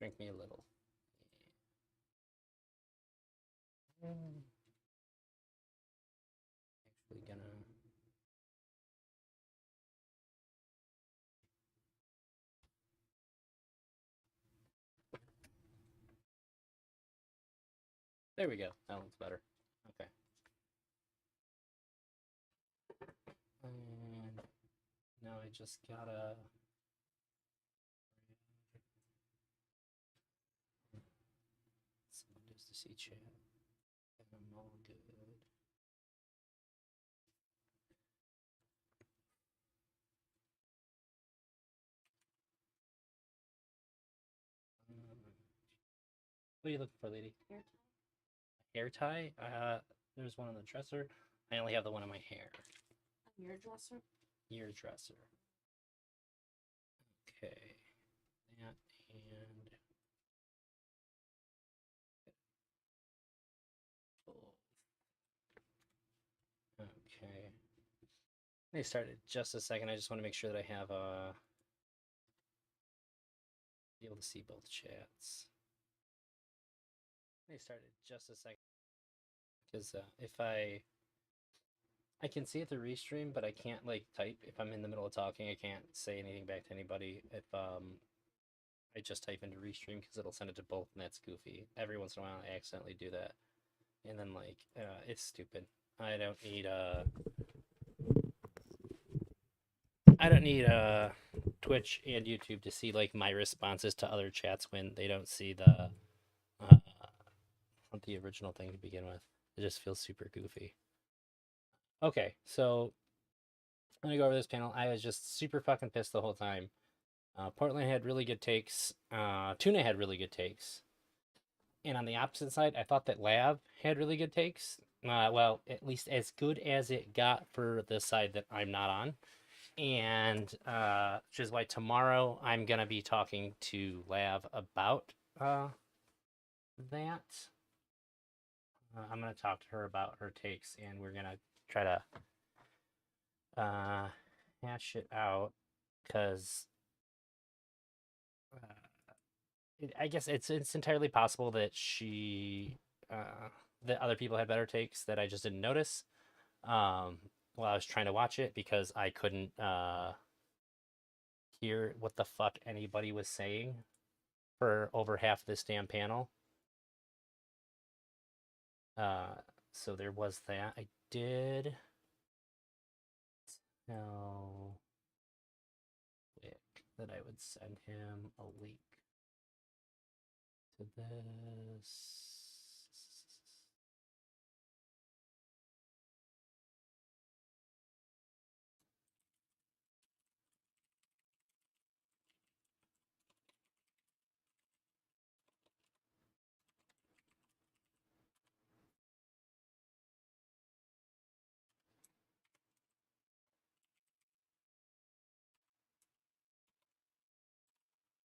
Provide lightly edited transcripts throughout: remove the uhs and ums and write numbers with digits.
Drink me a little. Actually gonna. There we go. That one's better. Okay. And now I just gotta. Someone does to see chat. And I'm all good. What are you looking for, lady? Hair tie? There's one on the dresser. I only have the one on my hair. Your dresser? Your dresser. Okay. That and. Okay. They started just a second. I just want to make sure that I have be able to see both chats. They started just a second because if I can see it through restream, but I can't like type if I'm in the middle of talking. I can't say anything back to anybody if I just type into restream because it'll send it to both, and that's goofy. Every once in a while, I accidentally do that, and then like it's stupid. I don't need Twitch and YouTube to see like my responses to other chats when they don't see the original thing to begin with. It just feels super goofy. Okay, so I'm gonna go over this panel. I was just super fucking pissed the whole time. Portland had really good takes. Tuna had really good takes. And on the opposite side, I thought that Lav had really good takes. Well, at least as good as it got for the side that I'm not on. And which is why tomorrow I'm going to be talking to Lav about that. I'm going to talk to her about her takes, and we're going to try to hash it out because I guess it's entirely possible that that other people had better takes that I just didn't notice while I was trying to watch it because I couldn't hear what the fuck anybody was saying for over half this damn panel. So there was that. I did tell Whick that I would send him a link to this.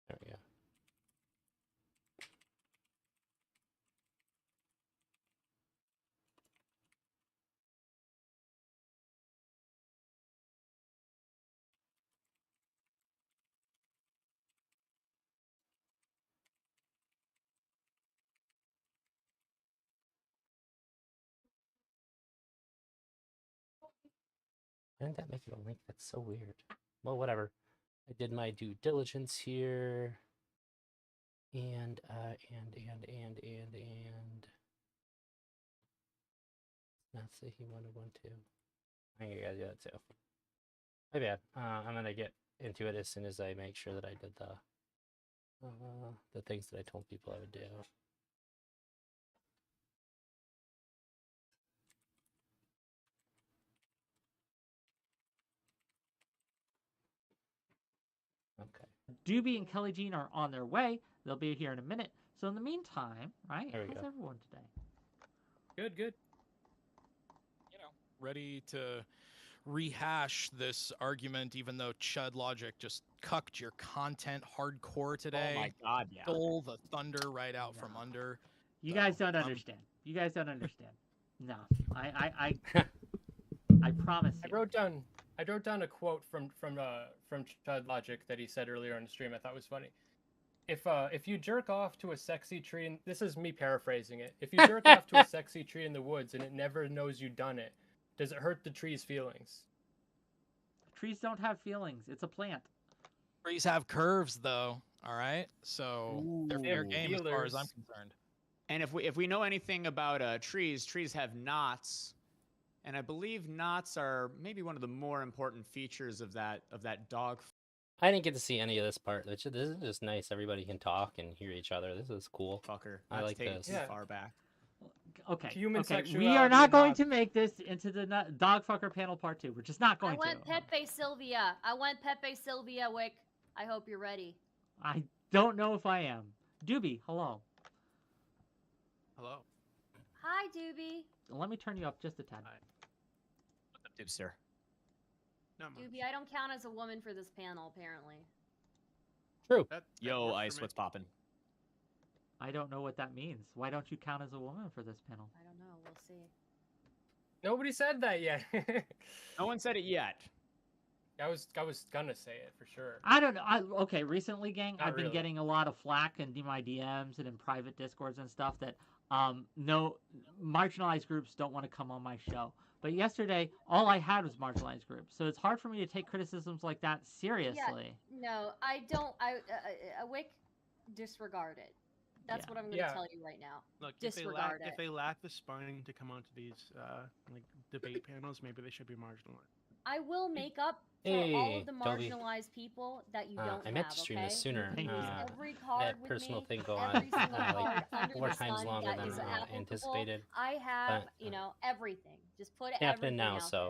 There we go. Why didn't that make it a link? That's so weird. Well, whatever. I did my due diligence here. And not say he wanted one too. I think I gotta do that too. My bad. I'm gonna get into it as soon as I make sure that I did the things that I told people I would do. Okay. Doobie and Kelly Jean are on their way. They'll be here in a minute. So in the meantime, right? There we How's go. everyone today? Good, good. You know, ready to rehash this argument, even though Chud Logic just cucked your content hardcore today. Oh my god, yeah. Stole the thunder right out from under. You guys don't understand. You guys don't understand. No, I promise you. I wrote down a quote from Chud Logic that he said earlier on the stream. I thought was funny. if you jerk off to a sexy tree, and this is me paraphrasing it. If you jerk off to a sexy tree in the woods and it never knows you done it, does it hurt the tree's feelings? Trees don't have feelings. It's a plant. Trees have curves, though. All right, so they're Ooh. fair game as far as I'm Feelers. concerned. And if we know anything about trees have knots, and I believe knots are maybe one of the more important features of that dog. I didn't get to see any of this part. This is just nice. Everybody can talk and hear each other. This is cool. Fucker. I Not like to take it this. too Yeah. far back. Okay. Human okay. We sexuality are not and going not- to make this into the dog fucker panel part 2. We're just not I going want to. Pepe Sylvia. I want Pepe Sylvia, Wick. I hope you're ready. I don't know if I am. Doobie, hello. Hello. Hi, Doobie. Let me turn you up just a tad. Hi. What's up, Dipster? Not much. Doobie, I don't count as a woman for this panel, apparently. True. That Yo, works for Ice, me. what's poppin'? I don't know what that means. Why don't you count as a woman for this panel? I don't know. We'll see. Nobody said that yet. No one said it yet. I was gonna say it for sure. I don't know. Okay, recently, gang, Not I've been really. getting a lot of flack in my DMs and in private discords and stuff that no marginalized groups don't want to come on my show. But yesterday, all I had was marginalized groups, so it's hard for me to take criticisms like that seriously. No, I don't. Wick, disregard it. That's Yeah. what I'm going to Yeah. tell you right now. Look, Disregard if it. they lack the spine to come onto these like debate panels, maybe they should be marginalized. I will make up for all Hey, of the Toby. marginalized people that you don't I meant have, to stream okay? this sooner. Thank you. Every card That with personal me, thing go every on single card like under 4 the times sun longer that than is applicable, anticipated. I have, but, everything. Just put happening everything now, out so-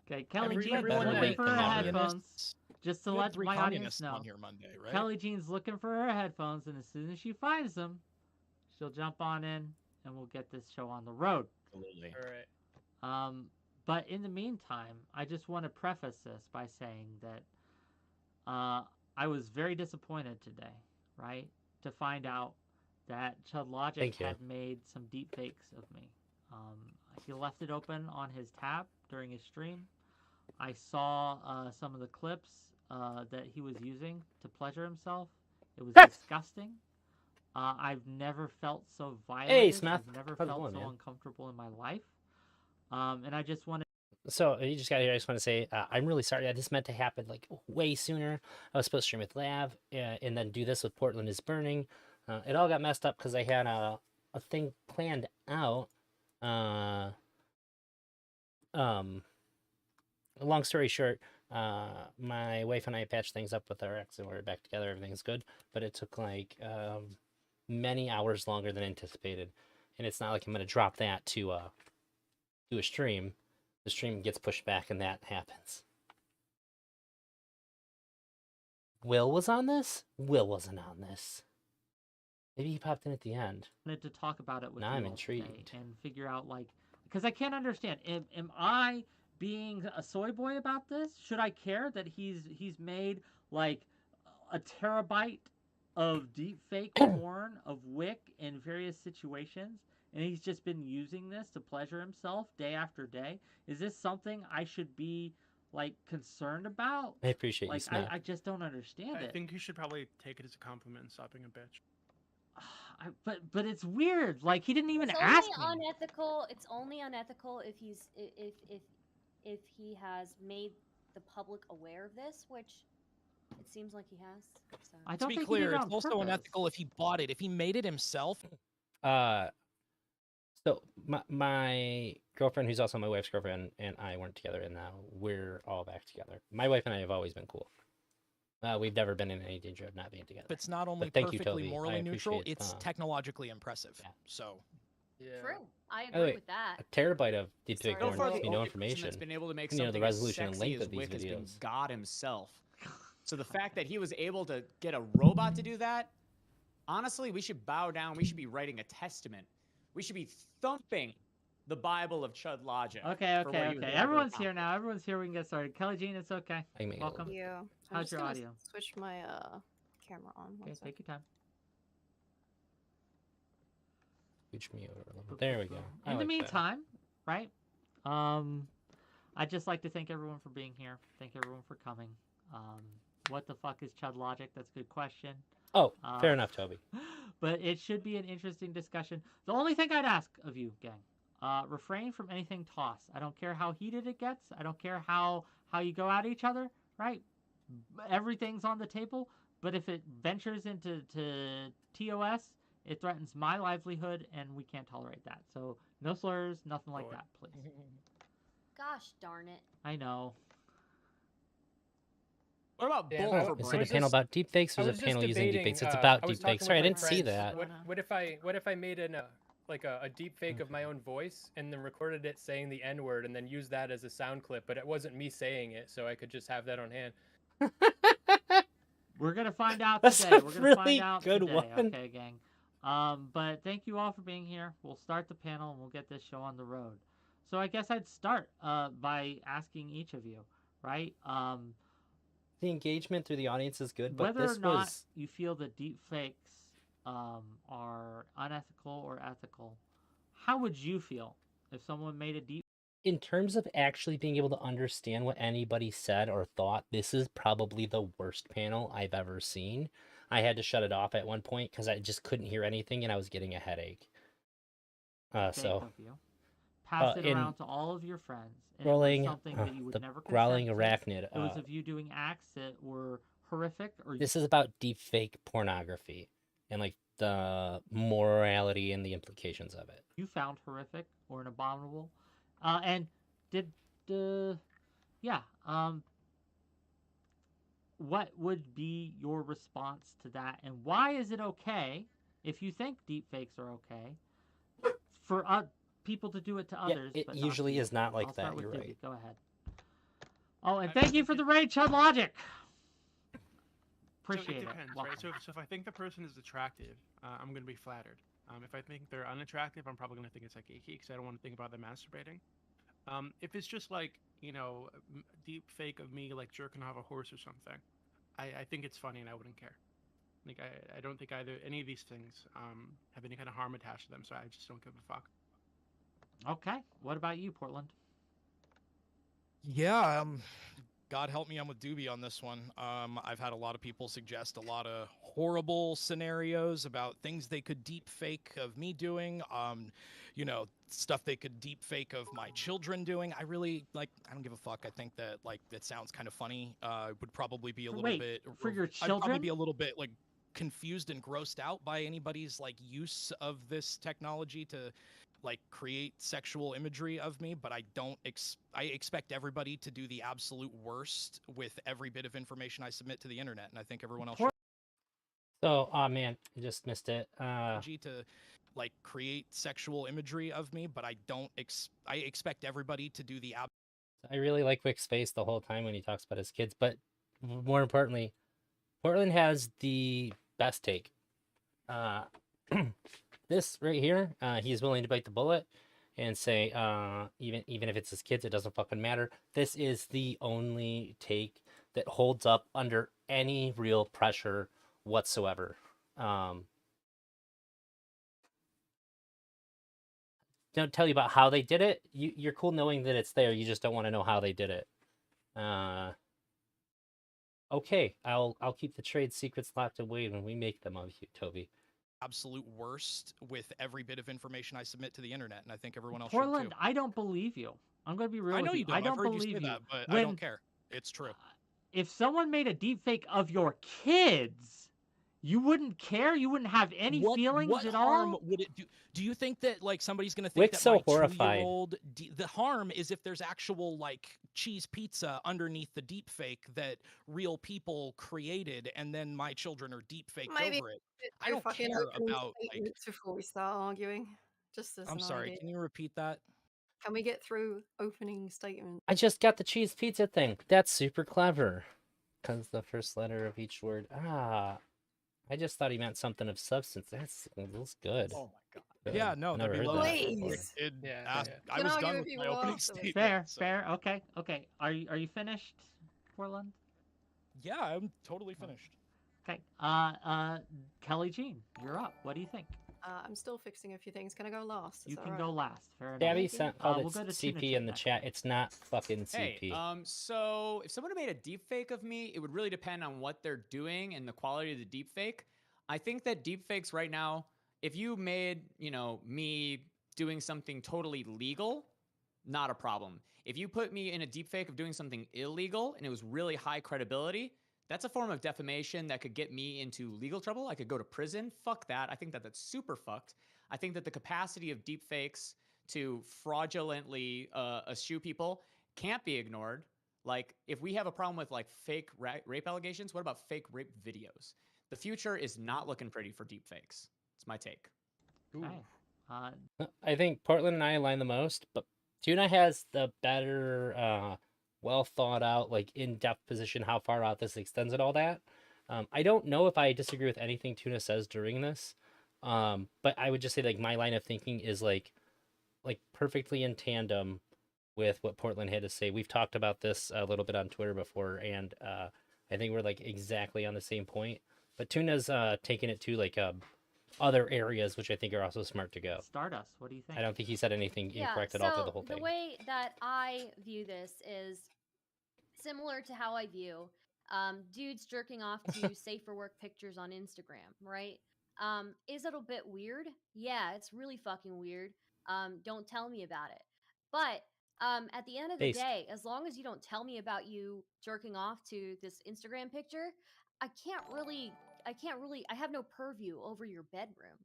there. Okay, Kelly Every- Jean's everyone looking that- for her headphones. communists- Just to we had let 3 my audience communists know. on here Monday, right? Kelly Jean's looking for her headphones, and as soon as she finds them, she'll jump on in, and we'll get this show on the road. Absolutely. All right. But in the meantime, I just want to preface this by saying that I was very disappointed today, right, to find out that Chud Logic Thank you. had made some deep fakes of me. He left it open on his tab during his stream. I saw some of the clips that he was using to pleasure himself. It was disgusting. I've never felt so violated. Smith. I've never How's it felt going, so man? uncomfortable in my life. And I just wanted. So you just got here. I just want to say I'm really sorry. This meant to happen like way sooner. I was supposed to stream with Lav and then do this with Portland is Burning. It all got messed up because I had a thing planned out. Long story short, my wife and I patched things up with our ex and we're back together. Everything's good, but it took like many hours longer than anticipated, and it's not like I'm gonna drop that to do a stream. The stream gets pushed back and that happens. Will was on this? Will wasn't on this. Maybe he popped in at the end. To talk about it with Now you I'm all today intrigued. and figure out, like, because I can't understand. Am I being a soy boy about this? Should I care that he's made like a terabyte of deep fake porn of Wick in various situations, and he's just been using this to pleasure himself day after day? Is this something I should be like concerned about? I appreciate you, Like, Smith. I just don't understand I it. think you should probably take it as a compliment and stop being a bitch. But it's weird. Like, he didn't even It's ask only me. unethical. It's only unethical if if he has made the public aware of this, which it seems like he has. So. I To don't be think he did clear, it it's on also purpose. unethical if he bought it. If he made it himself, So my girlfriend, who's also my wife's girlfriend, and I weren't together, and now we're all back together. My wife and I have always been cool. We've never been in any danger of not being together. it's not only thank you, perfectly Toby. I morally neutral, appreciate, it's technologically impressive. yeah. So Yeah. True. I By the agree way, with that. a terabyte of deep fake Sorry. porn So far, gives the me no only person information. that's been able to make You know, the something resolution as and sexy length as of these Wick has been videos. God himself. So the fact that he was able to get a robot to do that, honestly, we should bow down. We should be writing a testament. We should be thumping the Bible of Chud Logic. Okay, for what okay, he was okay. able to Everyone's here accomplish. now. Everyone's here. We can get started. Kelly Jean, it's okay. I can make it a little Welcome. bit. Yeah. How's your audio? Switch my camera on. Okay, take your time. Scooch me over a little bit. There we go. I In the like that. meantime, right? I'd just like to thank everyone for being here. Thank everyone for coming. What the fuck is Chud Logic? That's a good question. Oh, fair Uh, enough, Toby. But it should be an interesting discussion. The only thing I'd ask of you, gang, refrain from anything toss. I don't care how heated it gets. I don't care how you go at each other. Right? Everything's on the table. But if it ventures into TOS, it threatens my livelihood, and we can't tolerate that. So no slurs, nothing like Sure. that, please. Gosh darn it. I know. What about Dan, bull I- for Is it a brains? panel about deepfakes, or I is it was a just panel using debating, deepfakes? It's I about was deepfakes. talking Sorry, I with my didn't see friends. that. What if I made a deep fake of my own voice and then recorded it saying the N word and then used that as a sound clip, but it wasn't me saying it, so I could just have that on hand. We're gonna find out That's today. a We're gonna really find out good today. one. Okay, gang. But thank you all for being here. We'll start the panel and we'll get this show on the road. So I guess I'd start by asking each of you, right? The engagement through the audience is good, but Whether this or not was you feel that deep fakes are unethical or ethical, how would you feel if someone made a deep in terms of actually being able to understand what anybody said or thought, this is probably the worst panel I've ever seen. I had to shut it off at one point because I just couldn't hear anything and I was getting a headache. fake So of you? Pass it in around to all of your friends. And rolling it was something that you would the never growling consent to. arachnid. It was of you doing acts that were horrific or This is about deep fake pornography and like the morality and the implications of it. you found horrific or an abominable. And did what would be your response to that, and why is it okay if you think deep fakes are okay for people to do it to Yeah, others? it but usually not to is you? not like I'll start that, with you're Dibby. right. Go ahead. Oh, and I thank you think for it- the raid, Chud Logic. So Appreciate it it. depends, Welcome. right? So if I think the person is attractive, I'm going to be flattered. If I think they're unattractive, I'm probably going to think it's like icky because I don't want to think about them masturbating. If it's just like, deep fake of me like jerking off a horse or something, I think it's funny and I wouldn't care. Like I don't think either any of these things have any kind of harm attached to them, so I just don't give a fuck. Okay. What about you, Portland? Yeah, God help me, I'm with Doobie on this one. I've had a lot of people suggest a lot of horrible scenarios about things they could deep fake of me doing. Stuff they could deep fake of my children doing. I don't give a fuck. I think that that sounds kind of funny. Would probably be a little Wait, bit for your I'd probably children? be a little bit confused and grossed out by anybody's use of this technology to create sexual imagery of me, but I expect everybody to do the absolute worst with every bit of information I submit to the internet, and I think everyone else should So, oh man, I just missed it. to create sexual imagery of me, but I expect everybody to do the I really like Wick's face the whole time when he talks about his kids, but more importantly, Portland has the best take. This right here, he's willing to bite the bullet and say, even if it's his kids, it doesn't fucking matter. This is the only take that holds up under any real pressure whatsoever. Don't tell you about how they did it. You're cool knowing that it's there. You just don't want to know how they did it. Okay, I'll keep the trade secrets locked away when we make them of you, Toby. absolute worst with every bit of information I submit to the internet, and I think everyone else Portland, should too. I don't believe you. I'm going to be real I know with you you. I don't. don't I've heard believe you say you. that, but I When- don't care. It's true. If someone made a deep fake of your kids, you wouldn't care? You wouldn't have any feelings what at harm all? would it do? Do you think that somebody's gonna think Wick's that so my horrified. 2-year-old? The harm is if there's actual cheese pizza underneath the deep fake that real people created, and then my children are deep faked Maybe over it. I do don't fucking care opening about statements before we start arguing. Just as I'm an sorry. idea. Can you repeat that? Can we get through opening statements? I just got the cheese pizza thing. That's super clever. Because the first letter of each word. I just thought he meant something of substance. That's good. Oh my god. Good. Yeah, no, Never that'd be heard lovely. that before. Please. Yeah. I Can was argue done with with you my all opening afterwards. statement. Fair, so- fair. Okay. Are you finished, Portland? Yeah, I'm totally finished. Okay. Kelly Jean, you're up. What do you think? I'm still fixing a few things. Can I go last? Is You that can right? go last. Fair enough. Gabby Thank you. called we'll it go to Tuna CP Chat in the next. chat. It's not fucking Hey, CP. so if someone made a deep fake of me, it would really depend on what they're doing and the quality of the deep fake. I think that deepfakes right now, if you made, me doing something totally legal, not a problem. If you put me in a deepfake of doing something illegal and it was really high credibility, that's a form of defamation that could get me into legal trouble. I could go to prison. Fuck that. I think that that's super fucked. I think that the capacity of deepfakes to fraudulently eschew people can't be ignored. Like, if we have a problem with like fake rape allegations, what about fake rape videos? The future is not looking pretty for deepfakes. It's my take. Okay. I think Portland and I align the most, but Tuna has the better, well thought out, like in depth position, how far out this extends and all that. I don't know if I disagree with anything Tuna says during this, but I would just say like my line of thinking is like perfectly in tandem with what Portland had to say. We've talked about this a little bit on Twitter before, and I think we're like exactly on the same point. But Tuna's taking it to like other areas, which I think are also smart to go. Stardust, what do you think? I don't think he said anything Yeah, incorrect at all through the so whole the thing. way that I view this is similar to how I view dudes jerking off to safe for work pictures on Instagram, right? Is it a bit weird? Yeah, it's really fucking weird. Don't tell me about it. But at the end of the Based. day, as long as you don't tell me about you jerking off to this Instagram picture, I can't really, I have no purview over your bedroom.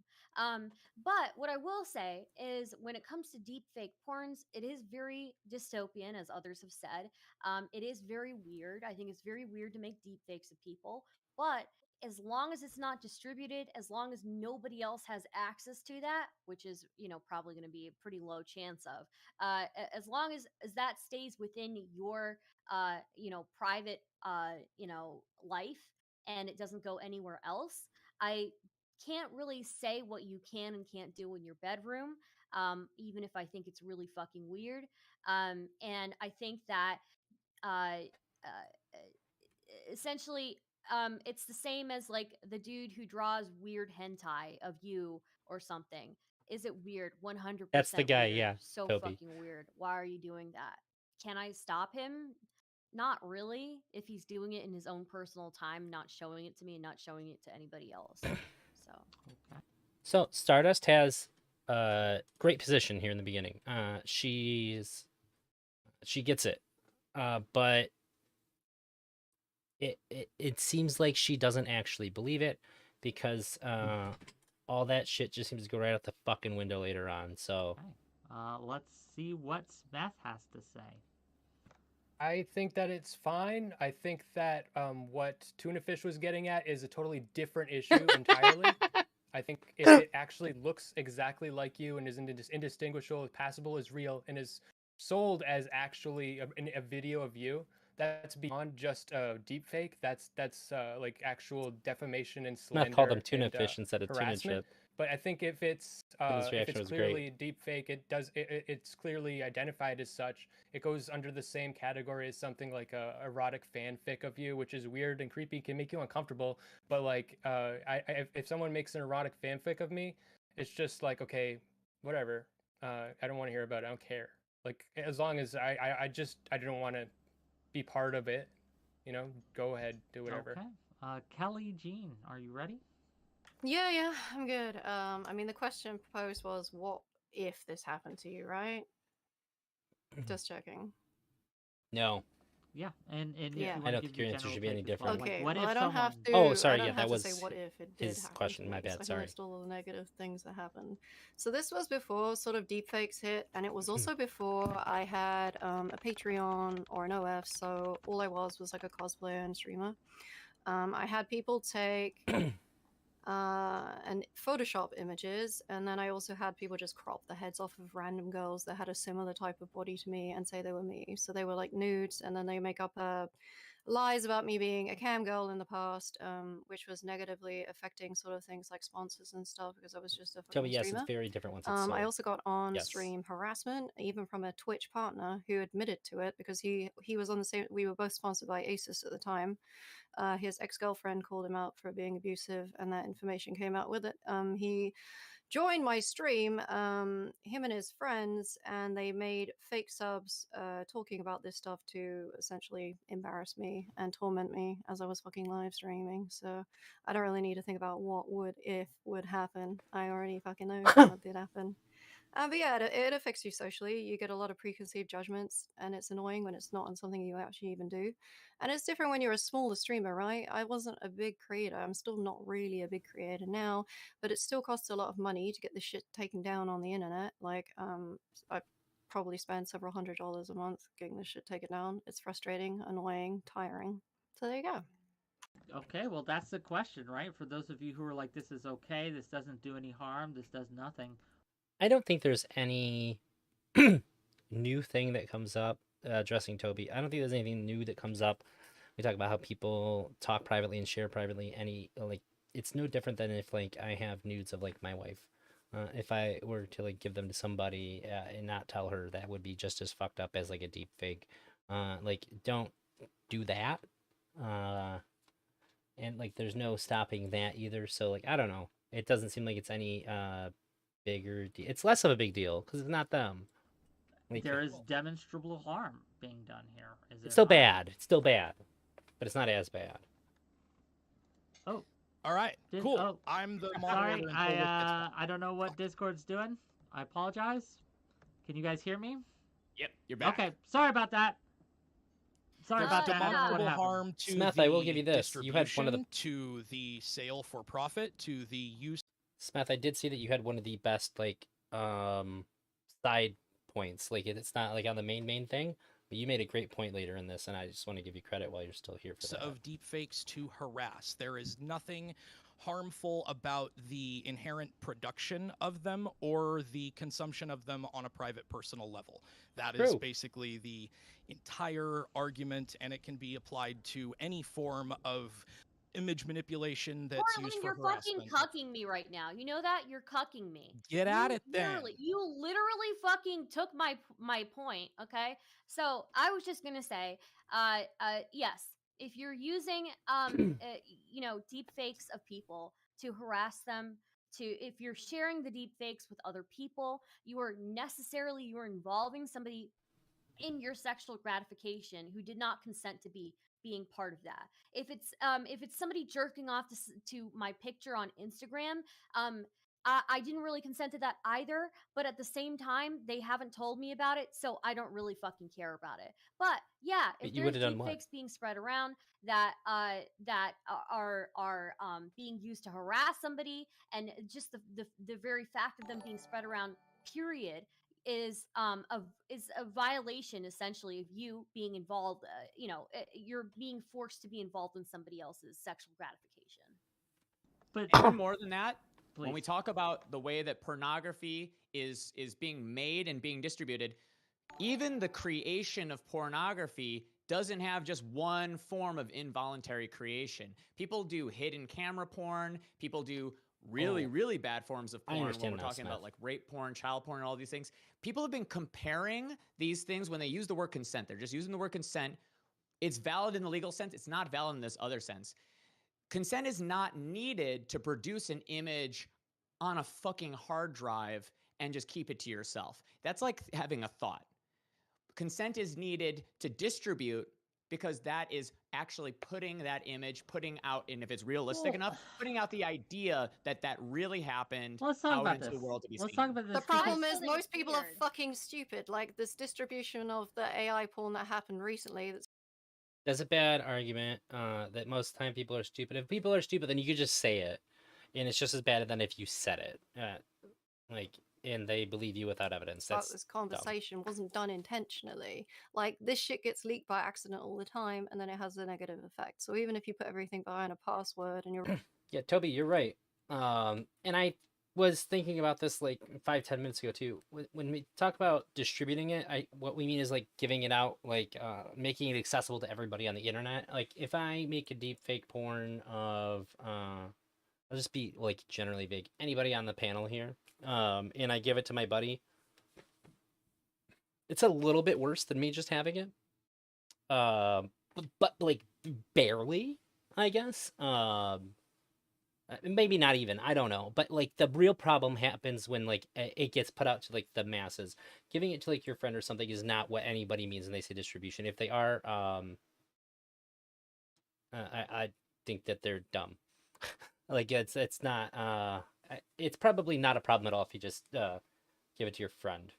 But what I will say is when it comes to deep fake porns, it is very dystopian, as others have said. It is very weird. I think it's very weird to make deep fakes of people. But as long as it's not distributed, as long as nobody else has access to that, which is, probably going to be a pretty low chance of, as long as that stays within your, private, life and it doesn't go anywhere else, I can't really say what you can and can't do in your bedroom, even if I think it's really fucking weird. And I think that uh, essentially, it's the same as like the dude who draws weird hentai of you or something. Is it weird? 100% That's the guy, weird. yeah, So Toby. fucking weird. Why are you doing that? Can I stop him? Not really. If he's doing it in his own personal time, not showing it to me and not showing it to anybody else. So Okay. So Stardust has great position here in the beginning. She gets it, but it seems like she doesn't actually believe it because all that shit just seems to go right out the fucking window later on. So Okay. Let's see what Smith has to say. I think that it's fine. I think that what Tuna Fish was getting at is a totally different issue entirely. I think if it actually looks exactly like you and is indistinguishable, passable as real, and is sold as actually a video of you, that's beyond just a deep fake. That's like actual defamation and Smith called them slander tuna and fish instead of tuna harassment. chip. But I think if it's And his reaction was great. clearly deep fake, it's clearly identified as such. It goes under the same category as something like a erotic fanfic of you, which is weird and creepy, can make you uncomfortable. But like, if someone makes an erotic fanfic of me, it's just like, okay, whatever. I don't want to hear about it. I don't care. Like, as long as I don't want to be part of it. Go ahead, do whatever. Okay. Kelly Jean, are you ready? Yeah, I'm good. I mean, the question proposed was, what if this happened to you, right? Just checking. No. Yeah, and if Yeah. you I want don't to think give your your answer general should be any take as well. different. Like, Okay, what well, if I don't someone... have to. Oh, sorry, I don't yeah, have that to was say what if it did his happen question. to My me, bad, 'cause I can sorry. list all the negative things that happened. So this was before sort of deepfakes hit, and it was also before I had a Patreon or an OF. So all I was like a cosplayer and streamer. I had people take and Photoshop images, and then I also had people just crop the heads off of random girls that had a similar type of body to me and say they were me. So they were like nudes, and then they make up lies about me being a cam girl in the past, which was negatively affecting sort of things like sponsors and stuff because I was just a Toby, fucking yes, streamer. it's very different once it's sold. I also got on Yes. stream harassment, even from a Twitch partner who admitted to it because he was on the same. We were both sponsored by Asus at the time. his ex-girlfriend called him out for being abusive, and that information came out with it. He joined my stream, him and his friends, and they made fake subs talking about this stuff to essentially embarrass me and torment me as I was fucking live streaming. So I don't really need to think about what would happen. I already fucking know what did happen. But yeah, it affects you socially. You get a lot of preconceived judgments, and it's annoying when it's not on something you actually even do. And it's different when you're a smaller streamer, right? I wasn't a big creator. I'm still not really a big creator now, but it still costs a lot of money to get this shit taken down on the internet. Like, I probably spend several $100s a month getting this shit taken down. It's frustrating, annoying, tiring. So there you go. Okay, well, that's the question, right? For those of you who are like, this is okay, this doesn't do any harm, this does nothing. I don't think there's any new thing that comes up addressing Toby. I don't think there's anything new that comes up. We talk about how people talk privately and share privately. It's no different than if like I have nudes of like my wife. If I were to like give them to somebody and not tell her, that would be just as fucked up as like a deep fake. Like don't do that. And like there's no stopping that either. So like I don't know. It doesn't seem like it's any bigger deal. It's less of a big deal because it's not them. Like, There is demonstrable harm being done here. Is there it's still not? bad. It's still bad, but it's not as bad. Oh, All right, Did- cool. oh, I'm the sorry, moderator. until this gets fun. I don't know what Discord's doing. I apologize. Can you guys hear me? Yep, you're back. Okay, sorry about that. Sorry There's about that. I don't know what demonstrable happened. harm to Smith, the I will give you this. You had one of the- distribution, to the sale for profit, to the use. Smith, I did see that you had one of the best like side points. Like it's not like on the main thing, but you made a great point later in this, and I just want to give you credit while you're still here for that. Of deepfakes to harass. There is nothing harmful about the inherent production of them or the consumption of them on a private personal level. That is True. basically the entire argument, and it can be applied to any form of image manipulation that's Portland, used for you're harassment. fucking cucking me right now. You know that? You're cucking me. Get at it then. You literally fucking took my point, okay? So I was just gonna say, yes, if you're using deep fakes of people to harass them, if you're sharing the deep fakes with other people, you're involving somebody in your sexual gratification who did not consent to being part of that. If it's somebody jerking off to my picture on Instagram, I didn't really consent to that either, but at the same time, they haven't told me about it, so I don't really fucking care about it. But yeah, But if you there's would've done deep what? fakes being spread around that are being used to harass somebody, and just the very fact of them being spread around, period, is a violation essentially of you being involved. You're being forced to be involved in somebody else's sexual gratification. But Even more than that, when we Please. talk about the way that pornography is being made and being distributed, even the creation of pornography doesn't have just one form of involuntary creation. People do hidden camera porn. People do really bad forms of I porn when understand we're now, talking about Smith. like rape porn, child porn, and all these things. People have been comparing these things when they use the word consent. They're just using the word consent. It's valid in the legal sense. It's not valid in this other sense. Consent is not needed to produce an image on a fucking hard drive and just keep it to yourself. That's like having a thought. Consent is needed to distribute, because that is actually putting that image, putting out, and if it's realistic Well, enough, putting out the idea that that really happened Let's talk out about into this. the world to be Let's seen. talk about this. The problem because- is Something most people are weird. fucking stupid. Like this distribution of the AI porn that happened recently. That's a bad argument. That most time people are stupid. If people are stupid, then you could just say it, and it's just as bad than if you said it. And they believe you without evidence. About That's this dumb. conversation wasn't done intentionally. Like this shit gets leaked by accident all the time, and then it has a negative effect. So even if you put everything behind a password and you're Yeah, Toby, you're right. And I was thinking about this like 5-10 minutes ago too. When we talk about distributing it, what we mean is like giving it out, like making it accessible to everybody on the internet. Like if I make a deep fake porn of I'll just be like generally vague, anybody on the panel here, and I give it to my buddy, it's a little bit worse than me just having it. But like barely. I guess. Maybe not even. I don't know. But like the real problem happens when like it gets put out to like the masses. Giving it to like your friend or something is not what anybody means when they say distribution. If they are, I think that they're dumb. Like it's not. It's probably not a problem at all if you just give it to your friend.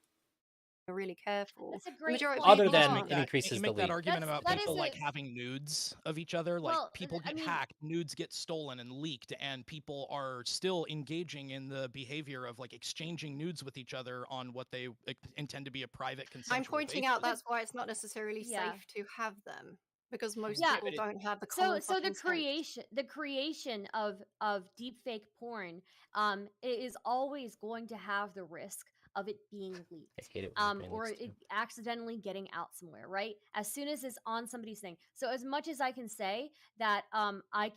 Really careful. That's a The great majority of point. Other people than aren't. it increases you the make that leak. argument That's- about that people is like a- having nudes of each other. Like Well, people I get mean- hacked, nudes get stolen and leaked, and people are still engaging in the behavior of like exchanging nudes with each other on what they intend to be a private consensual I'm pointing basis. out that's why it's not necessarily Yeah. safe to have them, because most Yeah. people don't have the So common so the fucking sense. creation of deepfake porn is always going to have the risk of it being I leaked, hate it when my brain or leaks it too. accidentally getting out somewhere, right? As soon as it's on somebody's thing. So as much as I can say that I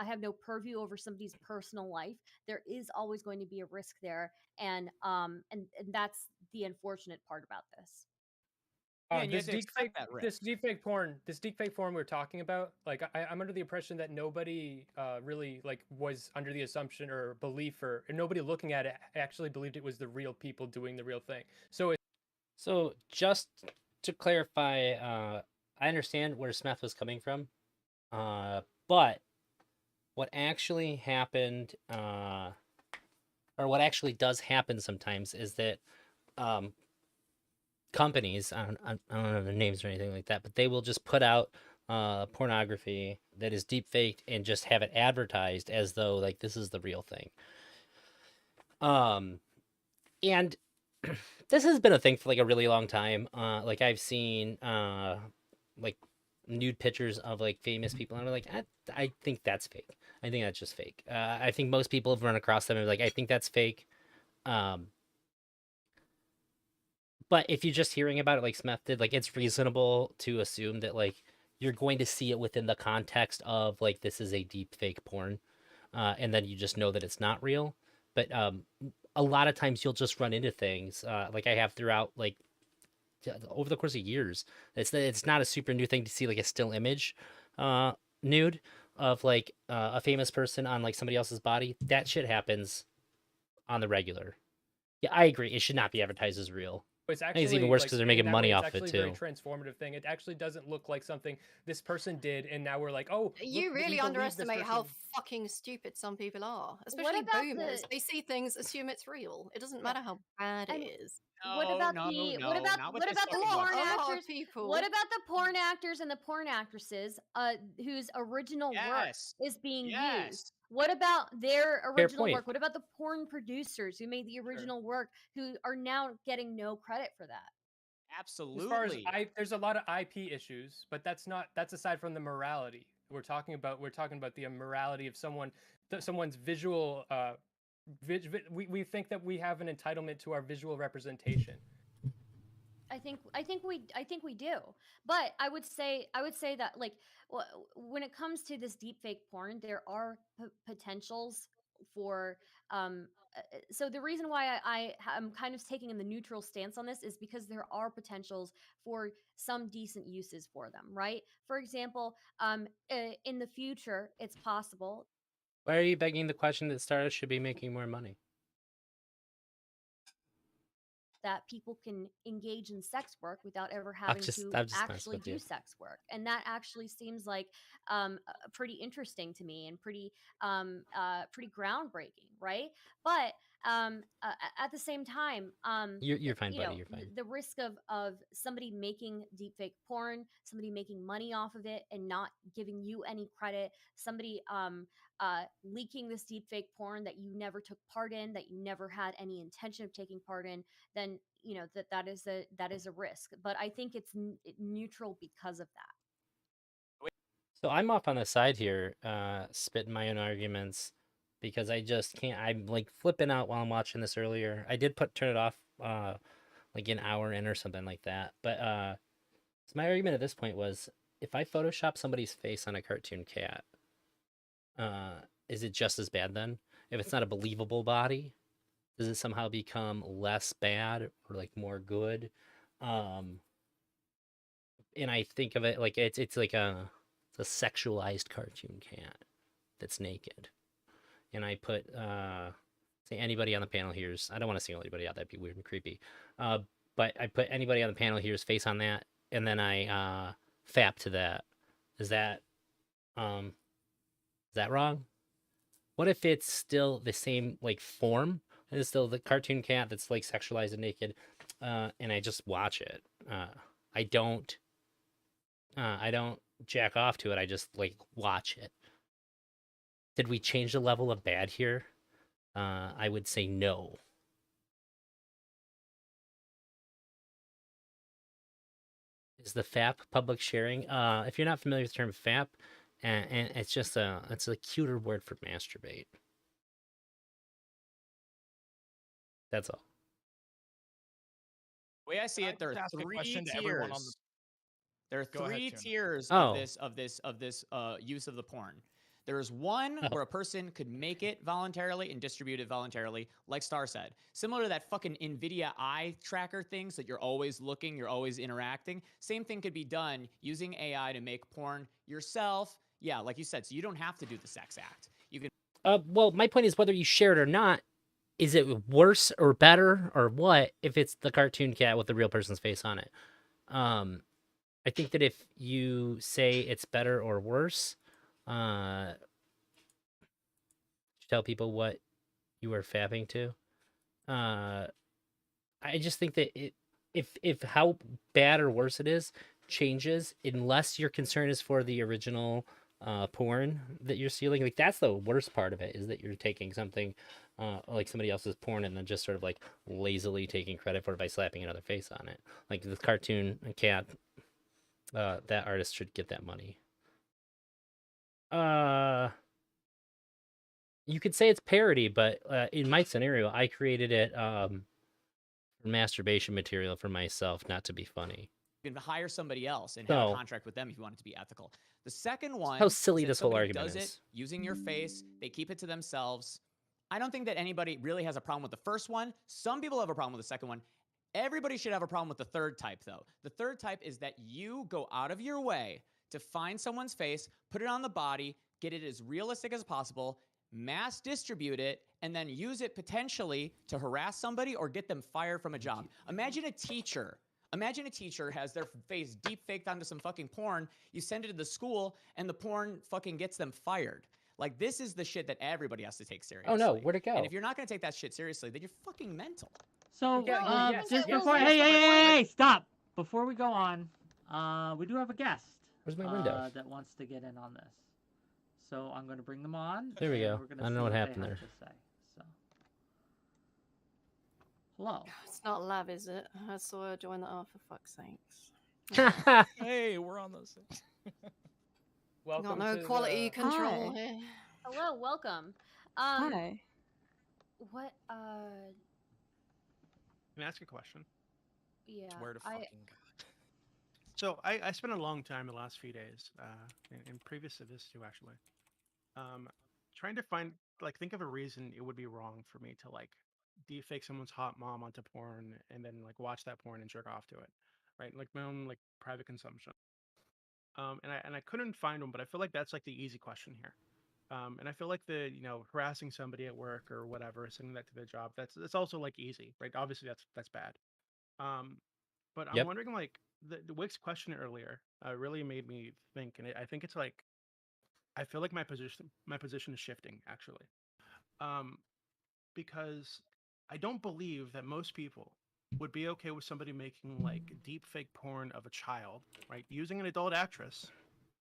have no purview over somebody's personal life, there is always going to be a risk there, and that's the unfortunate part about this. Yeah, and you This have to accept deepfake, that this risk. deepfake porn we're talking about. Like, I'm under the impression that nobody really like was under the assumption or belief, or nobody looking at it actually believed it was the real people doing the real thing. So So just to clarify, I understand where Smith was coming from, but what actually happened, or what actually does happen sometimes, is that companies, I don't know their names or anything like that, but they will just put out pornography that is deep faked and just have it advertised as though like this is the real thing. And this has been a thing for like a really long time. Like I've seen like nude pictures of like famous people, and I'm like, I think that's fake. I think that's just fake. I think most people have run across them and like, I think that's fake. But if you're just hearing about it like Smith did, like it's reasonable to assume that like you're going to see it within the context of like this is a deep fake porn, and then you just know that it's not real. But a lot of times you'll just run into things like I have throughout like over the course of years. It's not a super new thing to see like a still image nude of like a famous person on like somebody else's body. That shit happens on the regular. Yeah, I agree. It should not be advertised as real. it's I think it's even actually worse like because they're in making that money way, it's off of it actually a very too. transformative thing. It actually doesn't look like something this person did, and now we're like, oh, You look, we really believe this underestimate how person- fucking stupid some people are, especially about boomers. the- They see things, assume it's real. It doesn't Yeah. matter how bad And it is. what No, about no, the no, what about not with what this about the fucking porn A lot actors? of people. What about the porn actors and the porn actresses whose original work Yes. is being used? Yes. What about their Fair original point. work? What about the porn producers who made the original work who are now getting no credit for that? Absolutely. As far as there's a lot of IP issues, but that's aside from the morality. We're talking about the morality of someone's visual. We think that we have an entitlement to our visual representation. I think we do, but I would say that like when it comes to this deep fake porn, there are potentials for so the reason why I'm kind of taking in the neutral stance on this is because there are potentials for some decent uses for them, right? For example, in the future, it's possible Why are you begging the question that stars should be making more money? that people can engage in sex work without ever having I'm to just messing actually with you. do sex work, and that actually seems like pretty interesting to me and pretty pretty groundbreaking, right? But at the same time, You're fine, you buddy. know, You're fine. the risk of somebody making deepfake porn, somebody making money off of it and not giving you any credit, somebody leaking this deepfake porn that you never took part in, that you never had any intention of taking part in, then you know that is a risk. But I think it's neutral because of that. So I'm off on the side here, spitting my own arguments because I just can't. I'm like flipping out while I'm watching this earlier. I did turn it off, like an hour in or something like that. But so my argument at this point was, if I Photoshop somebody's face on a cartoon cat, is it just as bad then? If it's not a believable body, does it somehow become less bad or like more good? And I think of it like it's like a It's a sexualized cartoon cat that's naked. And I put say anybody on the panel here's, I don't want to single anybody out, that'd be weird and creepy. But I put anybody on the panel here's face on that, and then I fap to that. Is that wrong? What if it's still the same like form? It's still the cartoon cat that's like sexualized and naked, and I just watch it. I don't jack off to it. I just like watch it. Did we change the level of bad here? I would say no. Is the FAP public sharing? If you're not familiar with the term FAP, and it's just it's a cuter word for masturbate. That's all. The way I see Can I it, there just are ask a three question to everyone on the- tiers. There are Go ahead, three Tuna. tiers Oh. of this use of the porn. There is one Oh. where a person could make it voluntarily and distribute it voluntarily, like Star said. Similar to that fucking NVIDIA eye tracker things that you're always looking, you're always interacting. Same thing could be done using AI to make porn yourself. Yeah, like you said, so you don't have to do the sex act. You can. Well, my point is whether you share it or not, is it worse or better or what if it's the cartoon cat with the real person's face on it? I think that if you say it's better or worse, tell people what you are fapping to. I just think that if how bad or worse it is changes, unless your concern is for the original porn that you're stealing, like that's the worst part of it, is that you're taking something like somebody else's porn and then just sort of like lazily taking credit for it by slapping another face on it. Like the cartoon cat, that artist should get that money. You could say it's parody, but in my scenario, I created it masturbation material for myself, not to be funny. You can hire somebody else and have No. a contract with them if you want it to be ethical. The second one, How silly is that this whole somebody argument does is. it using your face. They keep it to themselves. I don't think that anybody really has a problem with the first one. Some people have a problem with the second one. Everybody should have a problem with the third type, though. The third type is that you go out of your way to find someone's face, put it on the body, get it as realistic as possible, mass distribute it, and then use it potentially to harass somebody or get them fired from a job. Imagine a teacher has their face deep faked onto some fucking porn. You send it to the school, and the porn fucking gets them fired. Like, this is the shit that everybody has to take seriously. Oh no, where'd it go? And if you're not going to take that shit seriously, then you're fucking mental. So, Yeah, yes, just yes, before, yes, hey, stop! Before we go on, we do have a guest. Where's my window? That wants to get in on this. So I'm going to bring them on. There we and go. we're gonna I don't know see what they happened have there. to say. So, hello. It's not Lav, is it? I saw her join the for fuck's sakes. Hey, we're on those. Welcome Got no to quality the- control Hi. here. Hello, welcome. Hi. What? Can I ask a question? Yeah. Swear to I, fucking God. So I spent a long time the last few days, and previous to this too, actually, trying to think of a reason it would be wrong for me to like defake someone's hot mom onto porn and then like watch that porn and jerk off to it, right? Like my own like private consumption. And I couldn't find one, but I feel like that's like the easy question here. And I feel like the harassing somebody at work or whatever, sending that to their job, that's also like easy, right? Obviously that's bad. But I'm Yep. wondering like the Wick's question earlier really made me think, and I think it's like I feel like my position is shifting actually, because I don't believe that most people would be okay with somebody making like deep fake porn of a child, right? Using an adult actress,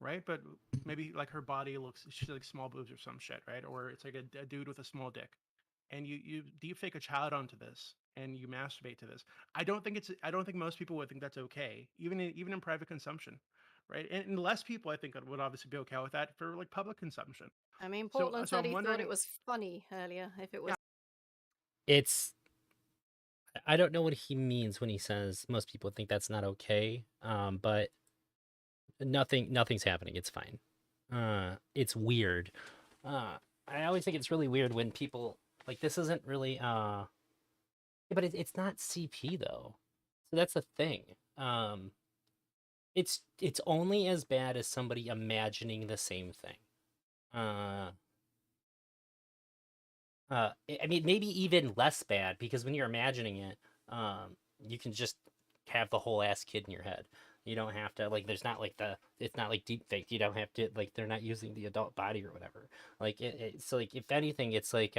right? But maybe like her body she's like small boobs or some shit, right? Or it's like a dude with a small dick, and you deep fake a child onto this and you masturbate to this. I don't think most people would think that's okay, even in private consumption, right? And less people I think would obviously be okay with that for like public consumption. I mean, So- Portland so said I'm he thought wondering- it was funny earlier. If it was, It's I don't know what he means when he says most people think that's not okay. But nothing's happening. It's fine. It's weird. I always think it's really weird when people like this isn't really but it's not CP though. So that's the thing. It's only as bad as somebody imagining the same thing. I mean, maybe even less bad, because when you're imagining it, you can just have the whole ass kid in your head. You don't have to, like, there's not like it's not like deep fake. You don't have to, like, they're not using the adult body or whatever. Like it's like, if anything, it's like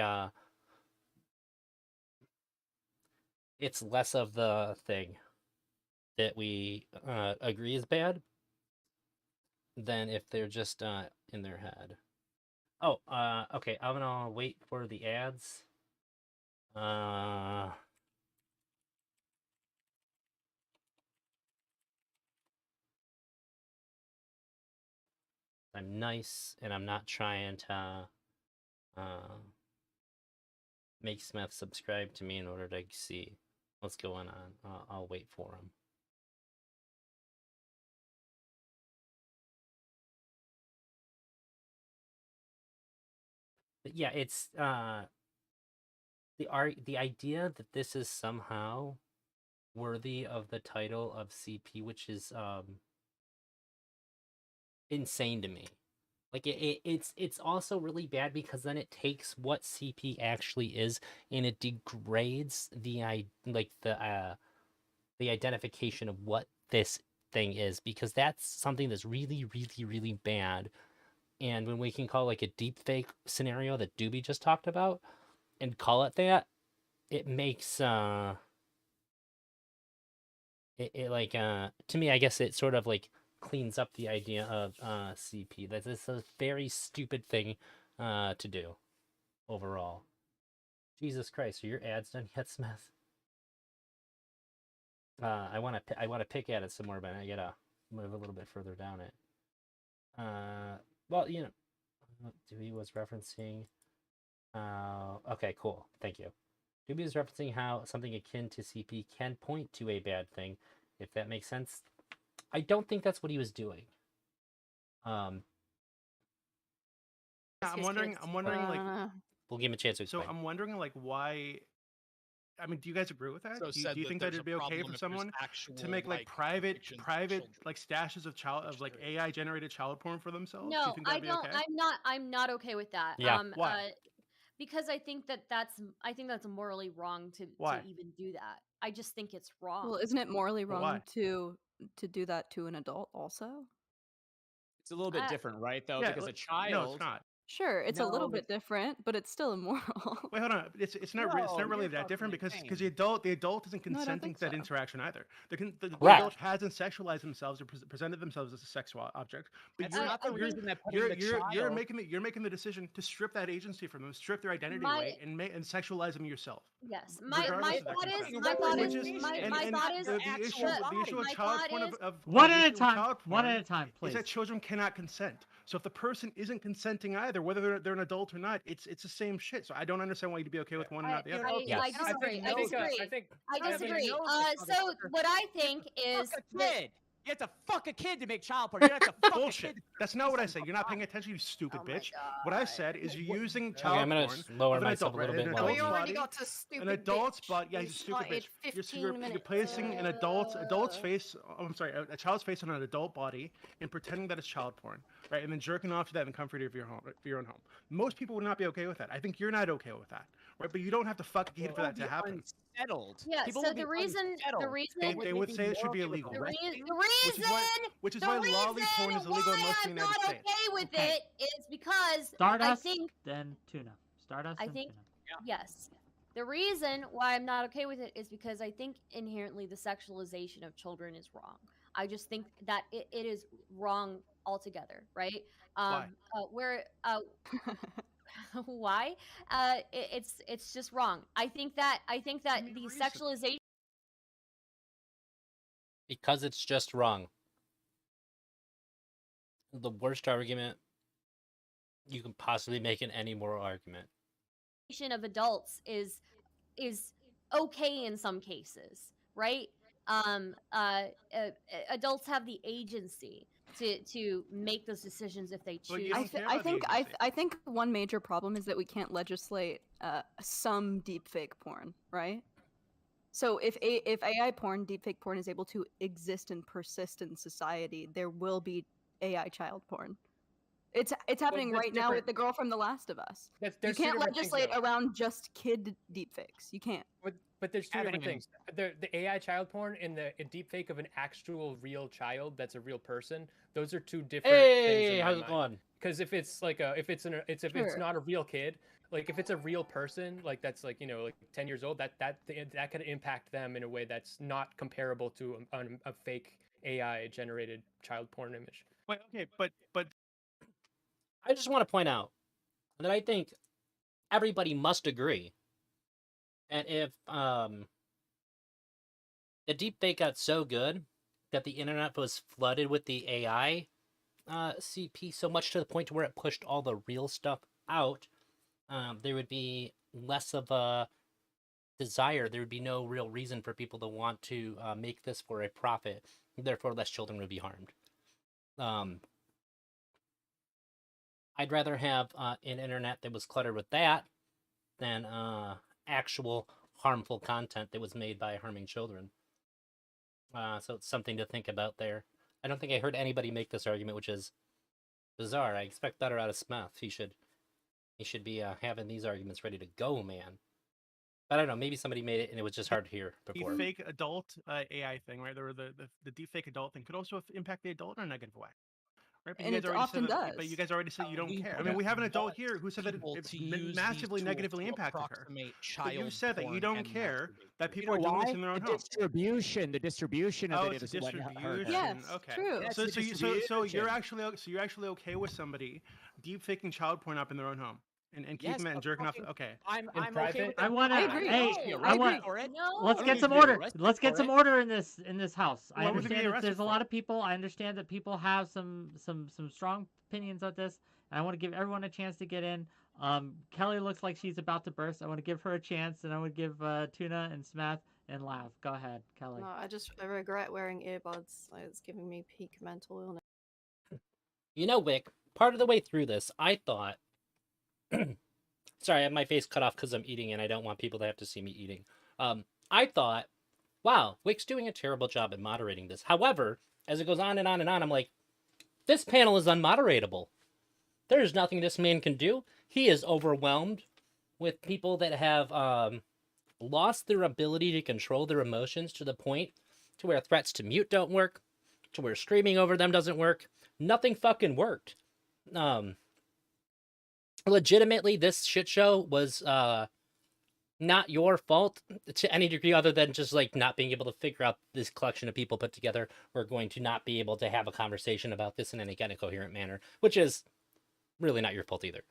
it's less of the thing that we agree is bad than if they're just in their head. Oh, okay. I'm gonna wait for the ads. I'm nice, and I'm not trying to make Smith subscribe to me in order to see what's going on. I'll wait for him. But yeah, it's the idea that this is somehow worthy of the title of CP, which is insane to me. Like it's also really bad because then it takes what CP actually is and it degrades the identification of what this thing is, because that's something that's really, really, really bad. And when we can call like a deep fake scenario that Doobie just talked about and call it that, it makes it like to me, I guess it sort of like cleans up the idea of CP. That this is a very stupid thing to do overall. Jesus Christ, are your ads done yet, Smith? I want to pick at it some more, but I gotta move a little bit further down it. Well, you know, Dewey was referencing. Okay, cool. Thank you. Dewey was referencing how something akin to CP can point to a bad thing, if that makes sense. I don't think that's what he was doing. Yeah, I'm wondering, like, we'll give him a chance to so explain. I'm wondering, like, why. I mean, do you guys agree with that? So do you said think that that it'd be okay for someone to make like private like stashes of like AI generated child porn for themselves? Do you No, think I that'd be don't. okay? I'm not okay with that. Yeah. Why? Because I think that's morally wrong to Why? even do that. I just think it's wrong. Well, isn't it morally But wrong why? to do that to an adult also? It's a little bit Uh, different, right? Though, Yeah, because a no, child. it's not. Sure, it's a No, little bit different, but it's still immoral. Wait, hold on. It's not No, it's not really you're that different fucking because insane. the adult isn't No, I don't consenting think to that so. interaction either. The Right. adult hasn't sexualized themselves or presented themselves as a sexual object. But That's not the reason that putting the you're child. making the decision to strip that agency from them, strip their identity My- away, and sexualize them yourself. Yes, Regardless of that consent. The issue of child porn One at a the issue with time. child One porn at a time, is please. that children cannot consent. So if the person isn't consenting either, whether they're an adult or not, it's the same shit. So I don't understand why you'd be okay with one and not the other. Yes. I disagree. I I disagree. think- So what I think is Fuck a that- kid. You have to fuck a kid to make child porn. You have to fuck Bullshit. a kid. That's not what I said. You're not paying attention, you stupid bitch. What I said is you're using Okay, child I'm gonna porn lower of an myself adult, a little right? bit An while we you- adult's already body. got to stupid An adult's bitch. body. Yeah, We he's a stupid started bitch. 15 You're minutes placing an adult's ago. face. Oh, I'm sorry, a child's face on an adult body and pretending that it's child porn, right? And then jerking off to that in the comfort of your own home. Most people would not be okay with that. I think you're not okay with that, right? But you don't have to fuck a kid for that to happen. Unsettled. Yeah, People so will be the reason They would say it should be illegal. the reason Which is why lolly porn is illegal in most of the I'm United not States. okay with Okay. it is because Stardust, I think then Tuna. Stardust, I then think- Tuna. yes. The reason why I'm not okay with it is because I think inherently the sexualization of children is wrong. I just think that it is wrong altogether, right? Why? Why? It's just wrong. I think that the reason. sexualization Because it's just wrong. The worst argument you can possibly make in any moral argument. of adults is okay in some cases, right? Adults have the agency to make those decisions if they But choose. you don't care about the agency. I think one major problem is that we can't legislate some deepfake porn, right? So if AI porn, deepfake porn, is able to exist and persist in society, there will be AI child porn. It's happening that's right now different. with the girl from The Last of Us. You There's two can't different things, legislate though. around just kid deepfakes. You can't. But there's two Haven't different even- things. The AI child porn and the deepfake of an actual real child that's a real person. Those are two different things Hey, in my how's it mind. going? Because if it's like if it's Sure. not a real kid, like if it's a real person, like that's like like 10 years old, that could impact them in a way that's not comparable to a fake AI generated child porn image. Wait, okay, but I just want to point out that I think everybody must agree. And if the deepfake got so good that the internet was flooded with the AI CP so much to the point to where it pushed all the real stuff out, there would be less of a desire. There would be no real reason for people to want to make this for a profit. Therefore, less children would be harmed. I'd rather have an internet that was cluttered with that than actual harmful content that was made by harming children. So it's something to think about there. I don't think I heard anybody make this argument, which is bizarre. I expect better out of Smith. He should be having these arguments ready to go, man. But I don't know. Maybe somebody made it and it was just hard to hear the before. fake adult AI thing, right? Or the deep fake adult thing could also impact the adult in a negative way. Right? But And you guys it already often said that, but does. you guys already said you don't We care. I would mean, we have an adult want here who said that people it to use massively these tools negatively to impacted her. approximate But child you said that you porn don't and care masturbate. that You people know are doing why? this in their own The home. distribution of Oh, it it's is what hurt her. distribution. Yes, Okay. true. That's So the so you're distribution. actually okay with somebody deep faking child porn up in their own home and keeping Yes, that and but jerking off. fucking- Okay. I'm In okay private? with I them. want to. I agree. Hey, No, I want. for it. No. Let's don't get need some to be order. arrested Let's get for some it. order in this house. I What would they be understand that arrested there's a for? lot of people. I understand that people have some strong opinions on this. And I want to give everyone a chance to get in. Kelly looks like she's about to burst. I want to give her a chance, and I want to give Tuna and Smath and Lav. Go ahead, Kelly. No, I regret wearing earbuds. Like, it's giving me peak mental illness. You know, Wick, part of the way through this, I thought. Sorry, I have my face cut off because I'm eating and I don't want people to have to see me eating. I thought, wow, Wick's doing a terrible job at moderating this. However, as it goes on and on and on, I'm like, this panel is unmoderatable. There's nothing this man can do. He is overwhelmed with people that have lost their ability to control their emotions to the point to where threats to mute don't work, to where screaming over them doesn't work. Nothing fucking worked. Legitimately, this shit show was not your fault to any degree other than just like not being able to figure out this collection of people put together. We're going to not be able to have a conversation about this in any kind of coherent manner, which is really not your fault either.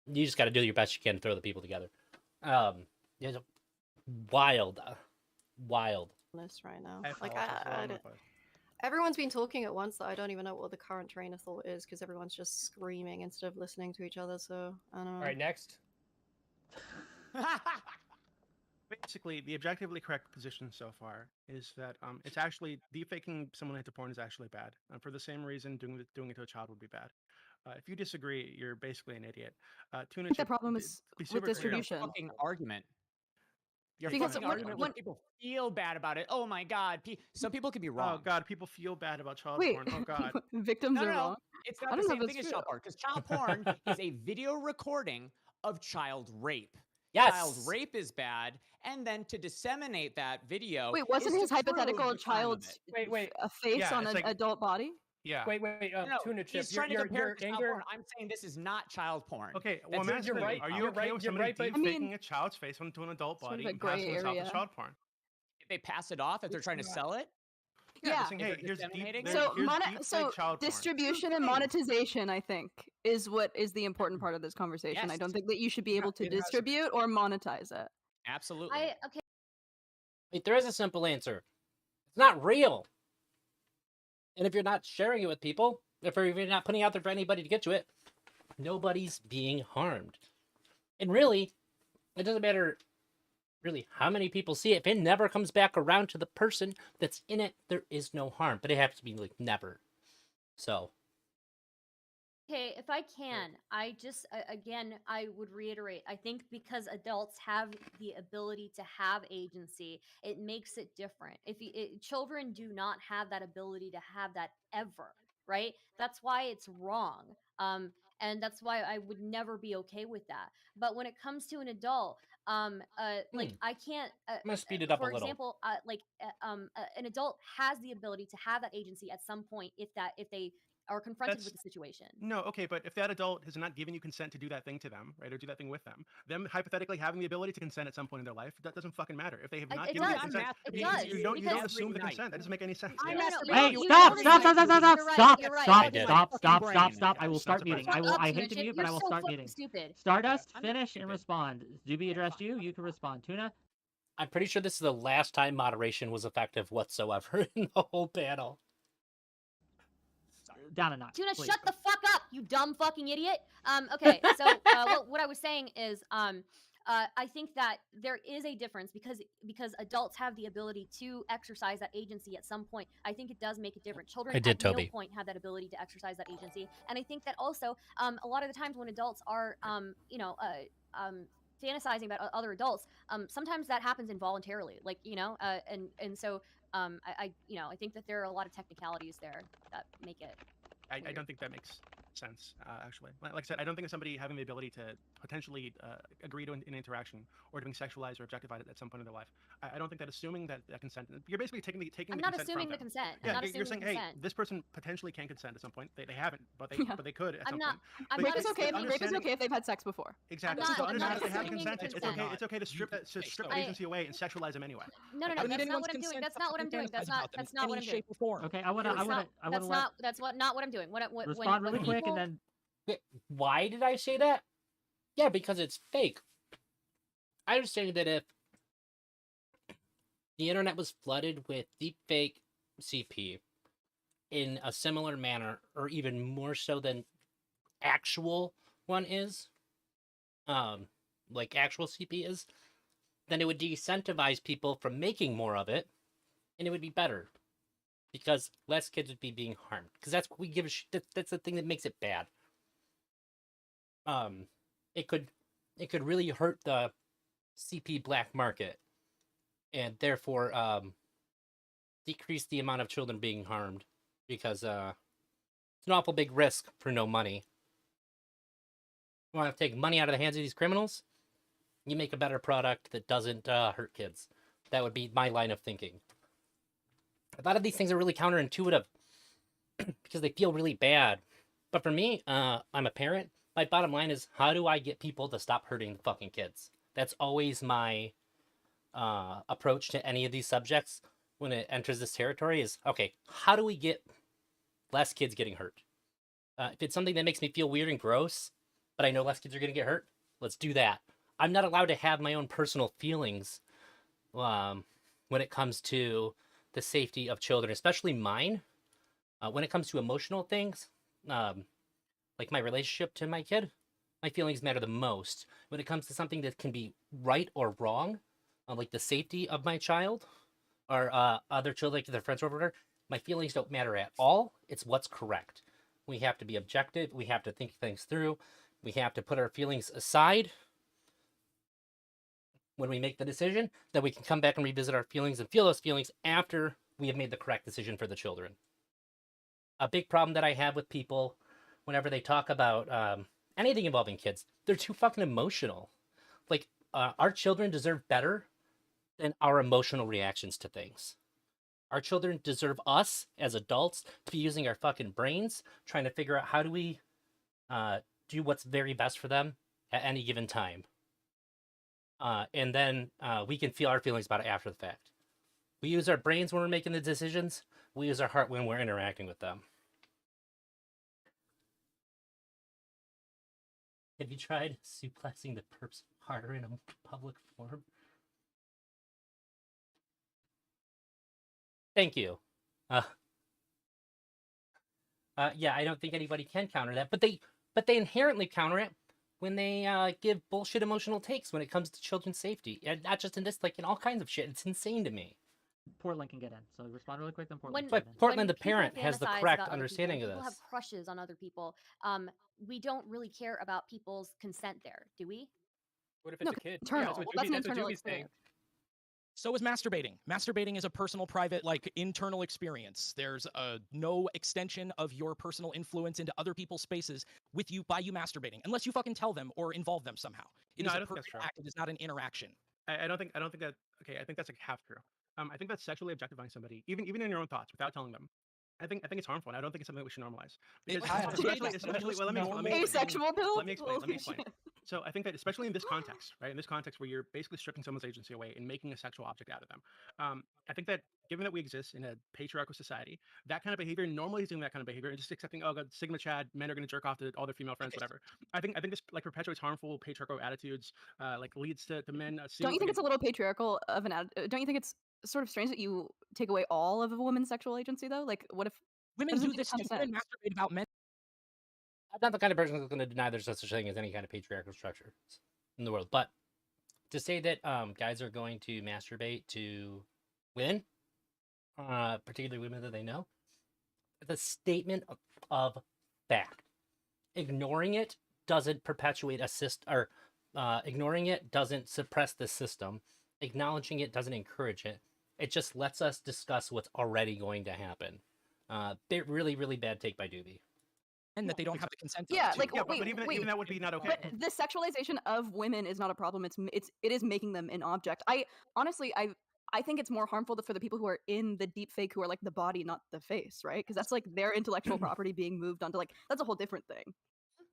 You just got to do your best you can to throw the people together. It's wild. Right now. I Like apologize. I don't- everyone's been talking at once that I don't even know what the current train of thought is because everyone's just screaming instead of listening to each other. So I don't know. All right, next. Basically, the objectively correct position so far is that it's actually deepfaking someone into porn is actually bad. For the same reason, doing it to a child would be bad. If you disagree, you're basically an idiot. Tuna I think the Chip, problem be is with super clear. distribution. Fucking argument. Your Because fucking when- argument when- was people feel bad about it. Oh my god. Some people could be wrong. Oh god, people feel bad about child Wait, porn. Oh god. victims No, are no, no. wrong. It's I not the don't know same if thing that's as true. child porn because child porn is a video recording of child rape. Yes. Child rape is bad, and then to disseminate that video. Wait, wasn't is his to prove hypothetical the crime of child's it. Wait. a face Yeah, on it's an like- adult body? Yeah. Wait. No, Tuna Chip. he's trying to compare your it to child anger. porn. I'm saying this is not child porn. Okay, well, That's I'm it, asking you're you, right, are you you're okay right, with you're somebody right, but- deep I mean, faking a child's face onto an adult sort of body a and gray passing this off as area. child porn? If they pass it off, if they're trying to sell it, Yeah. saying, If hey, they're here's disseminating deep, it? So, here's monet- deep so fake child porn. distribution and Thing. monetization, I think, is what is the important part of this conversation. I Yes. don't think that you should be able to It has to be. distribute or monetize it. absolutely. Okay. Wait, there is a simple answer. It's not real. And if you're not sharing it with people, if you're not putting it out there for anybody to get to it, nobody's being harmed. And really, it doesn't matter really how many people see it. If it never comes back around to the person that's in it, there is no harm. But it has to be like never. So Okay, if I can, I just again I would reiterate. I think because adults have the ability to have agency, it makes it different. Children do not have that ability to have that ever, right? That's why it's wrong. And that's why I would never be okay with that. But when it comes to an adult, like I can't. I'm gonna speed it up a For little. example, an adult has the ability to have that agency at some point if they are confronted with the situation. No, okay, but if that adult has not given you consent to do that thing to them, right, or do that thing with them hypothetically having the ability to consent at some point in their life, that doesn't fucking matter. If they have not It given you does. consent, It you, does, you don't because- assume the Every consent. That doesn't make any sense. I No, no, no, masturbate. you Hey, don't- you stop, don't stop, assume stop, it. stop, You're right, stop, you're right. stop, I did. stop, fucking stop, brain. stop, stop. I will It's start not meeting. surprising. I Shut up, hate to Snitch. mute, but I You're will so start fucking meeting. stupid. Stardust, I'm not finish and stupid. respond. Doobie addressed you. You can respond. Tuna. I'm pretty sure this is the last time moderation was effective whatsoever in the whole panel. Down a notch. Tuna, please. shut the fuck up, you dumb fucking idiot. Okay, so what I was saying is, I think that there is a difference because adults have the ability to exercise that agency at some point. I think it does make it different. Children I did, at no Toby. point have that ability to exercise that agency, and I think that also a lot of the times when adults are fantasizing about other adults, sometimes that happens involuntarily, like and so I think that there are a lot of technicalities there that make it. I Weird. don't think that makes sense, actually. Like I said, I don't think that somebody having the ability to potentially agree to an interaction or to being sexualized or objectified at some point in their life, I don't think that assuming that consent, you're basically taking the I'm the not consent assuming from the them. consent. Yeah, I'm not you're assuming saying, hey, consent. this person potentially can consent at some point. They haven't, but Yeah. they could at I'm some not. point. I'm But not Rape is okay. assuming. Rape is understanding- okay if they've had sex before. Exactly. not- so I'm not understanding that they have assuming consented, it's consent. okay. It's okay to strip that I- agency away and sexualize them anyway. No, no, I no. don't need That's not anyone's what I'm doing. consent That's to not what I'm fucking doing. That's fantasize not. about them That's in not any what I'm doing. shape or form. Okay, I wanna That's let not. That's not what I'm doing. When respond really when quick people- and then Why did I say that? Yeah, because it's fake. I understand that if the internet was flooded with deepfake CP in a similar manner, or even more so than actual one is, like actual CP is, then it would de-incentivize people from making more of it, and it would be better because less kids would be being harmed. Because that's what we give a shit. That's the thing that makes it bad. It could really hurt the CP black market, and therefore decrease the amount of children being harmed, because it's an awful big risk for no money. You want to take money out of the hands of these criminals? You make a better product that doesn't hurt kids. That would be my line of thinking. A lot of these things are really counterintuitive because they feel really bad. But for me, I'm a parent. My bottom line is, how do I get people to stop hurting the fucking kids? That's always my approach to any of these subjects when it enters this territory is, okay, how do we get less kids getting hurt? If it's something that makes me feel weird and gross, but I know less kids are going to get hurt, let's do that. I'm not allowed to have my own personal feelings when it comes to the safety of children, especially mine. When it comes to emotional things, like my relationship to my kid, my feelings matter the most. When it comes to something that can be right or wrong, like the safety of my child or other children, like their friends or whatever, my feelings don't matter at all. It's what's correct. We have to be objective. We have to think things through. We have to put our feelings aside when we make the decision, then we can come back and revisit our feelings and feel those feelings after we have made the correct decision for the children. A big problem that I have with people whenever they talk about anything involving kids, they're too fucking emotional. Like, our children deserve better than our emotional reactions to things. Our children deserve us as adults to be using our fucking brains, trying to figure out how do we do what's very best for them at any given time. And then we can feel our feelings about it after the fact. We use our brains when we're making the decisions. We use our heart when we're interacting with them. Have you tried suplexing the perp's harder in a public forum? Thank you. Yeah, I don't think anybody can counter that, but they inherently counter it when they give bullshit emotional takes when it comes to children's safety, and not just in this, like in all kinds of shit. It's insane to me. Portland can get in. So respond really quick, then Portland When- can But get in. Portland, the people parent, has the fantasize correct about other understanding people, of people this. have crushes on other people. We don't really care about people's consent there, do we? What if it's No, a kid? internal. That's what Well, that's an Doobie, that's what internal Doobie's saying. experience. So is masturbating. Masturbating is a personal, private, like internal experience. There's no extension of your personal influence into other people's spaces with you by you masturbating, unless you fucking tell them or involve them somehow. It No, is I a don't think that's personal true. act. It is not an interaction. I don't think that. Okay, I think that's like half true. I think that's sexually objectifying somebody, even in your own thoughts, without telling them. I think it's harmful, and I don't think it's something that we should normalize. Because especially, well, let me explain. Asexual build? Let me explain. Holy explain. shit. So I think that especially in this context, right? In this context where you're basically stripping someone's agency away and making a sexual object out of them, I think that given that we exist in a patriarchal society, that kind of behavior, normalizing that kind of behavior, and just accepting, oh god, Sigma Chad, men are going to jerk off to all their female friends, whatever. I think this like perpetuates harmful patriarchal attitudes, like leads to men. Don't you think it's a little patriarchal of an attitude? Don't you think it's sort of strange that you take away all of a woman's sexual agency, though? Like, what if Women doesn't do make this a ton too. of Women sense. masturbate about men. I'm not the kind of person that's going to deny there's such a thing as any kind of patriarchal structure in the world. But to say that guys are going to masturbate to women, particularly women that they know, it's a statement of fact. Ignoring it doesn't perpetuate a system, or ignoring it doesn't suppress the system. Acknowledging it doesn't encourage it. It just lets us discuss what's already going to happen. Really, really bad take by Doobie. And that they don't have the consent. Yeah, of, like too. but even that would be not okay. But the sexualization of women is not a problem. It is making them an object. I honestly I think it's more harmful for the people who are in the deep fake who are like the body, not the face, right? Because that's like their intellectual property being moved onto like that's a whole different thing.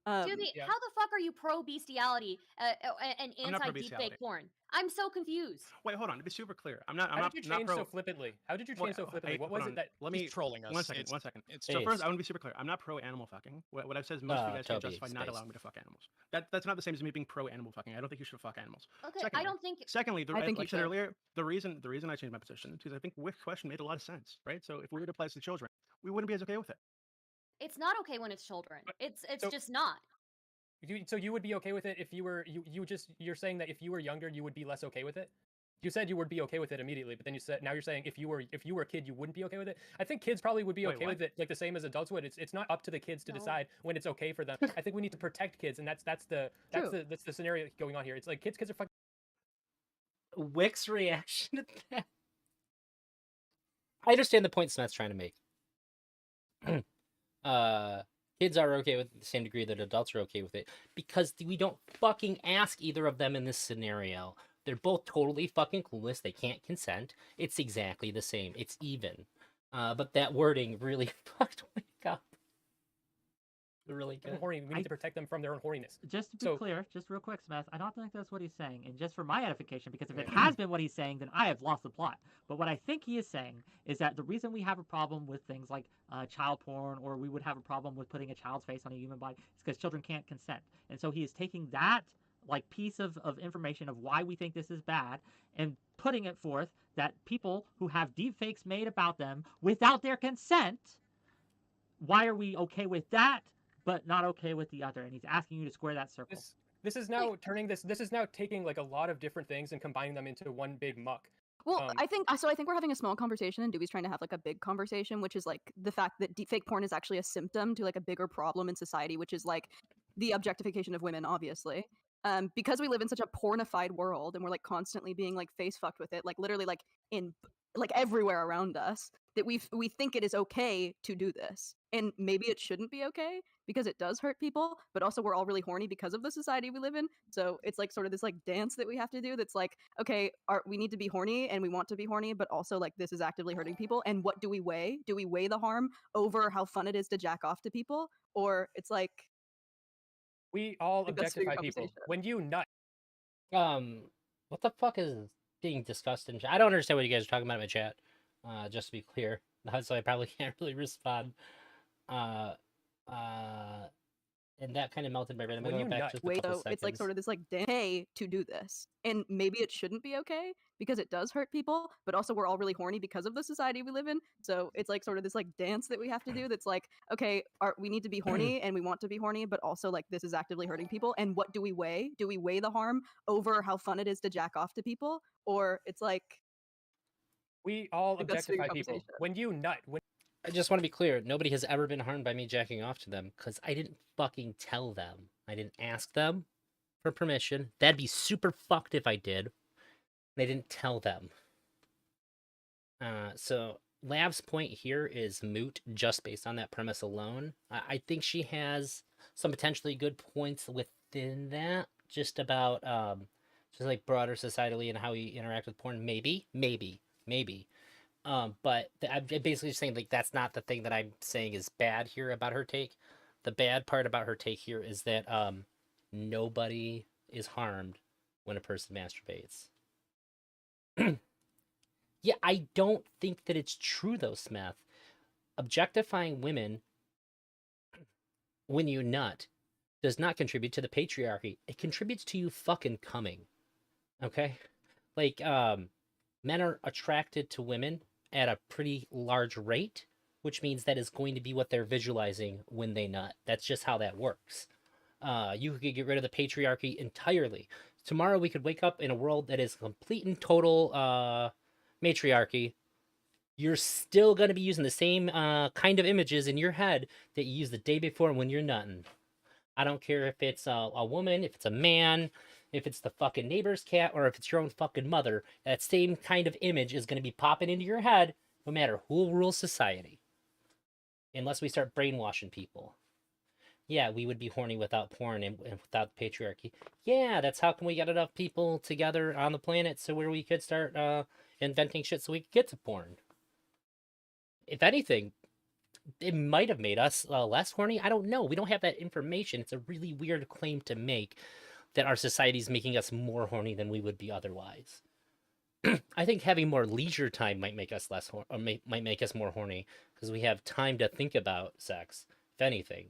Doobie, yeah. how the fuck are you pro bestiality and I'm not anti pro-bestiality. deepfake porn? I'm so confused. Wait, hold on. To be super clear, I'm not. How did you not change pro. so flippantly? How did you Well, change so flippantly? What hold was on. it that? Let He's me trolling us. One second. It's- One second. It's So first, Jeez. I want to be super clear. I'm not pro animal fucking. What I've said is most of you guys can't Toby, justify not space. allowing me to fuck animals. That's not the same as me being pro animal fucking. I don't think you should fuck animals. Okay, Secondly, I don't think Secondly, I think like I you said should. earlier, the reason I changed my position is because I think Wick's question made a lot of sense, right? So if we were to apply this to children, we wouldn't be as okay with it. it's not okay when it's children. It's so- just not. So you would be okay with it if you were you're saying that if you were younger you would be less okay with it? You said you would be okay with it immediately, but then now you're saying if you were a kid you wouldn't be okay with it. I think kids probably would be Wait, okay what? with it like the same as adults would. It's not up to the kids to No. decide when it's okay for them. I think we need to protect kids, and that's the scenario going on here. It's like kids are fucking. Wick's reaction to that. I understand the point Smeth's trying to make. Kids are okay with it to the same degree that adults are okay with it because we don't fucking ask either of them in this scenario. They're both totally fucking clueless. They can't consent. It's exactly the same. It's even. But that wording really fucked Wick up. Really good. Horny. We need to protect them from their own horniness. Just to be So- clear, just real quick, Smith, I don't think that's what he's saying. And just for my edification, because if it Yeah. has been what he's saying, then I have lost the plot. But what I think he is saying is that the reason we have a problem with things like child porn, or we would have a problem with putting a child's face on a human body, is because children can't consent. And so he is taking that like piece of information of why we think this is bad and putting it forth that people who have deep fakes made about them without their consent, why are we okay with that but not okay with the other? And he's asking you to square that circle. This is now turning this is now taking like a lot of different things and combining them into one big muck. Well, I think we're having a small conversation, and Dewey's trying to have like a big conversation, which is like the fact that deepfake porn is actually a symptom to like a bigger problem in society, which is like the objectification of women, obviously. Because we live in such a pornified world, and we're like constantly being like face fucked with it, like literally like in like everywhere around us, that we think it is okay to do this, and maybe it shouldn't be okay because it does hurt people, but also we're all really horny because of the society we live in. So it's like sort of this like dance that we have to do that's like, okay, we need to be horny and we want to be horny, but also like this is actively hurting people. And what do we weigh? Do we weigh the harm over how fun it is to jack off to people? Or it's like We all think that's the objectify people. conversation. When you nut, What the fuck is being discussed in chat? I don't understand what you guys are talking about in my chat. Just to be clear, so I probably can't really respond. And that kind of melted my brain. I'm When gonna you go back nut- just a wait, couple though, it's like seconds. sort of this like okay to do this, and maybe it shouldn't be okay because it does hurt people, but also we're all really horny because of the society we live in. So it's like sort of this like dance that we have to do that's like, okay, we need to be horny and we want to be horny, but also like this is actively hurting people. And what do we weigh? Do we weigh the harm over how fun it is to jack off to people? Or it's like We all think that's a bigger objectify people. conversation. When you nut, when I just want to be clear. Nobody has ever been harmed by me jacking off to them because I didn't fucking tell them. I didn't ask them for permission. That'd be super fucked if I did. They didn't tell them. So Lav's point here is moot just based on that premise alone. I think she has some potentially good points within that, just about just like broader societally and how we interact with porn. Maybe. But I'm basically just saying like that's not the thing that I'm saying is bad here about her take. The bad part about her take here is that nobody is harmed when a person masturbates. Yeah, I don't think that it's true though, Smith. Objectifying women when you nut does not contribute to the patriarchy. It contributes to you fucking coming. Okay? Like, men are attracted to women at a pretty large rate, which means that is going to be what they're visualizing when they nut. That's just how that works. You could get rid of the patriarchy entirely. Tomorrow we could wake up in a world that is complete and total matriarchy. You're still going to be using the same kind of images in your head that you used the day before when you're nutting. I don't care if it's a woman, if it's a man, if it's the fucking neighbor's cat, or if it's your own fucking mother. That same kind of image is going to be popping into your head no matter who rules society. Unless we start brainwashing people. Yeah, we would be horny without porn and without the patriarchy. Yeah, that's how can we get enough people together on the planet so where we could start inventing shit so we could get to porn. If anything, it might have made us less horny. I don't know. We don't have that information. It's a really weird claim to make that our society is making us more horny than we would be otherwise. I think having more leisure time might make us less might make us more horny because we have time to think about sex. If anything,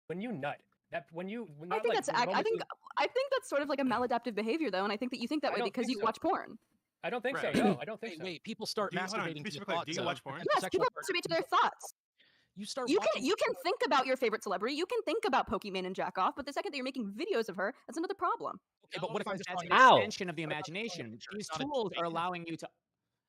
when you nut, that when you I think that's I think that's sort of like a maladaptive behavior though, and I think that you think that way because you watch porn. I don't think so. Right. No, I don't think so. Wait, people start Do you- hold on, masturbating be to super the clear, thoughts do you of watch porn? Yes, sexual people masturbate to their thoughts. You start You watching. can think about your favorite celebrity. You can think about Pokemon and jack off, but the second that you're making videos of her, that's another problem. Okay, but what if I'm just That's on an How? extension of the What if I'm just on imagination. picture? These It's not a tools are dictation. allowing you to.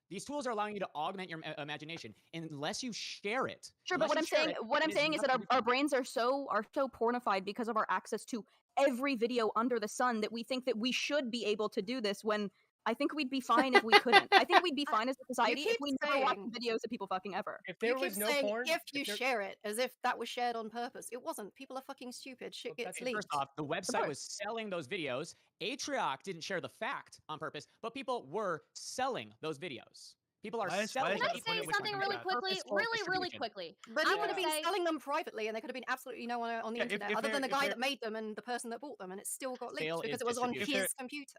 These tools are allowing you to augment your imagination unless you share it. Sure, but Unless what you I'm share saying, what it I'm saying is that nothing our brains are so pornified because of our access to every video under the sun that we think that we should be able to do this when I think we'd be fine if we couldn't. I think we'd be fine as a society if keep we never watched saying- videos of people fucking ever. If You there keep was no saying porn, if you there- share it, as if that was shared on purpose. It wasn't. People are fucking stupid. Shit Well, gets that's- leaked. First off, the website course. was selling those videos. Atrioc didn't share the fact on purpose, but people were selling those videos. People are Why is- selling. why Can is I the those point say at which we something can really do that? quickly? Purposeful Really distribution. quickly. But I'm he could gonna have been say- selling them privately, and there could have been absolutely no one on the Yeah, if- internet if other than they're- the if guy they're- that made them and the person that bought them, and it still got Sale leaked because is it was on distribution. his computer.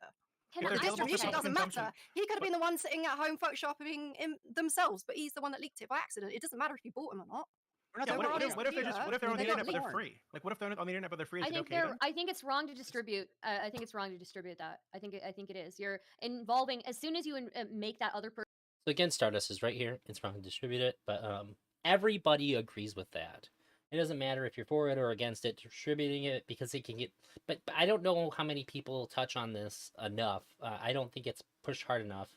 Can If I they're available for Distribution doesn't self-consumption, matter. He could have been the one sitting at home photoshopping themselves, but he's the one that leaked it by accident. It doesn't matter if you bought them or not. We're not Yeah, talking what about if, his what if they're just what if they're on the They got internet but they're leaked. free? Like what if they're on the internet but they're free? Is I it think okay then? I think it's wrong to distribute. I think it's wrong to distribute that. I think it is. You're involving as soon as you make that other person. so again, Stardust is right here. It's wrong to distribute it, but everybody agrees with that. It doesn't matter if you're for it or against it, distributing it because it can get. But I don't know how many people touch on this enough. I don't think it's pushed hard enough.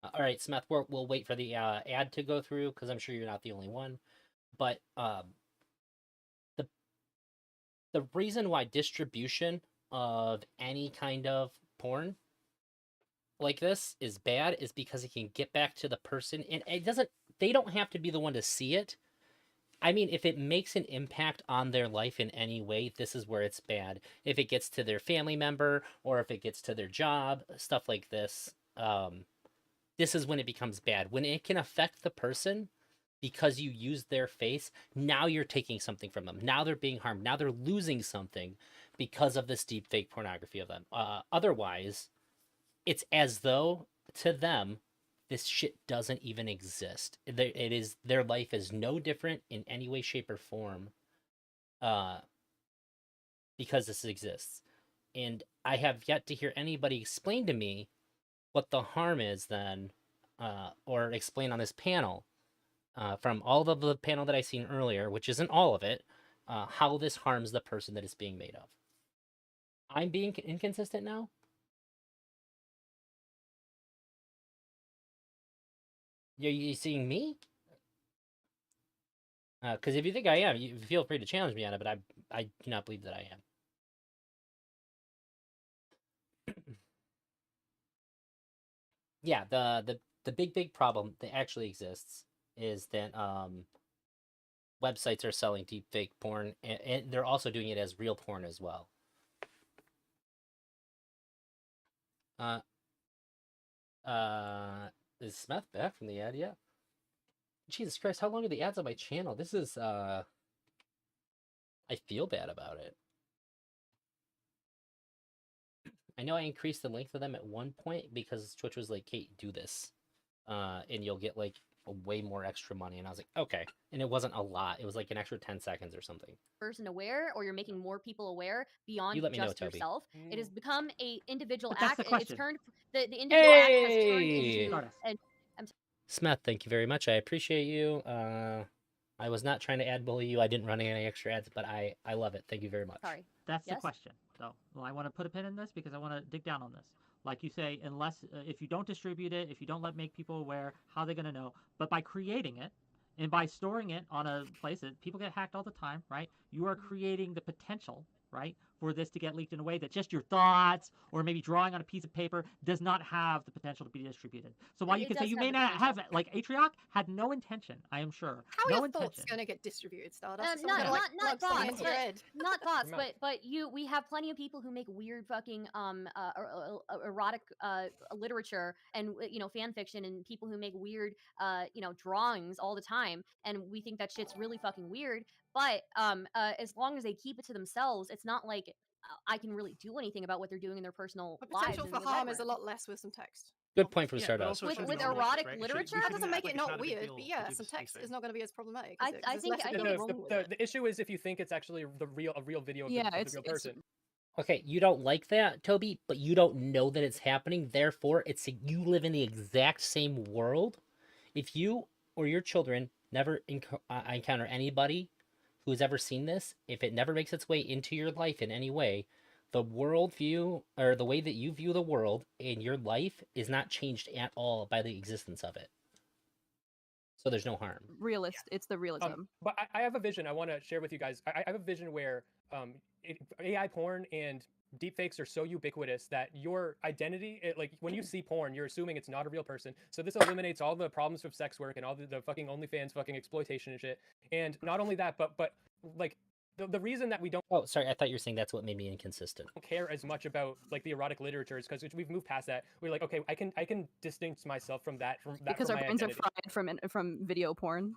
All right, Smith, we'll wait for the ad to go through because I'm sure you're not the only one. But the reason why distribution of any kind of porn like this is bad is because it can get back to the person, and it doesn't. They don't have to be the one to see it. I mean, if it makes an impact on their life in any way, this is where it's bad. If it gets to their family member or if it gets to their job, stuff like this, this is when it becomes bad. When it can affect the person because you use their face, now you're taking something from them. Now they're being harmed. Now they're losing something because of this deep fake pornography of them. Otherwise, it's as though to them, this shit doesn't even exist. It is their life is no different in any way, shape, or form, because this exists. And I have yet to hear anybody explain to me what the harm is then, or explain on this panel, from all of the panel that I seen earlier, which isn't all of it, how this harms the person that it's being made of. I'm being inconsistent now. You seeing me? Because if you think I am, you feel free to challenge me on it. But I do not believe that I am. Yeah, the big problem that actually exists is that websites are selling deepfake porn, and they're also doing it as real porn as well. Uh, is Smith back from the ad yet? Jesus Christ, how long are the ads on my channel? This is I feel bad about it. I know I increased the length of them at one point because Twitch was like, "Kate, do this, and you'll get like way more extra money." And I was like, "Okay," and it wasn't a lot. It was like an extra 10 seconds or something. Person aware, or you're making more people aware beyond You let me know, just Toby. yourself. It has become a individual But that's act. the question. The individual act has turned Hey! into Stardust. an Smith, thank you very much. I appreciate you. I was not trying to ad bully you. I didn't run any extra ads, but I love it. Thank you very much. sorry. That's the Yes? question, though. Well, I want to put a pin in this because I want to dig down on this. Like you say, unless if you don't distribute it, if you don't make people aware, how are they going to know? But by creating it and by storing it on a place that people get hacked all the time, right? You are creating the potential, right, for this to get leaked in a way that just your thoughts or maybe drawing on a piece of paper does not have the potential to be distributed. So while you It can say does you have may the not have, potential. like Atrioc had no intention, I am sure, How are no your intention. thoughts going to get distributed, Stardust? Not Someone Yeah. gonna, like, not plug something thoughts, into your but head? not thoughts, Your mouth. but we have plenty of people who make weird fucking erotic literature and fan fiction, and people who make weird drawings all the time, and we think that shit's really fucking weird. But as long as they keep it to themselves, it's not like I can really do anything about what they're doing in their personal The lives. potential in for their harm is a bedroom. lot less with some text. Good point from Yeah, but Stardust. also it With- shouldn't with be normalized, erotic right? literature? We That shouldn't doesn't act make like it it's not not a big weird, deal but to yeah, do some these text things. is not going to be as problematic. I Is it? 'Cause there's think less I to think do it's wrong with the, it. the issue is if you think it's actually a real video of Yeah, the it's real person. Okay, you don't like that, Toby, but you don't know that it's happening. Therefore, you live in the exact same world. If you or your children never encounter anybody who's ever seen this, if it never makes its way into your life in any way, the world view or the way that you view the world in your life is not changed at all by the existence of it. So there's no harm. It's the realism. But I have a vision I want to share with you guys. I have a vision where AI porn and deepfakes are so ubiquitous that your identity, like when you see porn, you're assuming it's not a real person. So this eliminates all the problems with sex work and all the fucking OnlyFans fucking exploitation and shit. And not only that, but like the reason that we don't Oh, sorry, I thought you were saying that's what made me inconsistent. care as much about like the erotic literature is because we've moved past that. We're like, okay, I can distinct myself from that Because from our my brains identity. are fried from video porn.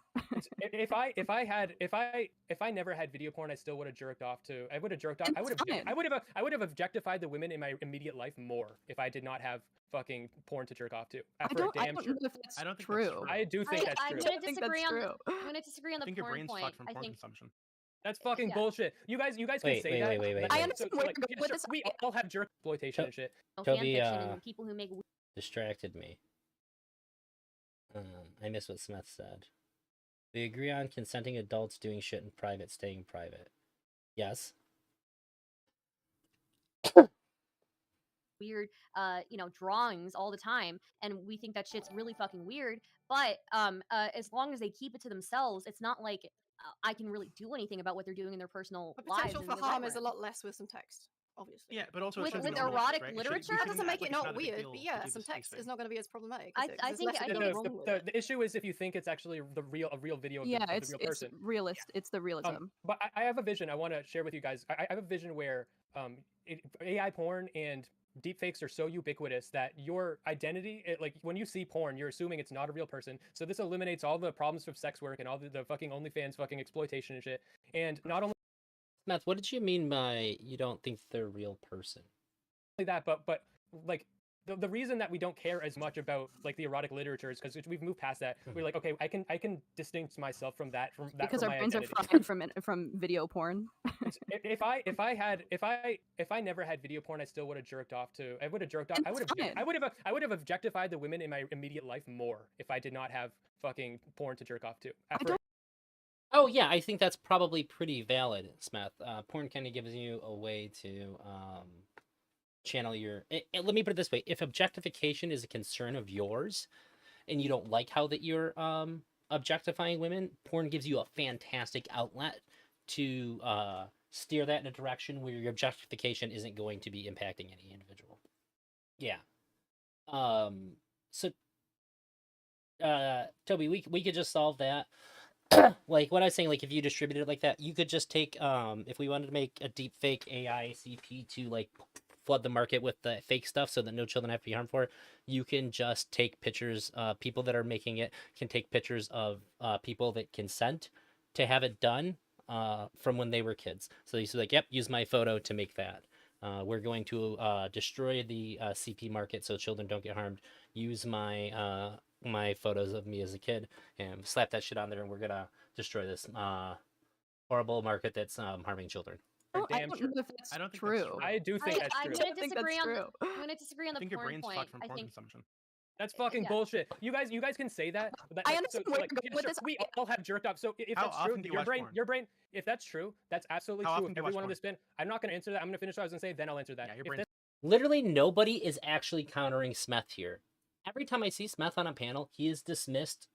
If I never had video porn, I still would have jerked off to. I would have jerked off. And I would that's have. fine. I would have objectified the women in my immediate life more if I did not have fucking porn to jerk off to. I For don't damn know sure. if that's I don't think true. that's true. I do think that's I'm true. gonna I think disagree that's on true. I'm gonna disagree on I the think your porn brain's point. fucked from I porn think consumption. That's fucking yeah. bullshit. You guys can Wait, say that. wait. I understand where you're going with this. We all have jerk exploitation and shit. fan Toby, fiction and people who make distracted me. I missed what Smith said. We agree on consenting adults doing shit in private, staying private. Yes. weird drawings all the time, and we think that shit's really fucking weird. But as long as they keep it to themselves, it's not like I can really do anything about what they're doing in their personal The lives. potential in for their harm is a bedroom. lot less with some text, obviously. Yeah, but also it With- shouldn't be with normalized, erotic right? literature? We That shouldn't doesn't make act like it it's not a big weird, deal but to yeah, do some these text things. is not going to be as problematic. I Is it? 'Cause there's think- less I to do think- wrong with The it. issue is if you think it's actually a real video of Yeah, the it's real it's person. realist. It's the realism. But I have a vision I want to share with you guys. I have a vision where AI porn and deepfakes are so ubiquitous that your identity, like when you see porn, you're assuming it's not a real person. So this eliminates all the problems with sex work and all the fucking OnlyFans fucking exploitation and shit. And not only Smith, what did you mean by you don't think they're a real person? that, but like the reason that we don't care as much about like the erotic literature is because we've moved past that. We're like, okay, I can distinct myself from that Because from our my brains identity. are fried from video porn. If I never had video porn, I still would have jerked off to. I would have jerked off. And that's fine. I would have objectified the women in my immediate life more if I did not have fucking porn to jerk off to. don't- Oh yeah, I think that's probably pretty valid, Smith. Porn kind of gives you a way to channel your. Let me put it this way: if objectification is a concern of yours, and you don't like how that you're objectifying women, porn gives you a fantastic outlet to steer that in a direction where your objectification isn't going to be impacting any individual. Yeah. So Toby, we could just solve that. Like what I was saying, like if you distributed it like that, you could just take if we wanted to make a deep fake AI CP to like flood the market with the fake stuff so that no children have to be harmed for it, you can just take pictures, people that are making it can take pictures of people that consent to have it done from when they were kids. So you say like, yep, use my photo to make that. We're going to destroy the CP market so children don't get harmed. Use my my photos of me as a kid and slap that shit on there, and we're gonna destroy this horrible market that's harming children. Oh, You're I damn don't sure. know if that's I don't think true. that's true. I do think that's I'm true. gonna I think disagree that's on the. true. I'm gonna disagree on I the think your porn brain's point. fucked from I porn think consumption. That's fucking yeah. bullshit. You guys can say that. But I understand where you're going with sure, this. we all have jerked off. So if How that's true, often do you watch porn? your brain, if that's true, that's absolutely How true. often If do you watch every one of porn? this been, I'm not gonna answer that. I'm gonna finish what I was gonna say, then I'll answer that. Yeah, your If brain. this- Literally nobody is actually countering Smeth here. Every time I see Smeth on a panel, he is dismissed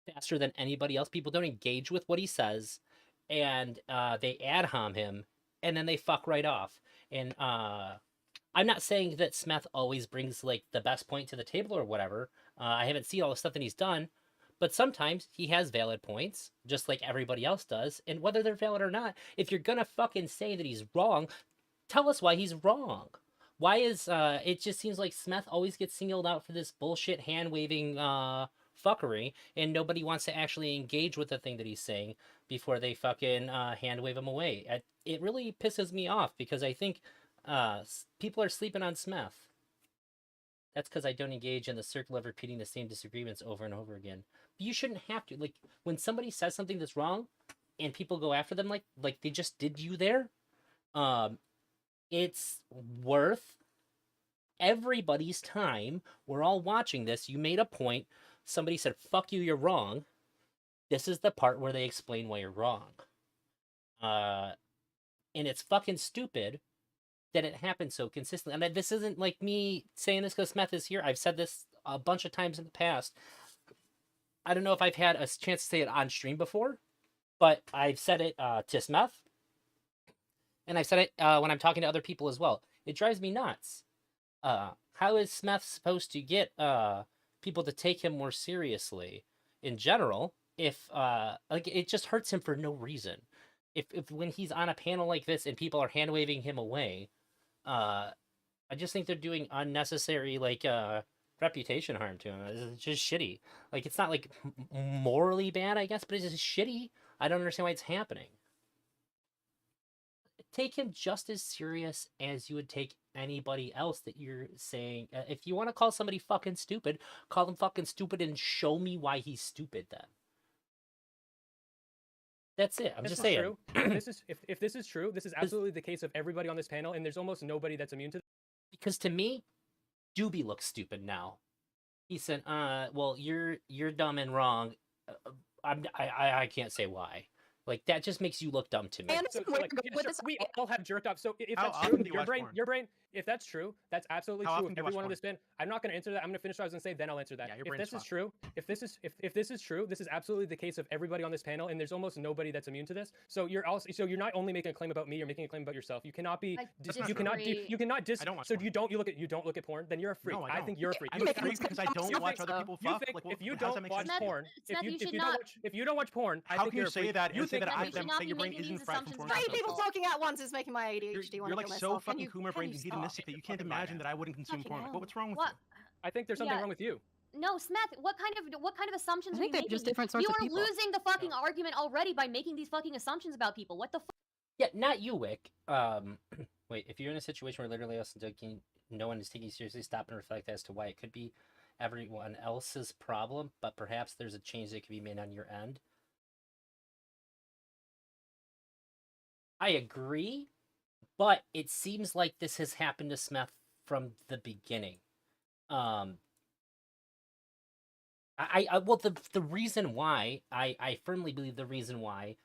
faster than anybody else. People don't engage with what he says, and they ad hom him, and then they fuck right off. And I'm not saying that Smeth always brings like the best point to the table or whatever. I haven't seen all the stuff that he's done, but sometimes he has valid points, just like everybody else does. And whether they're valid or not, if you're gonna fucking say that he's wrong, tell us why he's wrong. Why is it just seems like Smith always gets singled out for this bullshit hand waving fuckery, and nobody wants to actually engage with the thing that he's saying before they fucking hand wave him away. It really pisses me off because I think people are sleeping on Smith. That's because I don't engage in the circle of repeating the same disagreements over and over again. But you shouldn't have to. Like when somebody says something that's wrong, and people go after them like they just did you there. It's worth everybody's time. We're all watching this. You made a point. Somebody said, fuck you, you're wrong. This is the part where they explain why you're wrong. And it's fucking stupid that it happens so consistently. And this isn't like me saying this because Smith is here. I've said this a bunch of times in the past. I don't know if I've had a chance to say it on stream before, but I've said it to Smith. And I've said it when I'm talking to other people as well. It drives me nuts. How is Smith supposed to get people to take him more seriously in general if like it just hurts him for no reason? If when he's on a panel like this and people are hand waving him away, I just think they're doing unnecessary like reputation harm to him. It's just shitty. Like it's not like morally bad, I guess, but it's just shitty. I don't understand why it's happening. Take him just as serious as you would take anybody else that you're saying. If you want to call somebody fucking stupid, call them fucking stupid and show me why he's stupid then. That's it. I'm This just is saying. true. If this is true, this is absolutely the case of everybody on this panel, and there's almost nobody that's immune to this. Because to me, Doobie looks stupid now. He said, well, you're dumb and wrong. I can't say why. Like that just makes you look dumb to me. And So, where like, to go yeah, with sure, this? we all have jerked off. So if How that's often true, do you watch porn? your brain, if that's true, that's absolutely How true. often If do you every watch one of porn? this been, I'm not going to answer that. I'm going to finish what I was going to say, then I'll answer that. Yeah, your If brain's this is fucked. true, if this is true, this is absolutely the case of everybody on this panel, and there's almost nobody that's immune to this. So you're not only making a claim about me, you're making a claim about yourself. You cannot be, I you cannot, disagree. you cannot I don't watch So porn. you don't look at porn, then you're a freak. No, I think don't. you're a freak. I'm You a think- freak because I don't you watch think other so? people you fuck. think Like, if you how does that don't make watch sense? porn, Smith, you should if you don't watch porn, I How think can you're you a say freak. that You and say think that Smith, I you should am not saying your be brain making isn't these fried from assumptions porn about Three people consumption? talking at once is making my ADHD want You're to like kill so myself. fucking Kuma brained and stop? hedonistic that you can't Fucking lie imagine now. that I wouldn't consume Fucking porn. hell. What's wrong with What? you? I think there's something Yeah. wrong with you. No, Smith, what kind of assumptions I are think you they're making? just different sorts You of are people. losing the fucking argument already by making these fucking assumptions about people. What the fuck? Yeah, not you, Wick. Wait, if you're in a situation where literally no one is taking you seriously, stop and reflect as to why it could be everyone else's problem, but perhaps there's a change that could be made on your end. I agree, but it seems like this has happened to Smith from the beginning. Well, the reason why I firmly believe the reason why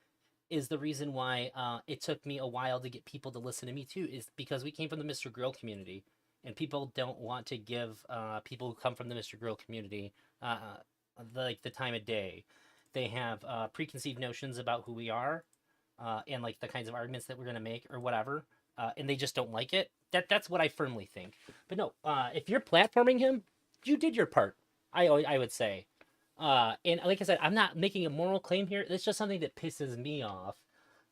is the reason why it took me a while to get people to listen to me too, is because we came from the Mr. Grill community, and people don't want to give people who come from the Mr. Grill community the time of day. They have preconceived notions about who we are, and like the kinds of arguments that we're gonna make or whatever, and they just don't like it. That's what I firmly think. But no, if you're platforming him, you did your part. I would say, and like I said, I'm not making a moral claim here. It's just something that pisses me off,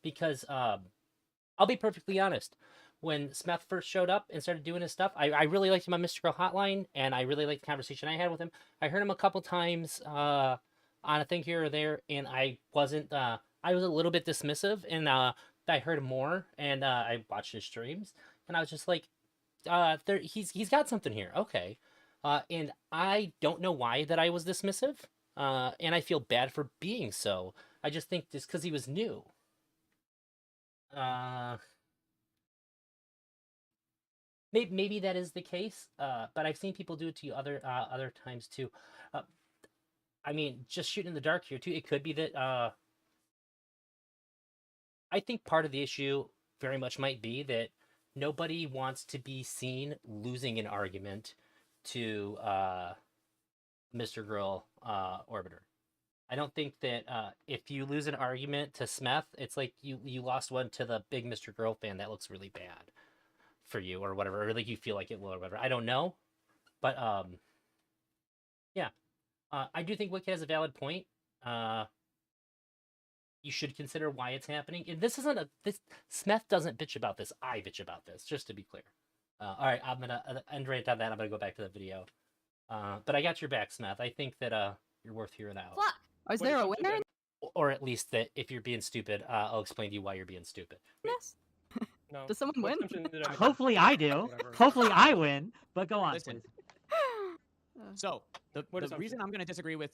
because I'll be perfectly honest. When Smith first showed up and started doing his stuff, I really liked him on Mr. Girl Hotline, and I really liked the conversation I had with him. I heard him a couple times on a thing here or there, and I wasn't. I was a little bit dismissive, and I heard more, and I watched his streams, and I was just like, he's got something here, okay. And I don't know why that I was dismissive, and I feel bad for being so. I just think just because he was new. Maybe that is the case, but I've seen people do it to you other times too. I mean, just shooting in the dark here too. It could be that I think part of the issue very much might be that nobody wants to be seen losing an argument to Mr. Girl Orbiter. I don't think that if you lose an argument to Smith, it's like you lost one to the big Mr. Girl fan. That looks really bad for you or whatever, or like you feel like it will or whatever. I don't know, but yeah, I do think Wick has a valid point. You should consider why it's happening. And this isn't this Smith doesn't bitch about this. I bitch about this, just to be clear. All right, I'm gonna end right on that. I'm gonna go back to the video. But I got your back, Smith. I think that you're worth hearing out. Fuck. Is there a winner? Or at least that if you're being stupid, I'll explain to you why you're being stupid. Yes. No. Does someone What win? assumption did I make? Hopefully I do. Whatever. Hopefully I win. But go on, Listen. please. So What the assumption? reason I'm going to disagree with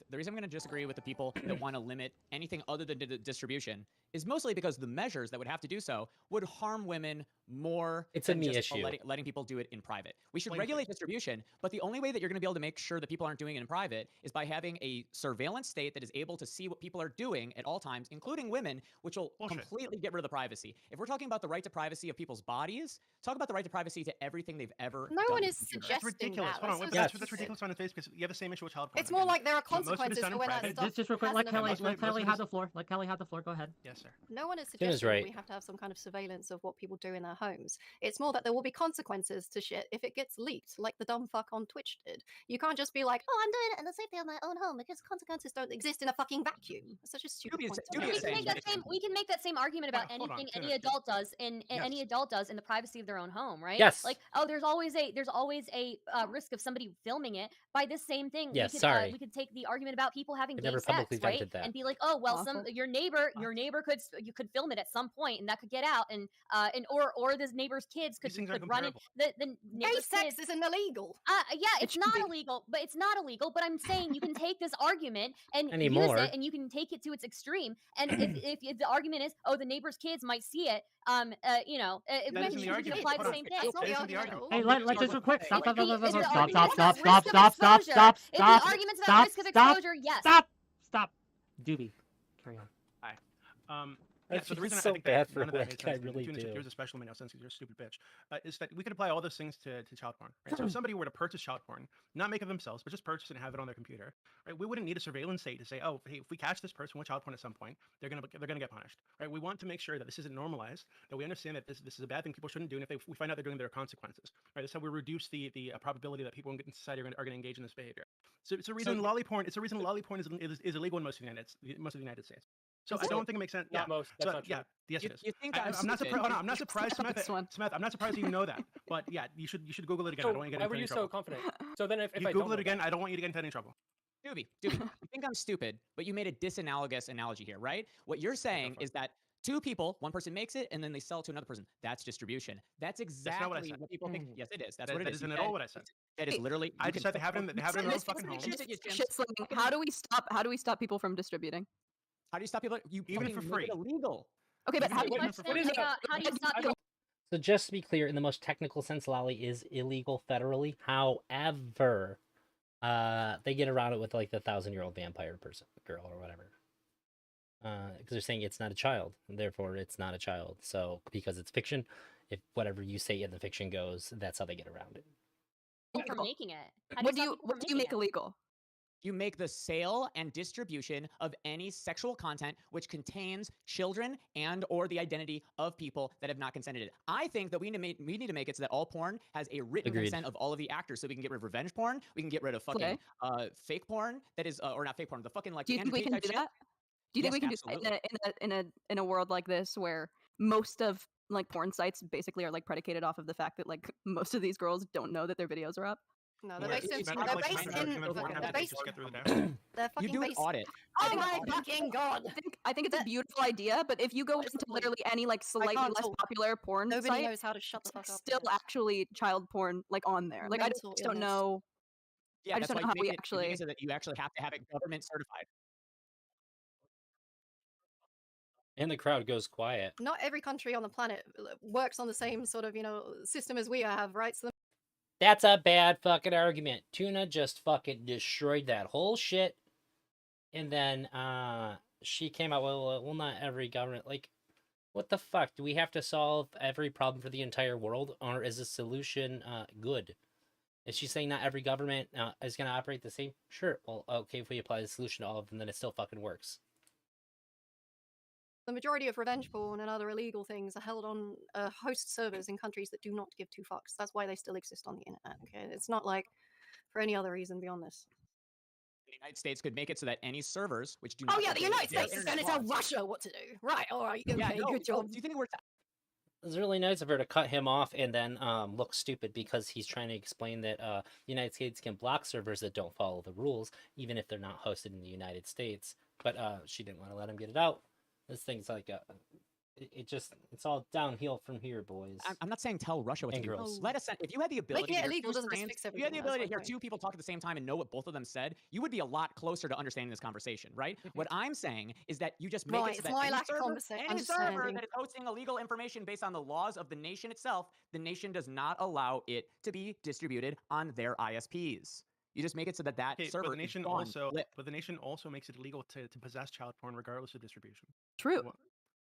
the people that want to limit anything other than distribution is mostly because the measures that would have to do so would harm women more. It's a than me just issue. Letting people do it in private. We should Explain, regulate please. distribution, but the only way that you're going to be able to make sure that people aren't doing it in private is by having a surveillance state that is able to see what people are doing at all times, including women, which will Bullshit. completely get rid of the privacy. If we're talking about the right to privacy of people's bodies, talk about the right to privacy to everything they've ever No done one to is the computer. suggesting That's ridiculous. that. Hold on, That's Yeah. that's ridiculous on its face because you have the same issue with child porn. It's more like there are Most of it is consequences done for when in that private. stuff Just real quick, has let an Kelly, effect. let Kelly most of have it the floor. Let Kelly have the floor. Go ahead. Yes, sir. No one is Tim is suggesting that right. we have to have some kind of surveillance of what people do in their homes. It's more that there will be consequences to shit if it gets leaked, like the dumb fuck on Twitch did. You can't just be like, "Oh, I'm doing it in the safety of my own home," because consequences don't exist in a fucking vacuum. It's such a stupid Doobie is- point. to Doobie make. is We can saying make that that same. We can make that same argument about Hold on, anything finish, any please. adult does in any Yes. adult does in the privacy of their own home, right? Yes. Like, oh, there's always a risk of somebody filming it. By this same thing, Yes, we could sorry. We could take the argument about people having I've gay never sex, publicly right? vented that. And be like, oh, well, Awful. your neighbor you could film it at some point, and that could get out, and or this neighbor's kids could These things are run in comparable. the Gay neighbor's sex kids. isn't illegal. Yeah, It it's should not be. illegal, but it's not illegal. But I'm saying you can take this argument and Anymore. use it, and you can take it to its extreme. And if the argument is, oh, the neighbor's kids might see it, you know, That we isn't the can argument. apply Hold the on. same That's thing. not That the isn't the argument at argument. all. Hey, let's just real quick. If Stop. the Stop. argument's Stop. about Stop. risk of exposure, yes. Stop. Doobie, carry on. Yeah, I so the feel reason so I think bad that for none of that Wick, made I sense, and really Tuna do. yours especially made no sense because you're a stupid bitch, is that we could apply all those things to child porn. Right? So if somebody were to purchase child porn, not make it themselves, but just purchase it and have it on their computer, right? We wouldn't need a surveillance state to say, oh, hey, if we catch this person with child porn at some point, they're gonna get punished, right? We want to make sure that this isn't normalized, that we understand that this is a bad thing people shouldn't do, and if we find out they're doing, there are consequences, right? That's how we reduce the probability that people in society are going to engage in this behavior. So it's a reason lolly porn is illegal in most of the United States. So I don't think it makes sense. Not Yeah. most. That's So, not true. yeah, yes, it is. You think I'm not surprised. Hold on, I'm not surprised, Stop this one. Smith. I'm not surprised you know that. But yeah, you should Google it again. I So don't want you to why get were into you any so trouble. confident? So then, if You I Google don't it again, I don't want you to get into any trouble. Doobie, you think I'm stupid, but you made a disanalogous analogy here, right? What you're saying for it. is that two people, one person makes it, and then they sell it to another person. That's distribution. That's exactly not what I said. what people think. Yes, it is. That's That what it is. isn't You at all said- what I said. That is literally. I you just can said they have it in their own This- fucking this- home. this- this- Shit slinging. How do we stop people from distributing? How do you stop people? You Even fucking for make free. it illegal. Okay, but Even how for do you free. Question What is it? about how do you stop I people? So just to be clear, in the most technical sense, lolly is illegal federally. However, they get around it with like the 1,000-year-old vampire person, girl, or whatever. Because they're saying it's not a child, and therefore it's not a child. So because it's fiction, if whatever you say in the fiction goes, that's how they get around it. From making it? How what do stop you people what from do you make making it? illegal? You make the sale and distribution of any sexual content which contains children and or the identity of people that have not consented. I think that we need to make it so that all porn has a written Agreed. consent of all of the actors, so we can get rid of revenge porn, we can get rid of fucking fake porn that is or not fake porn, the fucking like Do you think we Andrew can Tate do type shit. that? Do you think Yes, we can absolutely. do that in a world like this where most of like porn sites basically are like predicated off of the fact that like most of these girls don't know that their videos are up? No, Well, they're based in. it's They're like based Smash in. Mouth They're Porn based. Apps just get through the day. They're You fucking do an based. audit. Oh my fucking god! I think it's a beautiful idea, but if you go What is into the point? literally any like slightly can't less talk. popular porn Nobody site, knows how to shut the it's fuck up. still yes. actually child porn like on there. Like I Mental just don't illness. know. Yeah, I just that's don't why know how we you make actually. it so that you actually have to have it government certified. And the crowd goes quiet. Not every country on the planet works on the same sort of system as we have, right? So That's a bad fucking argument. Tuna just fucking destroyed that whole shit. And then she came out, well, not every government. Like, what the fuck? Do we have to solve every problem for the entire world? Or is the solution good? Is she saying not every government is going to operate the same? Sure. Well, okay, if we apply the solution to all of them, then it still fucking works. the majority of revenge porn and other illegal things are held on host servers in countries that do not give two fucks. That's why they still exist on the internet. Okay, it's not like for any other reason beyond this. The United States could make it so that any servers which do Oh not yeah, the obey United their States is going to internet tell laws- Russia what to do. Right? All right. Okay. Yeah, no, Good job. Do you think we're It's really nice of her to cut him off and then look stupid because he's trying to explain that the United States can block servers that don't follow the rules, even if they're not hosted in the United States. But she didn't want to let him get it out. This thing's like it's all downhill from here, boys. I'm not saying tell Russia what And to do. girls. Let us. If you had the ability Making to it hear illegal two doesn't just strains, fix if you had the everything, ability to that's hear my two people talk at the same time and know what both of them said, you would be a lot closer to understanding this conversation, right? What I'm saying is that you just make Right, it so it's that my any lack of server, any server understanding. that is hosting illegal information based on the laws of the nation itself, the nation does not allow it to be distributed on their ISPs. You just make it so that that Okay, server but the nation is gone, also, flip. but the nation also makes it illegal to possess child porn regardless of distribution. True. Well,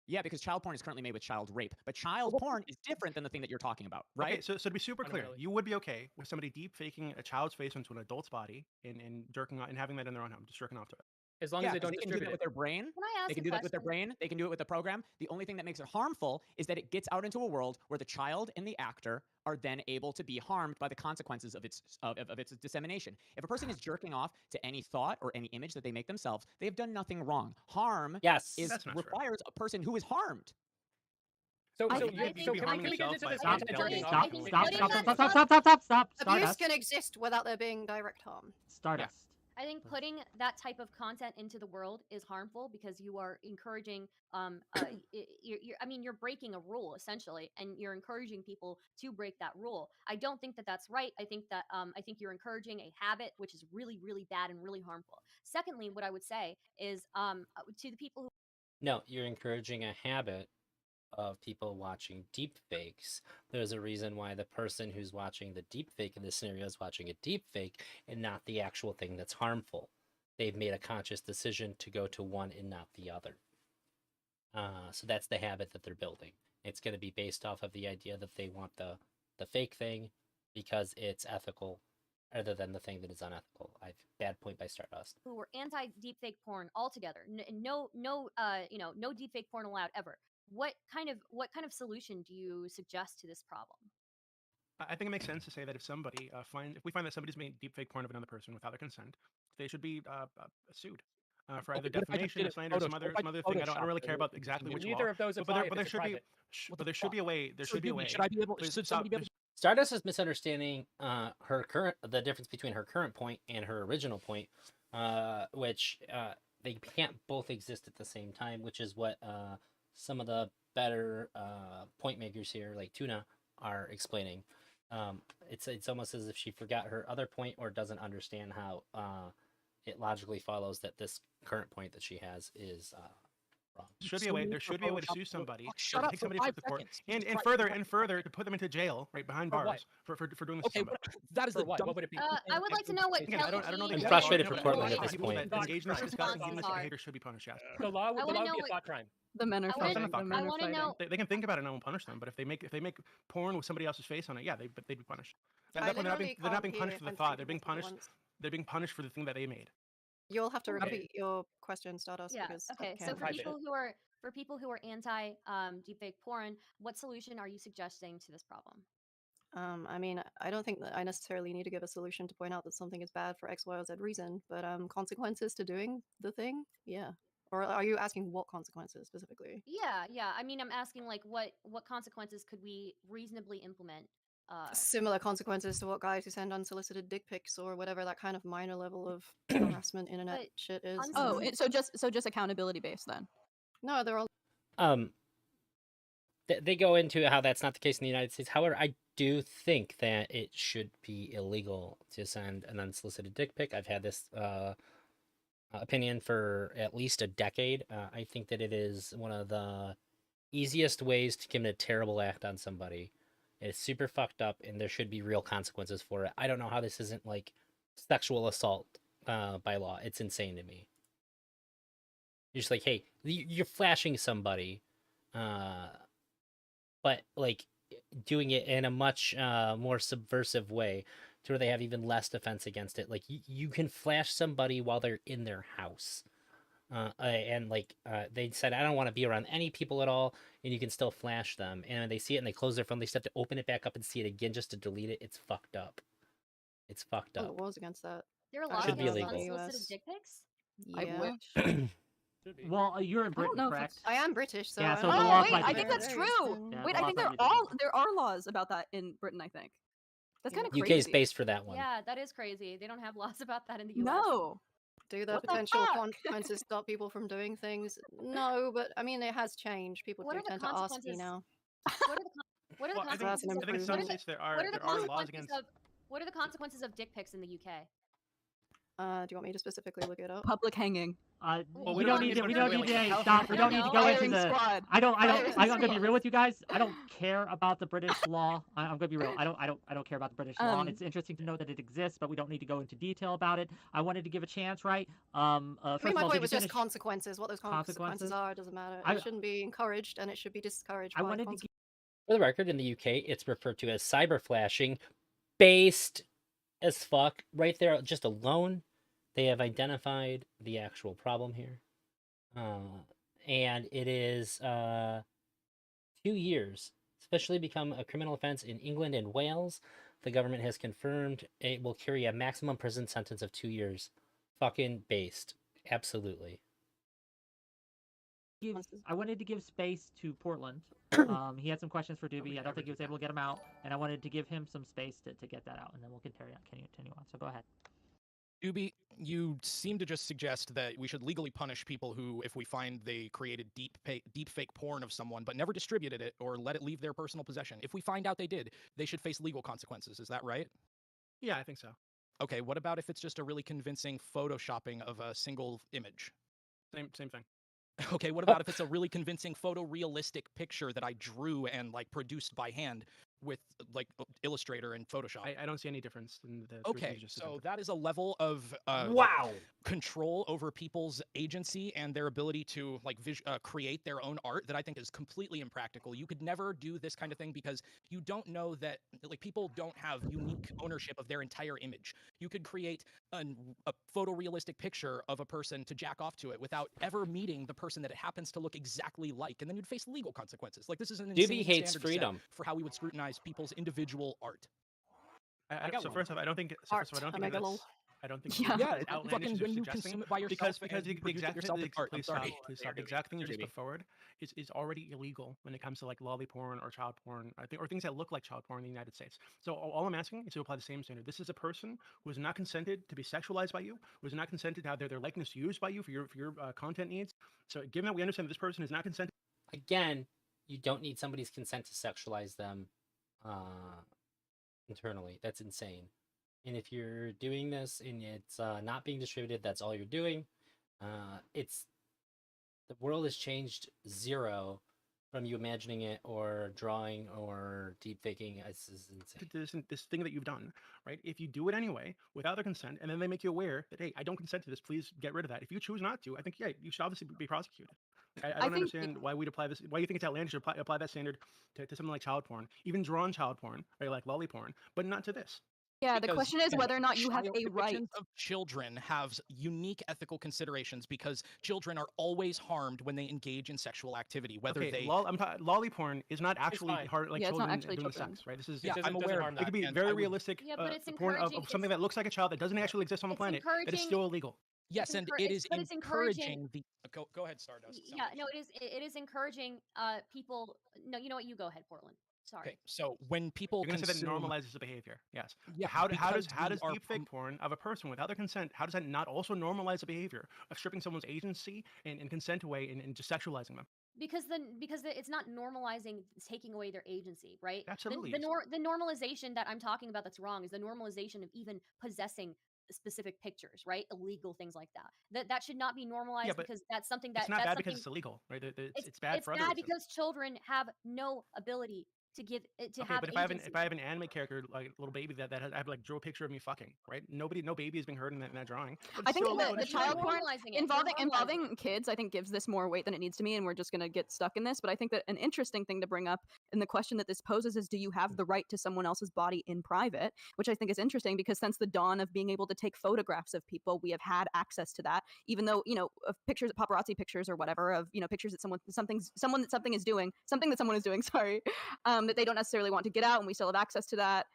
Yeah, because child porn is currently made with child rape, but child porn is different than the thing that you're talking about, right? Okay, so to be super clear, Fundamentally. you would be okay with somebody deep faking a child's face into an adult's body and jerking on and having that in their own home, just jerking off to it. As long Yeah, as they 'cause don't they can do distribute that it. with their brain. Can I ask They can a do that with their question? brain. They can do it with the program. The only thing that makes it harmful is that it gets out into a world where the child and the actor are then able to be harmed by the consequences of its dissemination. If a person is jerking off to any thought or any image that they make themselves, they've done nothing wrong. Harm Yes. That's not true. requires a person who is harmed. So, I so, think- you, I so think can we harming get yourself into by this stop, content stop, jerking stop, off? I think Stop, putting stop, that- stop, stop, stop, stop, stop, stop, Abuse Stardust. can exist without there being direct harm. Stardust. I think putting that type of content into the world is harmful because you are encouraging you're breaking a rule essentially, and you're encouraging people to break that rule. I don't think that that's right. I think that I think you're encouraging a habit which is really, really bad and really harmful. Secondly, what I would say is to the people who No, you're encouraging a habit of people watching deep fakes. There's a reason why the person who's watching the deep fake in this scenario is watching a deep fake and not the actual thing that's harmful. They've made a conscious decision to go to one and not the other. So that's the habit that they're building. It's going to be based off of the idea that they want the fake thing because it's ethical rather than the thing that is unethical. Bad point by Stardust. who were anti deepfake porn altogether. No deepfake porn allowed ever. What kind of solution do you suggest to this problem? I think it makes sense to say that if we find that somebody's made deepfake porn of another person without their consent, they should be sued for either Okay, what if I just defamation, did or it slander, or some other thing. I don't really care about exactly which Neither law. of those But apply there, if but there it's should be, private. but there should be a way. There should be a way. Should I be able? Please Should stop- somebody be able? Stardust is misunderstanding the difference between her current point and her original point, which they can't both exist at the same time, which is what some of the better point makers here, like Tuna, are explaining. It's almost as if she forgot her other point or doesn't understand how it logically follows that this current point that she has is wrong. Should be a way. There should be a way to sue somebody. Shut or up take for somebody 5 to the court, seconds. and Try- further to put them into jail, right behind For what? bars for doing this. Okay, to somebody. that is For the what? dumb. What would it be? I would like to know what Again, I don't know. Kelly I'm frustrated Jean for Portland at Boyd- this People point. that engage in this disgusting, Responses this are. behavior should be punished. Yes. The law would, I the wanna law know would be a what- thought crime. The men are I wanna- fighting. The I men are wanna fighting. know- They can think about it and I won't punish them. But if they make porn with somebody else's face on it, yeah, they'd be punished. At I that point, literally they're not being can't punished hear for the if thought. I'm They're being speaking at punished. once. they're being punished for the thing that they made. You'll have to Okay. repeat your question, Stardust, Yeah. because I Okay. So can't for reach people it. who are anti deepfake porn, what solution are you suggesting to this problem? I mean, I don't think that I necessarily need to give a solution to point out that something is bad for X, Y, or Z reason, but consequences to doing the thing, yeah. Or are you asking what consequences specifically? Yeah. I mean, I'm asking like what consequences could we reasonably implement? Similar consequences to what guys who send unsolicited dick pics or whatever that kind of minor level of harassment internet But shit is. Oh, so just accountability based then. No, they're all They go into how that's not the case in the United States. However, I do think that it should be illegal to send an unsolicited dick pic. I've had this opinion for at least a decade. I think that it is one of the easiest ways to commit a terrible act on somebody. It's super fucked up, and there should be real consequences for it. I don't know how this isn't like sexual assault by law. It's insane to me. You're just like, hey, you're flashing somebody, but like doing it in a much more subversive way to where they have even less defense against it. Like you can flash somebody while they're in their house. And they said, I don't want to be around any people at all, and you can still flash them. And they see it and they close their phone. They still have to open it back up and see it again just to delete it. It's fucked up. It's fucked Oh, up. it was against that. There are I laws Should be don't against know in illegal. the unsolicited US. dick pics. I Yeah. wish. Should be. Well, you're in I don't Britain, know if correct? I am British, so Yeah, I so don't the know. laws wait, might be I think that's different. true. Yeah, Wait, the I laws think might there be are different. there are laws about that in Britain. I think that's kind of Yeah. crazy. UK is based for that one. Yeah, that is crazy. They don't have laws about that in the U.S. No. Do the What the potential fuck? consequences stop people from doing things? No, but I mean, it has changed. People What do are the tend to ask me consequences? now. What are the what are the Well, I think That's an consequences I think in of some what are the states there what are the are laws consequences against. of what are the consequences of dick pics in the UK? Do you want me to specifically look it up? Public hanging. Well, We we don't don't need to. need We to don't go need like to. California Stop. We I don't don't need to know. go into Firing the. squad. I don't. Firing I'm gonna be squad. real with you guys. I don't care about the British law. I'm gonna be real. I don't care about the British law. And it's interesting to know that it exists, but we don't need to go into detail about it. I wanted to give a chance, right? First I mean, of my all, point did you was just finish? consequences. What those consequences Consequences? are, it doesn't matter. I- It shouldn't be encouraged, and it should be discouraged. I by wanted to. consequences. For the record, in the UK, it's referred to as cyber flashing, based as fuck. Right there, just alone, they have identified the actual problem here. And it is 2 years. It's officially become a criminal offense in England and Wales. The government has confirmed it will carry a maximum prison sentence of 2 years. Fucking based. Absolutely. I wanted to give space to Portland. He had some questions for Doobie. I don't think he was able to get them out, and I wanted to give him some space to get that out, and then we'll continue on. So go ahead. Doobie, you seem to just suggest that we should legally punish people who, if we find they created deep fake porn of someone but never distributed it or let it leave their personal possession. If we find out they did, they should face legal consequences. Is that right? Yeah, I think so. Okay, what about if it's just a really convincing photoshopping of a single image? Same thing. Okay, what about if it's a really convincing photorealistic picture that I drew and like produced by hand with like Illustrator and Photoshop? I don't see any difference in the three things Okay, you just so presented. that is a level of Wow. control over people's agency and their ability to like create their own art that I think is completely impractical. You could never do this kind of thing because you don't know that like people don't have unique ownership of their entire image. You could create a photorealistic picture of a person to jack off to it without ever meeting the person that it happens to look exactly like, and then you'd face legal consequences. Like this is an insane Doobie hates standard to set freedom. for how we would scrutinize people's individual art. So first off, I don't think. Art, I don't think Omega lol. that's. I don't think. Yeah. Yeah, it's it's outlandish fucking as when you're you suggesting, consume it by yourself because and the produce it exact yourself thing, as art. I'm please sorry. stop, please stop. The exact thing you just put forward is already illegal when it comes to like lolly porn or child porn, I think, or things that look like child porn in the United States. So all I'm asking is to apply the same standard. This is a person who has not consented to be sexualized by you, who has not consented to have their likeness used by you for your content needs. So given that we understand that this person has not consented. Again, you don't need somebody's consent to sexualize them internally. That's insane. And if you're doing this and it's not being distributed, that's all you're doing. It's the world has changed zero from you imagining it or drawing or deep faking. It's insane. This thing that you've done, right? If you do it anyway without their consent, and then they make you aware that, hey, I don't consent to this, please get rid of that. If you choose not to, I think, yeah, you should obviously be prosecuted. I don't think- understand why we'd apply this. Why you think it's outlandish to apply that standard to something like child porn, even drawn child porn, or like lolly porn, but not to this. Yeah, the Because, question is again, whether or not you have a right. depictions of children have unique ethical considerations because children are always harmed when they engage in sexual activity, whether Okay, they. lolly porn is not actually fine. hard like Yeah, it's not children actually doing children. sex, right? This is Yeah, It I'm doesn't aware harm of that. it could be and very I would- realistic Yeah, but it's porn of encouraging. something that looks like a child that doesn't actually exist on the It's planet that is encouraging. still illegal. Yes, and it is But it's encouraging. encouraging the. Go ahead, Stardust. It sounds Yeah, like no, it is encouraging people. No, you know what? You go ahead, Portland. Sorry. Okay, so when people You're gonna say that consume, normalizes the behavior. Yes. yeah, How does because we are deepfake porn of a person without their consent? How does that not also normalize the behavior of stripping someone's agency and consent away and just sexualizing them? Because it's not normalizing taking away their agency, right? Absolutely The, is. the normalization that I'm talking about that's wrong is the normalization of even possessing specific pictures, right? Illegal things like that. That should not be normalized but because that's something It's that not that's bad because something it's illegal, right? It's bad it's for other bad reasons. because children have no ability to give to Okay, have but agency. if I have an anime character like a little baby that I have like draw a picture of me fucking, right? No baby is being hurt in that drawing. But I it's think still the, illegal and the it should be child illegal. porn normalizing it. You're normalizing involving kids, I think, gives this more weight than it needs to be, and we're just going to get stuck in this. But I think that an interesting thing to bring up in the question that this poses is, do you have the right to someone else's body in private? Which I think is interesting because since the dawn of being able to take photographs of people, we have had access to that. Even though of pictures, paparazzi pictures or whatever, of pictures that someone is doing, something that someone is doing, sorry, that they don't necessarily want to get out, and we still have access to that.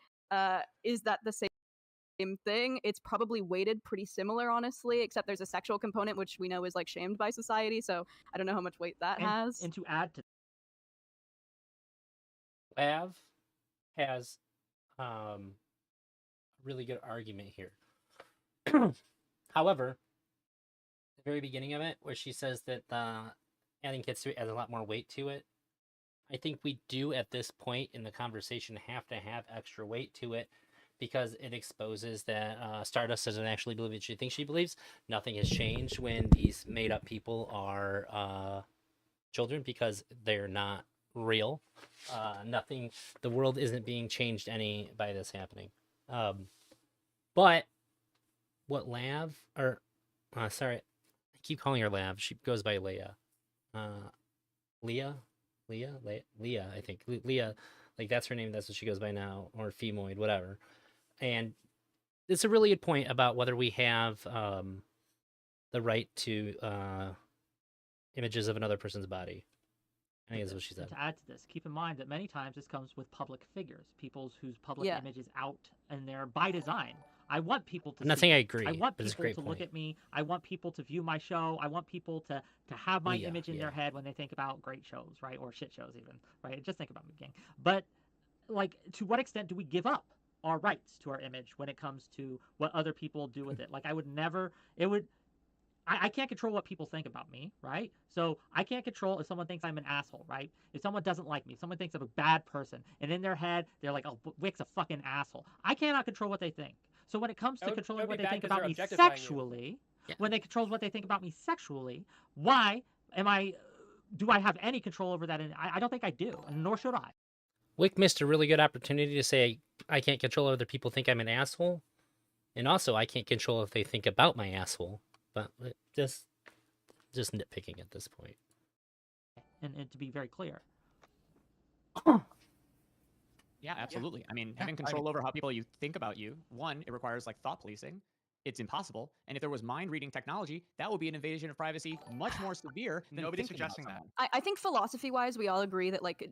Is that the same thing? It's probably weighted pretty similar, honestly, except there's a sexual component which we know is like shamed by society, so I don't know how much weight that has. And to add to Lav has a really good argument here. However, the very beginning of it, where she says that adding kids to it adds a lot more weight to it, I think we do at this point in the conversation have to have extra weight to it because it exposes that Stardust doesn't actually believe what she thinks she believes. Nothing has changed when these made up people are children because they're not real. Nothing, the world isn't being changed any by this happening. But what Lav, or sorry, I keep calling her Lav. She goes by Leia. Leah, I think. Leah, like that's her name. That's what she goes by now, or Femoid, whatever. And it's a really good point about whether we have the right to images of another person's body. I think that's what she said. To add to this, keep in mind that many times this comes with public figures, people whose public Yeah. image is out and they're by design. I want people to I'm not see saying I me. agree, I want but it's a people great to point. look at me. I want people to view my show. I want people to have my Leah, image in yeah. their head when they think about great shows, right? Or shit shows even, right? Just think about me, gang. But like, to what extent do we give up our rights to our image when it comes to what other people do with it? Like, I would never, I can't control what people think about me, right? So I can't control if someone thinks I'm an asshole, right? If someone doesn't like me, if someone thinks I'm a bad person, and in their head, they're like, oh, Wick's a fucking asshole. I cannot control what they think. So when it comes to That would controlling be what they bad think 'cause about they're me objectifying you. sexually, Yeah. when they control what they think about me sexually, why do I have any control over that? And I don't think I do, and nor should I. Wick missed a really good opportunity to say I can't control other people think I'm an asshole, and also I can't control if they think about my asshole. But just nitpicking at this point. And to be very clear. Yeah, absolutely. I mean, Yeah, having I control over how people you think about you, one, it requires like thought policing. It's impossible. And if there was mind reading technology, that would be an invasion of privacy much more severe than Nobody's thinking about suggesting that. someone. I think philosophy-wise, we all agree that like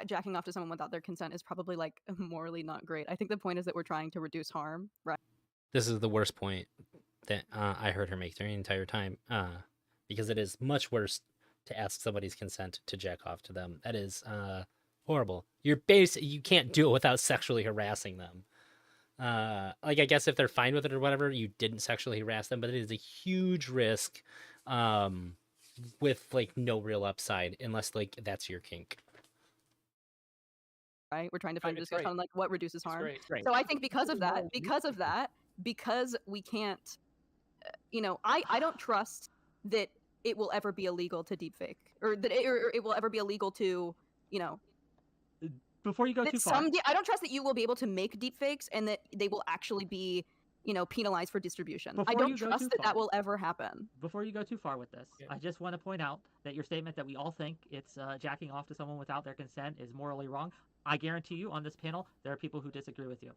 jacking off to someone without their consent is probably like morally not great. I think the point is that we're trying to reduce harm, right? This is the worst point that I heard her make during the entire time, because it is much worse to ask somebody's consent to jack off to them. That is horrible. You can't do it without sexually harassing them. Like, I guess if they're fine with it or whatever, you didn't sexually harass them, but it is a huge risk with like no real upside unless like that's your kink. Right? We're trying to find a It's discussion great. on like what reduces It's harm. great. Great. So I think because of that, because we can't, I don't trust that it will ever be illegal to deepfake, or that it will ever be illegal to, Before you go that too far, I don't trust that you will be able to make deepfakes and that they will actually be, penalized for distribution. I Before don't you go trust too that far. will ever happen. before you go too far with this, Yeah. I just want to point out that your statement that we all think it's jacking off to someone without their consent is morally wrong. I guarantee you on this panel, there are people who disagree with you.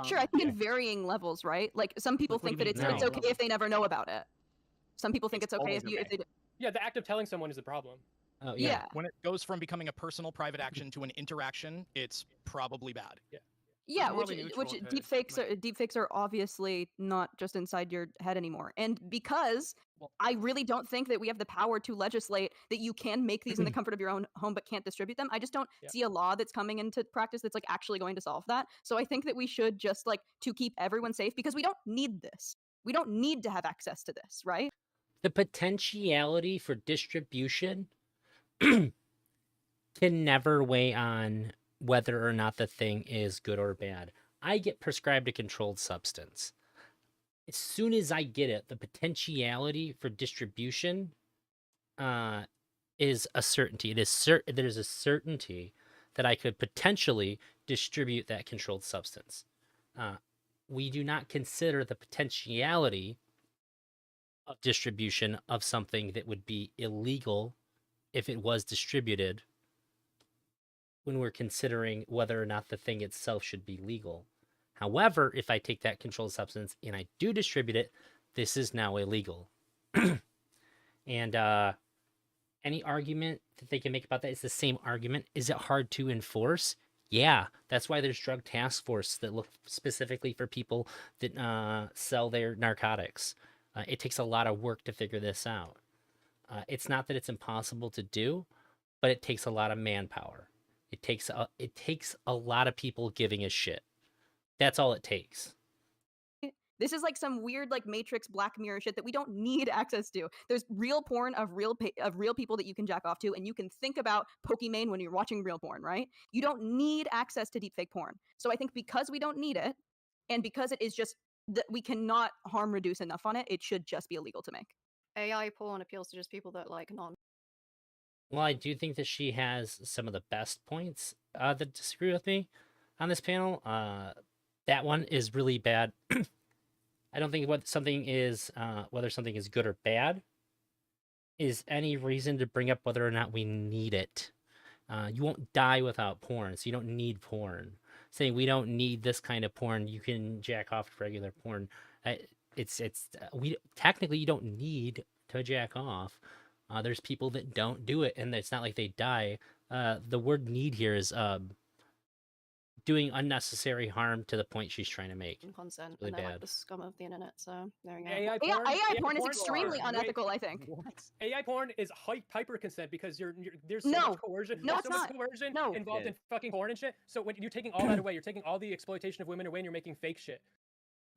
Sure, I think in varying levels, right? Like some people what do you think that mean it's No. okay if they never know about it. Some people think It's it's okay always if you if okay. they. Yeah, the act of telling someone is the problem. Oh Yeah. When it goes from becoming a personal private action to an interaction, it's probably bad. Yeah, morally which neutral to, deepfakes are obviously not just inside your head anymore. And because Well- I really don't think that we have the power to legislate that you can make these in the comfort of your own home but can't distribute them. I just don't Yeah. see a law that's coming into practice that's like actually going to solve that. So I think that we should just like to keep everyone safe because we don't need this. We don't need to have access to this, right? The potentiality for distribution can never weigh on whether or not the thing is good or bad. I get prescribed a controlled substance. As soon as I get it, the potentiality for distribution is a certainty. It is there's a certainty that I could potentially distribute that controlled substance. We do not consider the potentiality of distribution of something that would be illegal if it was distributed when we're considering whether or not the thing itself should be legal. However, if I take that controlled substance and I do distribute it, this is now illegal. And any argument that they can make about that is the same argument. Is it hard to enforce? Yeah, that's why there's drug task force that look specifically for people that sell their narcotics. It takes a lot of work to figure this out. It's not that it's impossible to do, but it takes a lot of manpower. It takes a lot of people giving a shit. That's all it takes. This is like some weird like Matrix Black Mirror shit that we don't need access to. There's real porn of real people that you can jack off to, and you can think about Pokimane when you're watching real porn, right? You don't need access to deepfake porn. So I think because we don't need it, and because it is just that we cannot harm reduce enough on it, it should just be illegal to make. AI porn appeals to just people that like non. Well, I do think that she has some of the best points that disagree with me on this panel. That one is really bad. I don't think whether something is good or bad is any reason to bring up whether or not we need it. You won't die without porn, so you don't need porn. Saying we don't need this kind of porn, you can jack off to regular porn. We technically you don't need to jack off. There's people that don't do it, and it's not like they die. The word "need" here is doing unnecessary harm to the point she's trying to make. Consent, Really and they're bad. like the scum of the internet. So there we go. AI porn is are- extremely wait, unethical, I think. AI porn is hyper consent because there's so No. much coercion. No, there's it's so much not. coercion No. involved Yeah. in fucking porn and shit. So when you're taking all that away, you're taking all the exploitation of women away, and you're making fake shit.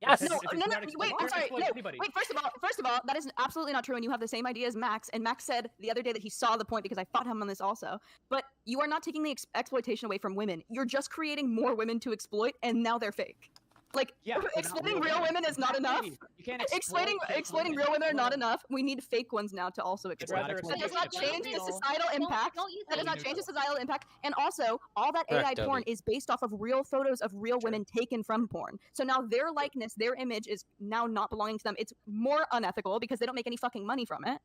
Yes. If No, it's no, no, not wait, exploited, I'm you're sorry. exploiting No, anybody. wait, first of all, that is absolutely not true, and you have the same idea as Max, and Max said the other day that he saw the point because I fought him on this also. But you are not taking the exploitation away from women. You're just creating more women to exploit, and now they're fake. Like, Yeah, they're not exploiting real real women is not enough. Exactly. You can't Exploiting real women are not enough. We need fake ones now to also exploit. not That does not exploitation, change the societal impact. Don't you That think? does not change the societal impact. And also, all that Correct, AI porn Toby. is based off of real photos of real women taken from porn. So now their likeness, their image is now not belonging to them. It's more unethical because they don't make any fucking money from it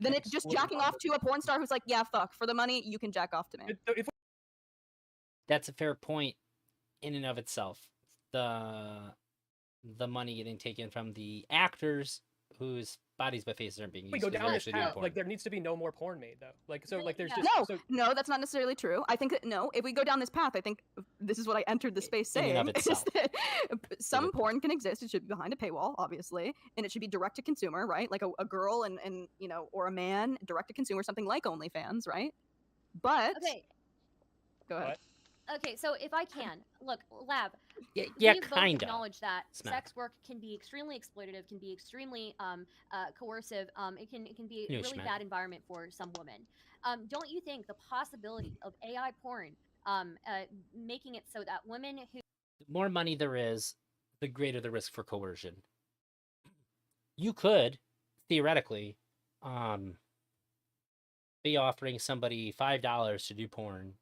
than it just jacking off to a porn star who's like, yeah, fuck, for the money, you can jack off to me. If That's a fair point in and of itself. The money getting taken from the actors whose bodies but faces aren't being used. we go 'cause they're down this actually doing path, porn. like there needs to be no more porn made though. Like so, like there's Yeah. just No, so, no, that's not necessarily true. I think that no, if we go down this path, I think this is what I entered the space In and saying. of Is itself. that some good porn can exist. It should be behind a paywall, obviously, and it should be direct to consumer, right? Like a girl and you know, or a man, direct to consumer, something like OnlyFans, right? But Okay, go ahead. What? okay. So if I can look, Lab, Yeah, we both kind of. acknowledge that Smack. sex work can be extremely exploitative, can be extremely coercive. It can be a No, really Smack. bad environment for some women. Don't you think the possibility of AI porn making it so that women who The more money there is, the greater the risk for coercion. You could, theoretically, be offering somebody $5 to do porn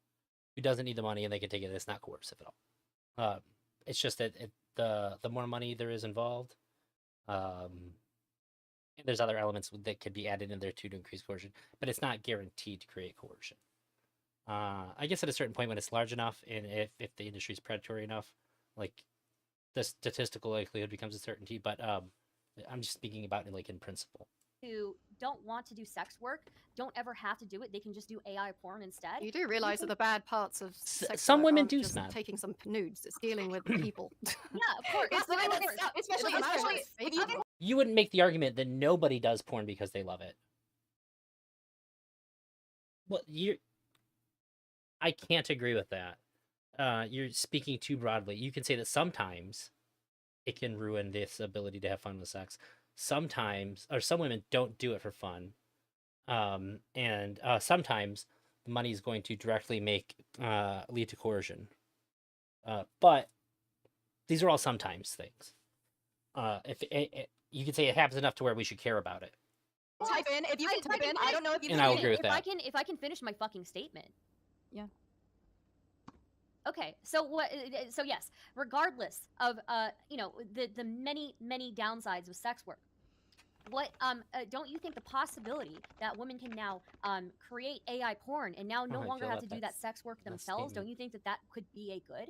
who doesn't need the money and they can take it. It's not coercive at all. It's just that the more money there is involved, there's other elements that could be added in there too to increase coercion, but it's not guaranteed to create coercion. I guess at a certain point when it's large enough and if the industry is predatory enough, like the statistical likelihood becomes a certainty, but I'm just speaking about it like in principle. Who don't want to do sex work don't ever have to do it. They can just do AI porn instead. You do realize that the bad parts of sex some work women aren't do, just Smab. taking some nudes. It's dealing with people. Yeah, of course. It's Of literally course. especially if you think You wouldn't make the argument that nobody does porn because they love it. Well, I can't agree with that. You're speaking too broadly. You can say that sometimes it can ruin this ability to have fun with sex. Sometimes, or some women don't do it for fun. And sometimes the money is going to directly lead to coercion. But these are all sometimes things. You could say it happens enough to where we should care about it. type in, if you can type in, I don't know if you And can. I'll agree with if I that. can, if I can finish my fucking statement. Yeah. Okay, so what? So yes, regardless of the many downsides of sex work, what don't you think the possibility that women can now create AI porn and now no I longer feel have that to do that that's sex work a themselves? Don't statement. you think that that could be a good?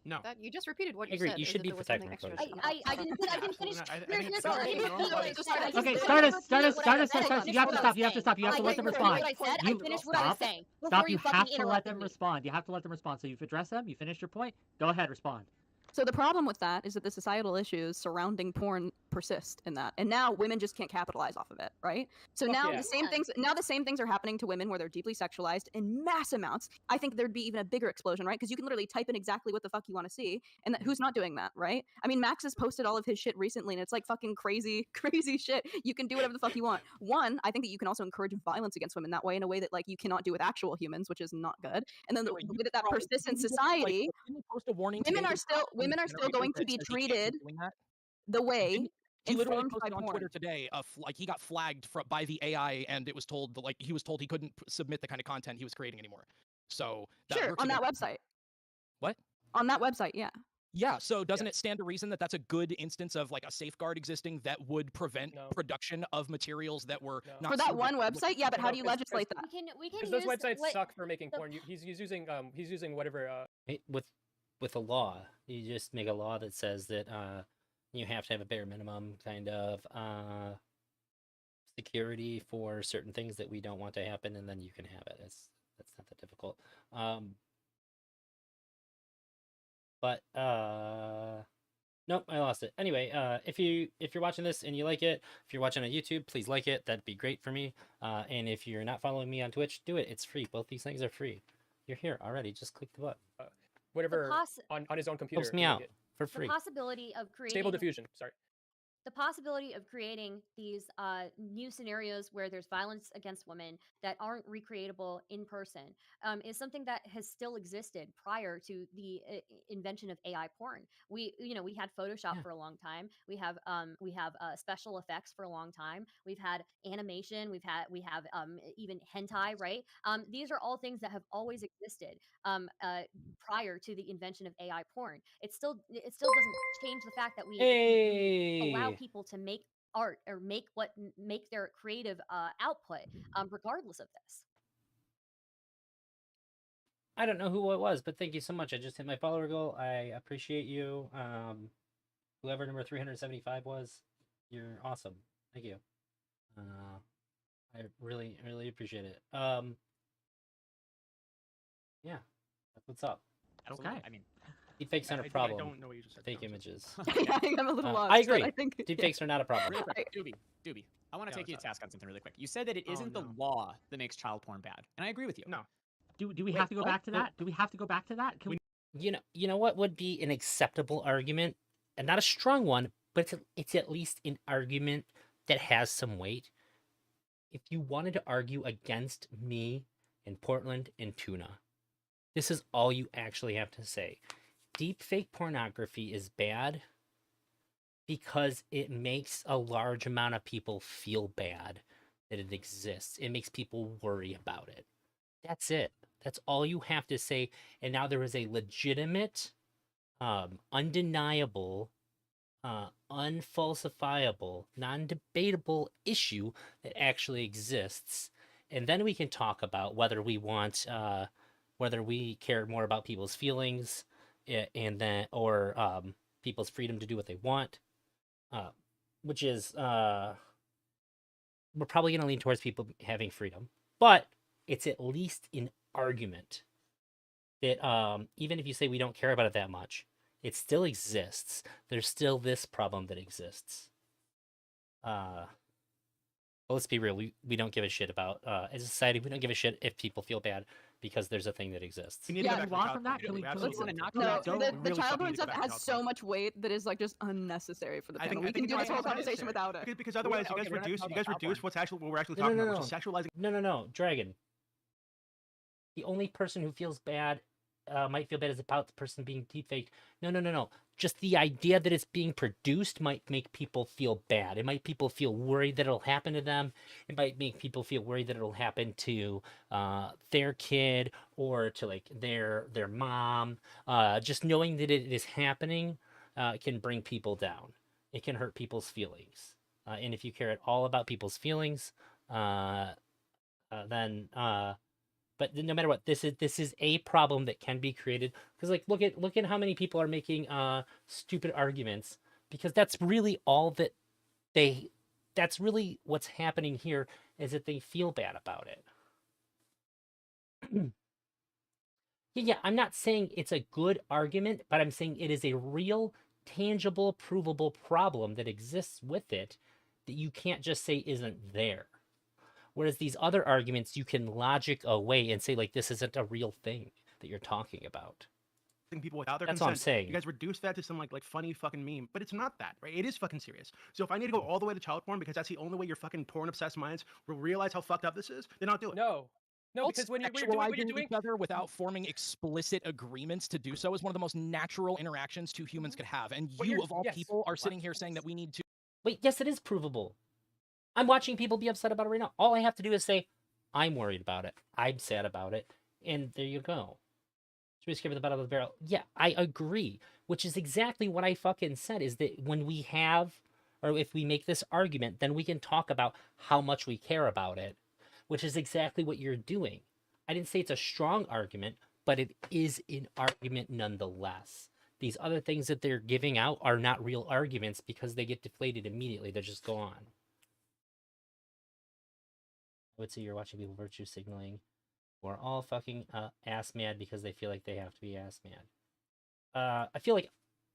No. That you just repeated what I you agree, said. you is should that be there was protecting something our extra culture. to come out. I didn't finish. Absolutely not. I think Here's that's what- the normal way. Okay, finish Stardust, what Stardust, I Stardust, said. Stardust, you have to stop, you have to stop, you have to let them respond. What I said, You I finished what I was stop. saying before Stop, you you fucking have to let interrupted them me. respond. You have to let them respond. So you've addressed them, you finished your point, go ahead, respond. So the problem with that is that the societal issues surrounding porn persist in that, and now women just can't capitalize off of it, right? So Fuck now yeah. the same Yeah. things. Now the same things are happening to women where they're deeply sexualized in mass amounts. I think there'd be even a bigger explosion, right? Because you can literally type in exactly what the fuck you want to see, and who's not doing that, right? I mean, Max has posted all of his shit recently, and it's like fucking crazy, crazy shit. You can do whatever the fuck you want. One, I think that you can also encourage violence against women that way in a way that like you cannot do with actual humans, which is not good. And then the Wait, way that persists in didn't you just, society, didn't you post a warning women today are to still the generator going to that be says he can't treated keep doing that? the way Didn't- He literally informed by posted on porn. Twitter today, like he got flagged by the AI, and it was told that, like he was told he couldn't submit the kind of content he was creating anymore. So that Sure, works on that against- website. What? On that website, yeah. Yeah. So doesn't it stand to reason that that's a good instance of like a safeguard existing that would prevent No. production of materials that were No. not For that suitable one for public website, yeah, but how No, do you 'cause- legislate that? We can Because use those websites what, suck for making the- porn. He's using whatever. With a law, you just make a law that says that you have to have a bare minimum kind of security for certain things that we don't want to happen, and then you can have it. That's not that difficult. But nope, I lost it. Anyway, if you're watching this and you like it, if you're watching on YouTube, please like it. That'd be great for me. And if you're not following me on Twitch, do it. It's free. Both these things are free. You're here already. Just click the button. Whatever poss- on his own computer. Helps me and out make it for the free. possibility of creating Stable diffusion. Sorry. the possibility of creating these new scenarios where there's violence against women that aren't recreatable in person is something that has still existed prior to the invention of AI porn. We had Photoshop Yeah. for a long time. We have special effects for a long time. We've had animation. We have even hentai. Right. These are all things that have always existed prior to the invention of AI porn. It still doesn't change the fact that we allow Hey, people to make art or make their creative output regardless of this. I don't know who it was, but thank you so much. I just hit my follower goal. I appreciate you. Whoever number 375 was, you're awesome. Thank you. I really, really appreciate it. Yeah, that's what's up. Absolutely. Okay. I mean, Deepfakes aren't I a problem. don't know what you just said. Fake no, so- images. I'm a little lost. I but agree. I think Deepfakes are not a problem. really quick, Doobie, I want to Yeah, take you to what's up? task on something really quick. You said that it Oh, isn't the no. law that makes child porn bad, and I agree with you. No. Do we Wait, have to go what? back to that? Do we have to go back to that? Can we? You know what would be an acceptable argument, and not a strong one, but it's at least an argument that has some weight. If you wanted to argue against me in Portland and Tuna, this is all you actually have to say. Deepfake pornography is bad because it makes a large amount of people feel bad that it exists. It makes people worry about it. That's it. That's all you have to say. And now there is a legitimate, undeniable, unfalsifiable, non-debatable issue that actually exists. And then we can talk about whether we want, whether we care more about people's feelings, and then, or people's freedom to do what they want, which is we're probably going to lean towards people having freedom, but it's at least an argument that even if you say we don't care about it that much, it still exists. There's still this problem that exists. Well, let's be real. We don't give a shit about as a society. We don't give a shit if people feel bad because there's a thing that exists. We need Yeah, to move go on back to from the that? child Can we porn. please Absolutely. not No, Yeah, Don't the really child fucking porn need to stuff go back to has child so porn. much weight that is like just unnecessary for the I panel. think We can do it's this whole unnecessary. conversation without it. Because otherwise, okay, you we're guys not reduce talking about child what we're actually No, talking no, about, no, which is sexualizing. No, Dragon. The only person who feels bad might feel bad is about the person being deepfaked. No. Just the idea that it's being produced might make people feel bad. It might people feel worried that it'll happen to them. It might make people feel worried that it'll happen to their kid or to like their mom. Just knowing that it is happening can bring people down. It can hurt people's feelings. And if you care at all about people's feelings, then but no matter what, this is a problem that can be created because like look at how many people are making stupid arguments because that's really all that that's really what's happening here is that they feel bad about it. Yeah, I'm not saying it's a good argument, but I'm saying it is a real, tangible, provable problem that exists with it that you can't just say isn't there. Whereas these other arguments, you can logic away and say, like, this isn't a real thing that you're talking about. People without their That's what I'm consent. saying. You guys reduce that to some like funny fucking meme, but it's not that, right? It is fucking serious. So if I need to go all the way to child porn because that's the only way your fucking porn obsessed minds will realize how fucked up this is, then I'll do it. No, because when you're doing each other without forming explicit agreements to do so is one of the most natural interactions two humans could have. And What you, you're- of all yes. people, are sitting here saying that we need to. Wait, yes, it is provable. I'm watching people be upset about it right now. All I have to do is say, I'm worried about it. I'm sad about it. And there you go. Should we skip the bottom of the barrel? Yeah, I agree. Which is exactly what I fucking said, is that when we have, or if we make this argument, then we can talk about how much we care about it. Which is exactly what you're doing. I didn't say it's a strong argument, but it is an argument nonetheless. These other things that they're giving out are not real arguments because they get deflated immediately. They just go on. I would say you're watching people virtue signaling who are all fucking ass mad because they feel like they have to be ass mad. I feel like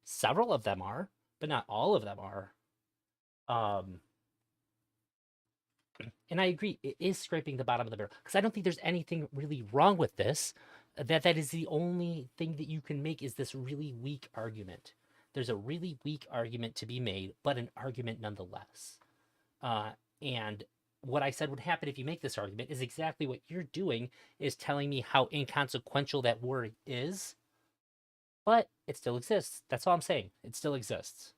several of them are, but not all of them are. And I agree, it is scraping the bottom of the barrel because I don't think there's anything really wrong with this. That is the only thing that you can make is this really weak argument. There's a really weak argument to be made, but an argument nonetheless. And what I said would happen if you make this argument is exactly what you're doing, is telling me how inconsequential that word is, but it still exists. That's all I'm saying. It still exists.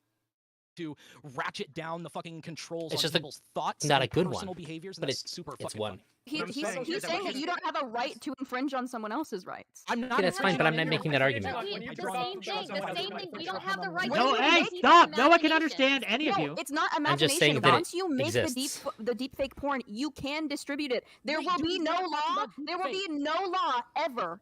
To ratchet down the fucking controls It's on just a- people's thoughts not and a good personal one, behaviors, and but that's super it's fucking one. funny. He's I'm saying saying is that that you don't have a right to infringe on someone else's rights. I'm not. Yeah, that's fine, but I'm not infringing making on that anyone. argument. When you The draw same up thing. someone The else's same rights, thing. but We you're don't have the talking right. about No, to hey, make people's stop! No one can imaginations. understand any of No, you. it's not I'm just saying imagination. that it Once you make exists. the deep fake porn, you can distribute it. There Wait, will dude, be we're no not talking law. about There will be deepfake. no law ever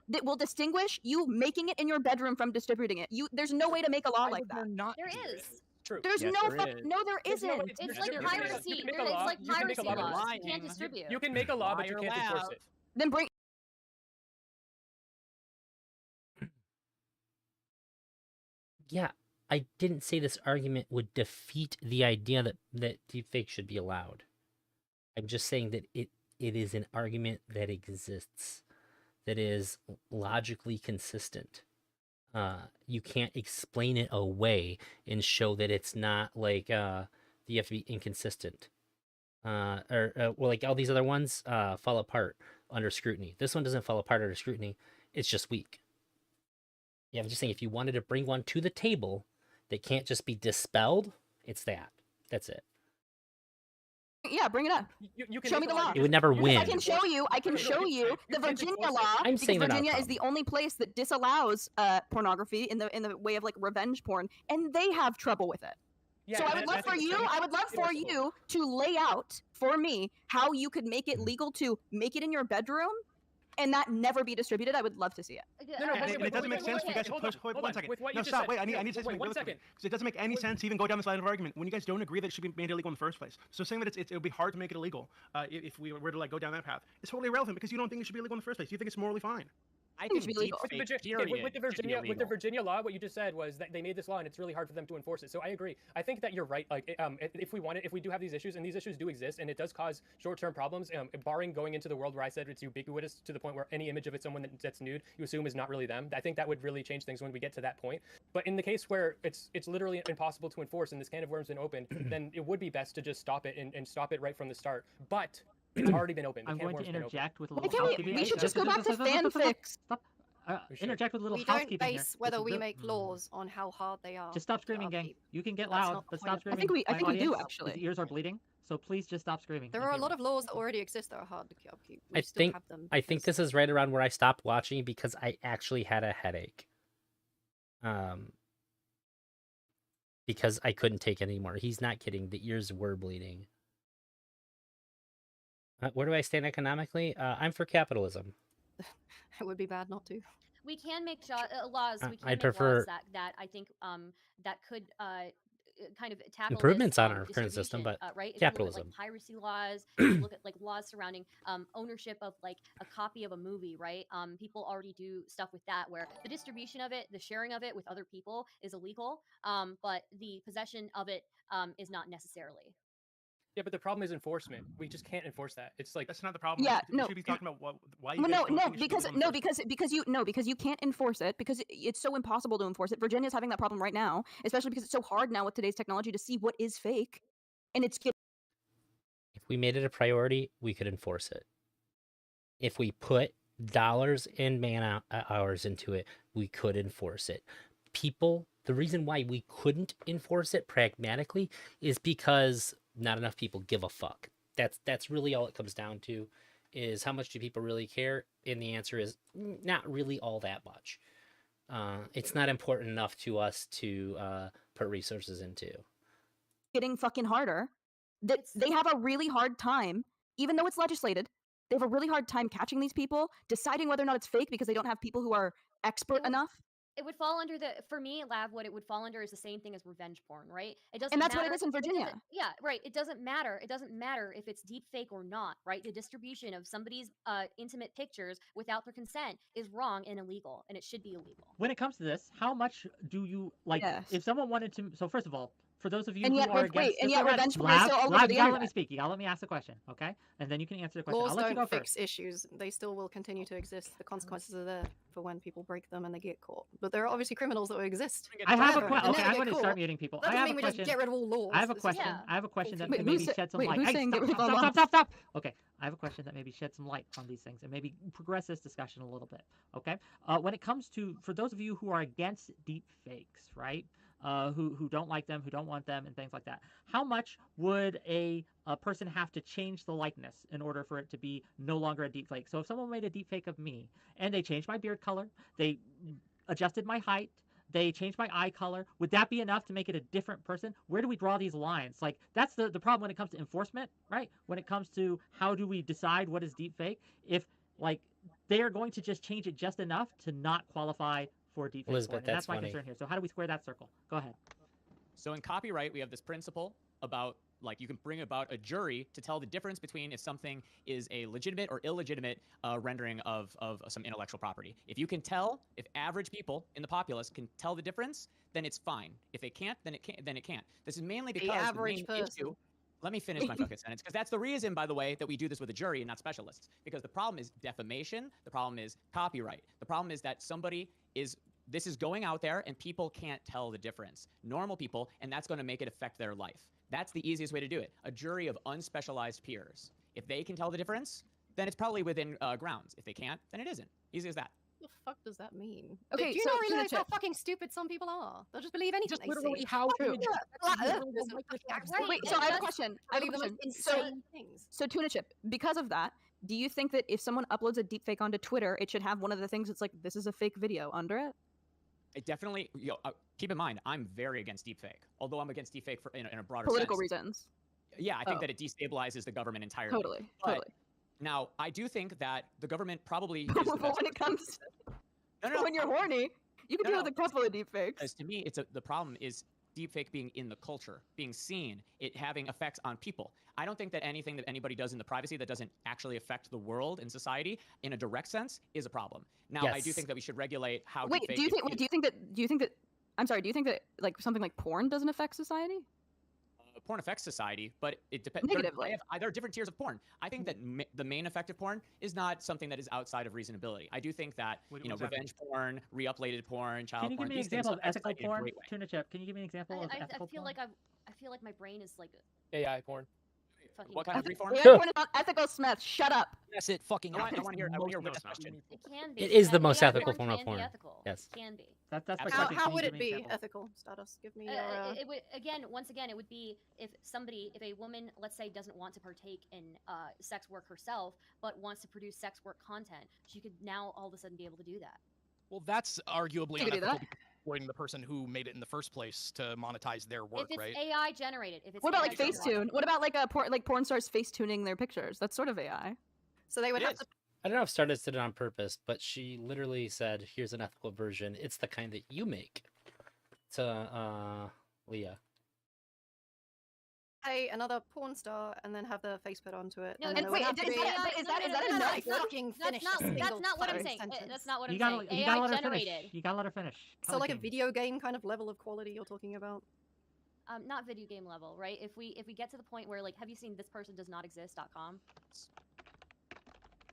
that will distinguish you making it in your bedroom from distributing it. There's no way to make a law Why like would there that. not There be? is. True. There's Yes, no there fuck. is. No, there There's no way- isn't. It's you like can make a- piracy. you can make a It's law- like you can make a piracy law, but laws. you're You can't lying. distribute. You can make a law, but you Liar can't enforce lab. it. Then bring. Yeah, I didn't say this argument would defeat the idea that deepfake should be allowed. I'm just saying that it is an argument that exists, that is logically consistent. You can't explain it away and show that it's not like you have to be inconsistent. Well, like all these other ones fall apart under scrutiny. This one doesn't fall apart under scrutiny. It's just weak. Yeah, I'm just saying if you wanted to bring one to the table that can't just be dispelled, it's that. That's it. Yeah, bring it up. You can Show make me a the law. law. It would never You win. I can show you. I can No, show you you can't. the You can't Virginia enforce it. law. I'm because saying they're not a Virginia is the only place that disallows pornography in the way of like revenge porn, and they have trouble with it. Yeah, So I and would love that's for the you. thing. I would love for Enforceable. you to lay out for me how you could make it legal to make it in your bedroom, and that never be distributed, I would love to see it. No, And it doesn't make sense for you guys to hold push. on, Hold hold one on. second. With what No, you just stop. said- Wait, I need to wait, say something one really quickly. second. Because it doesn't make any sense to even go down this line of argument when you guys don't agree that it should be made illegal in the first place. So saying that it would be hard to make it illegal if we were to like go down that path, it's totally irrelevant because you don't think it should be illegal in the first place. You think it's morally fine. I think it think should be legal. deep fake, with the period, Virginia should be with the illegal. Virginia law, what you just said was that they made this law and it's really hard for them to enforce it. So I agree. I think that you're right. Like if we do have these issues, and these issues do exist, and it does cause short-term problems, barring going into the world where I said it's ubiquitous to the point where any image of it, someone that's nude, you assume is not really them. I think that would really change things when we get to that point. But in the case where it's literally impossible to enforce and this can of worms been opened, then it would be best to just stop it and stop it right from the start. But it's already been opened. I'm going to interject with a Why little can't housekeeping. we should just go back to fanfics. Stop. We should. Interject with a little We don't housekeeping here. base whether It's we real- make laws on how hard they are. Just stop to screaming, gang. upkeep. You can get That's loud, not the but point stop of it. screaming. I think we do, Audience, actually. His ears are bleeding, so please just stop screaming. There Thank are a you. lot of laws that already exist that are hard to upkeep. We I still think have them I think because- this is right around where I stopped watching because I actually had a headache. Because I couldn't take it anymore. He's not kidding. The ears were bleeding. Where do I stand economically? I'm for capitalism. it would be bad not to. We can make laws. We can I'd make prefer- laws that I think that could kind of tackle Improvements this, on our current system, distribution, but right? If capitalism. You look at, like piracy laws, if you look at like laws surrounding ownership of like a copy of a movie, right? People already do stuff with that where the distribution of it, the sharing of it with other people is illegal, but the possession of it is not necessarily. Yeah, but the problem is enforcement. We just can't enforce that. It's like That's not the problem. Yeah, We no. should be talking about why you Well, guys no, don't no, think it should be because legal in the first place. because you can't enforce it because it's so impossible to enforce it. Virginia's having that problem right now, especially because it's so hard now with today's technology to see what is fake, and it's getting If we made it a priority, we could enforce it. If we put dollars and man hours into it, we could enforce it. People, the reason why we couldn't enforce it pragmatically is because not enough people give a fuck. That's really all it comes down to, is how much do people really care? And the answer is not really all that much. It's not important enough to us to put resources into. getting fucking harder. That they have a really hard time, even though it's legislated. They have a really hard time catching these people, deciding whether or not it's fake because they don't have people who are expert enough. It would fall under for me, Lav, what it would fall under is the same thing as revenge porn, right? It doesn't And that's matter, what it is in Virginia. Yeah, right. It doesn't matter. It doesn't matter if it's deep fake or not, right? The distribution of somebody's intimate pictures without their consent is wrong and illegal, and it should be illegal. When it comes to this, how much do you like? Yes. If someone wanted to, so first of all, for those of you And who yet, are wait, against, and just yet go ahead. revenge porn is still all over Lab, the you gotta let me internet. speak. You gotta let me ask the question, okay? And then you can answer the question. Laws I'll let you don't go fix first. issues. They still will continue to exist. The consequences are there for when people break them and they get caught. But there are obviously criminals that will exist. I have a forever question. and Okay, never I'm get going to start caught. muting people. That I doesn't have mean a we question. just get rid of all laws. I have a This is- question. Yeah. I have a question that Wait, can who maybe said- shed some wait, light. who's Hey, saying stop, get rid of stop, all stop, laws? stop, stop. Okay, I have a question that maybe shed some light on these things and maybe progress this discussion a little bit. Okay, when it comes to, for those of you who are against deep fakes, right? Who don't like them, who don't want them, and things like that. How much would a person have to change the likeness in order for it to be no longer a deep fake? So if someone made a deep fake of me and they changed my beard color, they adjusted my height, they changed my eye color, would that be enough to make it a different person? Where do we draw these lines? Like, that's the problem when it comes to enforcement, right? When it comes to how do we decide what is deep fake? If, like, they are going to just change it just enough to not qualify for deep fake Elizabeth, porn. And that's that's my funny. concern here. So how do we square that circle? Go ahead. So in copyright, we have this principle about, like, you can bring about a jury to tell the difference between if something is a legitimate or illegitimate rendering of some intellectual property. If you can tell, if average people in the populace can tell the difference, then it's fine. If they can't, then it can't. This is mainly because average main person. issue. Let me finish my fucking sentence, because that's the reason, by the way, that we do this with a jury and not specialists. Because the problem is defamation. The problem is copyright. The problem is that this is going out there and people can't tell the difference. Normal people, and that's going to make it affect their life. That's the easiest way to do it. A jury of unspecialized peers. If they can tell the difference, then it's probably within grounds. If they can't, then it isn't. Easy as that. What the fuck does that mean? Okay, do you so not realize how Tuna Chip- fucking stupid some people are? They'll just believe anything just they literally see. how True. image- Flat that's Earth literally is a what fucking this accident. Wait, Right, so I have a that's- question. I have a Believe the most question. So, insane things. so Tuna Chip, because of that, do you think that if someone uploads a deepfake onto Twitter, it should have one of the things that's like, this is a fake video under it? I definitely, keep in mind, I'm very against deepfake. Although I'm against deepfake in a broader Political sense. reasons. Yeah, I think Oh. that it destabilizes the government entirely. Totally. But Totally. Now, I do think that the government probably is But the when best it comes No, when you're horny, you can No, deal no, with a couple of deepfakes. Because to me, the problem is deepfake being in the culture, being seen, it having effects on people. I don't think that anything that anybody does in the privacy that doesn't actually affect the world and society in a direct sense is a problem. Now, I do Yes. think that we should regulate how Wait, deepfake. do you think that I'm sorry, do you think that like something like porn doesn't affect society? Porn affects society, but it depends. Negatively. There are different tiers of porn. I think that the main effect of porn is not something that is outside of reasonability. I do think that What you know, does that mean? revenge porn, re-uploaded porn, child Can you give porn, me an these things example of affect ethical society in a porn? great way. Tuna Chip, can you give me an example of ethical I feel porn? like I feel like my brain is like AI porn. fucking. What kind of reform? AI porn is not ethical, Smith. Shut up. Yes, it fucking. I want to hear. I want to hear No, Rick's it's not. question. It can be. It is the Uh, most AI ethical form of can be porn. ethical. Yes. It can be. That's my How- question. How Can you would give it me be examples? ethical, Stardust? Give me your. It would again, once again, it would be if a woman, let's say, doesn't want to partake in sex work herself, but wants to produce sex work content, she could now all of a sudden be able to do that. Well, that's arguably You could do unethical that. because you're exploiting the person who made it in the first place to monetize their work, If it's right? AI generated, if it's What about AI like generated. Facetune? What about like a porn stars face tuning their pictures? That's sort of AI. So they would It have is. to. I don't know if Stardust did it on purpose, but she literally said, "Here's an ethical version. It's the kind that you make." To Leah. Pay another porn star and then have their face put onto it. No, and no, then wait, it would have is to be. that- but is that- is that Can enough? I fucking finish That's a not single what I'm fucking saying. sentence? That's not what You I'm gotta, saying. you gotta AI let her generated. finish. You gotta let her finish. So like a King. video game kind of level of quality you're talking about? Not video game level, right? If we get to the point where like, have you seen this person does not exist.com?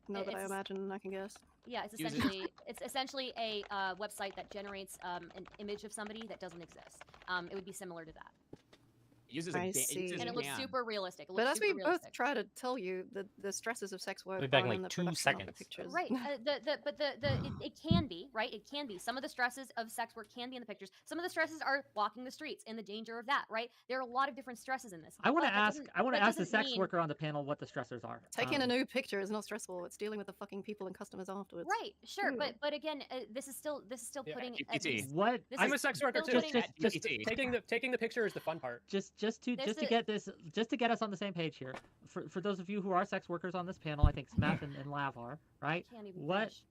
No, but I It's- imagine I can guess. Yeah, it's Use it. essentially a website that generates an image of somebody that doesn't exist. It would be similar to that, It uses I it see. uses and a it looks GAN. super realistic. It But looks as we super both realistic. try to tell you, the stresses of sex work We'll be back in, aren't in like, the 2 production of the seconds. pictures. Right, it can be, right? It can be. Some of the stresses of sex work can be in the pictures. Some of the stresses are walking the streets and the danger of that, right? There are a lot of different stresses in this. I want but to that ask. doesn't- I want to that ask the doesn't sex mean- worker on the panel what the stressors are. Taking a new picture is not stressful. It's dealing with the fucking people and customers afterwards. Right, sure, Ew. but again, this is still Yeah, putting. GPT. What? This I'm is a sex worker still too. putting- Just Taking the picture is the fun part. just to There's a- get this, just to get us on the same page here. For those of you who are sex workers on this panel, I think Smith and Lav are, right? Can't even What? finish.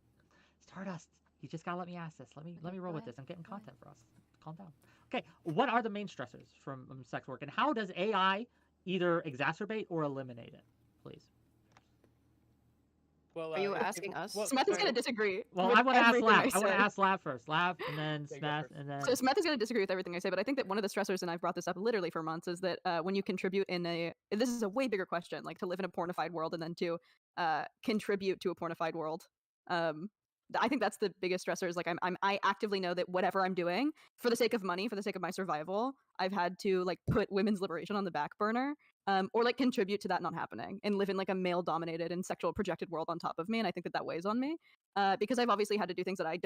Stardust, you just gotta let me ask this. Let me Okay, roll go with ahead, this. I'm getting go ahead. content for us. Calm down. Okay, what are the main stressors from sex work, and how does AI either exacerbate or eliminate it? Please. Well, Are you if- asking us? well, Smith is sorry. going to disagree. Well, with I want to ask everything Lav. I say. want to ask Lav first. Lav, and then Okay, go Smith, first. and then. So Smith is going to disagree with everything I say, but I think that one of the stressors, and I've brought this up literally for months, is that when you contribute in this is a way bigger question, like to live in a pornified world and then to contribute to a pornified world. I think that's the biggest stressor. Is like I actively know that whatever I'm doing for the sake of money, for the sake of my survival, I've had to like put women's liberation on the back burner, or like contribute to that not happening and live in like a male-dominated and sexual projected world on top of me. And I think that weighs on me. Because I've obviously had to do things that I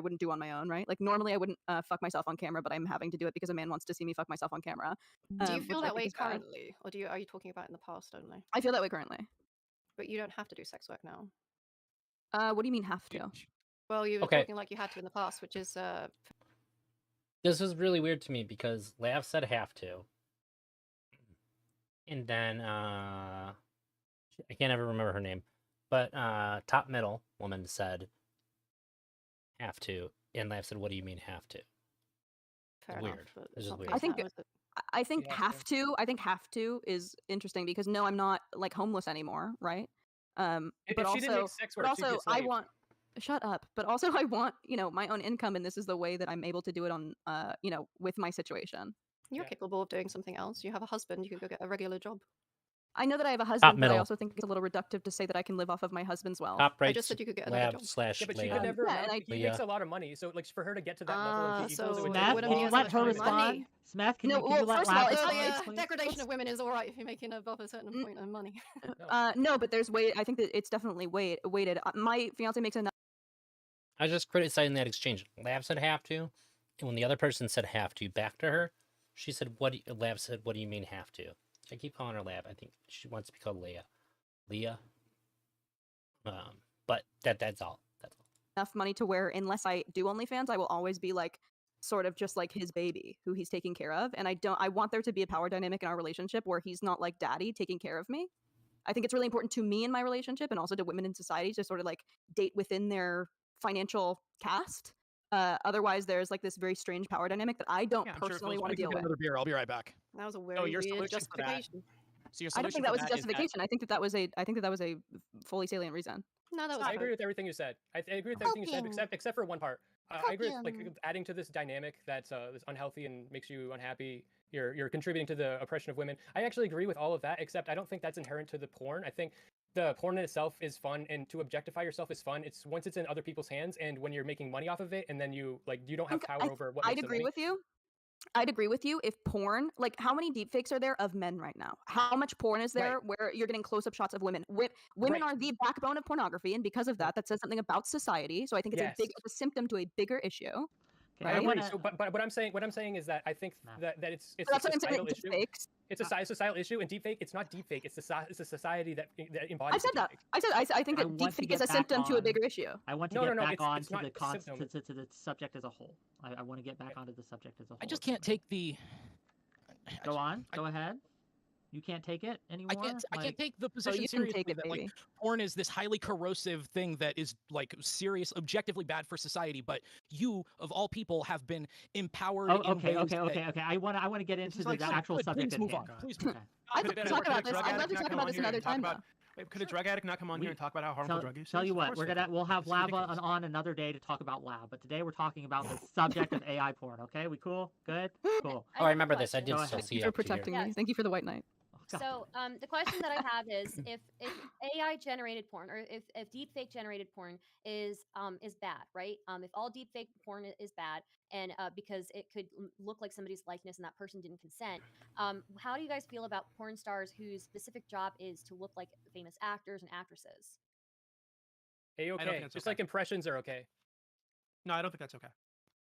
wouldn't do on my own, right? Like normally I wouldn't fuck myself on camera, but I'm having to do it because a man wants to see me fuck myself on camera. Do you which feel I that think way is bad. currently, or are you talking about in the past only? I feel that way currently. But you don't have to do sex work now. What do you mean have to? Well, you were Okay. talking like you had to in the past, which is This was really weird to me because Lav said have to. And then I can't ever remember her name. But top middle woman said have to. And Lav said, "What do you mean have to?" fair weird. enough. But This is it's not weird. the I case think now, is it? I think Yeah, have to. I think have to is interesting because no, I'm not like homeless anymore, right? If But she didn't make also, sex but work, she'd be a also, I slave. want. Shut up. But also, I want my own income, and this is the way that I'm able to do it on with my situation. You're Yeah. capable of doing something else. You have a husband. You could go get a regular job. I know that I have a husband, but I middle. also think it's a little reductive to say that I can live off of my husband's wealth. Top I right just said you could get another Lav job. slash Yeah, but she Leia. could never. Yeah, amount- and I- he makes Leah. a lot of money, so like for her to get to that level Ah, of equals, it so would it take Smith, a wouldn't can be you as long let much her money. respond? Smith, can No, you well, let first of all, Lav it's So not- respond, yeah, please? degradation of women is all right if you're making above a certain point of money. No, but there's weight. I think that it's definitely weighted. My fiance makes enough. I was just criticizing that exchange. Lav said have to, and when the other person said have to back to her, she said, Lav said, "What do you mean have to?" I keep calling her Lav. I think she wants to be called Leia. Leah. But that's all. That's all. enough money to where unless I do OnlyFans, I will always be like sort of just like his baby who he's taking care of. And I want there to be a power dynamic in our relationship where he's not like daddy taking care of me. I think it's really important to me in my relationship and also to women in society to sort of like date within their financial caste. Otherwise, there's like this very strange power dynamic that I don't Yeah, I'm sure if personally those want to Let me deal get with. another beer. I'll be right back. That was a So very your weird solution for that. justification. So your I don't solution think that for was a that is that justification. I think that was a fully salient reason. No, that was I agree fine. with everything you said. I agree with everything you said, except for one part. I agree with like adding to this dynamic that's unhealthy and makes you unhappy. You're contributing to the oppression of women. I actually agree with all of that, except I don't think that's inherent to the porn. I think the porn in itself is fun, and to objectify yourself is fun. It's once it's in other people's hands, and when you're making money off of it, and then you don't have power over what I'd makes the agree money. with you. I'd agree with you if porn, like how many deepfakes are there of men right now? How much porn is there where you're getting close-up shots of women? Women are the backbone of pornography, and because of that, that says something about society. So I think it's it's a symptom to a bigger issue. Okay, I agree. So, but what I'm saying is that I think that it's So a that's what I'm saying. societal issue. Deepfakes. It's a societal issue, and deepfake. It's not deepfake. It's a society that embodies. I said that. I think that deepfake is a symptom to a bigger issue. I want to get back on to the subject as a whole. I want to get back onto the subject as a whole. I just can't take the. Go on. Go ahead. You can't take it anymore. I can't take the position seriously that like porn is this highly corrosive thing that is like serious, objectively bad for society. But you, of all people, have been empowered. Okay. I want to get into the actual subject. Please move on. Please move on. I'd love to talk about this. I'd love to talk about this another time, though. Wait, could a drug addict not come on here and talk about how harmful drug use is? Tell you what, Of course we'll have Lab on another day to talk about Lab, but today we're talking about the subject of AI porn. Okay, we cool? Good, cool. Oh, I remember this. I did still see Thank you for protecting me. Thank you for the white knight. So the question that I have is if AI generated porn or if deepfake generated porn is bad, right? If all deepfake porn is bad and because it could look like somebody's likeness and that person didn't consent, how do you guys feel about porn stars whose specific job is to look like famous actors and actresses? Okay, just like impressions are okay. No, I don't think that's okay.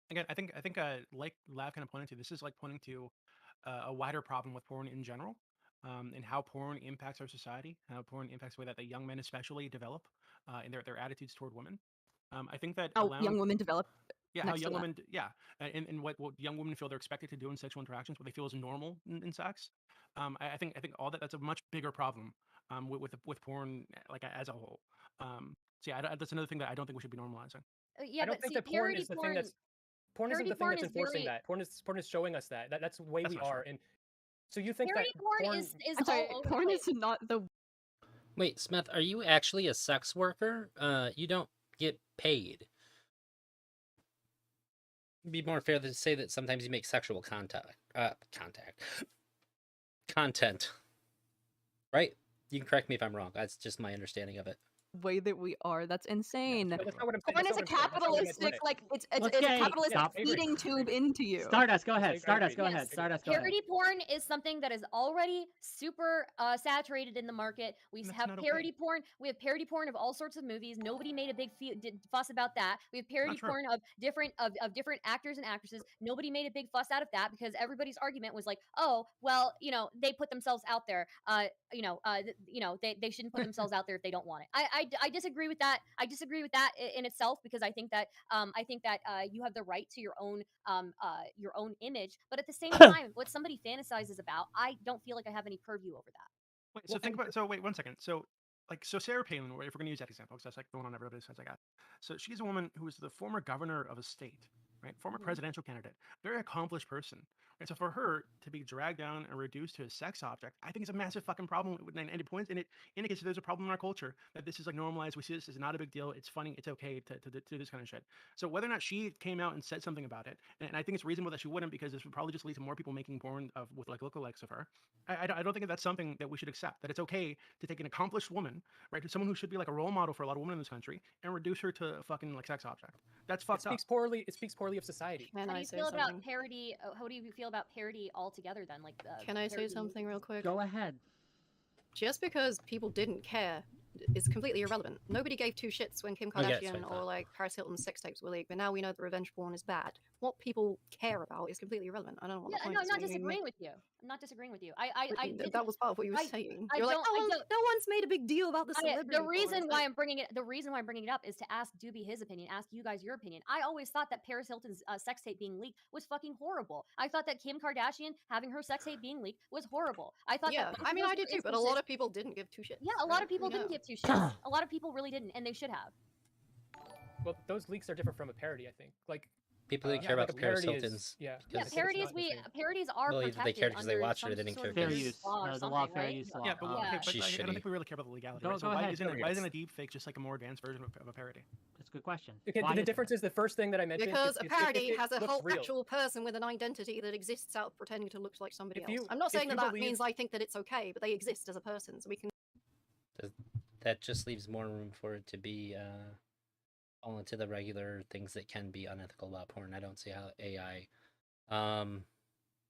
Again, I think like Lav kind of pointed to, this is like pointing to a wider problem with porn in general. And how porn impacts our society, how porn impacts the way that the young men especially develop in their attitudes toward women. I think that young women develop. Yeah, how young women, and what young women feel they're expected to do in sexual interactions, what they feel is normal in sex. I think all that's a much bigger problem with porn like as a whole. So yeah, that's another thing that I don't think we should be normalizing. Yeah, I don't think that porn is the thing that's porn isn't the thing that's enforcing that. Porn is showing us that that's the way we are. And so you think parody that porn is I'm sorry, all over porn is not the. Wait, Smith, are you actually a sex worker? You don't get paid. It'd be more fair to say that sometimes you make sexual content. Right? You can correct me if I'm wrong. That's just my understanding of it. Way that we are. That's insane. That's not what I'm saying. Porn is a capitalistic, like it's a capitalistic feeding tube into you. Stardust, go ahead. Stardust, go ahead. Parody porn is something that is already super saturated in the market. We have parody porn. We have parody porn of all sorts of movies. Nobody made a big fuss about that. We have parody porn of different actors and actresses. Nobody made a big fuss out of that because everybody's argument was like, oh, well, they put themselves out there. They shouldn't put themselves out there if they don't want it. I disagree with that. I disagree with that in itself because I think that you have the right to your own image, but at the same time, what somebody fantasizes about, I don't feel like I have any purview over that. Wait, so think about. So wait, 1 second. So Sarah Palin, if we're going to use that example, because that's like the one on everybody's heads I got. So she's a woman who is the former governor of a state, right? Former presidential candidate, very accomplished person. Right? So for her to be dragged down and reduced to a sex object, I think it's a massive fucking problem at any points. And it indicates that there's a problem in our culture that this is like normalized. We see this as not a big deal. It's funny. It's okay to do this kind of shit. So whether or not she came out and said something about it, and I think it's reasonable that she wouldn't because this would probably just lead to more people making porn with like lookalikes of her. I don't think that's something that we should accept. That it's okay to take an accomplished woman, right, to someone who should be like a role model for a lot of women in this country, and reduce her to a fucking like sex object. That's fucked up. It speaks poorly of society. How do you feel about parody? How do you feel about parody altogether then? Like, can I say something real quick? Go ahead. Just because people didn't care is completely irrelevant. Nobody gave two shits when Kim Kardashian or like Paris Hilton's sex tapes were leaked, but now we know that revenge porn is bad. what people care about is completely irrelevant. I don't know what Yeah, the point no, I'm is. not when you disagreeing with you. I'm not disagreeing with you. I that didn't. was part of what you were I- saying. I You're like, don't- oh, I well, don't- no one's made a big deal about the celebrity. The porn." reason It's why like, I'm bringing it up is to ask Doobie his opinion, ask you guys your opinion. I always thought that Paris Hilton's sex tape being leaked was fucking horrible. I thought that Kim Kardashian having her sex tape being leaked was horrible. I thought yeah, that both I of mean, those I did were too, but a lot instances- of people didn't give two shits. Yeah, a lot right? of people We didn't know. give two shits. A lot of people really didn't, and they should have. Well, those leaks are different from a parody, I think. Like People that yeah, care like about a Paris parody is- Hilton's. yeah. because Yeah, it's parodies not the same. parodies are Believe that they protected cared 'cause they under watched it or some they didn't sort care of Fair because- use. law or The something, law, fair right? use law. Yeah, but, okay, but She's I don't shitty. think we really care about the legality. Go- right? So go why ahead, isn't Terry. a deep fake just like a more advanced version of a parody? That's a good question. Okay, Why the is difference is the first thing that I mentioned. Because a parody it has a looks whole real. actual person with an identity that exists out pretending to look like somebody If else. you- I'm not if saying you that that believe- means I think that it's okay, but they exist as a person, so we can. That just leaves more room for it to be fall into the regular things that can be unethical about porn. I don't see how AI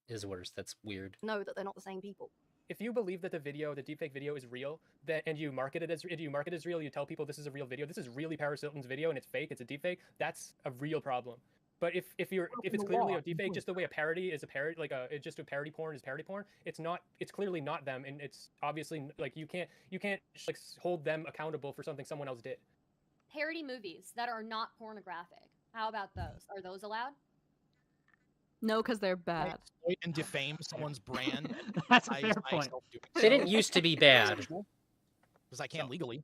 is worse. That's weird. know that they're not the same people. If you believe that the deepfake video is real, and you market it as real, you tell people this is a real video, this is really Paris Hilton's video and it's fake, it's a deepfake, that's a real problem. But if it's clearly a deepfake, just the way a parody is a parody, like it's just a parody porn is parody porn, it's not. It's clearly not them, and it's obviously like you can't like hold them accountable for something someone else did. Parody movies that are not pornographic. How about those? Are those allowed? No, because they're I bad. exploit and defame someone's brand. That's a fair point. They didn't used to be bad. Because I can legally.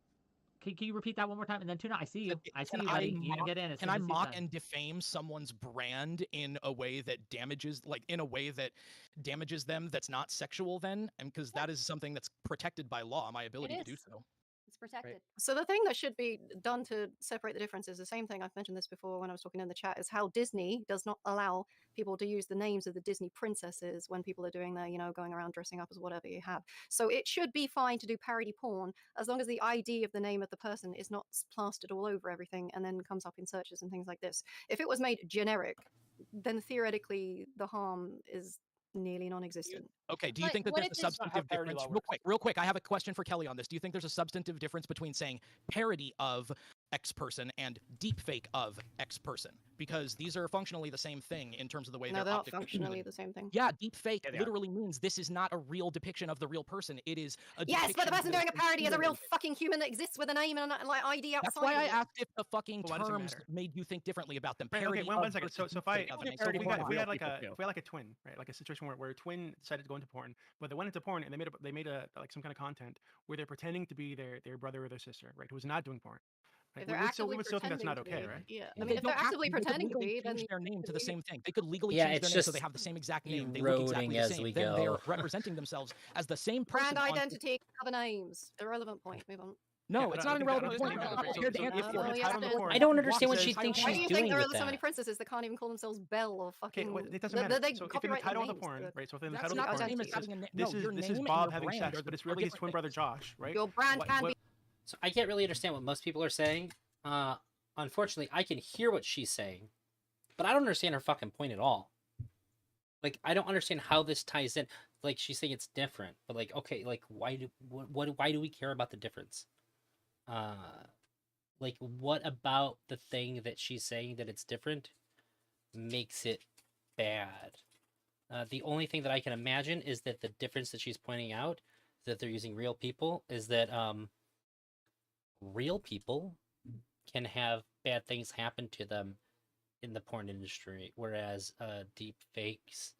Can you repeat that one more time? And then Tuna, I see you. I see Can you, I buddy. You can mock- get in. As Can soon I as he's mock done. and defame someone's brand in a way that damages, them? That's not sexual, then, and because that is something that's protected by law, my ability to do is. so. It's protected. So the thing that should be done to separate the difference is the same thing. I've mentioned this before when I was talking in the chat, is how Disney does not allow people to use the names of the Disney princesses when people are doing their, going around dressing up as whatever you have. So it should be fine to do parody porn as long as the ID of the name of the person is not plastered all over everything and then comes up in searches and things like this. If it was made generic, then theoretically the harm is nearly non-existent. Okay, do you But think that what there's if a it's not substantive how parody difference? law Real quick, I have a question for Kelly on this. Do you think there's a substantive difference between saying parody of X person and deepfake of X person? Because these are functionally the same thing in terms of the way No, they're they're not optically functionally presented. the same thing. Yeah, deepfake Yeah, they are. literally means this is not a real depiction of the real person. It is a Yes, but the depiction person that doing a is parody is a real simulated. fucking human that exists with a name and an ID outside. That's why I of it. asked if the fucking Well, why does it terms matter? made you think differently about them. Right, Parody okay, one of second. versus So if I deepfake of. People It do makes parody no if porn. we sense. had like people a too. if we had like a twin, right? Like a situation where a twin decided to go into porn, but they went into porn and they made a like some kind of content where they're pretending to be their brother or their sister, right? Who is not doing porn. Right? If they're we actively would still think that's not pretending okay, to right? be, yeah. Well, I mean, they if they're don't have actively to. They could pretending to legally be, then change their name to the maybe- same thing. They could legally Yeah, change it's their name so just they have the same exact name. They look exactly eroding the as same. we Then they go. are representing themselves as the same person. brand on- identity, other names. Irrelevant point. Move on. No, Yeah, it's I not an don't think irrelevant that- point. I don't I'm think not so. prepared to So answer if for you're Oh, it. yeah, title of but- porn, I don't understand what says- she thinks Why do she's you doing think there with are so many that. princesses that can't even call themselves Belle or Okay, fucking? well, it doesn't they- matter. they So if in the copyright their title of the names, porn, but- right? So if in the That's title not of the the same porn, as it having says, a name. this No, is your this is name and Bob your having brand sex, are but it's two really his different twin brother things. Josh, right? Your brand What- can what- be. So I can't really understand what most people are saying. Unfortunately, I can hear what she's saying, but I don't understand her fucking point at all. Like, I don't understand how this ties in. Like, she's saying it's different, but like, okay, like, why do we care about the difference? Like, what about the thing that she's saying that it's different makes it bad? The only thing that I can imagine is that the difference that she's pointing out, that they're using real people, is that real people can have bad things happen to them in the porn industry, whereas deep fakes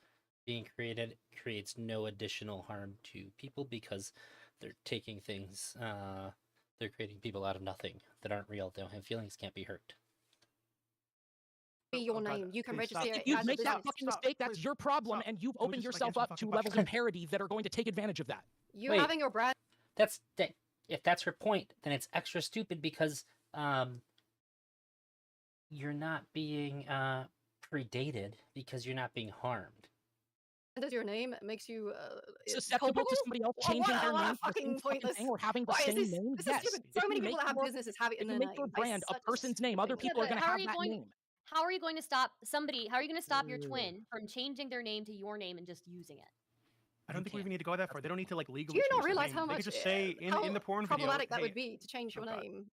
being created creates no additional harm to people because they're taking things, they're creating people out of nothing that aren't real. They don't have feelings, can't be hurt. Be your Oh, God, name. You can please register stop. it If you as a make that business. fucking Stop, mistake, that's please, your problem, stop. and you've Can we opened just, like, yourself answer the up to fucking levels of question? parody that are going to take advantage of that. You Wait. having your brand. That's that. If that's her point, then it's extra stupid because you're not being predated because you're not being harmed. As your name makes you Susceptible culpable? to somebody else What- changing what- their what a name to the fucking same fucking pointless- thing or having the Why is same this? name. This Yes. is stupid. If So you many make people that have your- businesses have it in If you their make name. your brand a Such person's name, other stupid people are but going to how have are you that going to- name. How are you going to stop somebody? How are you going to stop your twin from changing their name to your name and just using it? I don't think we even need to go that far. They don't need to like Do legally. you change not their realize name. how They much could just say in the porn video, problematic that hey, would be to change your oh God. name?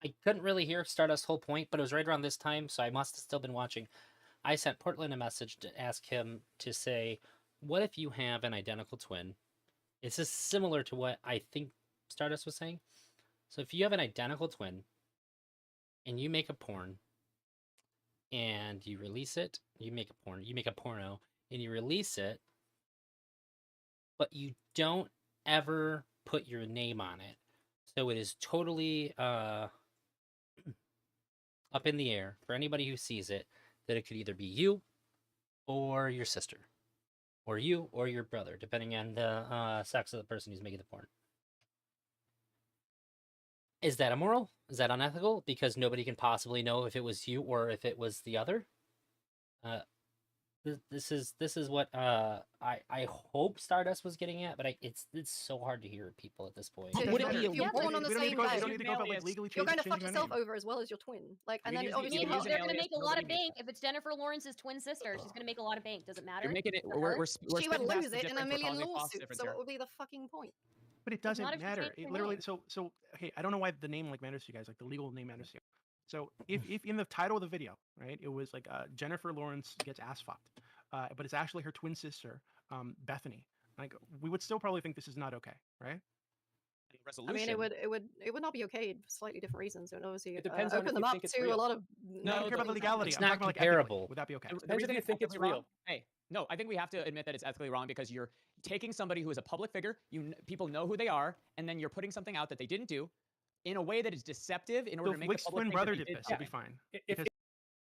I couldn't really hear Stardust's whole point, but it was right around this time, so I must have still been watching. I sent Portland a message to ask him to say, what if you have an identical twin? This is similar to what I think Stardust was saying. So if you have an identical twin and you make a porn and you release it, you make a porno and you release it, but you don't ever put your name on it. So it is totally up in the air for anybody who sees it that it could either be you or your sister, or you or your brother, depending on the sex of the person who's making the porn. Is that immoral? Is that unethical? Because nobody can possibly know if it was you or if it was the other. This is what I hope Stardust was getting at, but it's so hard to hear people at this point. Dude, Would if it be you're illegal? born on the We don't need same to go. day, We don't need to go about like legally you're going to fuck changing yourself our name. over as well as your twin. Like, and You then can use obviously the- I mean, use an they're going to alias, make a lot nobody of makes bank. If it's Jennifer Lawrence's twin sister, she's going to make a lot of bank. Does it matter? You're making it. For We're, her? we're, we're she would spitting past lose the it in a difference. We're million causing cost lawsuits. difference So here. what would be the fucking point? But it not doesn't if she matter. changed It her literally. name. So okay, I don't know why the name like matters to you guys. Like the legal name matters to you. So if in the title of the video, right, it was like Jennifer Lawrence gets ass fucked, but it's actually her twin sister, Bethany. Like we would still probably think this is not okay, right? I mean, it would not be okay for slightly different reasons. It would obviously It depends on open if them you up think it's to a real. lot of. No, I don't care about the legality. It's I'm not talking about like ethically. comparable. Would that be okay? The Depends reason if you it's think it's ethically wrong- real. Hey, no, I think we have to admit that it's ethically wrong because you're taking somebody who is a public figure, people know who they are, and then you're putting something out that they didn't do in a way that is deceptive in order So to if make Wick's the public twin think that brother they did this, something. it'd be fine. If Because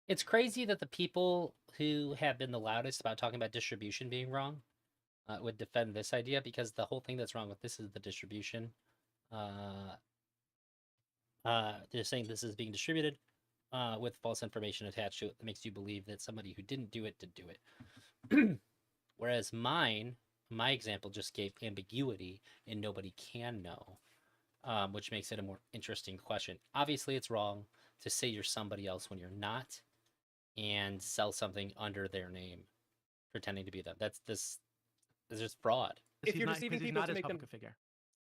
It's crazy that the people who have been the loudest about talking about distribution being wrong would defend this idea, because the whole thing that's wrong with this is the distribution. They're saying this is being distributed with false information attached to it that makes you believe that somebody who didn't do it did do it. Whereas my example just gave ambiguity and nobody can know, which makes it a more interesting question. Obviously, it's wrong to say you're somebody else when you're not and sell something under their name, pretending to be them. That's just fraud. If you're not, deceiving he's people not to as make them- public a figure.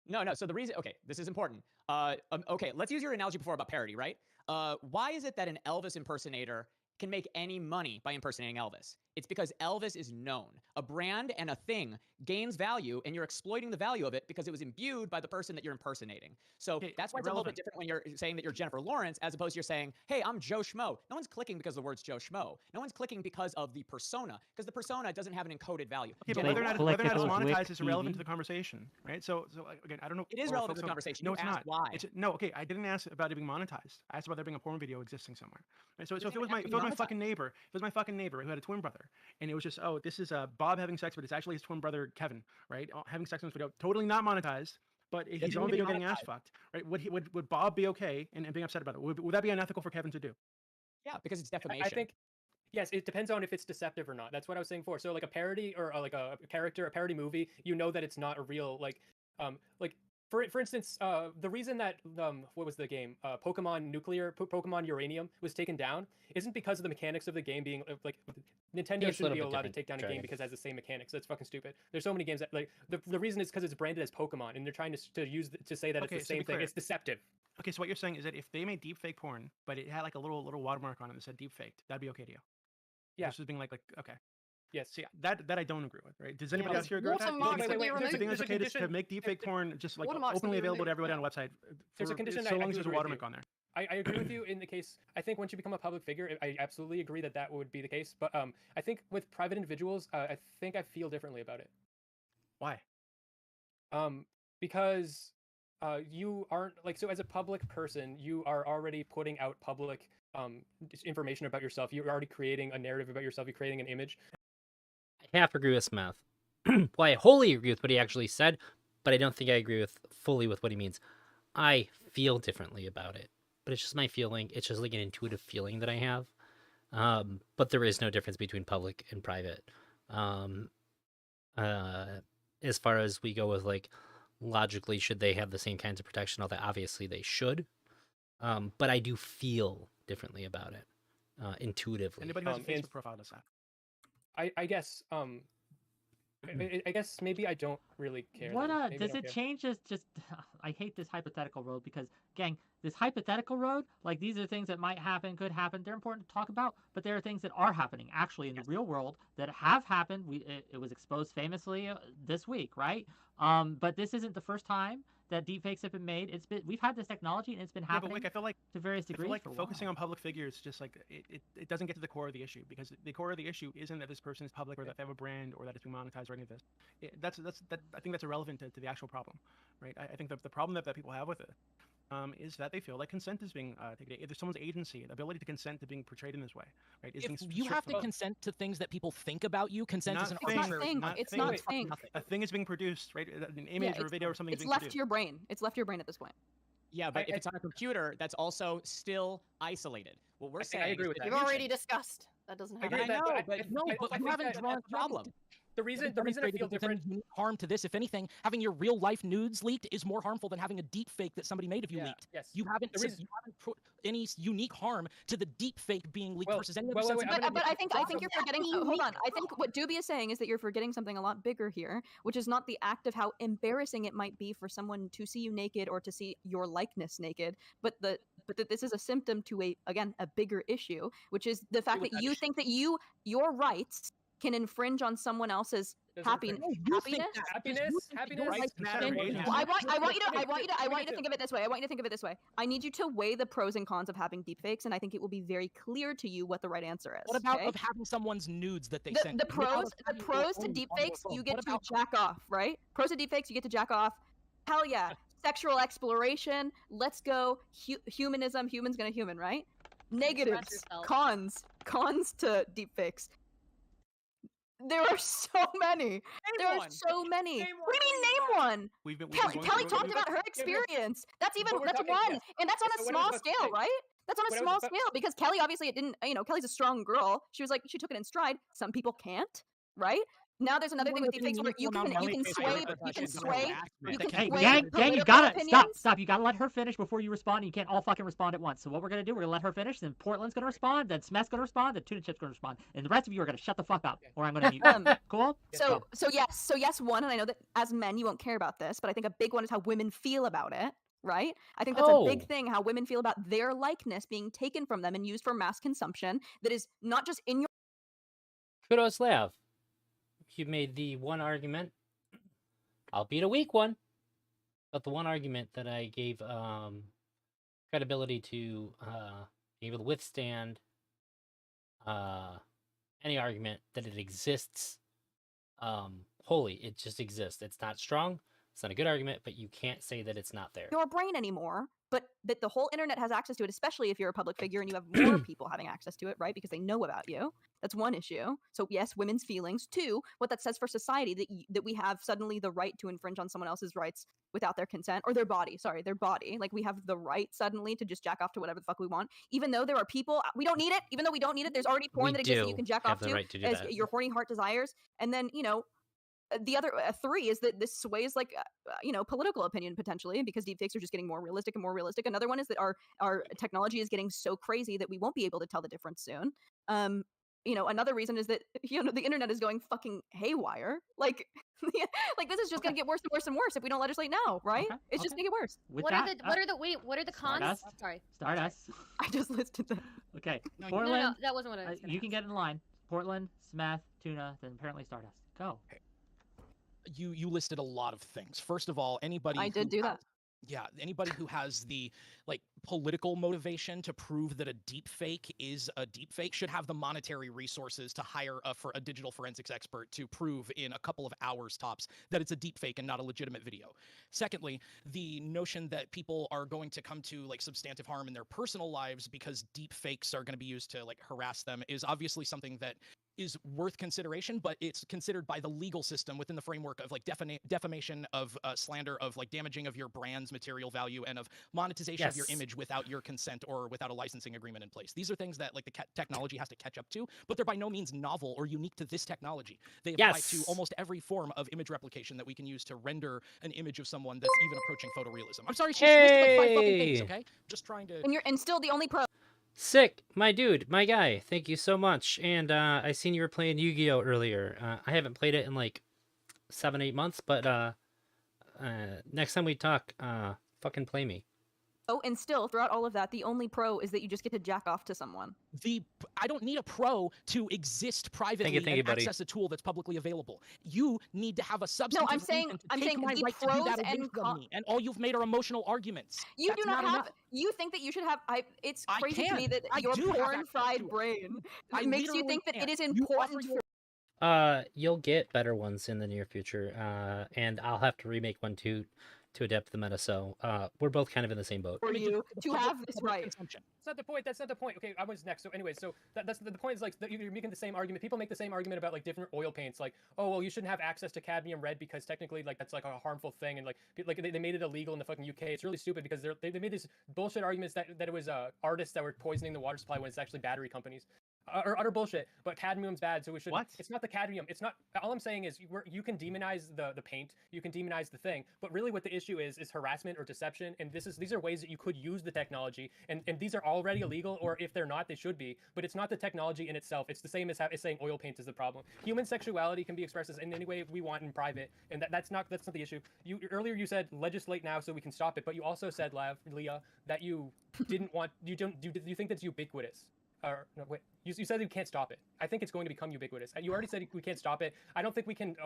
No. So the reason, okay, this is important. Okay, let's use your analogy before about parody, right? Why is it that an Elvis impersonator can make any money by impersonating Elvis? It's because Elvis is known. A brand and a thing gains value, and you're exploiting the value of it because it was imbued by the person that you're impersonating. So Okay, that's why it's a little bit irrelevant. different when you're saying that you're Jennifer Lawrence as opposed to you're saying, hey, I'm Joe Schmo. No one's clicking because the word's Joe Schmo. No one's clicking because of the persona, because the persona doesn't have an encoded value. Okay, but They whether or not click it's it with monetized Wick is irrelevant to TV. the conversation, right? So again, I don't know. It is or relevant to folks the don't- conversation. No, You it's asked not. why. No, okay, I didn't ask about it being monetized. I asked about there being a porn video existing somewhere. Right? So if Doesn't it was even my have to if be it was my monetized. fucking neighbor, if it was my fucking neighbor who had a twin brother, and it was just, oh, this is Bob having sex, but it's actually his twin brother Kevin, right? Having sex in this video, totally not monetized. But he's Doesn't on need to be video getting ass monetized. fucked, right? Would Bob be okay and being upset about it? Would that be unethical for Kevin to do? Yeah, because it's I defamation. think, yes, it depends on if it's deceptive or not. That's what I was saying before. So like a parody or like a character, a parody movie, you know that it's not a real like for instance, the reason that what was the game, Pokemon Uranium was taken down isn't because of the mechanics of the game being like Nintendo it's a shouldn't be little bit allowed to different take down a jargon. game because it has the same mechanics. That's fucking stupid. There's so many games that like the reason is because it's branded as Pokemon and they're trying to say that Okay, it's so the be same thing. clear. It's deceptive. Okay, so what you're saying is that if they made deep fake porn, but it had like a little watermark on it that said deep faked, that'd be okay to you. Yeah. Versus being like okay. Yes. See, that I don't agree with, right? Does anybody but else here agree with that? watermarks Do you would be think removed. it's There's a okay to condition- make deepfake porn just like Watermarks would openly be available to removed, everybody on a website? There's a for- condition so I long do as there's a agree with watermark you. on there. I agree with you in the case. I think once you become a public figure, I absolutely agree that that would be the case. But I think with private individuals, I think I feel differently about it. Why? Because you aren't like, so as a public person, you are already putting out public information about yourself. You're already creating a narrative about yourself. You're creating an image. I half agree with Smith. Well, I wholly agree with what he actually said, but I don't think I agree fully with what he means. I feel differently about it, but it's just my feeling. It's just like an intuitive feeling that I have. But there is no difference between public and private. As far as we go with like logically, should they have the same kinds of protection? All that, obviously they should. But I do feel differently about it, intuitively. Anybody who has a and- Facebook profile does that. I guess I guess maybe I don't really care. What then. Maybe I does don't it care. change this? Just I hate this hypothetical road because, gang, this hypothetical road, like these are things that might happen, could happen. They're important to talk about, but there are things that are happening actually in the real world that have happened. It was exposed famously this week, right? But this isn't the first time that deepfakes have been made. We've had this technology and it's been Yeah, but happening Wick, I feel like to various I feel degrees like for a focusing while. on public figures just like it doesn't get to the core of the issue, because the core of the issue isn't that this person is public or that they have a brand or that it's being monetized or any of this. I think that's irrelevant to the actual problem, right? I think the problem that people have with it is that they feel like consent is being taken. If there's someone's agency, the ability to consent to being portrayed in this way, right? Is If being you stripped have from to them. consent to things that people think about you, consent is an Not It's not arbitrary. thing. not It's thing. not Wait, thing. A thing is being produced, right? An image or a video or something is It's being left produced. to your brain. It's left to your brain at this point. Yeah, but if I- it's on a computer, that's also still isolated. What we're I saying agree is with that We've that. already discussed. That doesn't I happen. agree with that, know, but but No, but I you think haven't that drawn. the problem. the reason I demonstrated feel that there's any different. unique harm to this. If anything, having your real life nudes leaked is more harmful than having a deep fake that somebody made of you Yeah, leaked. yes. You haven't The reason- you haven't put any unique harm to the deep fake being leaked Well, versus any other wait, sense wait, of I'm gonna But I think also- you're forgetting. Hold on. I think what Doobie is saying is that you're forgetting something a lot bigger here, which is not the act of how embarrassing it might be for someone to see you naked or to see your likeness naked, but that this is a symptom to a bigger issue, which is the fact with that that you issue. think that your rights can infringe on someone else's Doesn't happiness. infringe. You think Happiness. that, because Happiness, you think that your happiness, rights consent matter of more than agency. Well, I having- want you to Wait, think of it this way. I want you to think of it this way. I need you to weigh the pros and cons of having deepfakes, and I think it will be very clear to you what the right answer is. What about okay? of having someone's nudes that they the, sent? the What about pros having your to own on your deepfakes, phone? you get What to about jack off, right? Pros to deepfakes, you get to jack off. Hell yeah. Sexual exploration. Let's go. Humanism. Humans gonna human, right? Negatives. yourself. Cons to deepfakes. There are so many. There are one. so many. Name What do you mean name one? We've been Kelly going Kelly through- talked about her but- experience. That's but we're that's talking- one, yeah. and that's on So a what I small was about to scale, say- right? That's on what a I was small about- scale because Kelly obviously it didn't. Kelly's a strong girl. She was like she took it in stride. Some people can't, right? Now there's another thing with deepfakes where you can sway Hey, sway gang, you political gotta opinions. stop. You gotta let her finish before you respond. You can't all fucking respond at once. So what we're gonna do, we're gonna let her finish. Then Portland's gonna respond. Then Smeth's gonna respond. Then Tuna Chip's gonna respond. And the rest of you are gonna shut the fuck up, or I'm gonna mute. you. Cool? So yes, one, and I know that as men you won't care about this, but I think a big one is how women feel about it, right? I think that's a big Oh. thing, how women feel about their likeness being taken from them and used for mass consumption that is not just in your Kudos, Lav. You made the one argument, albeit a weak one, but the one argument that I gave credibility to be able to withstand any argument that it exists wholly. It just exists. It's not strong. It's not a good argument, but you can't say that it's not there. your brain anymore, but that the whole internet has access to it, especially if you're a public figure and you have more people having access to it, right? Because they know about you. That's one issue. So yes, women's feelings. Two, what that says for society that we have suddenly the right to infringe on someone else's rights without their consent or their body. Sorry, their body. Like we have the right suddenly to just jack off to whatever the fuck we want, even though there are people we don't need it. Even though we don't need it, there's already porn We that exists that do you can jack have off the to right to do as that. your horny heart desires. And then the other three is that this sways like political opinion potentially because deepfakes are just getting more realistic and more realistic. Another one is that our technology is getting so crazy that we won't be able to tell the difference soon. Another reason is that the internet is going fucking haywire. Like this is just gonna get worse and worse and worse if we don't legislate now, right? Okay, It's just okay. gonna get worse. With What that, are the cons? Stardust? Sorry. Stardust. I just listed them. Okay, No, No, Portland. that wasn't what I was. You can get in line. Portland, Smith, Tuna, then apparently Stardust. Go. You listed a lot of things. First of all, anybody I did who do that. Yeah, anybody who has the political motivation to prove that a deep fake is a deep fake should have the monetary resources to hire a digital forensics expert to prove in a couple of hours tops that it's a deep fake and not a legitimate video. Secondly, the notion that people are going to come to substantive harm in their personal lives because deep fakes are going to be used to harass them is obviously something that is worth consideration, but it's considered by the legal system within the framework of defamation, of slander, of damaging of your brand's material value, and of monetization of your Yes. image without your consent or without a licensing agreement in place. These are things that the technology has to catch up to, but they're by no means novel or unique to this technology. They apply to Yes. almost every form of image replication that we can use to render an image of someone that's even approaching photorealism. I'm sorry, she listed 5 fucking things, Hey! okay? Just trying to... And still the only pro. Sick, my dude, my guy. Thank you so much. And I seen you were playing Yu-Gi-Oh earlier. I haven't played it in 7-8 months, but next time we talk, fucking play me. Oh, and still, throughout all of that, the only pro is that you just get to jack off to someone. I don't need a pro to exist privately Thank you, and buddy. access a tool that's publicly available. You need to have a substantive I'm saying- reason to I'm take saying my the right to do pros that away and from me, and all you've made are emotional arguments. You That's do not have. enough. You think that you should have. It's I crazy to me can. that I your do have access porn-fried to it. brain I makes you literally think that can. it is You important offer for. You'll get better ones in the near future, and I'll have to remake one to adapt the meta. So we're both kind of in the same boat. For you to have this right. consumption. That's not the point. That's not the point. Okay, I was next. So anyway, so that's the point is like you're making the same argument. People make the same argument about like different oil paints. Like, oh well, you shouldn't have access to cadmium red because technically like that's like a harmful thing, and like they made it illegal in the fucking UK. It's really stupid because they made these bullshit arguments that it was artists that were poisoning the water supply when it's actually battery companies. Or utter bullshit, but cadmium's bad, so we should. What? It's not the cadmium. It's not. All I'm saying is you can demonize the paint, you can demonize the thing, but really what the issue is harassment or deception, and these are ways that you could use the technology, and these are already illegal, or if they're not, they should be. But it's not the technology in itself. It's the same as saying oil paint is the problem. Human sexuality can be expressed as in any way we want in private, and that's not the issue. Earlier you said legislate now so we can stop it, but you also said, Leah, that you didn't want you think that's ubiquitous. Or no, wait. You said you can't stop it. I think it's going to become ubiquitous. You already said we can't stop it. I don't think we can.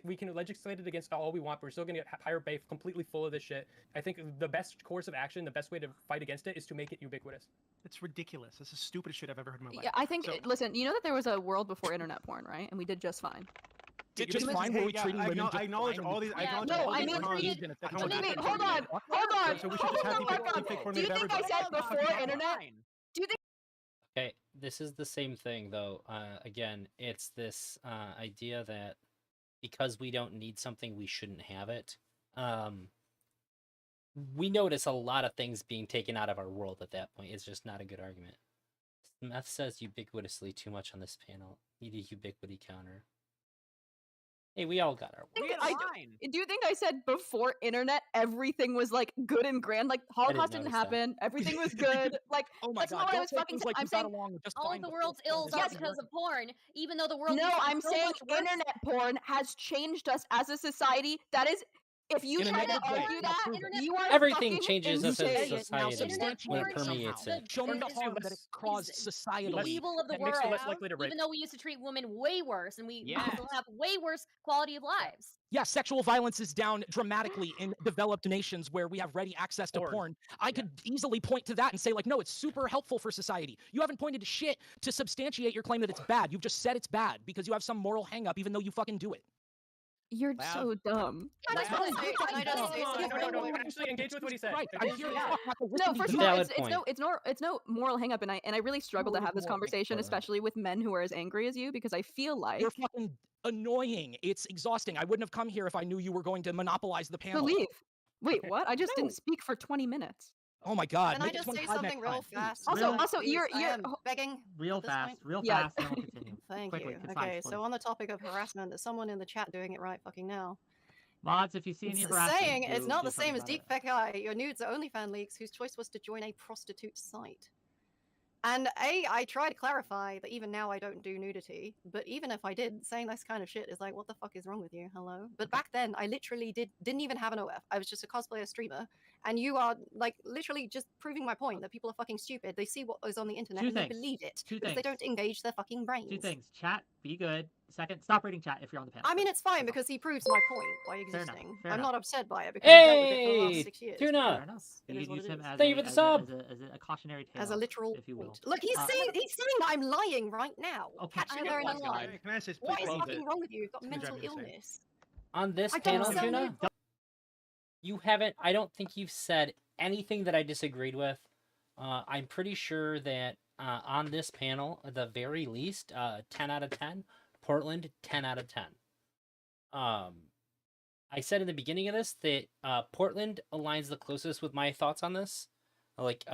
We can legislate it against all we want, but we're still going to get Pirate Bay completely full of this shit. I think the best course of action, the best way to fight against it, is to make it ubiquitous. It's ridiculous. This is the stupidest shit I've ever heard in my life. Yeah, I think. So- Listen, you know that there was a world before internet porn, right? And we did just fine. Just fine. Were we treating women just I acknowledge fine? all these. I Yeah, acknowledge no, all I these mean cons treated- and I technology. mean, Hold on. So we should just have people take porn Do you with think I everybody. said before internet? Do you think? Okay, this is the same thing though. Again, it's this idea that because we don't need something, we shouldn't have it. We notice a lot of things being taken out of our world at that point. It's just not a good argument. Meth says ubiquitously too much on this panel. Need a ubiquity counter. Hey, we all got our We words. had a line. Do you think I said before internet everything was like good and grand? Like Holocaust didn't notice that. happen. Everything was good. Like Oh my that's god! not what I Don't was say fucking things saying. like I'm we got saying along just All fine of the before world's porn ills started are working. because of porn, even though the world no. used to be I'm so saying much worse. internet porn has changed us as a society. That is, if you In a try to negative way. argue Now that, prove it. you are Everything fucking changes us as a insane. Now society substantiate when it it somehow. permeates it. Show me the Makes you harm that less- it caused is societally. the evil of the that world, makes you less likely to rape. even though we used to treat women way worse, and we Yes. still have way worse quality of lives. Yeah, sexual violence is down dramatically in developed nations where we have ready access to porn. I could easily point to that and say, like, no, it's super helpful for society. You haven't pointed to shit to substantiate your claim that it's bad. You've just said it's bad because you have some moral hang-up, even though you fucking do it. You're Lav. so dumb. Can I just say something? No, actually engage with what he said. Right, I Engage hear with you. it. Fuck, not to No, listen to first you. of all, Valid it's no moral hang up, and I really struggle to No have this moral conversation, hang-up. especially with men who are as angry as you, because I feel like You're fucking annoying. It's exhausting. I wouldn't have come here if I knew you were going to monopolize the to panel. leave. Wait, Okay. what? I just No. didn't speak for 20 minutes. Oh my god. Can I Make it just say 25 next something real time, please. fast? Also, Please, you're I am begging. Real at this fast, point. real Yeah. fast, and then we'll continue. Thank Quickly, you. concise, Okay, please. so on the topic of harassment, there's someone in the chat doing it right fucking now. Mods, if you see any It's harassment, saying it's do- not do the same as something about it. Deepfake AI. Your nudes are OnlyFans leaks whose choice was to join a prostitute site. And I try to clarify that even now I don't do nudity, but even if I did, saying this kind of shit is like, what the fuck is wrong with you? Hello? But back then, I literally didn't even have an OF. I was just a cosplayer streamer, and you are like literally just proving my point that people are fucking stupid. They see what is on the internet Two and things. they believe it Two because they things. don't engage their fucking brains. Two things. Chat, be good. Second, stop reading chat if you're on the panel. I mean, please. it's fine That's all. because he proves my point by Fair enough, existing. fair I'm enough. not upset by it because I've dealt with it for the Hey, last 6 years. Tuna! Fair enough. It You is can what use it him is. as Thank you for the sub. as a cautionary tale, As a literal if you will. point. Look, he's saying that I'm lying right now. Okay. Catch I me get wearing a one lie. guy. Can I say, What please is leave fucking it? wrong with you? You've got It's gonna mental drive me insane. illness. On this I don't panel, sell Tuna, nude you haven't. I don't think you've said anything that I disagreed with. I'm pretty sure that on this panel, at the very least, 10 out of 10. Portland, 10 out of 10. I said in the beginning of this that Portland aligns the closest with my thoughts on this, like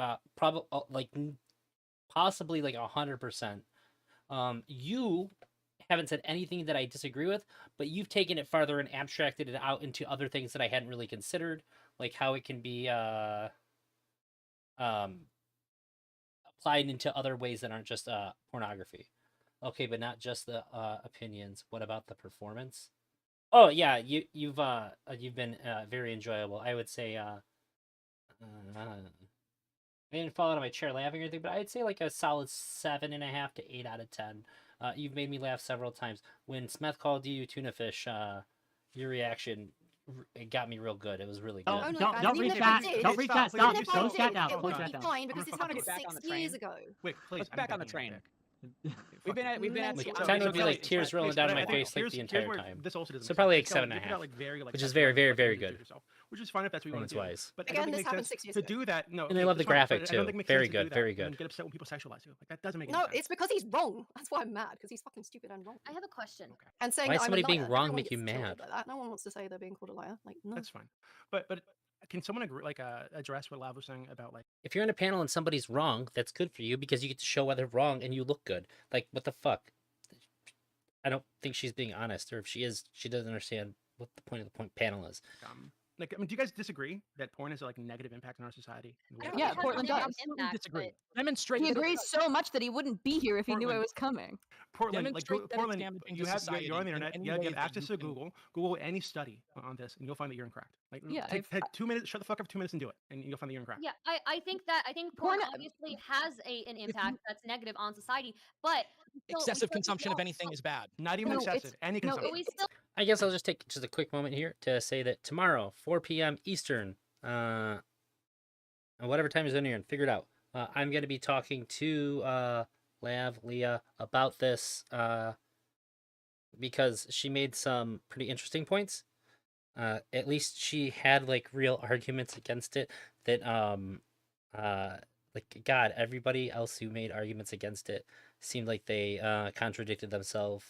possibly like 100%. You haven't said anything that I disagree with, but you've taken it farther and abstracted it out into other things that I hadn't really considered, like how it can be applied into other ways that aren't just pornography. Okay, but not just the opinions. What about the performance? Oh yeah, you've been very enjoyable. I would say I didn't fall out of my chair laughing or anything, but I'd say like a solid 7.5 to 8 out of 10. You've made me laugh several times. When Smith called you tuna fish, your reaction it got me real good. It was really good. Oh, no, Don't guys, don't even reach if that. I did- Don't reach Stop, that. please, Stop. you Even if I stop. Close did, that now. it Close would that be down. fine because I'm he's gonna done it get back on the 6 years train. ago. Wick, please. Let's I back need on the that train. back. We've been at Let's the go. 10 would be so like tears rolling down my I think face like the here's entire where time. this also doesn't So make probably sense. like You're telling 7.5, like very like which is sexualized, very, very, like, very you do good. yourself, which is fine if that's what you want to do. Performance-wise. But it Again, doesn't this make happened sense 6 years to ago. do that. No, And I okay, love the that's fine, graphic but I don't too. think it makes Very sense to do good, that very and then good. get upset when people sexualize you. Like that doesn't make any No, sense. it's because he's wrong. That's why I'm mad because he's fucking stupid and wrong. I have a question. Okay, And saying Why that is I'm a somebody being liar. wrong Everyone make you gets tilted mad? by that. No one wants to say they're being called a liar. Like, no. that's fine. But can someone agree, like address what Lav was saying about like If you're in a panel and somebody's wrong, that's good for you because you get to show why they're wrong and you look good. Like, what the fuck? I don't think she's being honest, or if she is, she doesn't understand what the point of the panel is. like I mean, do you guys disagree that porn has like a negative impact on our society? I don't Yeah, think it has a Portland negative does. impact, disagree. but Demonstrate He that it agrees does. so much that he wouldn't be here if he knew I Portland. was coming. Portland, Demonstrate that it's Portland, damaging you to have society you're on the in internet. any You have ways that access you to can- Google. Google any study on this, and you'll find that you're incorrect. Like, Yeah, take 2 minutes. Shut the fuck up for 2 minutes and do it, and you'll find that you're incorrect. yeah, I think porn Porn- obviously has an impact that's negative on society, but we Excessive still have to consumption of know- anything is bad. Not even No, it's- excessive. Any no, consumption. But we still I guess I'll just take just a quick moment here to say that tomorrow, 4 p.m. Eastern, whatever time zone you're in, figure it out. I'm going to be talking to Leah about this because she made some pretty interesting points. At least she had like real arguments against it that like God, everybody else who made arguments against it seemed like they contradicted themselves.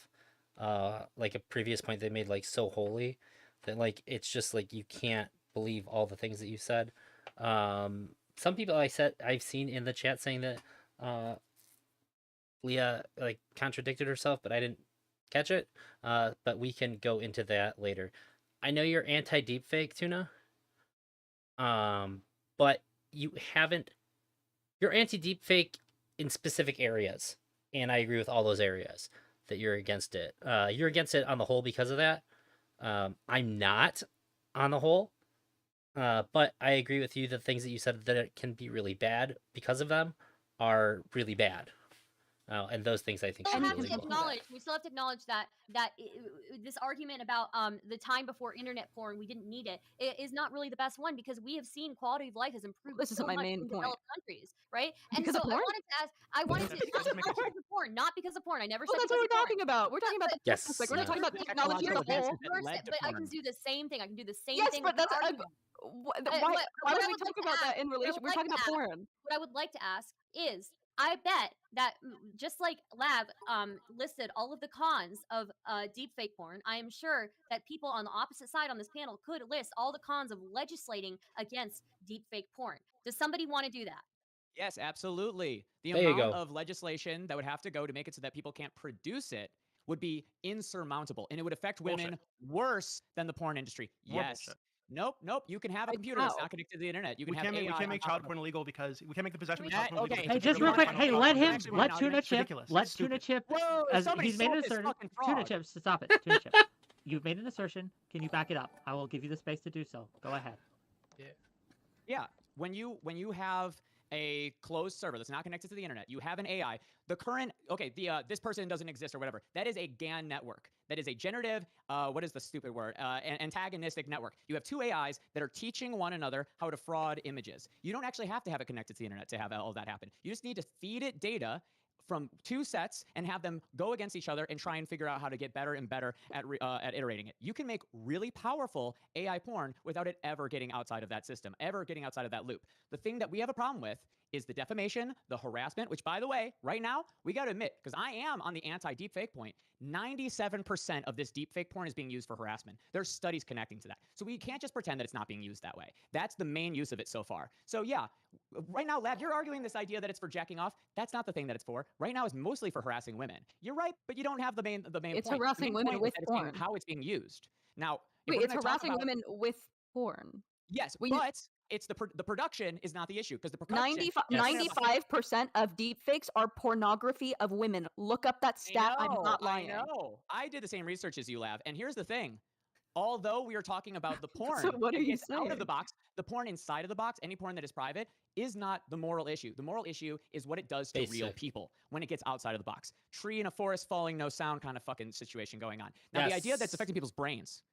Like a previous point they made like so wholly that like it's just like you can't believe all the things that you said. Some people I've seen in the chat saying that Leah like contradicted herself, but I didn't catch it. But we can go into that later. I know you're anti deepfake, Tuna. But you're anti deepfake in specific areas, and I agree with all those areas that you're against it. You're against it on the whole because of that. I'm not on the whole, but I agree with you. The things that you said that it can be really bad because of them are really bad. And those things I think still should be have to illegal. acknowledge. We still have to acknowledge that this argument about the time before internet porn, we didn't need it, is not really the best one because we have seen quality of life has improved. This isn't so my much main in point. developed countries, right? And Because so of porn? I wanted to That not doesn't make because sense. of porn, not because of porn. I never Well, said that's what because we're of porn. talking about. We're talking about the Yes, aspect. We're not talking about There's technology as a technological whole. advancement that led to But I porn. can do the same thing. I can do the same Yes, thing. but with that's argument. why what would I we would talk like to about that ask- in what I relation? would We're like talking to about ask- porn. What I would like to ask is, I bet that just like Lav listed all of the cons of deepfake porn, I am sure that people on the opposite side on this panel could list all the cons of legislating against deepfake porn. Does somebody want to do that? Yes, absolutely. The There you amount go. of legislation that would have to go to make it so that people can't produce it would be insurmountable, and it would affect women worse than the porn industry. More Yes. bullshit. Nope. You can have a Like computer that's how? not connected to the internet. You can We have can't make, we AI can't on make top child of it. porn illegal because we can't make the possession of That- child porn illegal. okay, because Hey, it's just you real wanna quick. talk Hey, about let porn him. actually right Let now, Tuna it's Chip. ridiculous. Let It's Tuna stupid. Chip. Whoa, As somebody he's made an salt this assertion. fucking Tuna frog. Chip, stop it. Tuna Chip. You've made an assertion. Can you back it up? I will give you the space to do so. Go ahead. Yeah, when you have a closed server that's not connected to the internet, you have an AI. The current this person doesn't exist or whatever. That is a GAN network. That is a generative. What is the stupid word? Antagonistic network. You have two AIs that are teaching one another how to fraud images. You don't actually have to have it connected to the internet to have all of that happen. You just need to feed it data from two sets and have them go against each other and try and figure out how to get better and better at iterating it. You can make really powerful AI porn without it ever getting outside of that system, ever getting outside of that loop. The thing that we have a problem with is the defamation, the harassment, which, by the way, right now, we got to admit, because I am on the anti-deepfake point, 97% of this deepfake porn is being used for harassment. There's studies connecting to that. So we can't just pretend that it's not being used that way. That's the main use of it so far. So yeah, right now, Lab, you're arguing this idea that it's for jacking off. That's not the thing that it's for. Right now, it's mostly for harassing women. You're right, but you don't have the main It's point. The harassing main women point is with that it's being- porn. how it's being used. Now, if Wait, we're it's gonna talk harassing about- women with porn. Yes, Well, you- but it's the production is not the issue because the production. 95% of deepfakes are pornography of women. Look up that stat. I'm not lying. I know. I did the same research as you, Lav. And here's the thing. Although we are talking about the porn, what are that you gets out of the saying? box, the porn inside of the box, any porn that is private, is not the moral issue. The moral issue is what it does to real Basic. people when it gets outside of the box. Tree in a forest falling, no sound kind of fucking situation going on. Now, the idea that's Yes. affecting people's brains,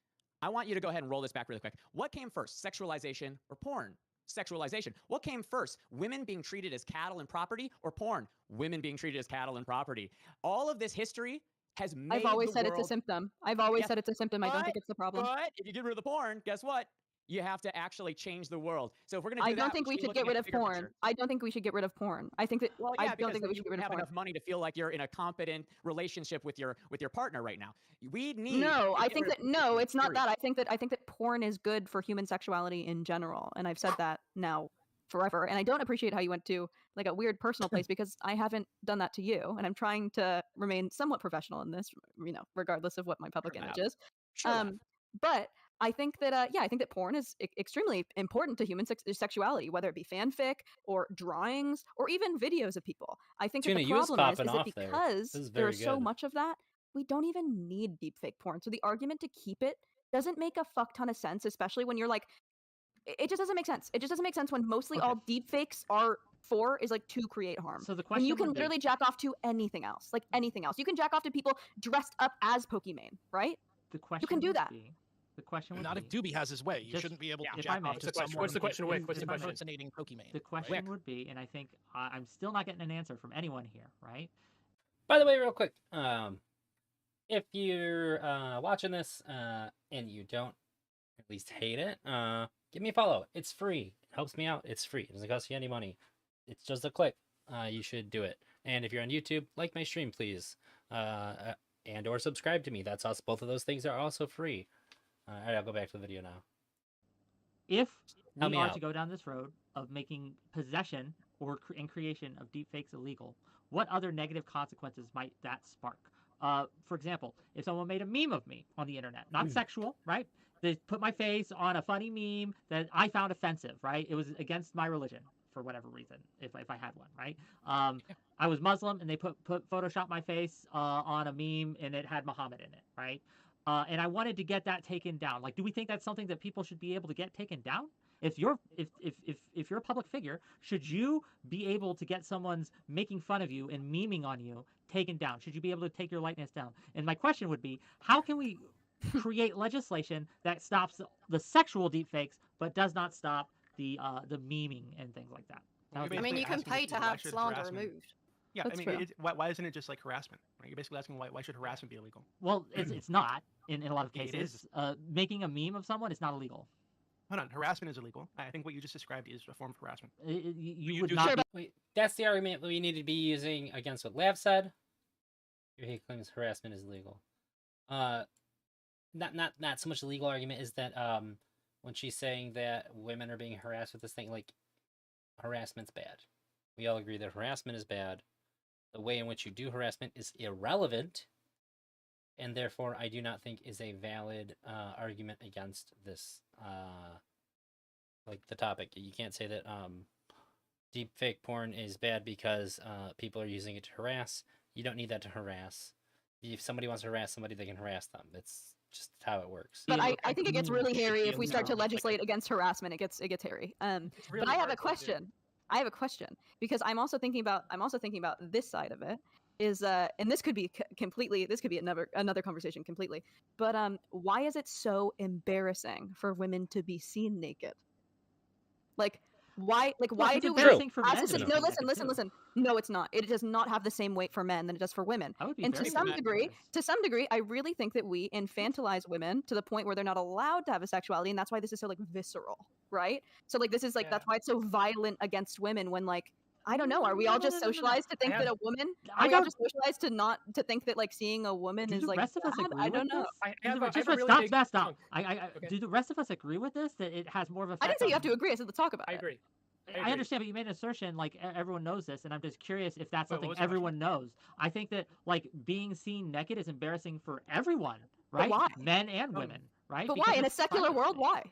I want you to go ahead and roll this back really quick. What came first, sexualization or porn? Sexualization. What came first, women being treated as cattle and property, or porn? Women being treated as cattle and property. All of this history has made I've always the said world, it's a symptom. I've always Yes, said it's a symptom. I don't think it's the problem. but if you get rid of the porn, guess what? You have to actually change the world. So if we're going to do I that, don't think we be should get looking rid at of the bigger porn. picture. I don't think we should get rid of porn. I think that Well, I yeah, don't because think that then we you should get rid wouldn't of have porn. enough money to feel like you're in a competent relationship with your partner right now. We need No, to I get think rid that of no, porn, it's not period. that. I think that porn is good for human sexuality in general, and I've said that now forever. And I don't appreciate how you went to like a weird personal place because I haven't done that to you, and I'm trying to remain somewhat professional in this, regardless of what my public Sure, image Lab. is. Sure, Lab. But I think that yeah, I think that porn is extremely important to human sexuality, whether it be fanfic or drawings or even videos of people. I think that Tuna, the you was problem is popping that off there. because This is there very is so good. much of that, we don't even need deepfake porn. So the argument to keep it doesn't make a fuck ton of sense, especially when you're like, it just doesn't make sense. It just doesn't make sense when mostly Okay. all deepfakes are for is like to create harm. So the When you question can would be- literally jack off to anything else, like anything else. You can jack off to people dressed up as Pokemon, right? The question can do would that. be, the question would Not be, if Doobie has his way. You just- shouldn't be able to if jack I may. off What's to the question? someone What's the question, Wick? What's the question? impersonating Pokemon. the question would be, and I think I'm still not getting an answer from anyone here, right? By the way, real quick, if you're watching this and you don't at least hate it, give me a follow. It's free. It helps me out. It's free. It doesn't cost you any money. It's just a click. You should do it. And if you're on YouTube, like my stream, please, and or subscribe to me. That's us. Both of those things are also free. All right, I'll go back to the video now. If Help we me are out. to go down this road of making possession or and creation of deepfakes illegal, what other negative consequences might that spark? For example, if someone made a meme of me on the internet, not sexual, right? They put my face on a funny meme that I found offensive, right? It was against my religion for whatever reason, if I had one, right? I was Muslim, and they put Photoshop my face on a meme, and it had Muhammad in it, right? And I wanted to get that taken down. Like, do we think that's something that people should be able to get taken down? If you're a public figure, should you be able to get someone's making fun of you and memeing on you taken down? Should you be able to take your likeness down? And my question would be, how can we create legislation that stops the sexual deepfakes but does not stop the memeing and things like that? Well, That you're would be I mean, basically you can asking pay people, to why have should slander harassment- removed. Yeah, That's I mean, true. why isn't it just like harassment? Right? You're basically asking why should harassment be illegal? Well, it's not in a lot of It cases. Making a meme of someone is not illegal. Hold on, harassment is illegal. I think what you just described is a form of harassment. You You would do not. sure, be- Wait, that's the argument we need to be using against what Lav said. Your hate claims harassment is illegal. Not so much the legal argument is that when she's saying that women are being harassed with this thing, like harassment's bad. We all agree that harassment is bad. The way in which you do harassment is irrelevant, and therefore I do not think is a valid argument against this like the topic. You can't say that deep fake porn is bad because people are using it to harass. You don't need that to harass. If somebody wants to harass somebody, they can harass them. It's just how it works. But Yeah, I think it gets really should hairy be if we start to illegal. Like, legislate against harassment. It gets hairy. It's really But I have a hardcore, dude. question. I have a question because I'm also thinking about this side of it. Is and this could be completely, this could be another conversation completely. But why is it so embarrassing for women to be seen naked? Like why Well, it's do we embarrassing for as men a to soci- be no seen listen naked, listen too. listen no it's not. It does not have the same weight for men than it does for women. I would be And to very some embarrassed. degree, I really think that we infantilize women to the point where they're not allowed to have a sexuality, and that's why this is so like visceral, right? So like this is like that's Yeah. why it's so violent against women when like I don't know, are we all just No. socialized to think have- that a woman I are we all don't- just socialized to not to think that like seeing a woman Do is the like rest of us bad? agree I with don't know. this? I Do have the- a- I have just a really stop, big stop. chunk. I Okay. do the rest of us agree with this that it has more of a I didn't effect say you on have to agree. I said let's talk about I it. agree. I understand, but you made an assertion like everyone knows this, and I'm just curious if that's Wait, what something was the question? everyone knows. I think that like being seen naked is embarrassing for everyone, right? why? Men and women, right? But Because why in a it's secular world? privacy.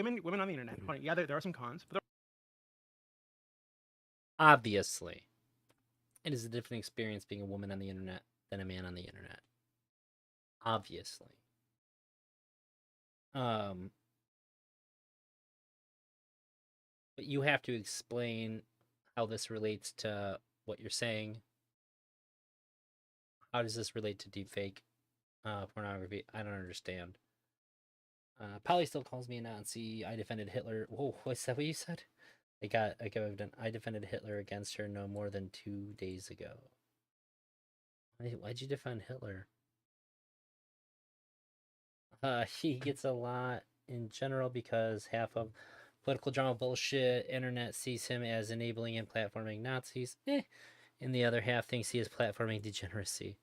women on the internet. Funny. Yeah, there are some cons, but Obviously. It is a different experience being a woman on the internet than a man on the internet. Obviously. But you have to explain how this relates to what you're saying. How does this relate to deepfake pornography? I don't understand. Polly still calls me a Nazi. I defended Hitler. Whoa, what's that what you said? I defended Hitler against her no more than 2 days ago. Why'd you defend Hitler? He gets a lot in general because half of political drama bullshit internet sees him as enabling and platforming Nazis. And the other half thinks he is platforming degeneracy.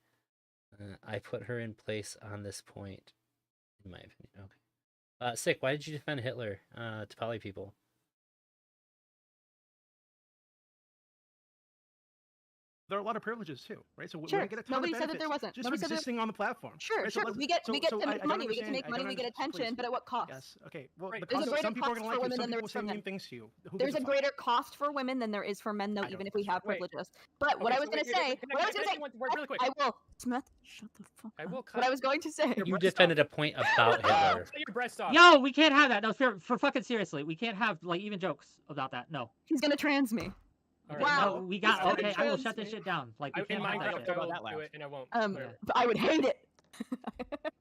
I put her in place on this point, in my opinion. Okay. Sick, why did you defend Hitler to poly people? There are a lot of privileges too, right? So Sure. we get a ton Nobody of said that there benefits wasn't. just Nobody for said there- existing on the platform. Sure, right? So sure. let's- We get so- to so make I don't money. We get to understand- make I money. don't We get understand- attention. please. But at what cost? Yes. Okay. Well, Right. the There's a cost, greater some people are cost gonna for like you. women Some than there people is will for say men. mean things to you. Who There's gives a fuck? greater cost for women than there is for men, though, I even don't if we think have so. Wait. privileges. But what Okay, I was so going to wait, say, can I say one word really quick? I will. Smith, shut the fuck I up. will What cut I was going to say. your You breast defended off. a point about Hitler. Cut your breast off. Yo, we can't have that. No, for fucking seriously, we can't have like even jokes about that. No. He's gonna trans me. All Okay, right, Wow. no, we He's got gonna okay. I will trans shut this me. shit down. Like we In can't have Minecraft, that I shit. about will that do loud. it, and I won't. Yeah. But I would hate it. No, Jesus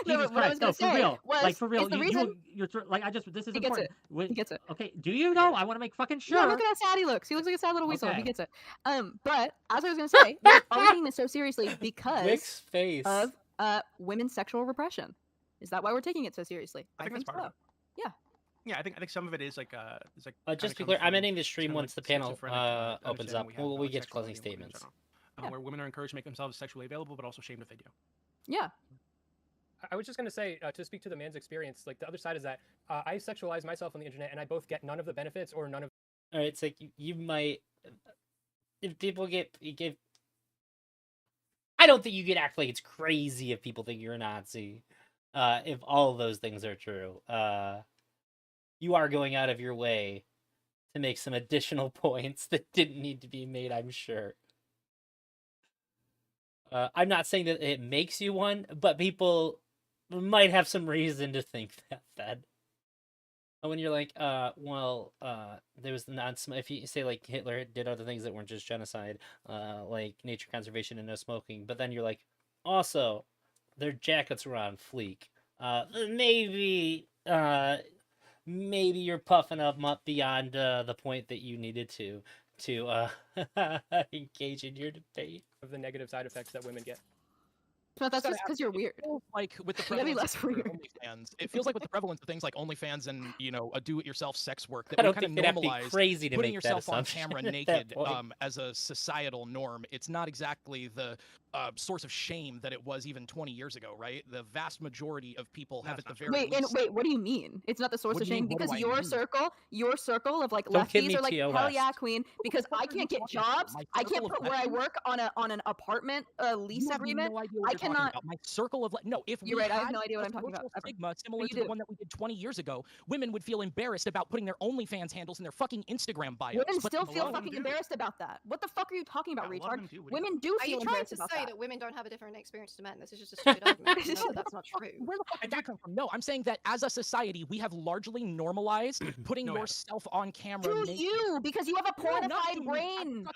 but what I was Christ, no, gonna for say real. was, Like for real, is the you reason you're like I just this is he gets important. it. He gets it. Okay, do you know? I want to make fucking sure. Yeah, look at how sad he looks. He looks like a sad little weasel. He Okay. gets it. But as I was gonna say, are we taking this so seriously because Wick's face. of women's sexual repression? Is that why we're taking it so seriously? I think that's part of it. Yeah. Yeah, I think some of it is like it's like. Just to be kinda clear, I'm comes ending from the stream kind of once the like panel schizophrenic, opens understanding up. we have about, We like, get to closing sexuality in women in statements. general, where women are encouraged to make themselves sexually available, but also shamed if they do. Yeah. I was just going to say, to speak to the man's experience, like the other side is that I sexualize myself on the internet, and I both get none of the benefits or none of. All right, it's like you might, if people get. I don't think you could act like it's crazy if people think you're a Nazi. If all of those things are true, you are going out of your way to make some additional points that didn't need to be made, I'm sure. I'm not saying that it makes you one, but people might have some reason to think that. When you're like, there was if you say like Hitler did other things that weren't just genocide, like nature conservation and no smoking, but then you're like, also, their jackets were on fleek. Maybe you're puffing them up beyond the point that you needed to engage in your debate. Of the negative side effects that women get. But that's just because you're weird. Like with the You gotta be prevalence less of weird. OnlyFans, it feels like with the prevalence of things like OnlyFans and a do-it-yourself sex work that I we don't kind of think they'd have to be normalize crazy to putting make that yourself on assumption camera at that naked point. as a societal norm. It's not exactly the source of shame that it was even 20 years ago, right? The vast majority of people have That's at the not very true. least. Wait, what do you mean? It's not the source What of do you shame mean, what do because I your mean? circle of like Don't give lefties me are like hell TOS. yeah, queen. Because the fuck I are you can't get talking about? jobs. My I can't circle of put where I lefties? work on an apartment lease You have agreement. no idea what I you're talking cannot. about. My circle of no. If You're we right, I have had no idea what a I'm talking about, social ever. stigma similar you to do. the one that we did 20 years ago, women would feel embarrassed about putting their OnlyFans handles in their fucking Instagram bios. Women but still a feel lot of them fucking do. embarrassed about that. What the fuck are you talking about, Yeah, a lot of retard? them do. What do you Women do Are feel you trying embarrassed to about say that. that women don't have a different experience to men? This is just a stupid argument. You know that that's not true. Where the fuck did that come from? No, I'm saying that as a society, we have largely normalized putting No, we haven't. yourself on camera. To naked. you, because you have a No, not pornified to me. brain.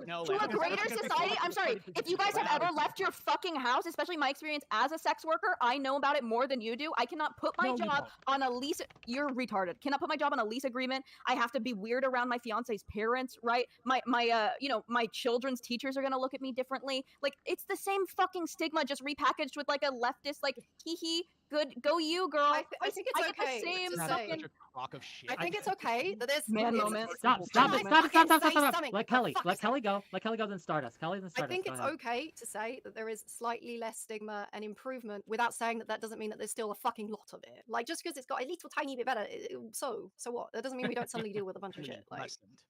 No, To a Lara. greater society, I'm sorry, if you guys have ever left your fucking house, especially my experience as a sex worker, I know about it more than you do. I cannot put my No, you job don't. on a lease. You're retarded. Cannot put my job on a lease agreement. I have to be weird around my fiance's parents, right? My children's teachers are gonna look at me differently. Like it's the same fucking stigma, just repackaged with like a leftist, like hee hee. Good, go you, girl. I think it's I get the okay same to Not say- such a crock of shit. I think it's okay that there's Man it's- moment. Stop Can it, I stop it, fucking stop, say stop. something? Let For Kelly fuck's go. Let Kelly go, then Stardust. Kelly, then I Stardust. think Go it's ahead. okay to say that there is slightly less stigma and improvement without saying that doesn't mean that there's still a fucking lot of it. Like just because it's got a little tiny bit better, so what? That doesn't mean we don't suddenly deal with a bunch of shit. Like Lessened.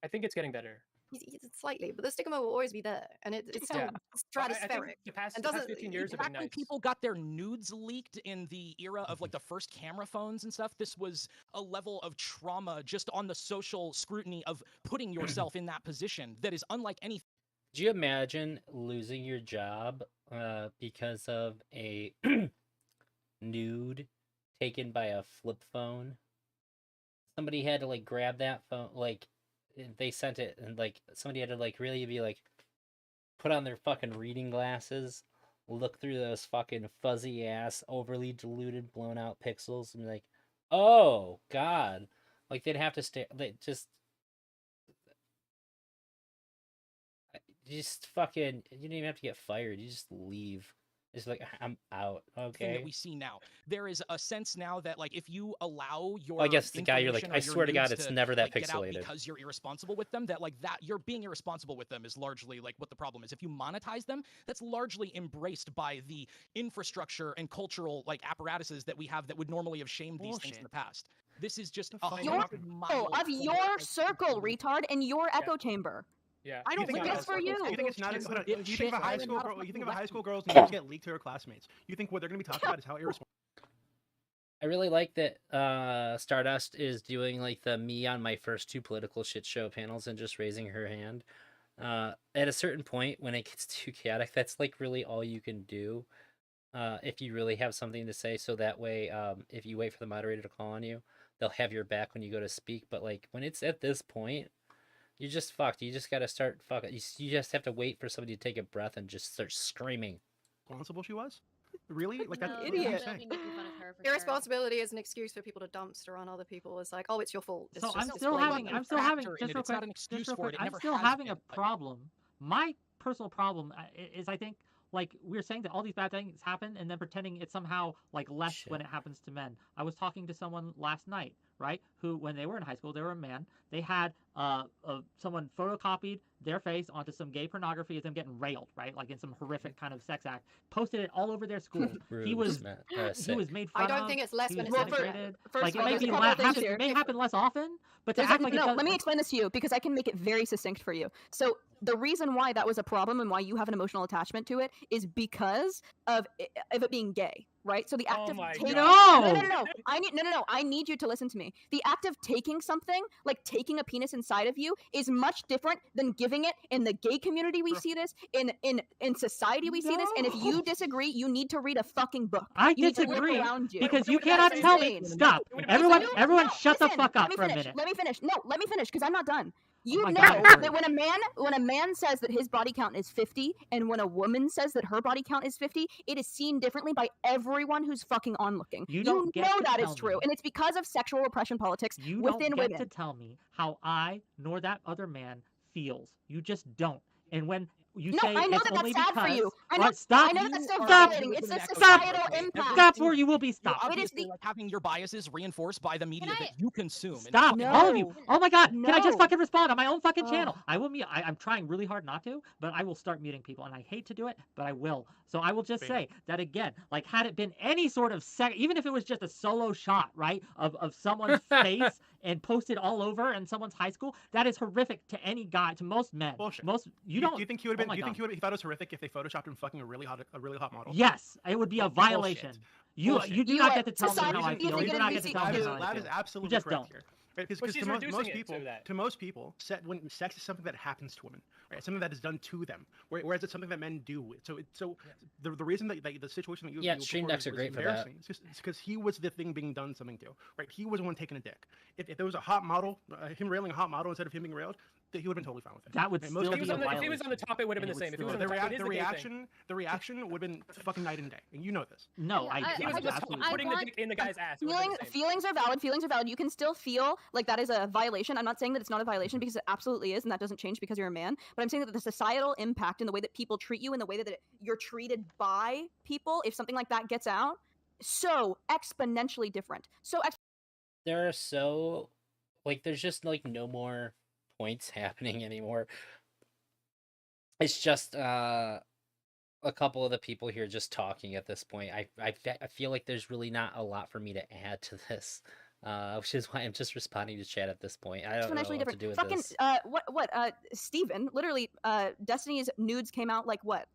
I think it's getting better. slightly, but the stigma will always be there, and it's still Yeah. Well, I think stratospheric. the past And 15 years have Back been when nice. people got their nudes leaked in the era of like the first camera phones and stuff, this was a level of trauma just on the social scrutiny of putting yourself in that position that is unlike anything. Could you imagine losing your job because of a nude taken by a flip phone? Somebody had to like grab that phone, like they sent it, and like somebody had to like really be like put on their fucking reading glasses, look through those fucking fuzzy ass, overly diluted, blown out pixels, and be like, oh god, like they'd have to stay. They just fucking. You don't even have to get fired. You just leave. It's like I'm out. Thing that Okay. we see now. There is a sense now that like if you allow your Well, I guess the guy you're like, information or I your swear to God, nudes it's to, never that like, get out pixelated. because you're irresponsible with them, that like that you're being irresponsible with them is largely like what the problem is. If you monetize them, that's largely embraced by the infrastructure and cultural like apparatuses that we have that would normally have shamed these things in the past. This is just The fuck are you 100 talking miles Of your circle, retard, in your echo chamber. Yeah. I don't You think think Good for you. You think it's not? Hold on, It's you think of a shit. high I'm school not a girl? You think of a fucking high school girl's weapon. news get leaked to her classmates? You think what they're going to be talking about is how irresponsible? I really like that Stardust is doing like the me on my first 2 political shit show panels and just raising her hand. At a certain point, when it gets too chaotic, that's like really all you can do. If you really have something to say, so that way, if you wait for the moderator to call on you, they'll have your back when you go to speak. But like when it's at this point, you're just fucked. You just gotta start fucking. You just have to wait for somebody to take a breath and just start screaming. Responsible she was? Really? Like No, that? idiot. What are you they'll saying? be making fun of her for sure. Irresponsibility is an excuse for people to dumpster on other people. It's like, oh, it's your fault. It's So just, I'm it's still blatant. having, blatant just real factor in it. quick, It's not an excuse just real for quick, it. It I'm never still has having been. a problem. My personal problem is I think like we're saying that all these bad things happen and then pretending it's somehow like less Shit. when it happens to men. I was talking to someone last night, right? Who when they were in high school, they were a man. They had someone photocopied their face onto some gay pornography of them getting railed, right? Like in some horrific kind of sex act. Posted it all over their school. He Rude, was Smatt, he sick. was made fun I of. don't think it's less He when was it's Well, denigrated. first Like of it all, may there's a be couple of things happen, here. it may happen less often, but to There's act like it no, does. let me explain this to you because I can make it very succinct for you. So the reason why that was a problem and why you have an emotional attachment to it is because of it being gay, right? So the act Oh of my taking God. no. I need you to listen to me. The act of taking something, like taking a penis inside of you, is much different than giving it. In the gay community, we see this. In society, we see this. And if you No. disagree, you need to read a fucking book. I You need to look disagree around you. because you It would've been cannot the tell same me. thing. Stop. It would've been the Everyone, same. everyone, No, shut the listen, fuck let up me for a finish. minute. Let me finish. No, let me finish because I'm not done. You my know God, hurry. that when a man says that his body count is 50 and when a woman says that her body count is 50, it is seen differently by everyone who's fucking onlooking. You don't get know to that is tell true, me. and it's because of sexual repression politics You within don't get women. to tell me how I nor that other man feels. You just don't. And when you No, say I know it's that only that's sad for because, you. I all know, right, stop. I know that that's so Stop. violating. It's the Stop. societal impact. Stop where you will be You're stopped. It is obviously the like having your biases reinforced by the media I- that you consume. and Stop, fucking- all of you. No. Oh my God, can I just No. fucking respond on my own fucking channel? Ugh. I will mute. I'm trying really hard not to, but I will start muting people, and I hate to do it, but I will. So I will just Beta. say that again, like had it been any sort of even if it was just a solo shot, right, of someone's face and posted all over in someone's high school, that is horrific to any guy, to most men. Bullshit. Most Do don't. you think he would have oh been? my Do you think God. he thought it was horrific if they photoshopped him fucking a really hot model? Yes, it would be a Bullshit. violation. You Bullshit. you do You not are- get to tell me society how I is feel. You do gonna not be get to see- tell me That how I that feel. is absolutely just correct don't. here. Right? But Because she's to reducing most it people, to that. when sex is something that happens to women, right? It's something that is done to them, whereas it's something that men do. So the reason that the situation that you Yeah, you stream reported decks are was great for that. embarrassing. It's because he was the thing being done something to, right? He was the one taking a dick. If there was a hot model, him railing a hot model instead of him being railed, he would have been totally fine with it. That would Right? Most still If he, people- was be on a the, if he was on the top, it would have been the And it same. If he would was on still- the top, it is the gay thing. the reaction would have been fucking night and day, and you know this. No, Yeah, I He was I on the just- top, absolutely. I putting the want- dick in the guy's ass. It would've been the same. Feelings are valid. Feelings are valid. You can still feel like that is a violation. I'm not saying that it's not a violation because it absolutely is, and that doesn't change because you're a man. But I'm saying that the societal impact and the way that people treat you and the way that you're treated by people, if something like that gets out, so exponentially different. So There are so like there's just like no more points happening anymore. It's just a couple of the people here just talking at this point. I feel like there's really not a lot for me to add to this, which is why I'm just responding to chat at this point. I don't know exponentially what to different. do with Fucking this. Steven, literally Destiny's nudes came out like what?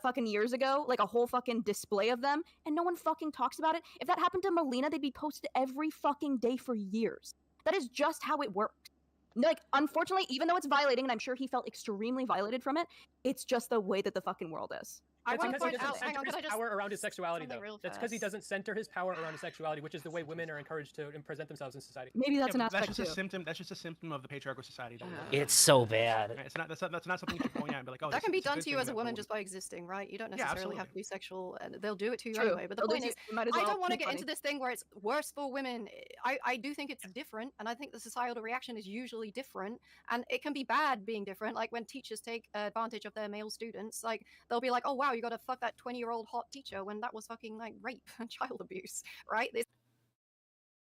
Fucking years ago, like a whole fucking display of them, and no one fucking talks about it. If that happened to Melina, they'd be posted every fucking day for years. That is just how it works. Like, unfortunately, even though it's violating, and I'm sure he felt extremely violated from it, it's just the way that the fucking world is. I That's want to because he point doesn't out. Hang center on, his can I just power around his sexuality, something though. real That's because he fast? doesn't center his power around his sexuality, which is the way women are encouraged to present themselves in society. Maybe that's Yeah, an but that's aspect just too. a symptom. That's just a symptom of the patriarchal society that we live in. It's so bad. Right? It's not. That's not something you should point out and be like, oh, That this can be is a done good to you thing as a that woman women- just by existing, right? You don't Yeah, necessarily have to absolutely. be sexual, and they'll do it to you True. anyway. But the They'll do point to is, you, might as I well don't want to make get money. into this thing where it's worse for women. I do think it's different, and I think the societal reaction is usually different, and it can be bad being different. Like when teachers take advantage of their male students, like they'll be like, "Oh wow, you got to fuck that 20-year-old hot teacher," when that was fucking like rape and child abuse, right? This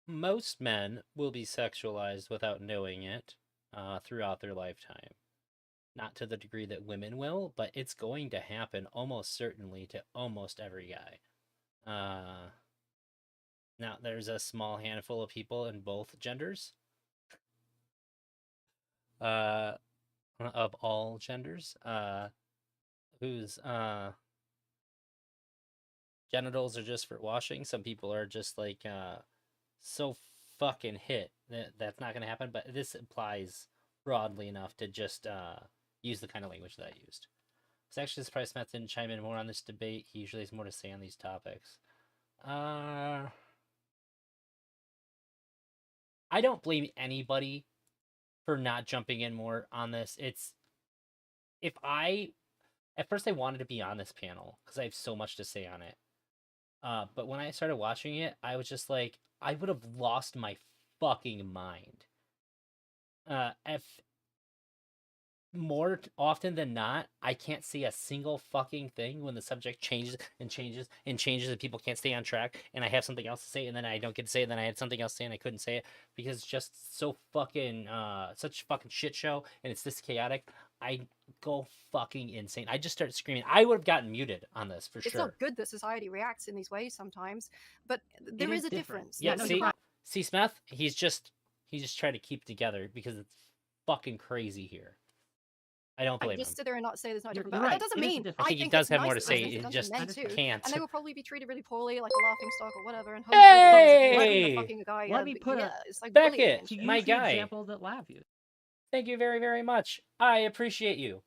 Most men will be sexualized without knowing it throughout their lifetime. Not to the degree that women will, but it's going to happen almost certainly to almost every guy. Now, there's a small handful of people in both genders, of all genders, whose genitals are just for washing. Some people are just like so fucking hit that that's not going to happen, but this applies broadly enough to just use the kind of language that I used. It's actually surprised Smith didn't chime in more on this debate. He usually has more to say on these topics. I don't blame anybody for not jumping in more on this. At first I wanted to be on this panel because I have so much to say on it. But when I started watching it, I was just like, I would have lost my fucking mind. If more often than not, I can't see a single fucking thing when the subject changes and changes and changes and people can't stay on track and I have something else to say and then I don't get to say it and then I had something else to say and I couldn't say it because it's just so fucking such fucking shit show and it's this chaotic. I go fucking insane. I just started screaming. I would have gotten muted on this for it's sure. not good that society reacts in these ways sometimes, but there is is a different. difference. Yeah, no, There's- see Smith, he's just trying to keep together because it's fucking crazy here. I don't blame him. just sit there and not say there's not You're different. But right, that doesn't it is mean different. I think he think does it's have nice more to that say. it's He done to just men too. can't. And they will probably be treated really poorly, like a laughing stock or whatever. And hopefully Hey! fucking a guy. Let me put yeah, a- it's like Beckett, bullying and To shit. my use the guy. example that Lav used. Thank you very, very much. I appreciate you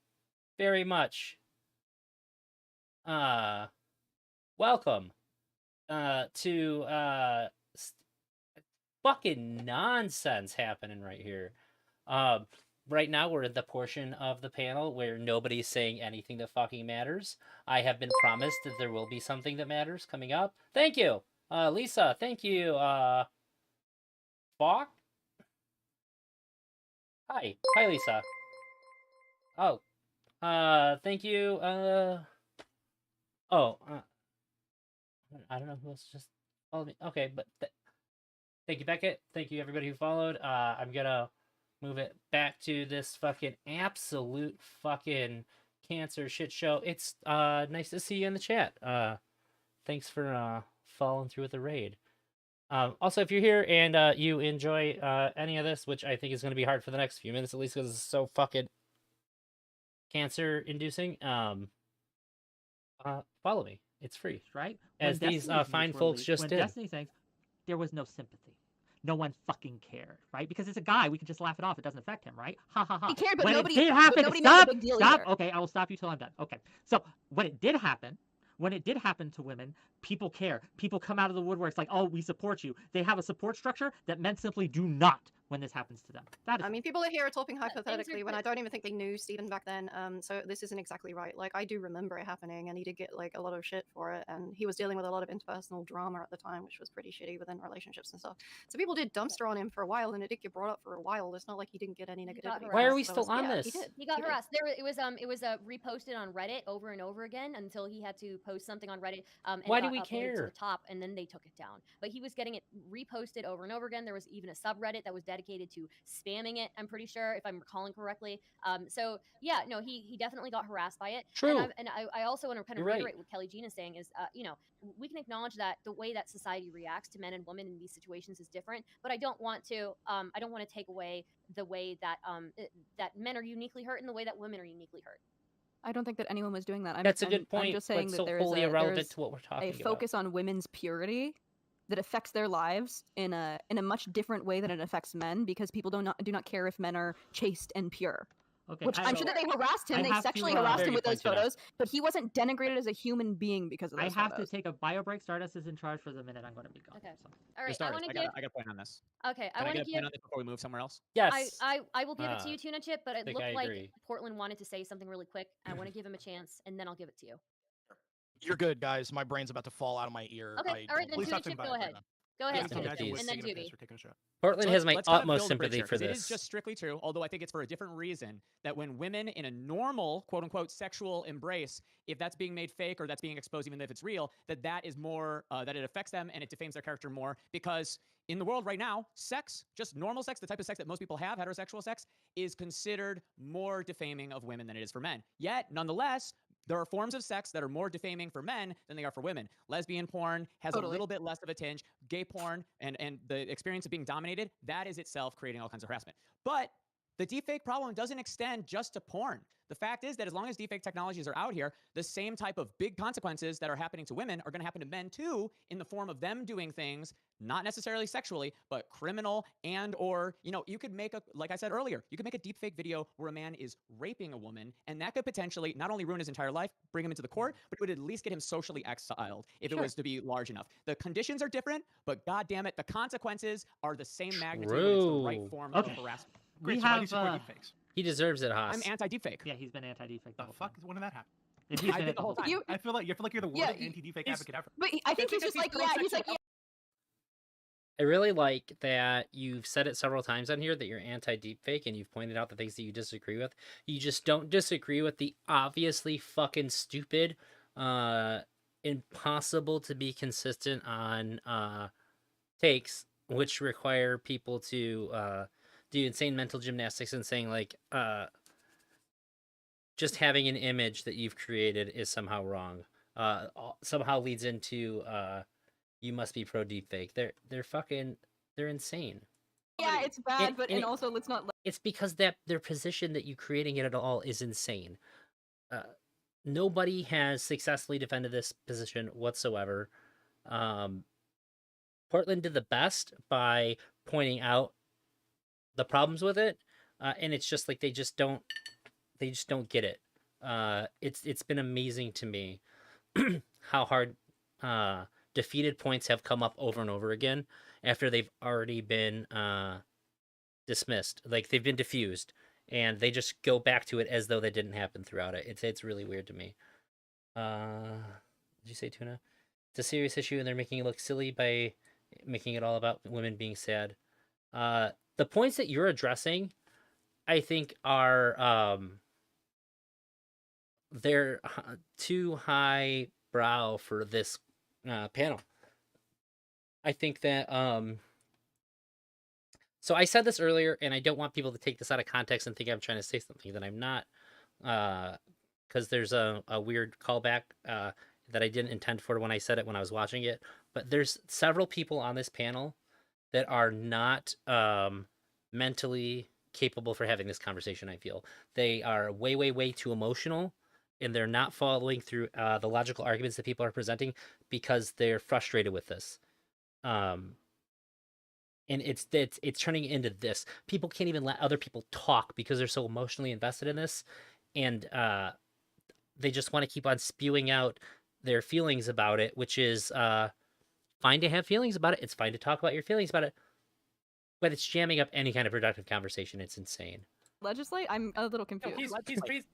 very much. Welcome to fucking nonsense happening right here. Right now we're at the portion of the panel where nobody's saying anything that fucking matters. I have been promised that there will be something that matters coming up. Thank you, Lisa. Thank you, Falk. Hi, Lisa. Oh, thank you. I don't know who else just followed me. Okay, but thank you, Beckett. Thank you, everybody who followed. I'm gonna move it back to this fucking absolute fucking cancer shit show. It's nice to see you in the chat. Thanks for following through with the raid. Also, if you're here and you enjoy any of this, which I think is going to be hard for the next few minutes at least because it's so fucking cancer-inducing, follow me. It's free. Right? As When these Destiny's fine mates were folks leaked- just when did. Destiny things, there was no sympathy. No one fucking cared, right? Because it's a guy, we can just laugh it off. It doesn't affect him, right? Ha ha ha. He cared, but when nobody- it did but happen, nobody made a stop, big deal stop. either. Okay, I will stop you till I'm done. Okay, so when it did happen to women, people care. People come out of the woodworks like, oh, we support you. They have a support structure that men simply do not when this happens to them. That is I mean, people are here talking things are hypothetically when I good. don't even think they knew Stephen back then. So this isn't exactly right. Like I do remember it happening, and he did get like a lot of shit for it, and he was dealing with a lot of interpersonal drama at the time, which was pretty shitty within relationships and stuff. So people did dumpster on him for a while, and it did get brought up for a while. It's not like he didn't get any got negativity. Why are harassed. we So still on yeah, this? He did. He got He did. harassed. It was reposted on Reddit over and over again until he had to post something on Reddit. And Why it do got we uploaded to care? the top, and then they took it down. But he was getting it reposted over and over again. There was even a subreddit that was dedicated to spamming it. I'm pretty sure, if I'm recalling correctly. So yeah, no, he definitely got harassed by it. True. And I also want to kind of You're right. reiterate what Kelly Jean is saying is, we can acknowledge that the way that society reacts to men and women in these situations is different. But I don't want to take away the way that that men are uniquely hurt and the way that women are uniquely hurt. I don't think that anyone was doing that. That's a good I'm point, just but saying so that wholly irrelevant there's to what we're a talking about. focus on women's purity that affects their lives in a much different way than it affects men, because people do not care if men are chaste and pure. Okay, Which I'm sure that they harassed him. I They have to, sexually uh, harassed Very him with good those point, Tuna. photos, but he wasn't denigrated as a human being because of I those have photos. to take a bio break. Stardust is in charge for the minute. I'm going to be gone. Okay. So. All right, I Stars, want to I give. got a point on this. Okay, I Can I want get to a give. point on this before we move somewhere else? Yes. I will give it to you, Uh, Tuna Chip, but it think I looked like agree. Portland wanted to say something really quick. I want to give him a chance, and then I'll give it to you. You're good, guys. My brain's about to fall out of my ear. Okay, I all right, don't then believe- Please Tuna stop saying Chip, go bio ahead. break. Go I ahead, can Tuna imagine Chip, Whick and then taking a piss Doobie. or taking a shot. Portland So has my let's kind of utmost build a bridge sympathy here, for 'cause It is this. just strictly true, although I think it's for a different reason, that when women in a normal, quote unquote, sexual embrace, if that's being made fake or that's being exposed, even if it's real, that is more, that it affects them and it defames their character more. Because in the world right now, sex, just normal sex, the type of sex that most people have, heterosexual sex, is considered more defaming of women than it is for men. Yet, nonetheless, there are forms of sex that are more defaming for men than they are for women. Lesbian porn has a little bit less of a tinge. Gay porn and the experience of being dominated, that is itself creating all kinds of harassment. But the deepfake problem doesn't extend just to porn. The fact is that as long as deepfake technologies are out here, the same type of big consequences that are happening to women are going to happen to men too, in the form of them doing things, not necessarily sexually, but criminal and or, you could make like I said earlier, you could make a deepfake video where a man is raping a woman, and that could potentially not only ruin his entire life, bring him into the court, but it would at least get him socially exiled if it was to be large enough. The conditions are different, but god damn it, the consequences are the same magnitude when it's the right True. form of harassment. Great, We so why do you have, support deepfakes? He deserves it, I'm Haas. anti-deepfake. Yeah, he's been anti-deepfake the The whole fuck? time. When did that happen? He's I been did it the whole time. I feel like you're the Yeah, warning anti-deepfake he's- advocate ever. But I think he's Because just like, he's yeah, he's like, pro-sexual. yeah. I really like that you've said it several times on here that you're anti-deepfake, and you've pointed out the things that you disagree with. You just don't disagree with the obviously fucking stupid, impossible to be consistent on takes, which require people to do insane mental gymnastics and saying like just having an image that you've created is somehow wrong. Somehow leads into you must be pro deepfake. They're insane. Yeah, it's bad, And- and also let's not. It's because that their position that you creating it at all is insane. Nobody has successfully defended this position whatsoever. Portland did the best by pointing out the problems with it, and it's just like they just don't get it. It's been amazing to me how hard defeated points have come up over and over again after they've already been dismissed, like they've been diffused, and they just go back to it as though that didn't happen throughout it. It's really weird to me. Did you say Tuna? It's a serious issue, and they're making it look silly by making it all about women being sad. The points that you're addressing, I think, are they're too high brow for this panel. I think that so I said this earlier, and I don't want people to take this out of context and think I'm trying to say something that I'm not, because there's a weird callback that I didn't intend for when I said it when I was watching it. But there's several people on this panel that are not mentally capable for having this conversation. I feel they are way too emotional, and they're not following through the logical arguments that people are presenting because they're frustrated with this. And it's turning into this. People can't even let other people talk because they're so emotionally invested in this, and they just want to keep on spewing out their feelings about it, which is fine to have feelings about it. It's fine to talk about your feelings about it, but it's jamming up any kind of productive conversation. It's insane. Legislate? I'm a little No, confused.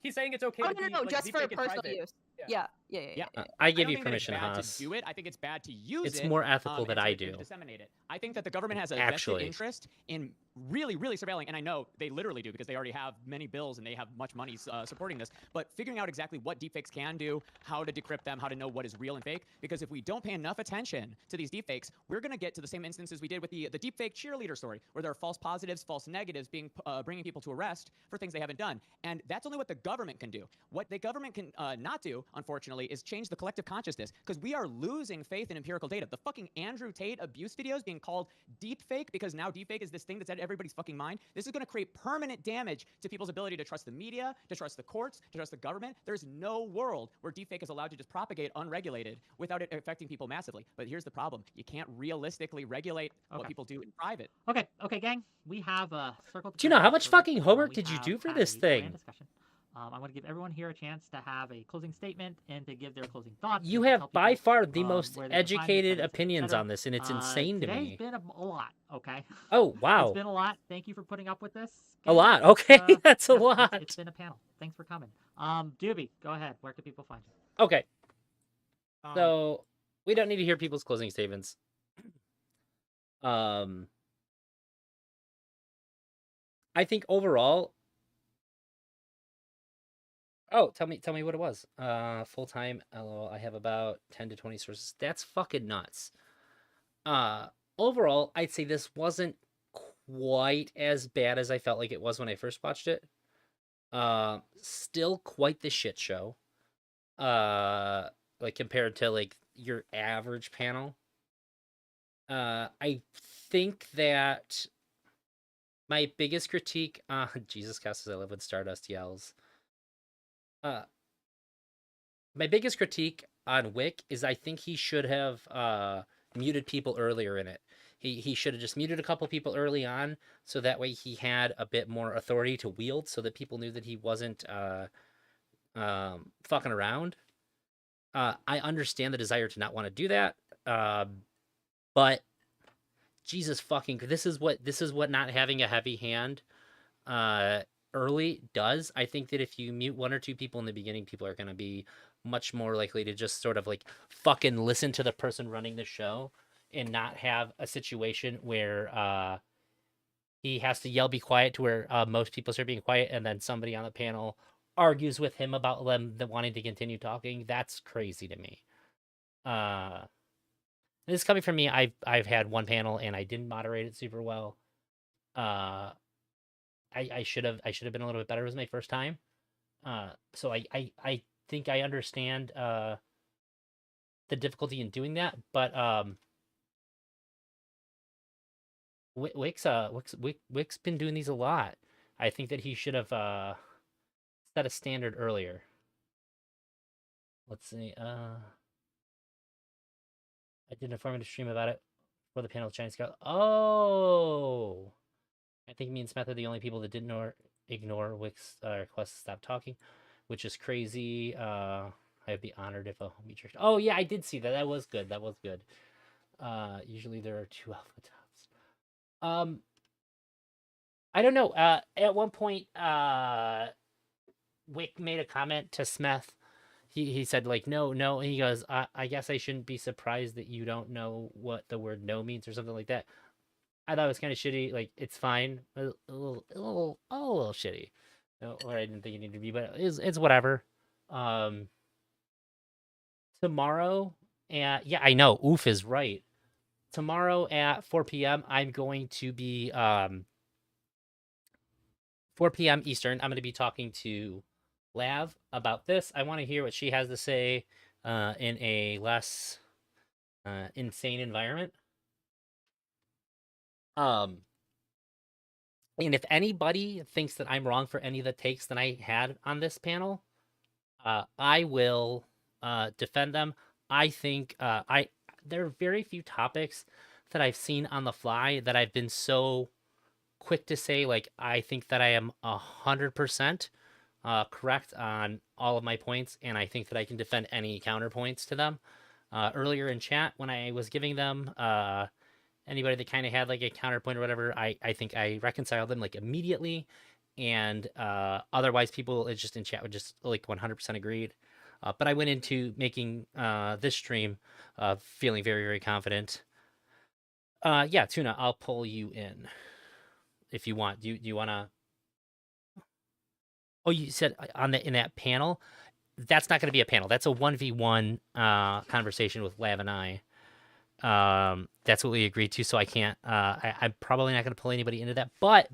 he's saying it's okay. Oh, to no, be, no, like, just for deepfake in personal private. use. Yeah. Yeah. I I give don't you think that permission, it's bad Haas. to do it. I think it's bad to use It's it. more ethical that and I to do. disseminate it. I think that the government has a Actually. vested interest in really surveilling, and I know they literally do because they already have many bills and they have much money supporting this, but figuring out exactly what deepfakes can do, how to decrypt them, how to know what is real and fake, because if we don't pay enough attention to these deepfakes, we're going to get to the same instances we did with the deepfake cheerleader story, where there are false positives, false negatives being bringing people to arrest for things they haven't done. And that's only what the government can do. What the government can not do, unfortunately, ultimately is change the collective consciousness, because we are losing faith in empirical data. The fucking Andrew Tate abuse videos being called deep fake because now deep fake is this thing that's at everybody's fucking mind. This is going to create permanent damage to people's ability to trust the media, to trust the courts, to trust the government. There's no world where deep fake is allowed to just propagate unregulated without it affecting people massively. But here's the problem. You can't realistically regulate what people do in private. Okay, gang. We have circled. Do you know how much fucking homework we did you have do for had this a thing? grand discussion. I want to give everyone here a chance to have a closing statement and to give their closing thoughts. You and to have tell by people, far the most where they can find it, educated et opinions cetera. on this, and it's insane to Today's me. been a lot, okay? Oh, It's wow. been a lot. Thank you for putting up with this. A gang. lot. It's, Okay, that's a yeah, lot. It's been a panel. Thanks for coming. Doobie, go ahead. Where can people find you? Okay. Um, So we don't need to hear people's closing statements. I think overall. Oh, tell me what it was. Full time. LOL. I have about 10 to 20 sources. That's fucking nuts. Overall, I'd say this wasn't quite as bad as I felt like it was when I first watched it. Still quite the shit show. Like compared to like your average panel. I think that my biggest critique, Jesus Christ, I live when Stardust yells. My biggest critique on Whick is I think he should have muted people earlier in it. He should have just muted a couple people early on, so that way he had a bit more authority to wield, so that people knew that he wasn't fucking around. I understand the desire to not want to do that, but Jesus fucking, this is what not having a heavy hand early does. I think that if you mute one or two people in the beginning, people are going to be much more likely to just sort of like fucking listen to the person running the show and not have a situation where he has to yell be quiet to where most people start being quiet, and then somebody on the panel argues with him about them wanting to continue talking. That's crazy to me. This is coming from me. I've had one panel and I didn't moderate it super well. I should have been a little bit better. It was my first time. So I think I understand the difficulty in doing that, but Wick's been doing these a lot. I think that he should have set a standard earlier. Let's see. I did an informative stream about it for the panel of Chinese Girl. Oh, I think me and Smith are the only people that didn't ignore Wick's request to stop talking, which is crazy. I'd be honored if a homie church. Oh yeah, I did see that. That was good. Usually there are 2 alpha tops. I don't know. At one point, Wick made a comment to Smith. He said like no. He goes, I guess I shouldn't be surprised that you don't know what the word no means or something like that. I thought it was kind of shitty. Like it's fine, a little shitty. Or I didn't think it needed to be, but it's whatever. Tomorrow, yeah, I know. Oof is right. Tomorrow at 4 p.m. I'm going to be 4 p.m. Eastern. I'm going to be talking to Lav about this. I want to hear what she has to say in a less insane environment. And if anybody thinks that I'm wrong for any of the takes that I had on this panel, I will defend them. I think there are very few topics that I've seen on the fly that I've been so quick to say, like, I think that I am 100% correct on all of my points, and I think that I can defend any counterpoints to them. Earlier in chat, when I was giving them anybody that kind of had like a counterpoint or whatever, I think I reconciled them like immediately, and otherwise people just in chat would just like 100% agreed. But I went into making this stream feeling very, very confident. Yeah, Tuna, I'll pull you in if you want. Do you want to? Oh, you said in that panel. That's not going to be a panel. That's a 1v1 conversation with Lav and I. That's what we agreed to. So I can't. I'm probably not going to pull anybody into that. But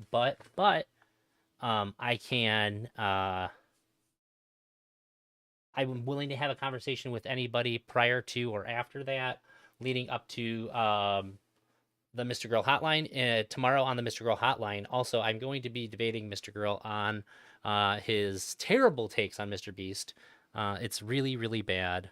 I can. I I'm willing to have a conversation with anybody prior to or after that, leading up to the Mr. Girl hotline. Tomorrow on the Mr. Girl hotline, also, I'm going to be debating Mr. Girl on his terrible takes on Mr. Beast. It's really, really bad.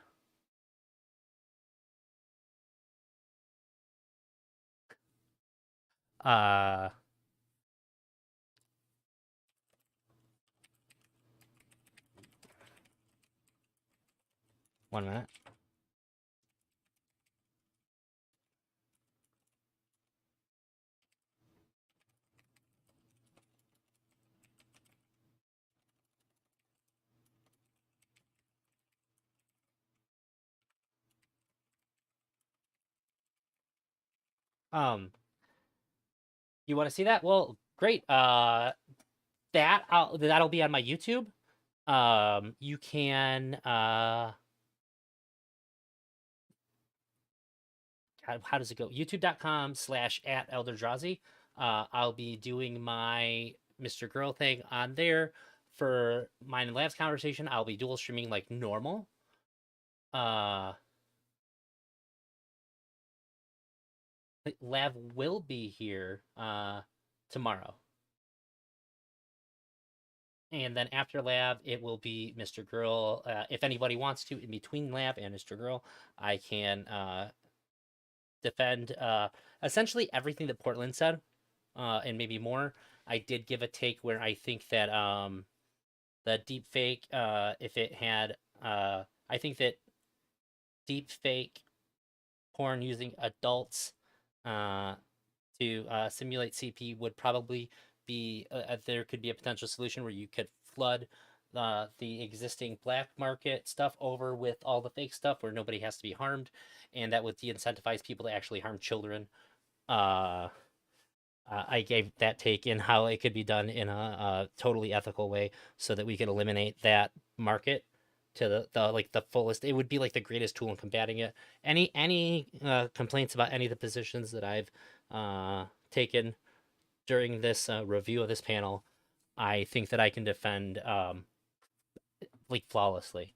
One minute. You want to see that? Well, great. That'll be on my YouTube. You can how does it go? youtube.com/@elderdrazi. I'll be doing my Mr. Girl thing on there. For Mind and Labs conversation, I'll be dual streaming like normal. Lav will be here tomorrow. And then after Lab, it will be Mr. Girl. If anybody wants to, in between Lab and Mr. Girl, I can defend essentially everything that Portland said, and maybe more. I did give a take where I think that the deep fake, if it had, I think that deep fake porn using adults to simulate CP would probably be, there could be a potential solution where you could flood the existing black market stuff over with all the fake stuff where nobody has to be harmed, and that would de-incentivize people to actually harm children. I gave that take in how it could be done in a totally ethical way so that we could eliminate that market to the like the fullest. It would be like the greatest tool in combating it. Any complaints about any of the positions that I've taken during this review of this panel, I think that I can defend like flawlessly.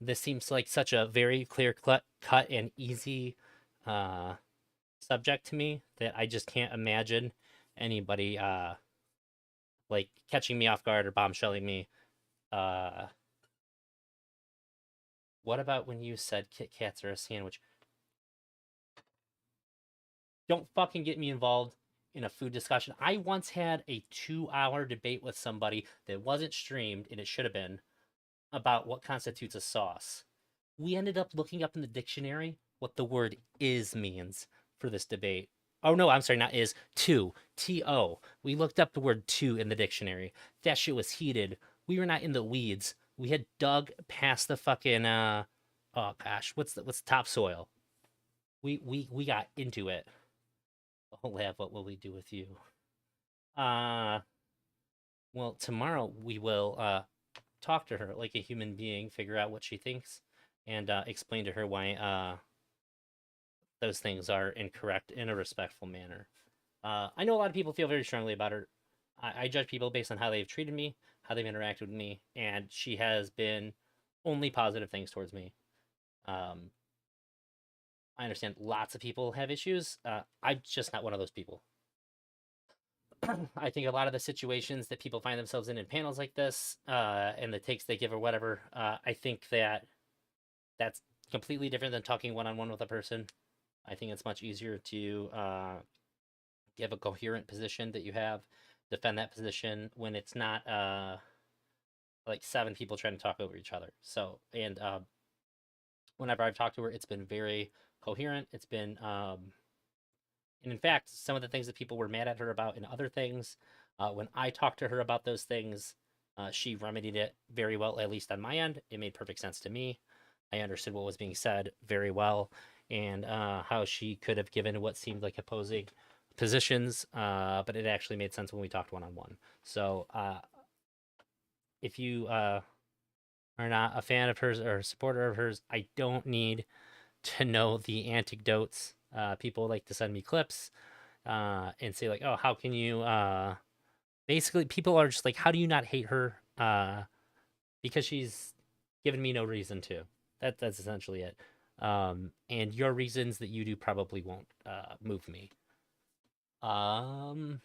This seems like such a very clear cut and easy subject to me that I just can't imagine anybody like catching me off guard or bombshelling me. What about when you said Kit Kats are a sandwich? Don't fucking get me involved in a food discussion. I once had a 2-hour debate with somebody that wasn't streamed, and it should have been, about what constitutes a sauce. We ended up looking up in the dictionary what the word is means for this debate. Oh no, I'm sorry, not is, to, T-O. We looked up the word to in the dictionary. That shit was heated. We were not in the weeds. We had dug past the fucking oh gosh, what's the topsoil? We got into it. Oh Lav, what will we do with you? Well, tomorrow we will talk to her like a human being, figure out what she thinks, and explain to her why those things are incorrect in a respectful manner. I know a lot of people feel very strongly about her. I judge people based on how they've treated me, how they've interacted with me, and she has been only positive things towards me. I understand lots of people have issues. I'm just not one of those people. I think a lot of the situations that people find themselves in panels like this, and the takes they give or whatever, I think that that's completely different than talking one-on-one with a person. I think it's much easier to give a coherent position that you have, defend that position when it's not like 7 people trying to talk over each other. So, and whenever I've talked to her, it's been very coherent. It's been, and in fact, some of the things that people were mad at her about in other things, when I talked to her about those things, she remedied it very well, at least on my end. It made perfect sense to me. I understood what was being said very well, and how she could have given what seemed like opposing positions, but it actually made sense when we talked one-on-one. So if you are not a fan of hers or a supporter of hers, I don't need to know the anecdotes. People like to send me clips and say like, oh, how can you basically people are just like, how do you not hate her because she's given me no reason to. That's essentially it. And your reasons that you do probably won't move me. Trying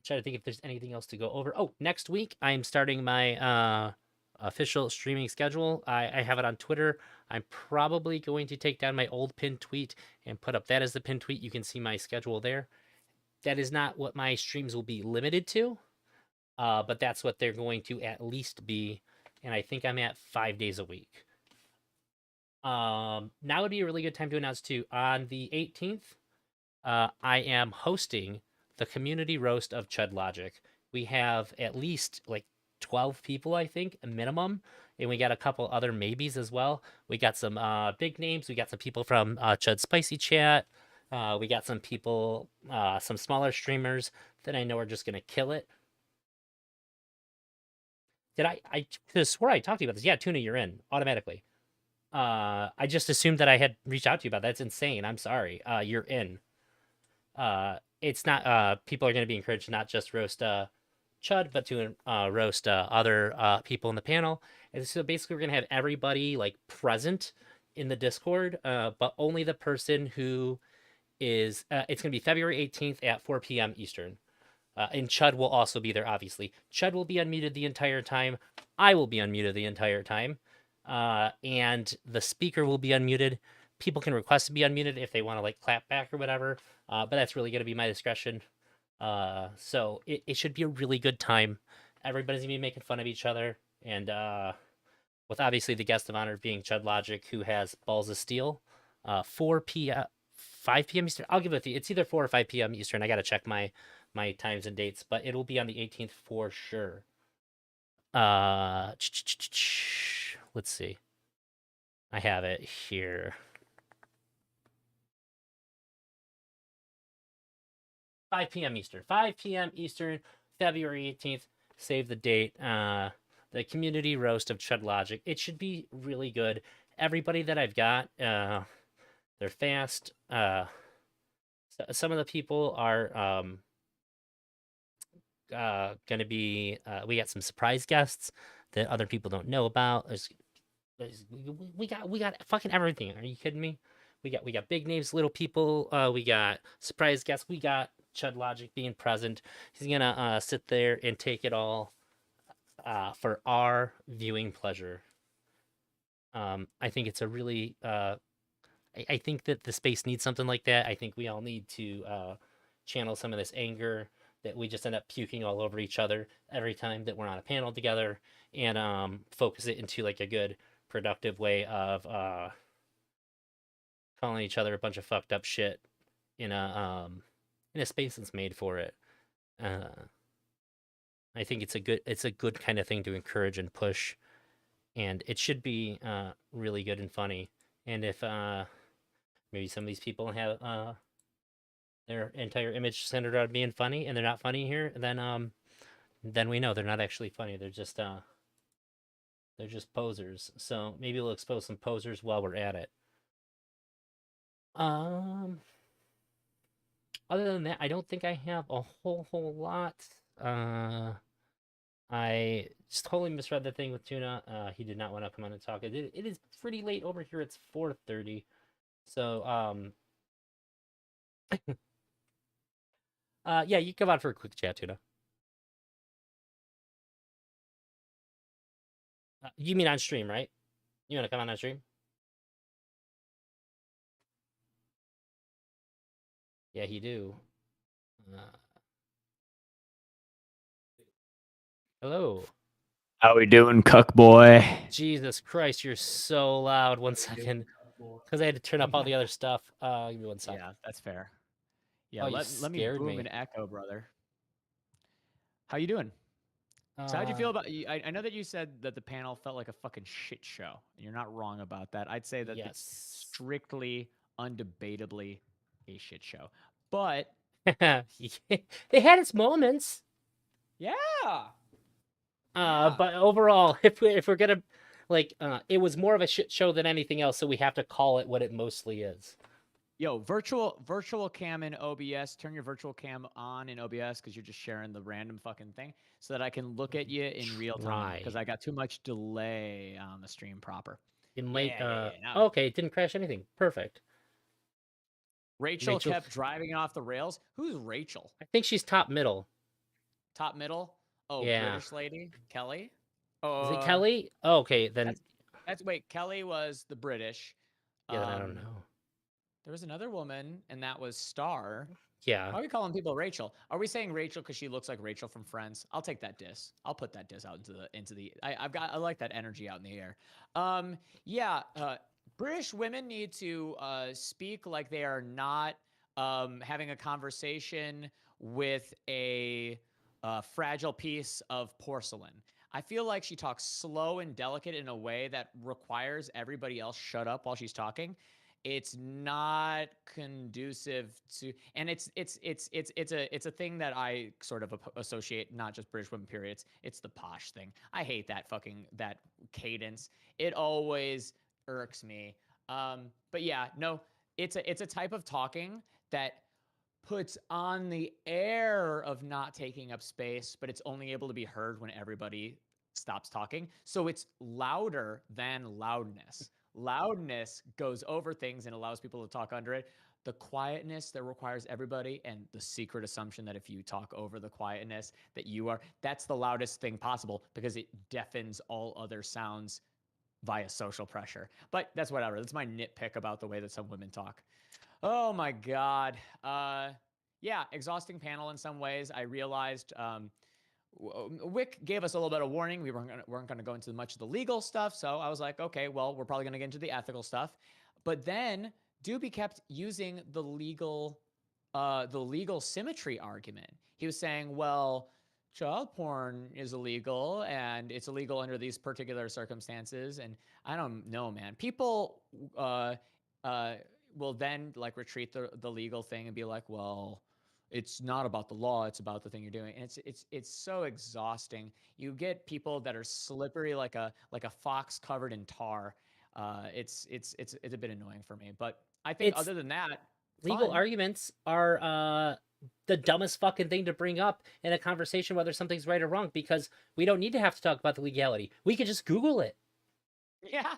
to think if there's anything else to go over. Oh, next week I'm starting my official streaming schedule. I have it on Twitter. I'm probably going to take down my old pinned tweet and put up that as the pinned tweet. You can see my schedule there. That is not what my streams will be limited to, but that's what they're going to at least be. And I think I'm at 5 days a week. Now would be a really good time to announce too. On the 18th, I am hosting the community roast of Chud Logic. We have at least like 12 people, I think, a minimum. And we got a couple other maybes as well. We got some big names. We got some people from Chud Spicy Chat. We got some people, some smaller streamers that I know are just going to kill it. Did I could have swore I talked to you about this. Yeah, Tuna, you're in automatically. I just assumed that I had reached out to you about that. That's insane. I'm sorry. You're in. It's not people are going to be encouraged to not just roast Chud, but to roast other people in the panel. And so basically, we're going to have everybody like present in the Discord, but only the person who is. It's going to be February 18th at 4 p.m. Eastern. And Chud will also be there, obviously. Chud will be unmuted the entire time. I will be unmuted the entire time. And the speaker will be unmuted. People can request to be unmuted if they want to like clap back or whatever. But that's really going to be my discretion. So it should be a really good time. Everybody's going to be making fun of each other. And with obviously the guest of honor being Chud Logic, who has Balls of Steel. 4 p.m., 5 p.m. Eastern. I'll give it to you. It's either 4 or 5 p.m. Eastern. I got to check my times and dates, but it'll be on the 18th for sure. Let's see. I have it here. 5 p.m. Eastern. 5 p.m. Eastern, February 18th. Save the date. The community roast of Chud Logic. It should be really good. Everybody that I've got, they're fast. Some of the people are going to be. We got some surprise guests that other people don't know about. We got fucking everything. Are you kidding me? We got big names, little people. We got surprise guests. We got Chud Logic being present. He's gonna sit there and take it all for our viewing pleasure. I think it's a really. I think that the space needs something like that. I think we all need to channel some of this anger that we just end up puking all over each other every time that we're on a panel together, and focus it into like a good, productive way of calling each other a bunch of fucked up shit in a space that's made for it. I think it's a good kind of thing to encourage and push, and it should be really good and funny. And if maybe some of these people have their entire image centered on being funny, and they're not funny here, then we know they're not actually funny. They're just posers. So maybe we'll expose some posers while we're at it. Other than that, I don't think I have a whole lot. I just totally misread the thing with Tuna. He did not want to come on and talk. It is pretty late over here. It's 4:30. So yeah, you come on for a quick chat, Tuna. You mean on stream, right? You want to come on stream? Yeah, he do. Hello. How we doing, cuck boy? Jesus Christ, you're so loud. 1 second. Because I had to turn up all the other stuff. Give me 1 second. Yeah, that's fair. Yeah, Oh, you let me scared boom me. and echo, brother. How you doing? So how'd you feel about? I know that you said that the panel felt like a fucking shit show, and you're not wrong about that. I'd say that it's strictly, undebatably, a shit show. But they had its moments. Yeah. But overall, if we're gonna like, it was more of a shit show than anything else, so we have to call it what it mostly is. Yo, virtual cam in OBS. Turn your virtual cam on in OBS because you're just sharing the random fucking thing, so that I can look at you in real time. Because Try. I got too much delay on the stream proper. In late. Yeah. Okay, it didn't crash anything. Perfect. Rachel kept driving off the rails. Who's Rachel? I think she's top middle. Top middle? Oh, Yeah. British lady? Kelly? Is it Kelly? Oh, okay, then. That's wait, Kelly was the British. Yeah, then I don't know. There was another woman, and that was Star. Yeah. Why are we calling people Rachel? Are we saying Rachel because she looks like Rachel from Friends? I'll take that diss. I'll put that diss out into the. I like that energy out in the air. Yeah. British women need to speak like they are not having a conversation with a fragile piece of porcelain. I feel like she talks slow and delicate in a way that requires everybody else shut up while she's talking. It's not conducive to, and it's a thing that I sort of associate, not just British women, period. It's the posh thing. I hate that that cadence. It always irks me. But yeah, no, it's a type of talking that puts on the air of not taking up space, but it's only able to be heard when everybody stops talking. So it's louder than loudness. Loudness goes over things and allows people to talk under it. The quietness that requires everybody, and the secret assumption that if you talk over the quietness, that's the loudest thing possible because it deafens all other sounds via social pressure. But that's whatever. That's my nitpick about the way that some women talk. Oh my God. Yeah, exhausting panel in some ways. I realized Whick gave us a little bit of warning. We weren't going to go into much of the legal stuff. So I was like, okay, well, we're probably going to get into the ethical stuff. But then Doobie kept using the legal symmetry argument. He was saying, well, child porn is illegal and it's illegal under these particular circumstances. And I don't know, man. People will then like retreat the legal thing and be like, well, it's not about the law, it's about the thing you're doing. And it's so exhausting. You get people that are slippery like a fox covered in tar. It's a bit annoying for me. But I think other than that, legal arguments are the dumbest fucking thing to bring up in a conversation whether something's right or wrong, because we don't need to have to talk about the legality. We could just Google it. Yeah.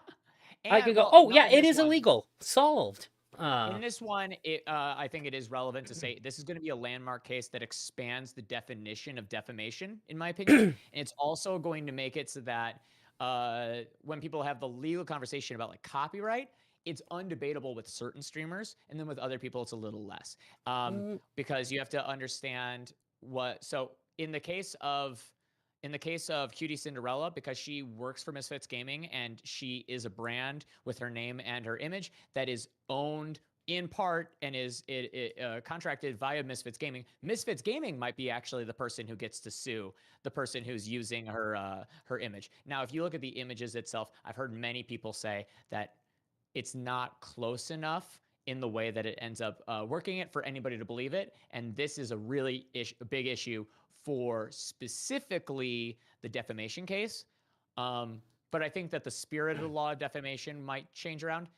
I could go, oh yeah, it is illegal. Solved. In this one, I think it is relevant to say this is going to be a landmark case that expands the definition of defamation, in my opinion. And it's also going to make it so that when people have the legal conversation about like copyright, it's undebatable with certain streamers, and then with other people, it's a little less. Because you have to understand what. So in the case of Cutie Cinderella, because she works for Misfits Gaming and she is a brand with her name and her image that is owned in part and is contracted via Misfits Gaming. Misfits Gaming might be actually the person who gets to sue the person who's using her image. Now, if you look at the images itself, I've heard many people say that it's not close enough in the way that it ends up working it for anybody to believe it. And this is a really big issue for specifically the defamation case. But I think that the spirit of the law of defamation might change around.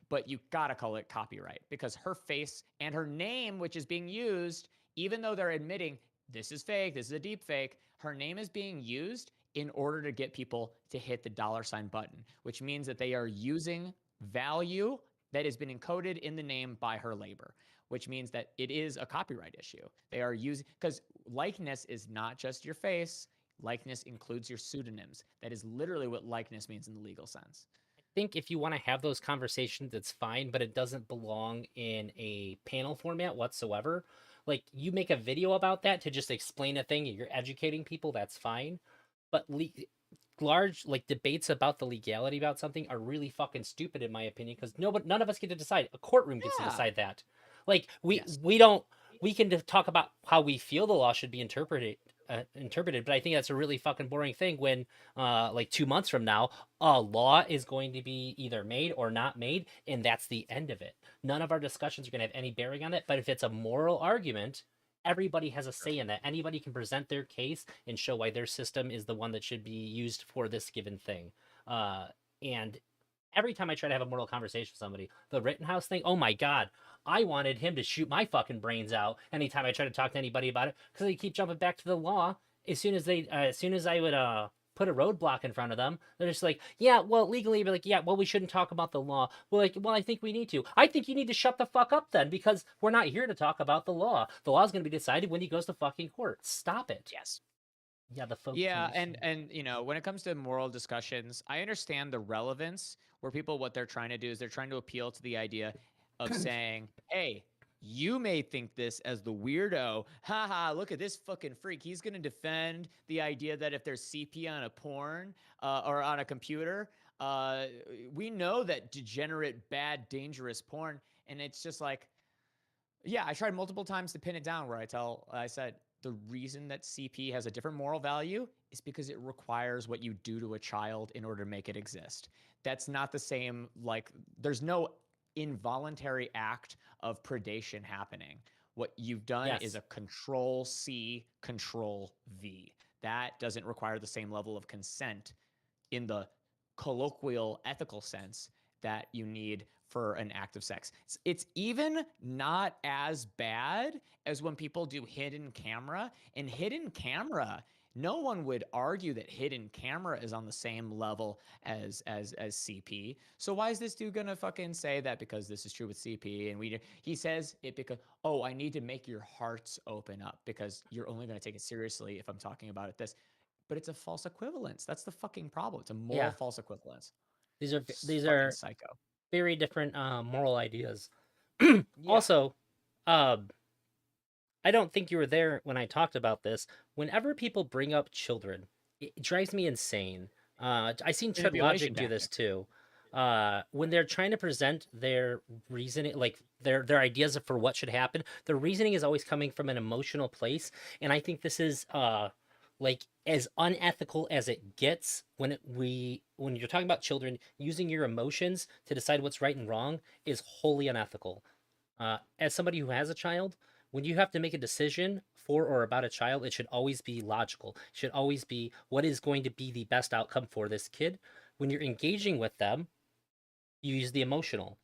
But you gotta call it copyright because her face and her name, which is being used, even though they're admitting this is fake, this is a deep fake, her name is being used in order to get people to hit the $sign button, which means that they are using value that has been encoded in the name by her labor, which means that it is a copyright issue. They are using, because likeness is not just your face. Likeness includes your pseudonyms. That is literally what likeness means in the legal sense. I think if you want to have those conversations, it's fine, but it doesn't belong in a panel format whatsoever. Like, you make a video about that to just explain a thing and you're educating people, that's fine. But large like debates about the legality about something are really fucking stupid in my opinion, because none of us get to decide. A courtroom gets to decide that. Like we can talk about how we feel the law should be interpreted, but I think that's a really fucking boring thing when like 2 months from now a law is going to be either made or not made, and that's the end of it. None of our discussions are going to have any bearing on it. But if it's a moral argument, everybody has a say in that. Anybody can present their case and show why their system is the one that should be used for this given thing. And every time I try to have a moral conversation with somebody, the Rittenhouse thing, oh my god, I wanted him to shoot my fucking brains out anytime I try to talk to anybody about it because they keep jumping back to the law. As soon as I would put a roadblock in front of them, they're just like, yeah, well, legally, be like, yeah, well, we shouldn't talk about the law. Well, like, well, I think we need to. I think you need to shut the fuck up then, because we're not here to talk about the law. The law is going to be decided when he goes to fucking court. Stop it. Yes. Yeah, the folks. Yeah, and you know, when it comes to moral discussions, I understand the relevance where people what they're trying to do is they're trying to appeal to the idea of saying, "Hey, you may think this as the weirdo. Haha, look at this fucking freak. He's going to defend the idea that if there's CP on a porn or on a computer, we know that degenerate, bad, dangerous porn." And it's just like, yeah, I tried multiple times to pin it down where I said the reason that CP has a different moral value is because it requires what you do to a child in order to make it exist. That's not the same, like, there's no involuntary act of predation happening. What you've done is a Control C, Control V. That doesn't require the same level of consent in the colloquial ethical sense that you need for an act of sex. It's even not as bad as when people do hidden camera. In hidden camera, no one would argue that hidden camera is on the same level as CP. So why is this dude gonna fucking say that because this is true with CP? And he says it because, oh, I need to make your hearts open up because you're only gonna take it seriously if I'm talking about it this. But it's a false equivalence. That's the fucking problem. It's a moral false equivalence. These Fucking are psycho. very different moral ideas. Yeah. Also, I don't think you were there when I talked about this. Whenever people bring up children, it drives me insane. I seen Chud Logic Manipulation do this tactic. too. When they're trying to present their reasoning, like their ideas for what should happen, their reasoning is always coming from an emotional place, and I think this is like as unethical as it gets when you're talking about children, using your emotions to decide what's right and wrong is wholly unethical. As somebody who has a child, when you have to make a decision for or about a child, it should always be logical. It should always be what is going to be the best outcome for this kid. When you're engaging with them, you use the emotional.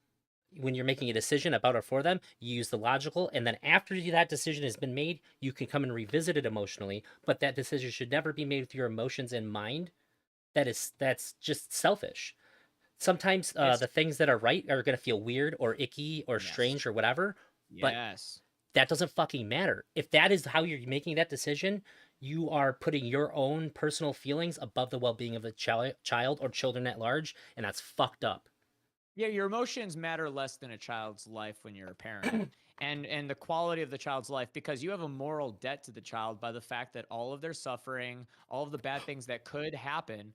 When you're making a decision about or for them, you use the logical. And then after that decision has been made, you can come and revisit it emotionally. But that decision should never be made with your emotions in mind. That's just selfish. Sometimes the things that are right are going to feel weird or icky or strange or whatever. But that doesn't fucking matter. If that is how you're making that decision, you are putting your own personal feelings above the well-being of the child or children at large, and that's fucked up. Yeah, your emotions matter less than a child's life when you're a parent. and the quality of the child's life, because you have a moral debt to the child by the fact that all of their suffering, all of the bad things that could happen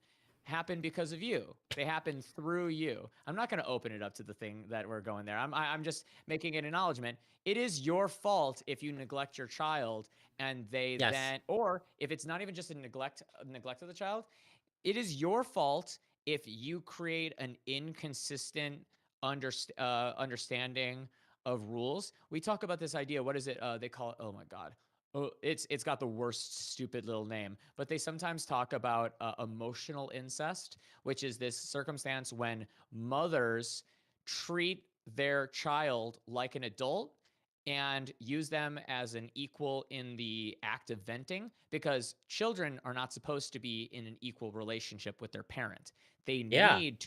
because of you. They happen through you. I'm not going to open it up to the thing that we're going there. I'm just making an acknowledgement. It is your fault if you neglect your child and they then, or if it's not even just a neglect of the child, it is your fault if you create an inconsistent understanding of rules. We talk about this idea. What is it? They call it. Oh my god. Oh, it's got the worst stupid little name. But they sometimes talk about emotional incest, which is this circumstance when mothers treat their child like an adult and use them as an equal in the act of venting, because children are not supposed to be in an equal relationship with their parent. They need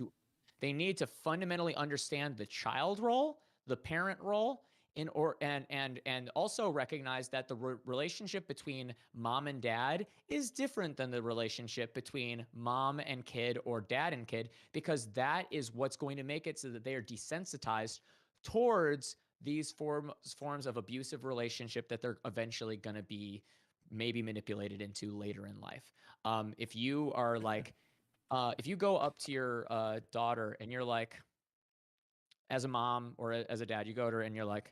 to fundamentally understand the child role, the parent role, and also recognize that the relationship between mom and dad is different than the relationship between mom and kid or dad and kid, because that is what's going to make it so that they are desensitized towards these forms of abusive relationship that they're eventually going to be maybe manipulated into later in life. If you are like, if you go up to your daughter and you're like, as a mom or as a dad, you go to her and you're like,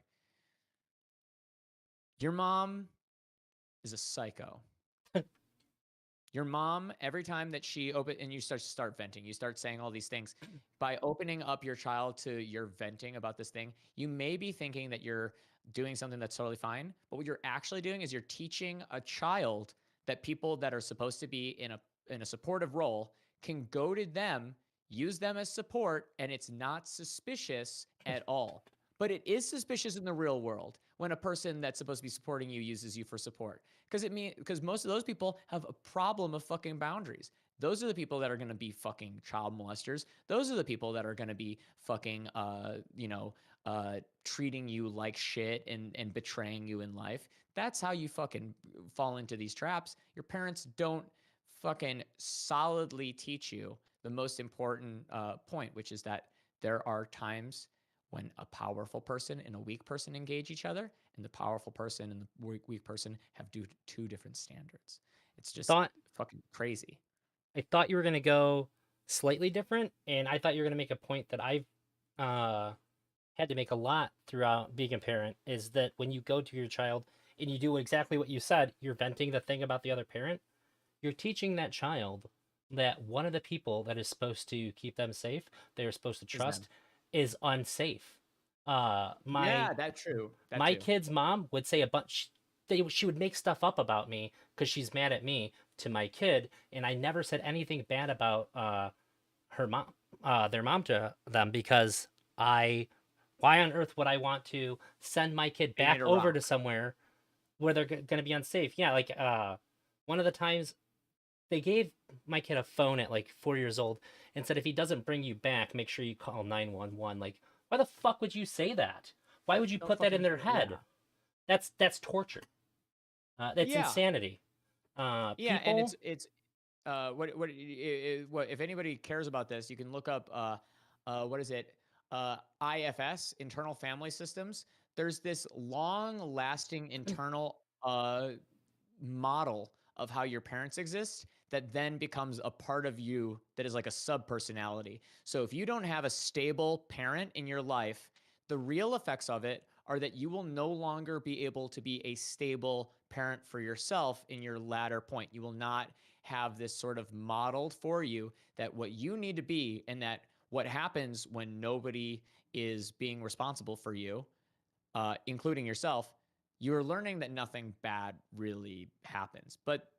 your mom is a psycho. Your mom, every time that she and you start venting, you start saying all these things. By opening up your child to your venting about this thing, you may be thinking that you're doing something that's totally fine, but what you're actually doing is you're teaching a child that people that are supposed to be in a supportive role can go to them use them as support, and it's not suspicious at all. But it is suspicious in the real world when a person that's supposed to be supporting you uses you for support. Because most of those people have a problem of fucking boundaries. Those are the people that are going to be fucking child molesters. Those are the people that are going to be fucking, treating you like shit and betraying you in life. That's how you fucking fall into these traps. Your parents don't fucking solidly teach you the most important point, which is that there are times when a powerful person and a weak person engage each other, and the powerful person and the weak person have two different standards. It's just Thought fucking crazy. I thought you were gonna go slightly different, and I thought you were gonna make a point that I've had to make a lot throughout being a parent, is that when you go to your child and you do exactly what you said, you're venting the thing about the other parent, you're teaching that child that one of the people that is supposed to keep them safe, they're supposed to Is them. trust, is unsafe. Yeah, My that's true. That my too. kid's mom would say a bunch. She would make stuff up about me because she's mad at me to my kid, and I never said anything bad about her mom, their mom to them, because why on earth would I want to send my kid They back need a over rock. to somewhere where they're going to be unsafe? Yeah, like one of the times they gave my kid a phone at like 4 years old and said if he doesn't bring you back, make sure you call 911. Like, why the fuck would you say that? Why would you No put that in fucking their shit, head? yeah. That's torture. That's Yeah. insanity. Yeah, People, and it's what if anybody cares about this, you can look up what is it? IFS, internal family systems. There's this long-lasting internal model of how your parents exist that then becomes a part of you that is like a sub-personality. So if you don't have a stable parent in your life, the real effects of it are that you will no longer be able to be a stable parent for yourself in your latter point. You will not have this sort of modeled for you that what you need to be, and that what happens when nobody is being responsible for you, including yourself, you're learning that nothing bad really happens. But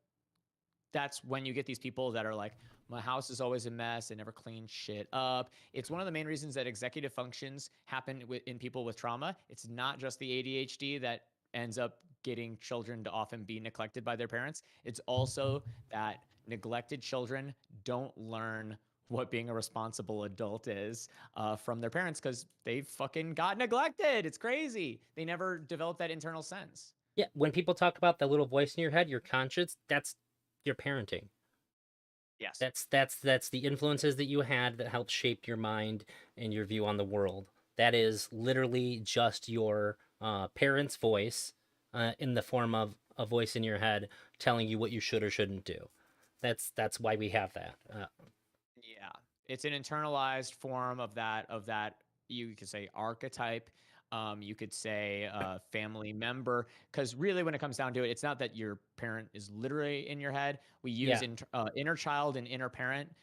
that's when you get these people that are like, my house is always a mess. I never clean shit up. It's one of the main reasons that executive functions happen in people with trauma. It's not just the ADHD that ends up getting children to often be neglected by their parents. It's also that neglected children don't learn what being a responsible adult is from their parents because they fucking got neglected. It's crazy. They never developed that internal sense. yeah, when people talk about that little voice in your head, your conscience, that's your parenting. Yes. That's the influences that you had that helped shape your mind and your view on the world. That is literally just your parents' voice in the form of a voice in your head telling you what you should or shouldn't do. That's why we have that. Yeah, it's an internalized form of that. You could say archetype. You could say family member. Because really, when it comes down to it, it's not that your parent is literally in your head. We use Yeah. inner child and inner parent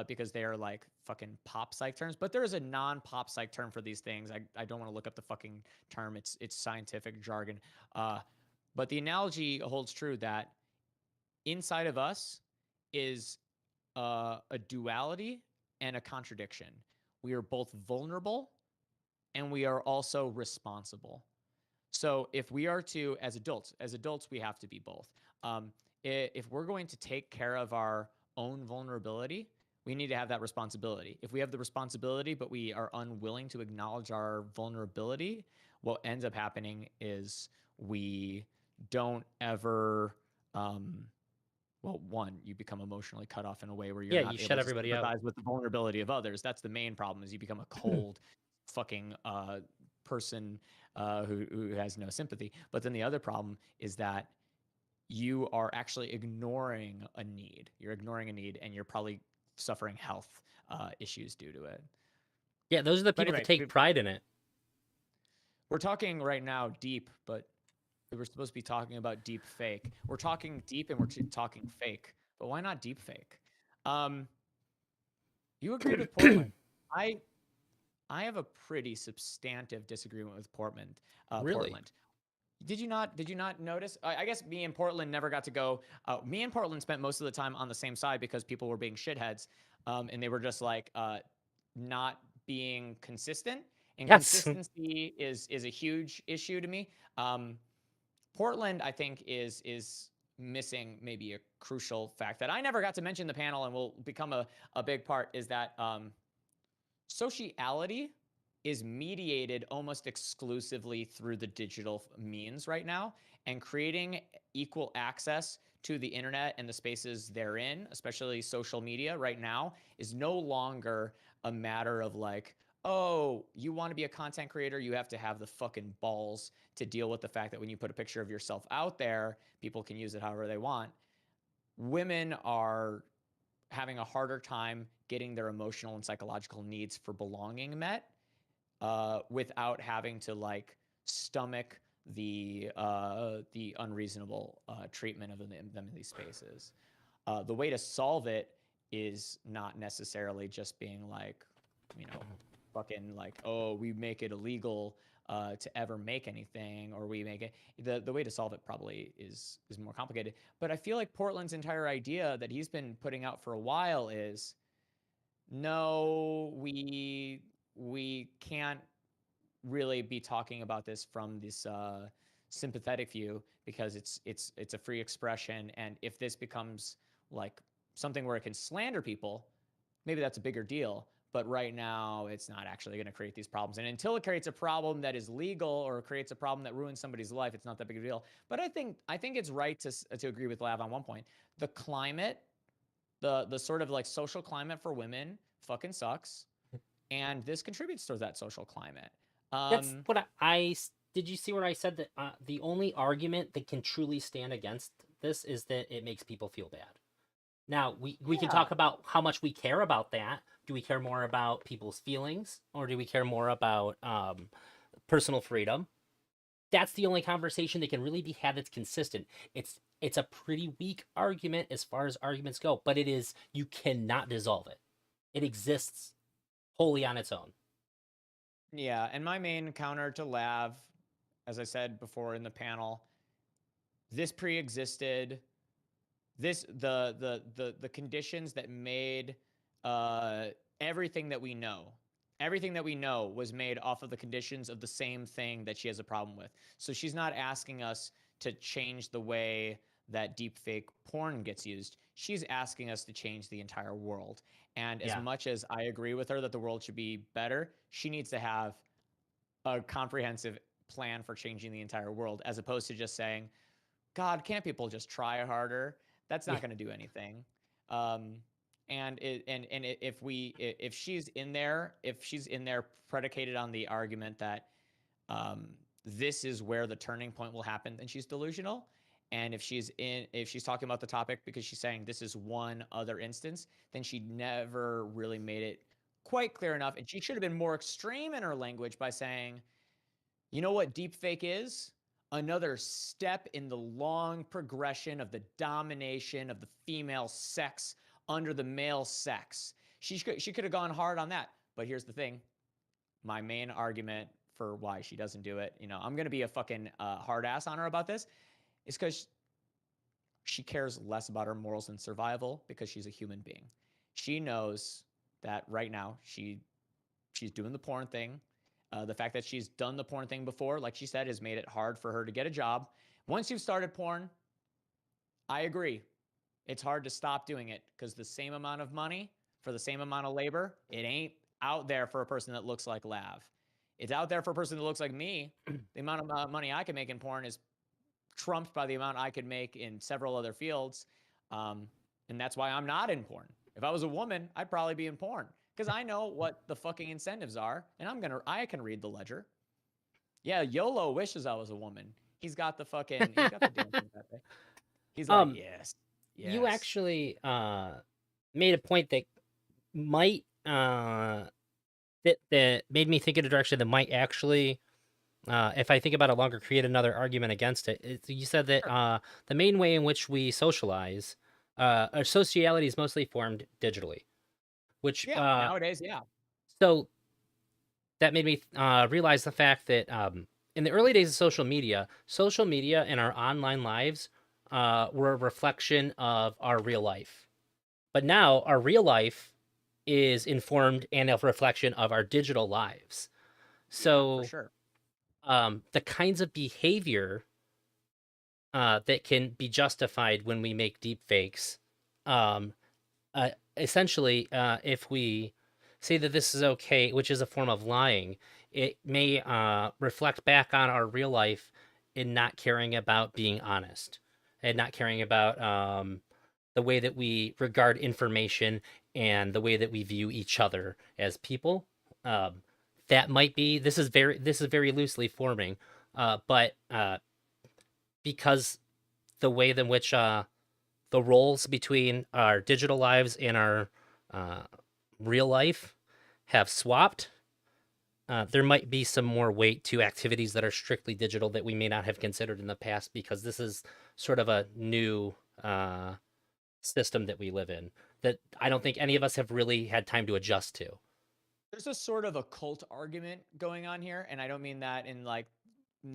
because they are like fucking pop psych terms. But there is a non-pop psych term for these things. I don't want to look up the fucking term. It's scientific jargon. But the analogy holds true that inside of us is a duality and a contradiction. We are both vulnerable and we are also responsible. So if we are to, as adults, we have to be both. If we're going to take care of our own vulnerability, we need to have that responsibility. If we have the responsibility, but we are unwilling to acknowledge our vulnerability, what ends up happening is we don't ever well, one, you become emotionally cut off in a way where you're Yeah, not you able shut to everybody out. sympathize with the vulnerability of others. That's the main problem. Is you become a cold, fucking person who has no sympathy. But then the other problem is that you are actually ignoring a need. You're ignoring a need, and you're probably suffering health issues due to it. Yeah, those are the But people that anyway, take pride in it. we're talking right now deep, but we were supposed to be talking about deep fake. We're talking deep and we're talking fake, but why not deep fake? You agreed with Portland. I have a pretty substantive disagreement with Portland. Really? Portland. Did you not notice? I guess me and Portland never got to go. Me and Portland spent most of the time on the same side because people were being shitheads. and they were just like not being consistent. And Yes. consistency is a huge issue to me. Portland, I think, is missing maybe a crucial fact that I never got to mention in the panel and will become a big part, is that sociality is mediated almost exclusively through the digital means right now, and creating equal access to the internet and the spaces therein, especially social media right now, is no longer a matter of like, oh, you want to be a content creator, you have to have the fucking balls to deal with the fact that when you put a picture of yourself out there, people can use it however they want. Women are having a harder time getting their emotional and psychological needs for belonging met without having to like stomach the unreasonable treatment of them in these spaces. The way to solve it is not necessarily just being like, you know, fucking like, oh, we make it illegal to ever make anything, or we make it. The way to solve it probably is more complicated. But I feel like Portland's entire idea that he's been putting out for a while is, no, we can't really be talking about this from this sympathetic view, because it's a free expression, and if this becomes like something where it can slander people, maybe that's a bigger deal. But right now, it's not actually going to create these problems. And until it creates a problem that is legal or creates a problem that ruins somebody's life, it's not that big a deal. But I think it's right to agree with Lav on one point. The climate, the sort of like social climate for women fucking sucks, and this contributes to that social climate. That's what did you see where I said that the only argument that can truly stand against this is that it makes people feel bad. Now, we can talk about how much we care about that. Do we care more about people's feelings, or do we care more about personal freedom? That's the only conversation that can really be had that's consistent. It's a pretty weak argument as far as arguments go, but it is, you cannot dissolve it. It exists wholly on its own. Yeah, and my main counter to Lav, as I said before in the panel, this pre-existed. The conditions that made everything that we know was made off of the conditions of the same thing that she has a problem with. So she's not asking us to change the way that deepfake porn gets used. She's asking us to change the entire world. And as much as I agree with her that the world should be better, she needs to have a comprehensive plan for changing the entire world, as opposed to just saying, God, can't people just try harder? That's not going to do anything. If she's in there predicated on the argument that this is where the turning point will happen, then she's delusional. And if she's talking about the topic because she's saying this is one other instance, then she never really made it quite clear enough. And she should have been more extreme in her language by saying, you know what deepfake is? Another step in the long progression of the domination of the female sex under the male sex. She could have gone hard on that. But here's the thing. My main argument for why she doesn't do it, I'm going to be a fucking hard ass on her about this, is because she cares less about her morals and survival, because she's a human being. She knows that right now she's doing the porn thing. The fact that she's done the porn thing before, like she said, has made it hard for her to get a job. Once you've started porn, I agree. It's hard to stop doing it, because the same amount of money for the same amount of labor, it ain't out there for a person that looks like Lav. It's out there for a person that looks like me. The amount of money I can make in porn is trumped by the amount I could make in several other fields. And that's why I'm not in porn. If I was a woman, I'd probably be in porn, because I know what the fucking incentives are, and I can read the ledger. Yeah, YOLO wishes I was a woman. He's got the dancing Pepe. He's like, yes. You actually made a point that might that made me think in a direction that might actually, if I think about it longer, create another argument against it. You said that the main way in which we socialize, our sociality is mostly formed digitally, which nowadays, So that made me realize the fact that in the early days of social media and our online lives were a reflection of our real life. But now our real life is informed and a reflection of our digital lives. For So sure. the kinds of behavior that can be justified when we make deep fakes, um, essentially, if we say that this is okay, which is a form of lying, it may reflect back on our real life in not caring about being honest and not caring about the way that we regard information and the way that we view each other as people. Um, that might be this is very loosely forming, but because the way in which the roles between our digital lives and our uh, real life have swapped, there might be some more weight to activities that are strictly digital that we may not have considered in the past because this is sort of a new system that we live in that I don't think any of us have really had time to adjust to. There's a sort of a cult argument going on here, and I don't mean that in like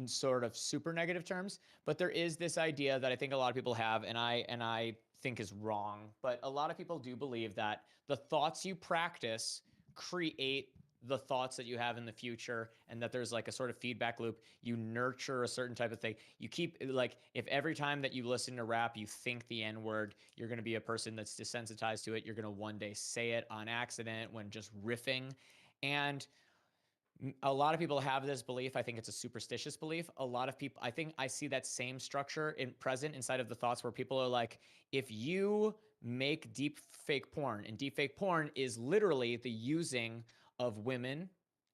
sort of super negative terms, but there is this idea that I think a lot of people have, and I think is wrong. But a lot of people do believe that the thoughts you practice create the thoughts that you have in the future, and that there's like a sort of feedback loop. You nurture a certain type of thing. You keep like if every time that you listen to rap you think the N word, you're going to be a person that's desensitized to it. You're going to one day say it on accident when just riffing. And a lot of people have this belief. I think it's a superstitious belief. A lot of people, I think I see that same structure present inside of the thoughts where people are like, if you make deep fake porn, and deep fake porn is literally the using of women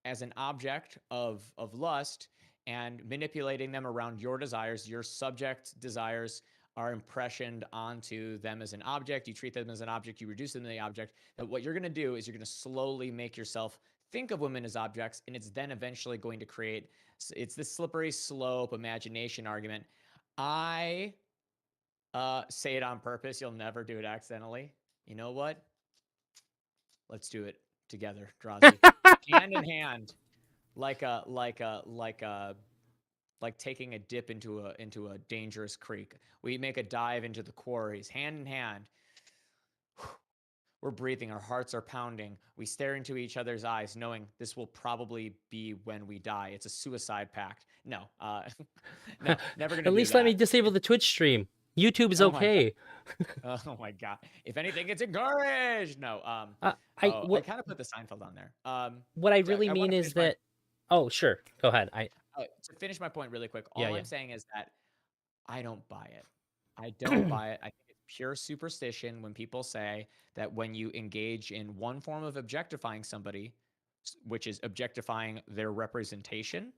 as an object of lust and manipulating them around your desires, your subject desires are impressioned onto them as an object. You treat them as an object, you reduce them to the object. That what you're going to do is you're going to slowly make yourself think of women as objects, and it's then eventually going to create, it's this slippery slope imagination argument. I say it on purpose. You'll never do it accidentally. You know what? Let's do it together, Drazi. Hand in hand, like taking a dip into a dangerous creek. We make a dive into the quarries, hand in hand. We're breathing, our hearts are pounding. We stare into each other's eyes, knowing this will probably be when we die. It's a suicide pact. No, no, never gonna At do least let me that. disable the Twitch stream. YouTube's Oh my god. okay. Oh my god. If anything, it's encouraged. No. Oh, I What kind of put the Seinfeld on there. I So really I want mean to is finish my that. Oh, sure. Go ahead. to finish my point really quick. Yeah, All yeah. I'm saying is that I don't buy it. I don't buy it. I think it's pure superstition when people say that when you engage in one form of objectifying somebody, which is objectifying their representation,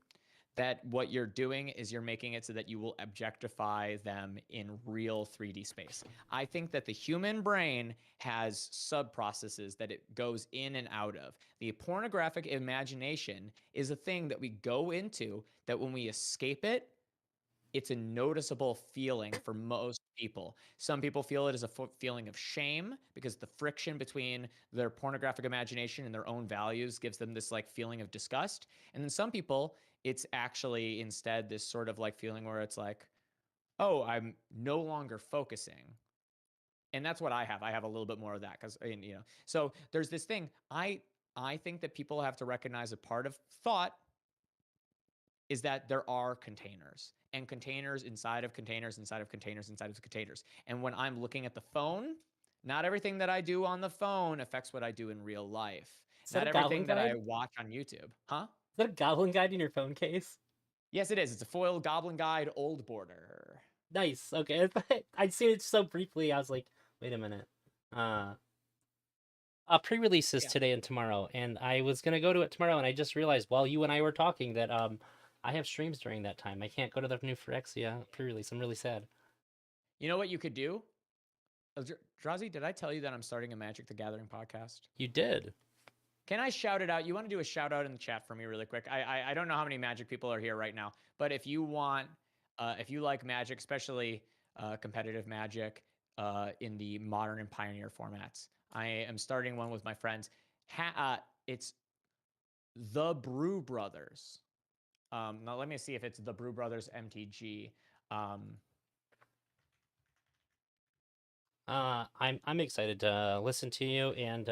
that what you're doing is you're making it so that you will objectify them in real 3D space. I think that the human brain has sub processes that it goes in and out of. The pornographic imagination is a thing that we go into that when we escape it, it's a noticeable feeling for most people. Some people feel it as a feeling of shame because the friction between their pornographic imagination and their own values gives them this like feeling of disgust. And then some people, it's actually instead this sort of like feeling where it's like, oh, I'm no longer focusing. And that's what I have. I have a little bit more of that because so there's this thing. I think that people have to recognize a part of thought is that there are containers and containers inside of containers inside of containers inside of containers. And when I'm looking at the phone, not everything that I do on the phone affects what I do in real life. Is that Not a goblin everything that I guide? watch on YouTube. Huh? Is that a goblin guide in your phone case? Yes, it is. It's a foil goblin guide old border. Nice. Okay. I'd seen it so briefly. I was like, wait a minute. Pre-releases Yeah. today and tomorrow, and I was gonna go to it tomorrow, and I just realized while you and I were talking that I have streams during that time. I can't go to the new Phyrexia pre-release. I'm really sad. You know what you could do? Drazi, did I tell you that I'm starting a Magic the Gathering podcast? You did. Can I shout it out? You want to do a shout out in the chat for me really quick? I don't know how many Magic people are here right now, but if you want, if you like Magic, especially competitive Magic in the modern and pioneer formats, I am starting one with my friends. It's the Brew Brothers. Now let me see if it's the Brew Brothers MTG. I'm excited to listen to you and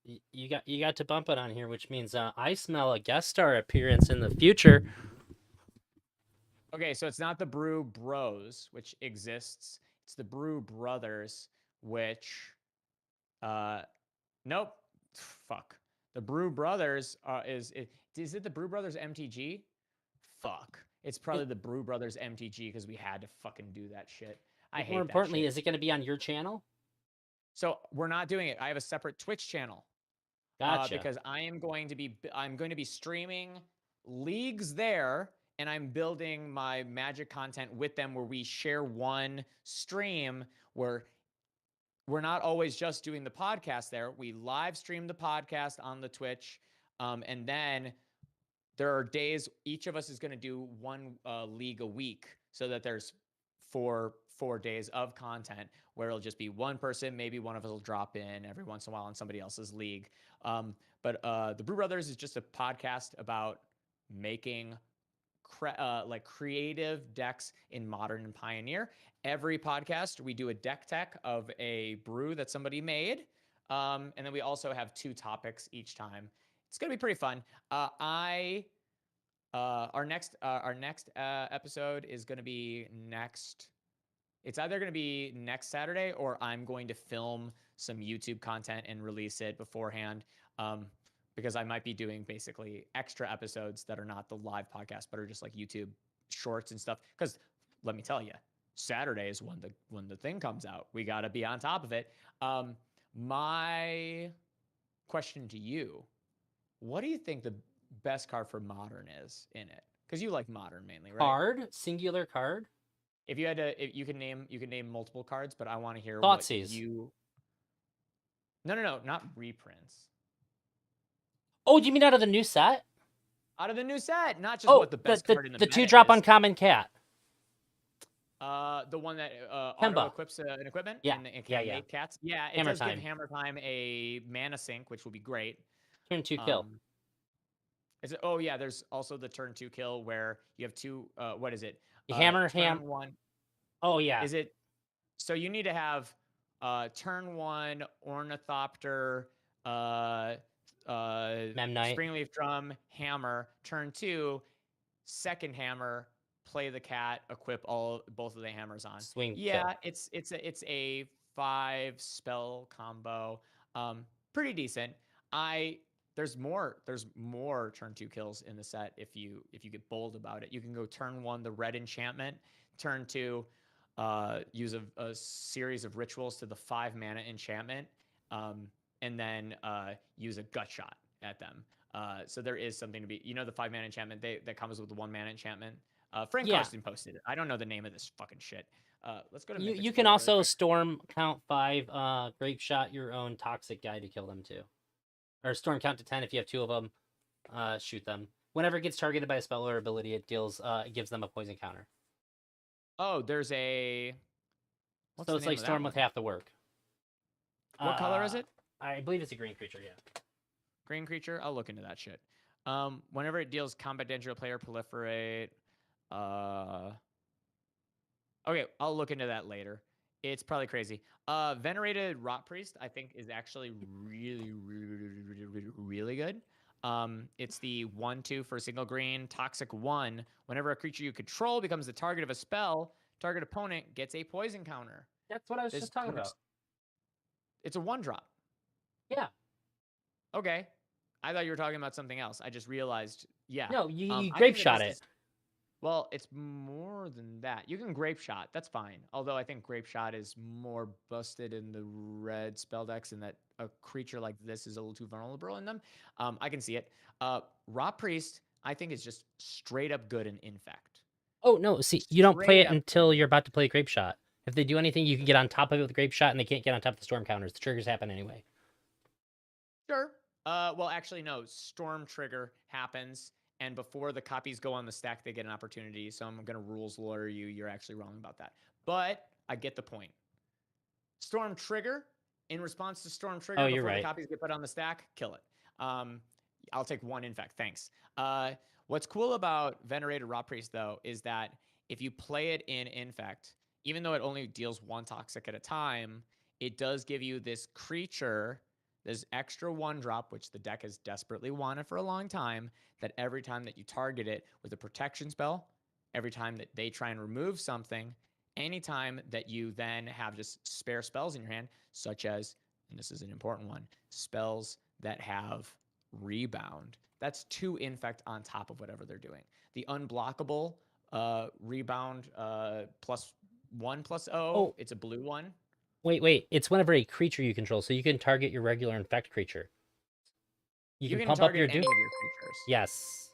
You got to bump it on here, which means I smell a guest star appearance in the future. Okay, so it's not the Brew Bros, which exists. It's the Brew Brothers, which, nope, fuck. The Brew Brothers is it the Brew Brothers MTG? Fuck. It's probably the Brew Brothers MTG because we had to fucking do that shit. I hate More that importantly, shit. is it going to be on your channel? So we're not doing it. I have a separate Twitch channel. Gotcha. Because I'm going to be streaming leagues there, and I'm building my Magic content with them where we share one stream where we're not always just doing the podcast there. We live stream the podcast on the Twitch, and then there are days each of us is going to do one league a week, so that there's four days of content where it'll just be one person. Maybe one of us will drop in every once in a while in somebody else's league. But the Brew Brothers is just a podcast about making like creative decks in Modern and Pioneer. Every podcast we do a deck tech of a brew that somebody made, and then we also have 2 topics each time. It's gonna be pretty fun. Our next episode is going to be next. It's either going to be next Saturday or I'm going to film some YouTube content and release it beforehand. Because I might be doing basically extra episodes that are not the live podcast, but are just like YouTube shorts and stuff. Because let me tell you, Saturday is when the thing comes out. We got to be on top of it. My question to you: what do you think the best card for Modern is in it? Because you like Modern mainly, right? Card? Singular card? If you had to, if you can name multiple cards, but I want to hear Thoughtseize. what you. No, not reprints. Oh, do you mean out of the new set? Out of the new set, not just what the best card in the the meta 2-drop is. uncommon cat. The one that Kemba. auto equips an equipment. Yeah, and yeah, can yeah. make cats. Yeah, it Hammer does time. give Hammer Time a mana sink, which will be great. Turn 2 kill. Oh yeah, there's also the turn 2 kill where you have 2. What is it? Hammer turn 1. Oh yeah. Is it? So you need to have turn 1 Ornithopter, Memnite. Springleaf Drum, Hammer. Turn 2, second Hammer, play the cat, equip both of the hammers on. Swing Yeah, kill. it's a 5 spell combo. Pretty decent. There's more turn 2 kills in the set if you get bold about it. You can go turn 1 the red enchantment, turn 2 use a series of rituals to the 5 mana enchantment, and then use a gut shot at them. So there is something to be, the 5 mana enchantment that comes with the 1 mana enchantment. Frank Carson posted it. I don't know the name of this fucking shit. Let's go to you can also storm count 5 grape shot your own toxic guy to kill them too, or storm count to 10 if you have 2 of them. Shoot them whenever it gets targeted by a spell or ability. It gives them a poison counter. Oh, there's a. What's so it's like storm with half the work. What color is it? I believe it's a green creature. Yeah. Green creature. I'll look into that shit. Whenever it deals combat damage to a player, proliferate. Okay, I'll look into that later. It's probably crazy. Venerated Rot Priest, I think, is actually really, really, really good. It's the 1/2 for single green, toxic 1. Whenever a creature you control becomes the target of a spell, target opponent gets a poison counter. That's what I was just talking about. It's a 1-drop. Yeah. Okay. I thought you were talking about something else. I just realized. Yeah. No, you grape shot it. Well, it's more than that. You can grape shot. That's fine. Although I think grape shot is more busted in the red spell decks, and that a creature like this is a little too vulnerable in them. I can see it. Rot Priest, I think, is just straight up good in Infect. Oh no! See, you don't play it until you're about to play grape shot. If they do anything, you can get on top of it with grape shot, and they can't get on top of the storm counters. The triggers happen anyway. Sure. Well, actually, no. Storm trigger happens. And before the copies go on the stack, they get an opportunity. So I'm going to rules lawyer you. You're actually wrong about that. But I get the point. Storm trigger, in response to storm trigger, before the copies get put on the stack, kill it. I'll take 1 infect. Thanks. What's cool about Venerated Rot Priest, though, is that if you play it in infect, even though it only deals 1 toxic at a time, it does give you this creature There's extra 1-drop, which the deck has desperately wanted for a long time, that every time that you target it with a protection spell, every time that they try and remove something, anytime that you then have just spare spells in your hand, such as, and this is an important one, spells that have rebound. That's 2 infect on top of whatever they're doing. The unblockable rebound +1/+0, Oh. it's a blue one. Wait. It's whenever a creature you control, so you can target your regular infect creature. You can pump up target your any Doom. of your creatures. Yes.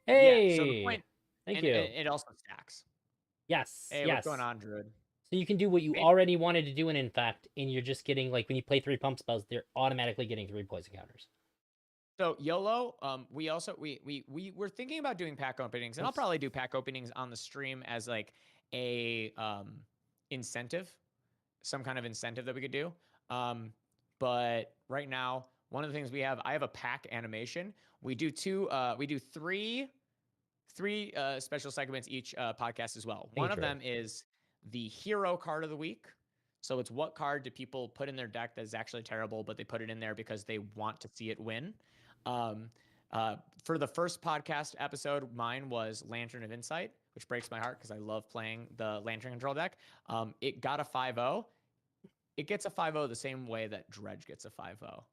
Yeah, Hey. so the point, Thank and you. it also stacks. Yes. Hey, yes. what's going on, Druid? So you can do what you Wait. already wanted to do in Infect, and you're just getting, like, when you play 3 pump spells, they're automatically getting 3 poison counters. So YOLO, we also we're thinking about doing pack openings, and I'll probably do pack openings on the stream as like a incentive, some kind of incentive that we could do. But right now, one of the things I have a pack animation. We do three special segments each podcast as well. One of them is the hero card of the week. So it's what card do people put in their deck that is actually terrible, but they put it in there because they want to see it win. For the first podcast episode, mine was Lantern of Insight, which breaks my heart because I love playing the Lantern Control deck. It got a 5-0. It gets a 5-0 the same way that Dredge gets a 5-0.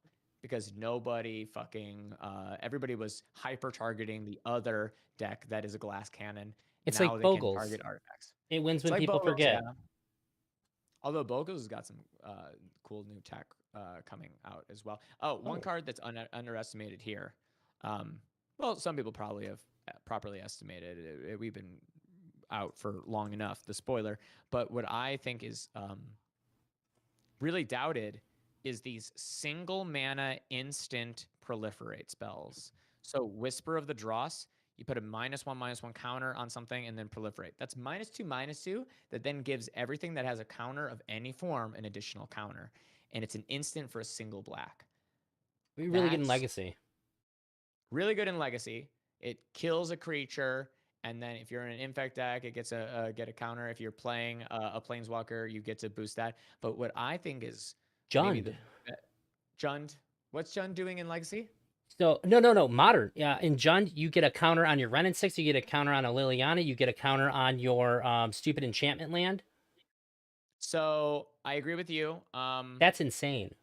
Because nobody fucking everybody was hyper targeting the other deck that is a glass cannon. It's now like they can Bogles. target artifacts. It wins It's when like people Bogles, forget. yeah. Although Bogles has got some cool new tech coming out as well. One card that's underestimated here. Well, some people probably have properly estimated it. We've been out for long enough, the spoiler. But what I think is really doubted is these single mana instant proliferate spells. So Whisper of the Dross, you put a -1/-1 counter on something and then proliferate. That's -2/-2 that then gives everything that has a counter of any form an additional counter. And it's an instant for a single black. Really good in Legacy. Really good in Legacy. It kills a creature, and then if you're in an infect deck, it gets get a counter. If you're playing a planeswalker, you get to boost that. But what I think is Jund. Jund. What's Jund doing in Legacy? So no, modern. Yeah, in Jund, you get a counter on your Renin 6, you get a counter on a Liliana, you get a counter on your stupid enchantment land. So I agree with you. That's insane.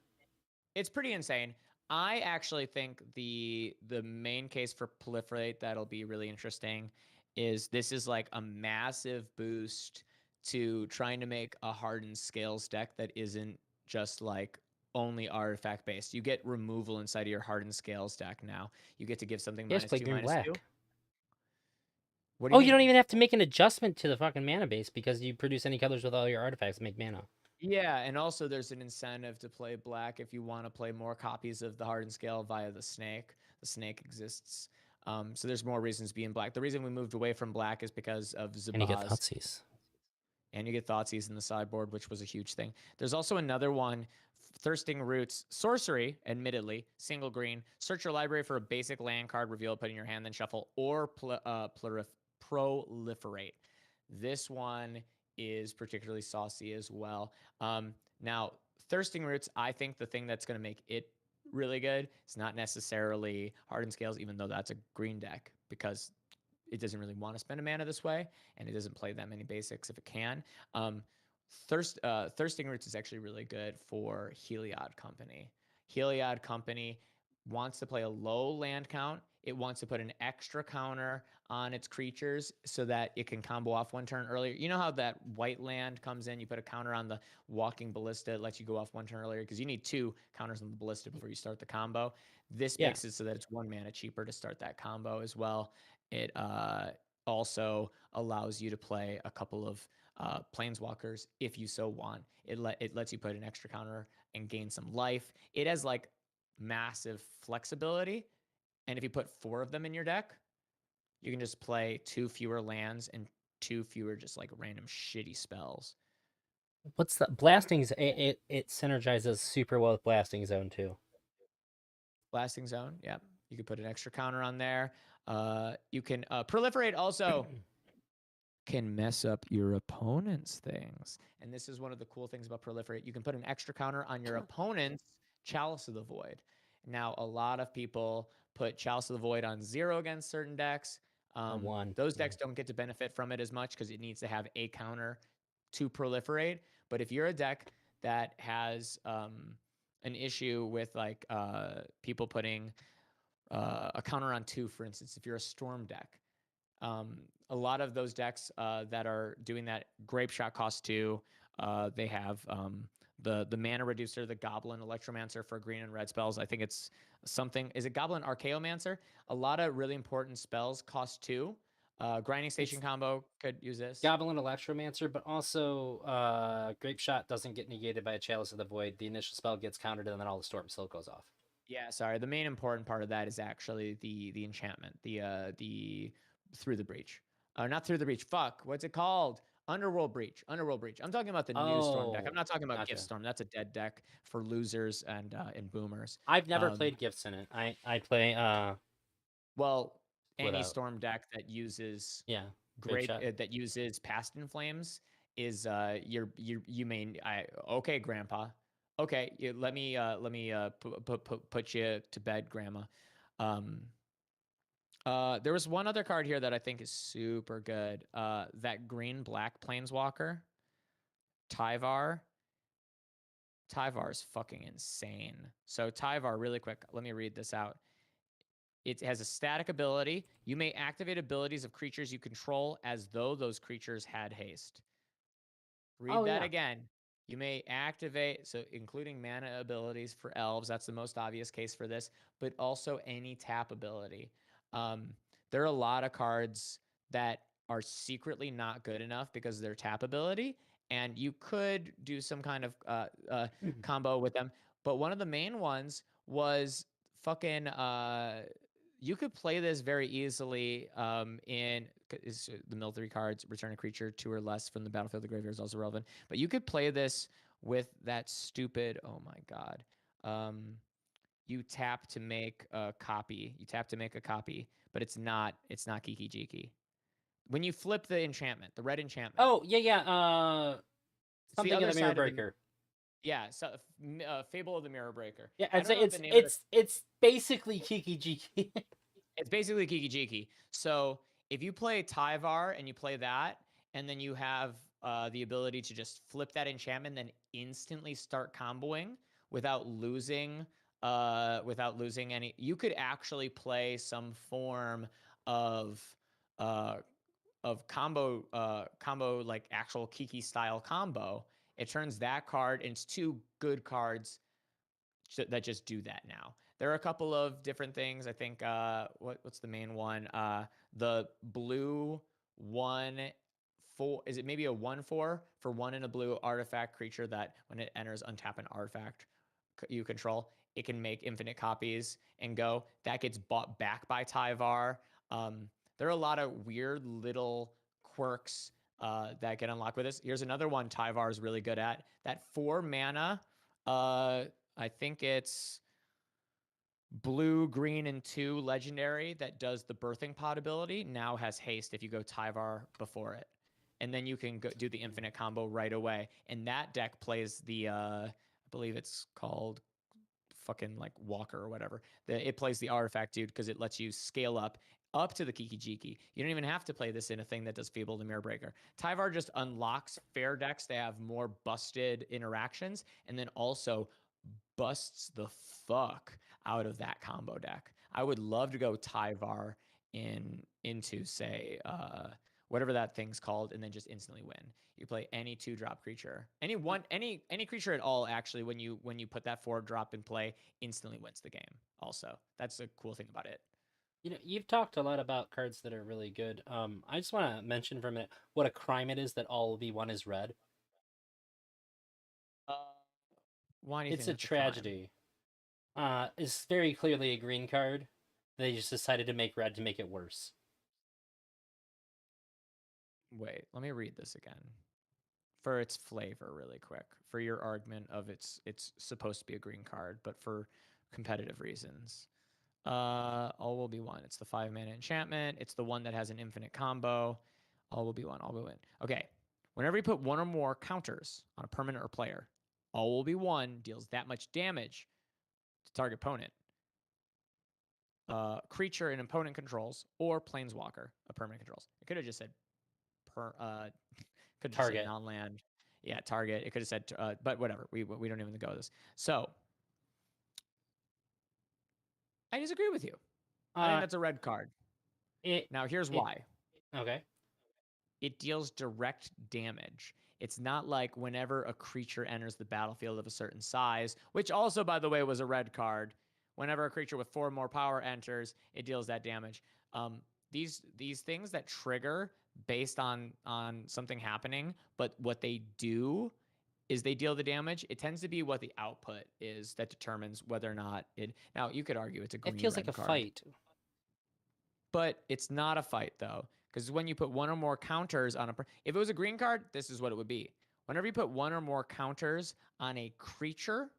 It's pretty insane. I actually think the main case for proliferate that'll be really interesting is this is like a massive boost to trying to make a hardened scales deck that isn't just like only artifact based. You get removal inside of your hardened scales deck now. You get to give something Yes, play green black. -2. What do you mean? You don't even have to make an adjustment to the fucking mana base because you produce any colors with all your artifacts and make mana. Yeah, and also there's an incentive to play black if you want to play more copies of the Hardened Scale via the Snake. The Snake exists. So there's more reasons to be in black. The reason we moved away from black is because of Zabaz. And you get Thoughtseize. And you get Thoughtseize in the sideboard, which was a huge thing. There's also another one, Thirsting Roots. Sorcery, admittedly, single green. Search your library for a basic land card, reveal it, put it in your hand, then shuffle, or proliferate. This one is particularly saucy as well. Now, Thirsting Roots, I think the thing that's going to make it really good is not necessarily Hardened Scales, even though that's a green deck, because it doesn't really want to spend a mana this way, and it doesn't play that many basics if it can. Thirsting Roots is actually really good for Heliod Company. Heliod Company wants to play a low land count. It wants to put an extra counter on its creatures so that it can combo off one turn earlier. You know how that white land comes in, you put a counter on the Walking Ballista, it lets you go off one turn earlier because you need 2 counters on the Ballista before you start the combo. This makes it so that it's 1 mana cheaper to start that combo as well. It also allows you to play a couple of planeswalkers if you so want. It lets you put an extra counter and gain some life. It has like massive flexibility, and if you put 4 of them in your deck, you can just play 2 fewer lands and 2 fewer just like random shitty spells. What's the Blasting? It synergizes super well with Blasting Zone too. Blasting Zone, yeah. You could put an extra counter on there. You can proliferate also. Can mess up your opponent's things. And this is one of the cool things about proliferate. You can put an extra counter on your opponent's Chalice of the Void. Now, a lot of people put Chalice of the Void on 0 against certain decks. On 1. Those yeah. decks don't get to benefit from it as much because it needs to have a counter to proliferate. But if you're a deck that has an issue with like people putting a counter on 2, for instance, if you're a Storm deck, a lot of those decks that are doing that, Grape Shot cost 2. They have the mana reducer, the Goblin Electromancer for green and red spells. I think it's something. Is it Goblin Archaeomancer? A lot of really important spells cost 2. Grinding Station combo could use this. Goblin Electromancer, but also Grape Shot doesn't get negated by a Chalice of the Void. The initial spell gets countered, and then all the Storm still goes off. Yeah, sorry. The main important part of that is actually the enchantment, the Through the Breach. Not Through the Breach. Fuck. What's it called? Underworld Breach. Underworld Breach. I'm talking about the new Storm deck. I'm not talking about gotcha. Gift Storm. That's a dead deck for losers and boomers. I've never played Gifts in it. I play well, any without. Storm deck that uses Grape that uses Past in Flames is you may okay, Grandpa. Okay, let me put you to bed, Grandma. There was one other card here that I think is super good. That green-black Planeswalker, Tyvar. Tyvar is fucking insane. So Tyvar, really quick, let me read this out. It has a static ability. You may activate abilities of creatures you control as though those creatures had haste. Read that again. You may activate, so including mana abilities for elves. That's the most obvious case for this, but also any tap ability. There are a lot of cards that are secretly not good enough because of their tap ability, and you could do some kind of combo with them. But one of the main ones was fucking you could play this very easily in the mill 3 cards, return a creature 2 or less from the battlefield. The graveyard is also relevant. But you could play this with that stupid, oh my god. You tap to make a copy. You tap to make a copy, but it's not Kiki Jiki. When you flip the enchantment, the red enchantment. Oh, yeah. Something in the Mirror Breaker. Yeah, so Fable of the Mirror Breaker. Yeah, I'd say it's basically Kiki Jiki. It's basically Kiki Jiki. So if you play Tyvar and you play that, and then you have the ability to just flip that enchantment, then instantly start comboing without losing any, you could actually play some form of combo like actual Kiki style combo. It turns that card into 2 good cards that just do that now. There are a couple of different things. I think what's the main one? The blue 1/4, is it maybe a 1/4 for 1 in a blue artifact creature that when it enters untap an artifact you control, it can make infinite copies and go. That gets bought back by Tyvar. There are a lot of weird little quirks that get unlocked with this. Here's another one Tyvar is really good at. That 4 mana, I think it's blue, green, and 2 legendary that does the birthing pod ability now has haste if you go Tyvar before it. And then you can go do the infinite combo right away. And that deck plays the, I believe it's called fucking like Walker or whatever. It plays the artifact dude because it lets you scale up to the Kiki Jiki. You don't even have to play this in a thing that does Fable the Mirror Breaker. Tyvar just unlocks fair decks to have more busted interactions and then also busts the fuck out of that combo deck. I would love to go Tyvar into say whatever that thing's called and then just instantly win. You play any 2-drop creature. Any creature at all actually when you put that 4-drop in play instantly wins the game. Also, that's a cool thing about it. You know, you've talked a lot about cards that are really good. I just want to mention for a minute what a crime it is that all V1 is red. Why do you It's think a tragedy. It's very clearly a green card. They just decided to make red to make it worse. Wait, let me read this again. For its flavor really quick. For your argument of it's supposed to be a green card, but for competitive reasons. All will be one. It's the 5-mana enchantment. It's the one that has an infinite combo. All will be one. All will win. Okay. Whenever you put 1 or more counters on a permanent or player, all will be one deals that much damage to target opponent, creature an opponent controls, or planeswalker a permanent controls. It could have just said could have just said Target. non-land. Yeah, target. It could have said, but whatever. We don't even go with this. So I disagree with you. I think that's a red card. Now here's why. Okay. It deals direct damage. It's not like whenever a creature enters the battlefield of a certain size, which also, by the way, was a red card. Whenever a creature with 4 more power enters, it deals that damage. These things that trigger based on something happening, but what they do is they deal the damage. It tends to be what the output is that determines whether or not it. Now you could argue it's a green. It feels like a card, fight. but it's not a fight though, because when you put 1 or more counters on if it was a green card, this is what it would be. Whenever you put 1 or more counters on a creature,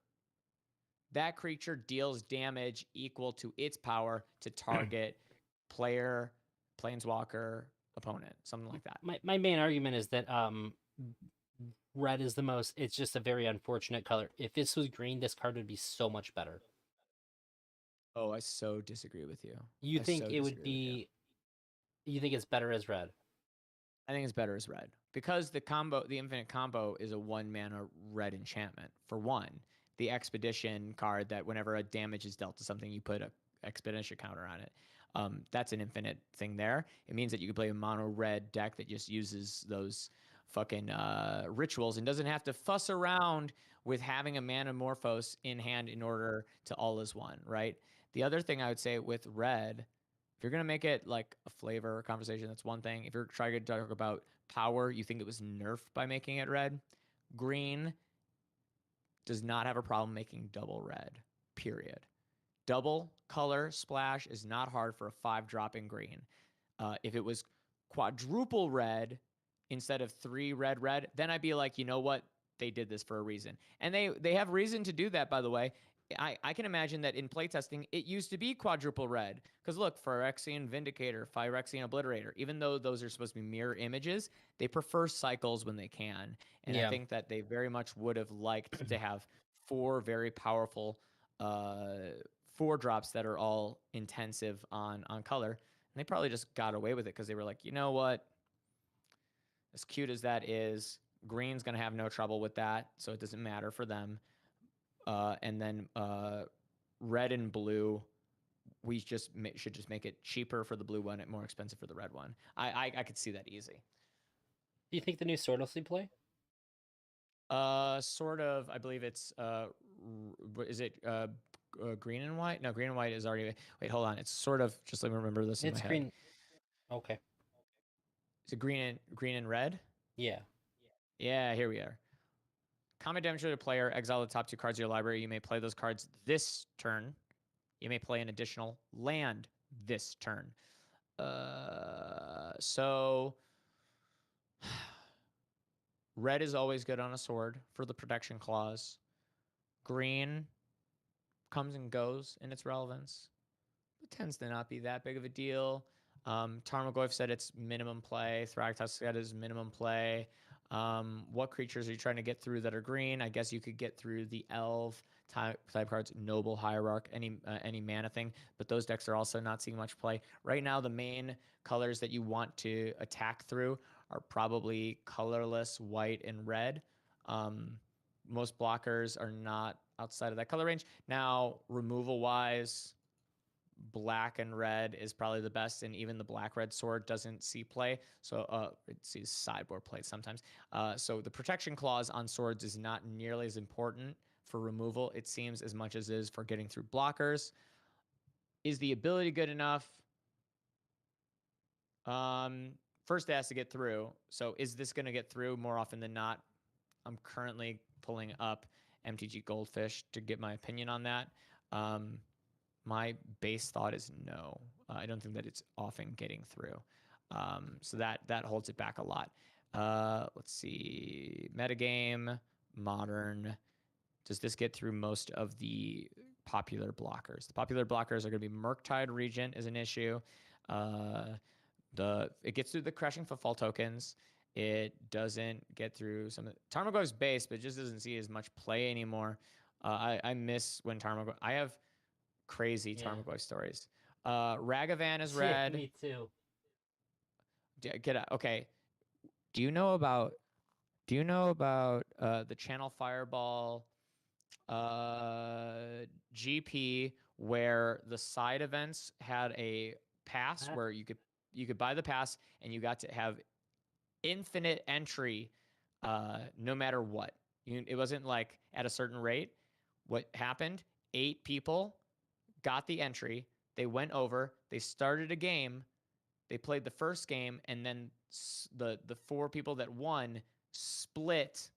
that creature deals damage equal to its power to target player, planeswalker, opponent, something like that. My main argument is that red is the most. It's just a very unfortunate color. If this was green, this card would be so much better. Oh, I so disagree with you. You think it would be? You think it's better as red? I think it's better as red because the infinite combo is a 1-mana red enchantment for 1. The expedition card that whenever a damage is dealt to something, you put a expedition counter on it. That's an infinite thing there. It means that you can play a mono red deck that just uses those fucking rituals and doesn't have to fuss around with having a Manamorphose in hand in order to all is one, right? The other thing I would say with red, if you're going to make it like a flavor conversation, that's one thing. If you're trying to talk about power, you think it was nerfed by making it red. Green does not have a problem making double red, period. Double color splash is not hard for a 5-drop in green. If it was quadruple red instead of 3 red, then I'd be like, you know what? They did this for a reason. And they have reason to do that, by the way. I can imagine that in playtesting, it used to be quadruple red. Because look, Phyrexian Vindicator, Phyrexian Obliterator, even though those are supposed to be mirror images, they prefer cycles when they can. And Yeah. I think that they very much would have liked to have 4 very powerful 4-drops that are all intensive on color. And they probably just got away with it because they were like, you know what? As cute as that is, green's going to have no trouble with that, so it doesn't matter for them. And then red and blue, we just should just make it cheaper for the blue one and more expensive for the red one. I could see that easy. Do you think the new sword will see play? Sort of. I believe it's is it green and white? No, green and white is already. Wait, hold on. It's sort of. Just let me remember this in my head. Green. Okay. Is it green and red? Yeah. Yeah. Here we are. Combat damage to the player. Exile the top 2 cards of your library. You may play those cards this turn. You may play an additional land this turn. So red is always good on a sword for the protection clause. Green comes and goes in its relevance. It tends to not be that big of a deal. Tarmogoyf said it's minimum play. Thragtusk said it's minimum play. What creatures are you trying to get through that are green? I guess you could get through the elf type cards, Noble Hierarch, any mana thing, but those decks are also not seeing much play. Right now, the main colors that you want to attack through are probably colorless, white, and red. Most blockers are not outside of that color range. Now, removal-wise, black and red is probably the best, and even the black-red sword doesn't see play. So it sees sideboard play sometimes. So the protection clause on swords is not nearly as important for removal, it seems, as much as it is for getting through blockers. Is the ability good enough? First it has to get through. So is this going to get through more often than not? I'm currently pulling up MTG Goldfish to get my opinion on that. My base thought is no. I don't think that it's often getting through. So that holds it back a lot. Let's see. Metagame, modern. Does this get through most of the popular blockers? The popular blockers are going to be Murktide Regent is an issue. It gets through the Crushing Footfall tokens. It doesn't get through some of Tarmogoyf's base, but it just doesn't see as much play anymore. I miss when Tarmogoyf. I have crazy Yeah. Tarmogoyf stories. Ragavan is Yeah, red. me too. Get out. Okay. Do you know about the Channel Fireball GP where the side events had a pass What? where you could buy the pass and you got to have infinite entry no matter what. It wasn't like at a certain rate. What happened? 8 people got the entry. They went over. They started a game. They played the first game, and then the 4 people that won split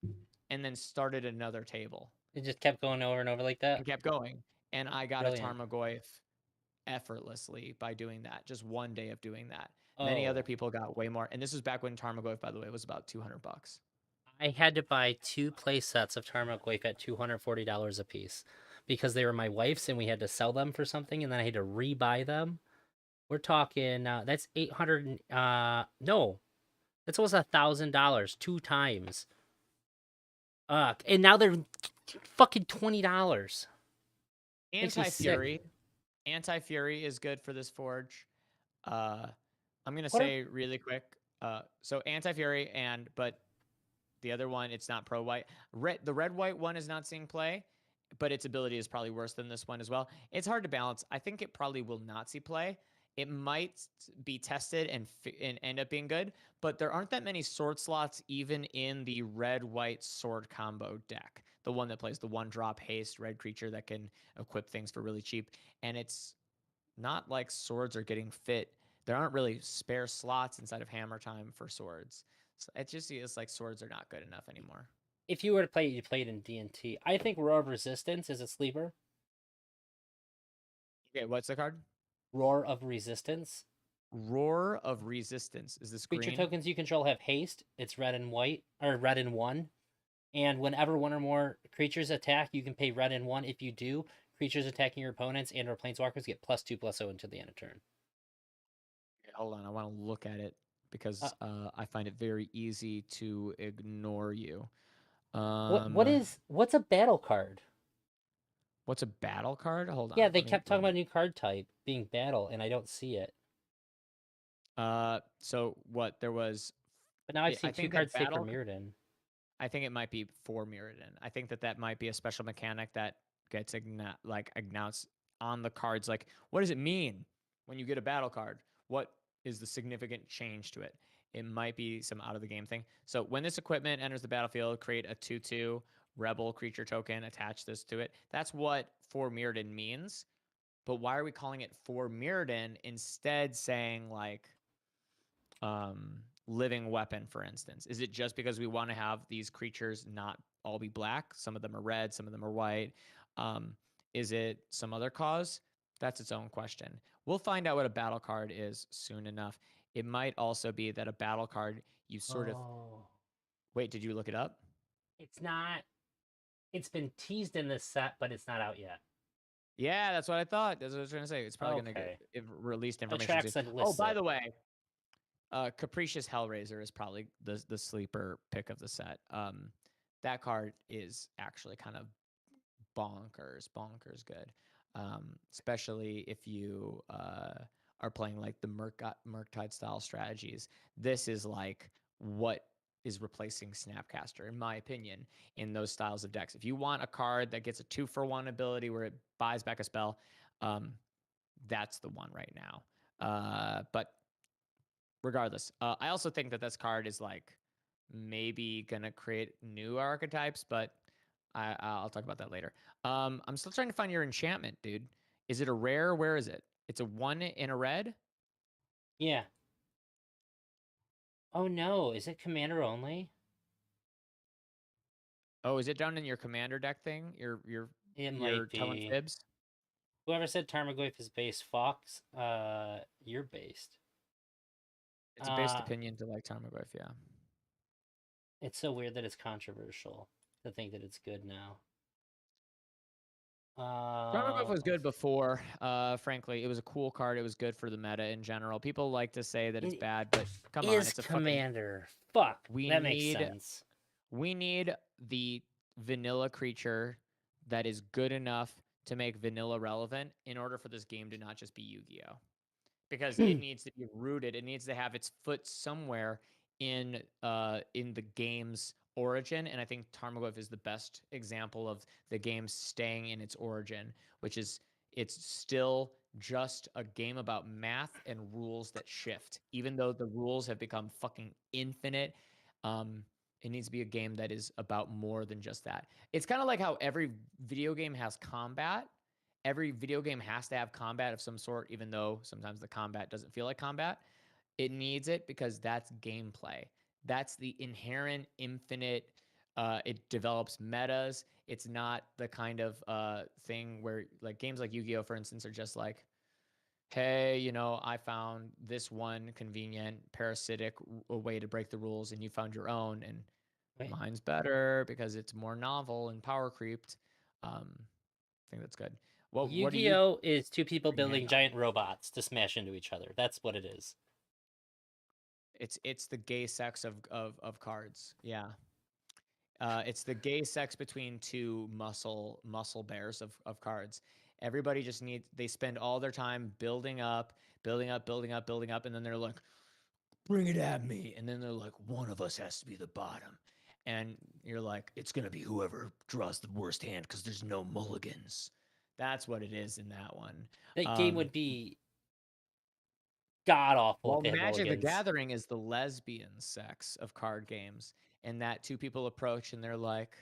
and then started another table It just kept going over and over like that. and kept going. And I got Brilliant. a Tarmogoyf effortlessly by doing that. Just one day of doing that. Many other Oh, people got way more. And this was back when Tarmogoyf, by the way, was about $200. I had to buy 2 play sets of Tarmogoyf at $240 a piece because they were my wife's and we had to sell them for something, and then I had to rebuy them. We're talking that's 800. No, that's almost $1,000 2 times. And now they're fucking $20. Makes me sick. Anti-Fury is good for this forge. I'm gonna What are- say really quick. So Anti-Fury but the other one, it's not pro white. The red white one is not seeing play, but its ability is probably worse than this one as well. It's hard to balance. I think it probably will not see play. It might be tested and end up being good, but there aren't that many sword slots even in the red white sword combo deck. The one that plays the 1-drop haste red creature that can equip things for really cheap. And it's not like swords are getting fit. There aren't really spare slots inside of Hammer Time for swords. So it just feels like swords are not good enough anymore. If you were to play it, you play it in D&T. I think Roar of Resistance is a sleeper. Okay, what's the card? Roar of Resistance. Roar of Resistance. Is this Creature green? tokens you control have haste. It's red and white, or red and 1. And whenever one or more creatures attack, you can pay red and 1. If you do, creatures attacking your opponents and or planeswalkers get +2/+0 until the end of turn. Okay, hold on, I want to look at it because I find it very easy to ignore you. What's a battle card? What's a battle card? Hold on. Yeah, they kept talking about a new card type being battle, and I don't see it. So what there was? But now I've seen I 2 think that cards take for battle. Mirrodin. I think it might be for Mirrodin. I think that might be a special mechanic that gets announced on the cards. Like, what does it mean when you get a battle card? What is the significant change to it? It might be some out of the game thing. So when this equipment enters the battlefield, create a 2/2 rebel creature token, attach this to it. That's what for Mirrodin means. But why are we calling it for Mirrodin instead saying like living weapon, for instance? Is it just because we want to have these creatures not all be black? Some of them are red, some of them are white. Is it some other cause? That's its own question. We'll find out what a battle card is soon enough. It might also be that a battle card you sort of wait. Did you look it up? It's not. It's been teased in this set, but it's not out yet. Yeah, that's what I thought. That's what I was trying to say. It's probably going to get released information soon. Oh, by the way, Capricious Hellraiser is probably the sleeper pick of the set. That card is actually kind of bonkers good. Especially if you are playing like the Murktide style strategies. This is like what is replacing Snapcaster, in my opinion, in those styles of decks. If you want a card that gets a 2-for-1 ability where it buys back a spell, that's the one right now. But regardless, I also think that this card is like maybe gonna create new archetypes, but I'll talk about that later. I'm still trying to find your enchantment, dude. Is it a rare? Where is it? It's a 1 in a red? Yeah. Oh no, is it commander only? Oh, is it down in your commander deck thing? You're telling be. fibs? Whoever said Tarmogoyf is based Fox, you're based. It's a based opinion to like Tarmogoyf, yeah. It's so weird that it's controversial to think that it's good now. Tarmogoyf was good before. Frankly, it was a cool card. It was good for the meta in general. People like to say that it's bad, but come on, it's a commander. Fuck, that makes sense. We need the vanilla creature that is good enough to make vanilla relevant in order for this game to not just be Yu-Gi-Oh. Because it needs to be rooted. It needs to have its foot somewhere in the game's origin. And I think Tarmogoyf is the best example of the game staying in its origin, which is it's still just a game about math and rules that shift. Even though the rules have become fucking infinite, it needs to be a game that is about more than just that. It's kind of like how every video game has combat. Every video game has to have combat of some sort, even though sometimes the combat doesn't feel like combat. It needs it because that's gameplay. That's the inherent, infinite. It develops metas. It's not the kind of thing where, like, games like Yu-Gi-Oh, for instance, are just like, hey, you know, I found this one convenient parasitic way to break the rules, and you found your own, and Right. mine's better because it's more novel and power creeped. I think that's good. What do you? Yu-Gi-Oh is two people What do you building hang on? giant robots to smash into each other. That's what it is. It's the gay sex of cards. Yeah. It's the gay sex between two muscle bears of cards. Everybody just needs. They spend all their time building up, and then they're like, "Bring it at me!" And then they're like, "One of us has to be the bottom," and you're like, "It's gonna be whoever draws the worst hand because there's no mulligans." That's what it is in that one. That game would be god awful. Well, if they had Magic the mulligans. Gathering is the lesbian sex of card games, and that two people approach and they're like,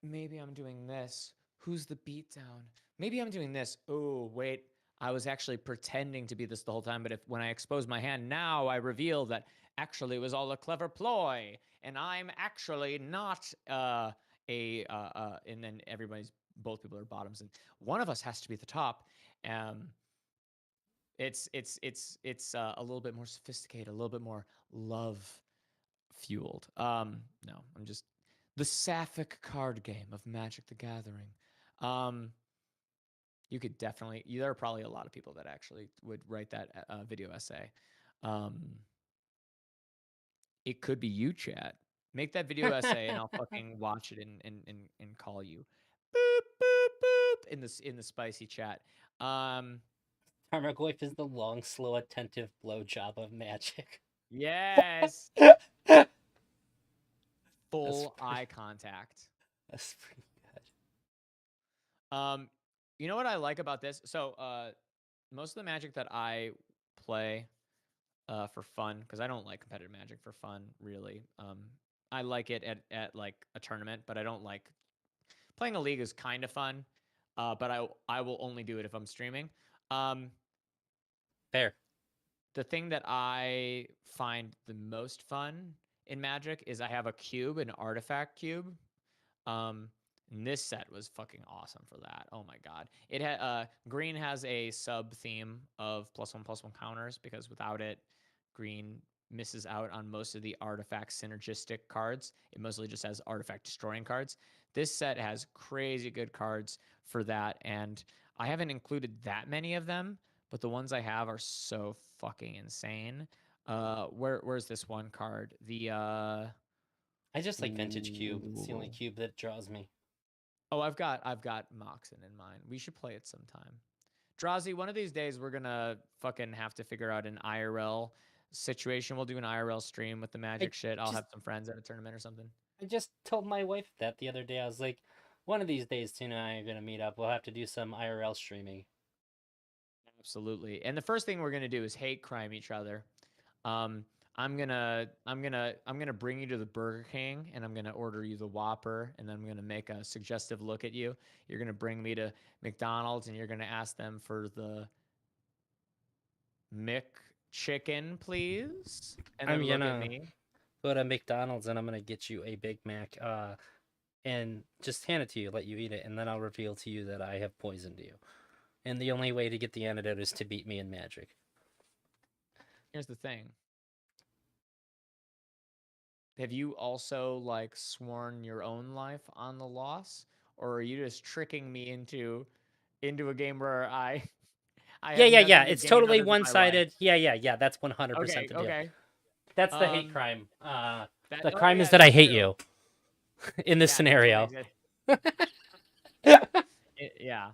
maybe I'm doing this. Who's the beatdown? Maybe I'm doing this. Oh, wait. I was actually pretending to be this the whole time, but when I expose my hand now, I reveal that actually it was all a clever ploy, and I'm actually not and then both people are bottoms, and one of us has to be the top. It's a little bit more sophisticated, a little bit more love fueled. No, I'm just the sapphic card game of Magic the Gathering. You could definitely. There are probably a lot of people that actually would write that video essay. It could be you, chat. Make that video essay, and I'll fucking watch it and call you. Boop boop boop in the spicy chat. Tarmogoyf is the long, slow, attentive blowjob of Magic. Yes. Full eye contact. That's pretty good. You know what I like about this? So, most of the Magic that I play for fun, because I don't like competitive Magic for fun, really. I like it at like a tournament, but I don't like playing a league is kind of fun. But I will only do it if I'm streaming. Fair. The thing that I find the most fun in Magic is I have a cube, an artifact cube. And this set was fucking awesome for that. Oh my god! It had green has a sub theme of +1/+1 counters because without it, green misses out on most of the artifact synergistic cards. It mostly just has artifact destroying cards. This set has crazy good cards for that, and I haven't included that many of them, but the ones I have are so fucking insane. Where's this one card? The I just like Vintage Cube. It's the only cube that draws me. Oh, I've got Moxen in mind. We should play it sometime. Drazi, one of these days we're gonna fucking have to figure out an IRL situation. We'll do an IRL stream with the Magic shit. I'll have some friends at a tournament or something. I just told my wife that the other day. I was like, one of these days, Tina and I are gonna meet up. We'll have to do some IRL streaming. Absolutely. And the first thing we're gonna do is hate crime each other. I'm gonna bring you to the Burger King, and I'm gonna order you the Whopper, and then I'm gonna make a suggestive look at you. You're gonna bring me to McDonald's, and you're gonna ask them for the McChicken, please, and then look at me. Go to McDonald's, and I'm gonna get you a Big Mac, and just hand it to you, let you eat it, and then I'll reveal to you that I have poisoned you. And the only way to get the antidote is to beat me in Magic. Here's the thing. Have you also like sworn your own life on the loss, or are you just tricking me into a game where I yeah. It's totally one-sided. Yeah. That's 100% the deal. Okay. That's the hate crime. The crime is that I hate you in this scenario. Yeah.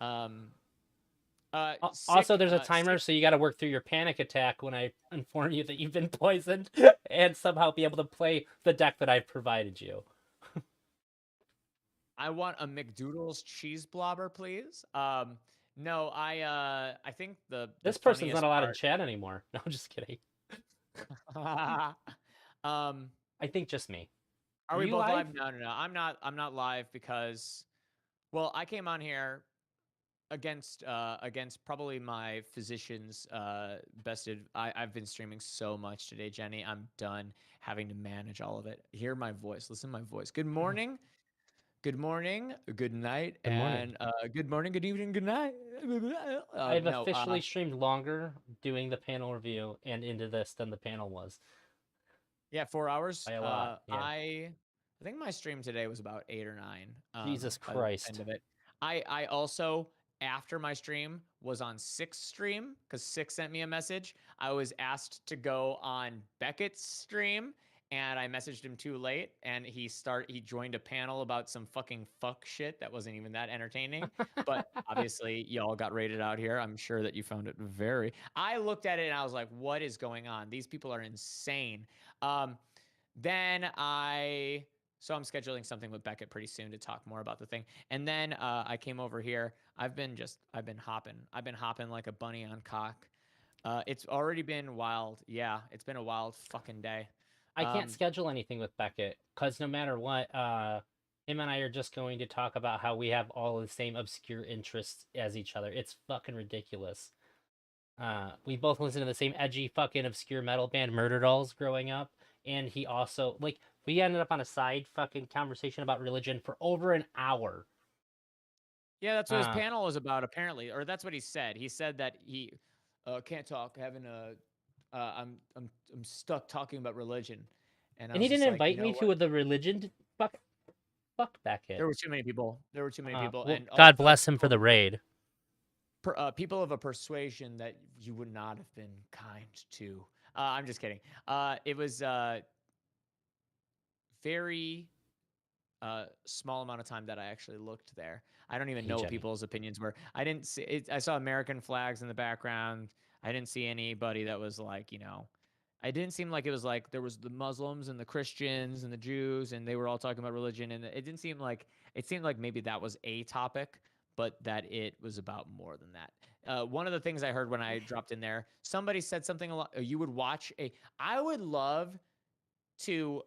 Um. Also, Sick. there's a timer, Sick. so you got to work through your panic attack when I inform you that you've been poisoned, and somehow be able to play the deck that I've provided you. I want a McDoodle's cheese blobber, please. No, I think the This person's not funniest allowed in part. chat anymore. No, I'm just kidding. um, I think just me. are Are we you both live? live? No, no, no. I'm not live because, well, I came on here against probably my physician's bested. I've been streaming so much today, Jenny. I'm done having to manage all of it. Hear my voice. Listen to my voice. Good morning. Good morning, good night, Good morning. and good morning, good evening, good night. I've No, officially streamed longer doing the panel review and into this than the panel was. yeah, 4 hours. By a lot, yeah. I think my stream today was about 8 or 9. Jesus by the Christ. end of it. I also, after my stream, was on Six stream because Six sent me a message. I was asked to go on Beckett's stream, and I messaged him too late, and he joined a panel about some fucking fuck shit that wasn't even that entertaining. But obviously, y'all got rated out here. I'm sure that you found it very. I looked at it and I was like, "What is going on? These people are insane." Then so I'm scheduling something with Beckett pretty soon to talk more about the thing. And then I came over here. I've been hopping. I've been hopping like a bunny on cock. It's already been wild. Yeah, it's been a wild fucking day. I can't schedule anything with Beckett because no matter what, him and I are just going to talk about how we have all the same obscure interests as each other. It's fucking ridiculous. We both listen to the same edgy fucking obscure metal band Murder Dolls growing up, and he also we ended up on a side fucking conversation about religion for over an hour. Yeah, that's what his panel was about, apparently, or that's what he said. He said that he can't talk, having a I'm stuck talking about religion, and he didn't invite me to what? the religion. Fuck Beckett. There were too many people. There were too many people, Well, and God also bless him for the raid. people of a persuasion that you would not have been kind to. I'm just kidding. It was very small amount of time that I actually looked there. I don't even know what people's opinions were. I didn't see it. I saw American flags in the background. I didn't see anybody that was like, I didn't seem like it was like there was the Muslims and the Christians and the Jews and they were all talking about religion, and it didn't seem like it seemed like maybe that was a topic, but that it was about more than that. One of the things I heard when I dropped in there, somebody said something a lot. You would watch I would love to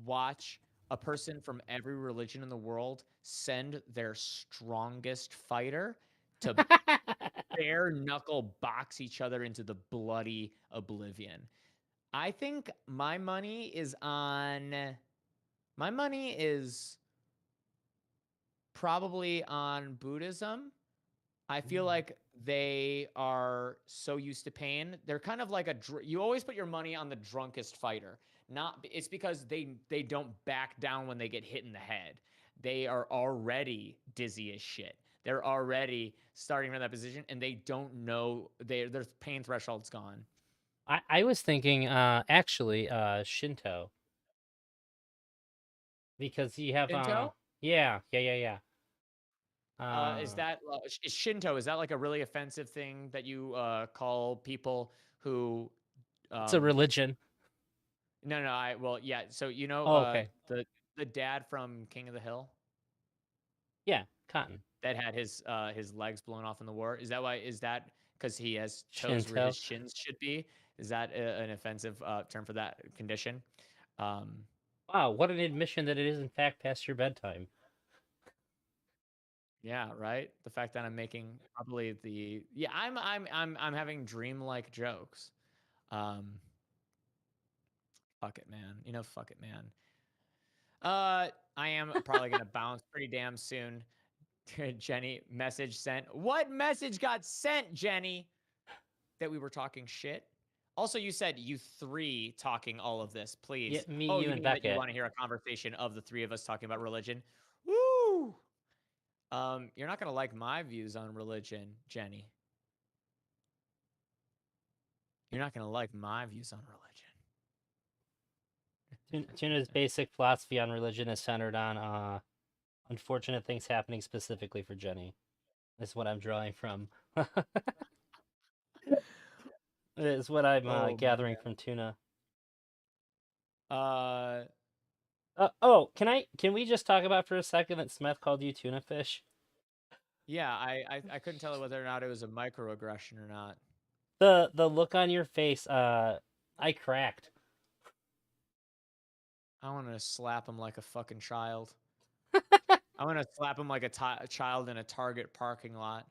watch a person from every religion in the world send their strongest fighter to bare knuckle box each other into the bloody oblivion. I think my money is probably on Buddhism. I feel like they are so used to pain. They're kind of like you always put your money on the drunkest fighter. It's because they don't back down when they get hit in the head. They are already dizzy as shit. They're already starting from that position, and they don't know their pain threshold's gone. I was thinking actually Shinto. Because you have Shinto? Yeah. Is Shinto? Is that like a really offensive thing that you call people who? It's a religion. No. Yeah. So okay. The dad from King of the Hill. Yeah, Cotton. That had his legs blown off in the war. Is that because he has toes where his shins should be? Is that an offensive term for that condition? Wow, what an admission that it is in fact past your bedtime. Yeah, right. The fact that I'm making probably I'm having dreamlike jokes. Fuck it, man. Fuck it, man. I am probably gonna bounce pretty damn soon. Jenny, message sent. What message got sent, Jenny? That we were talking shit. Also, you said you three talking all of this, please. Yeah, me, you and mean Beckett. that you want to hear a conversation of the three of us talking about religion? Woo! You're not gonna like my views on religion, Jenny. You're not gonna like my views on religion. Tuna's basic philosophy on religion is centered on Unfortunate things happening specifically for Jenny. Is what I'm drawing from. Is what I'm Oh, gathering man. from Tuna. Can we just talk about for a second that Smith called you tuna fish? Yeah, I couldn't tell whether or not it was a microaggression or not. The look on your face, I cracked. I want to slap him like a fucking child. I want to slap him like a child in a Target parking lot,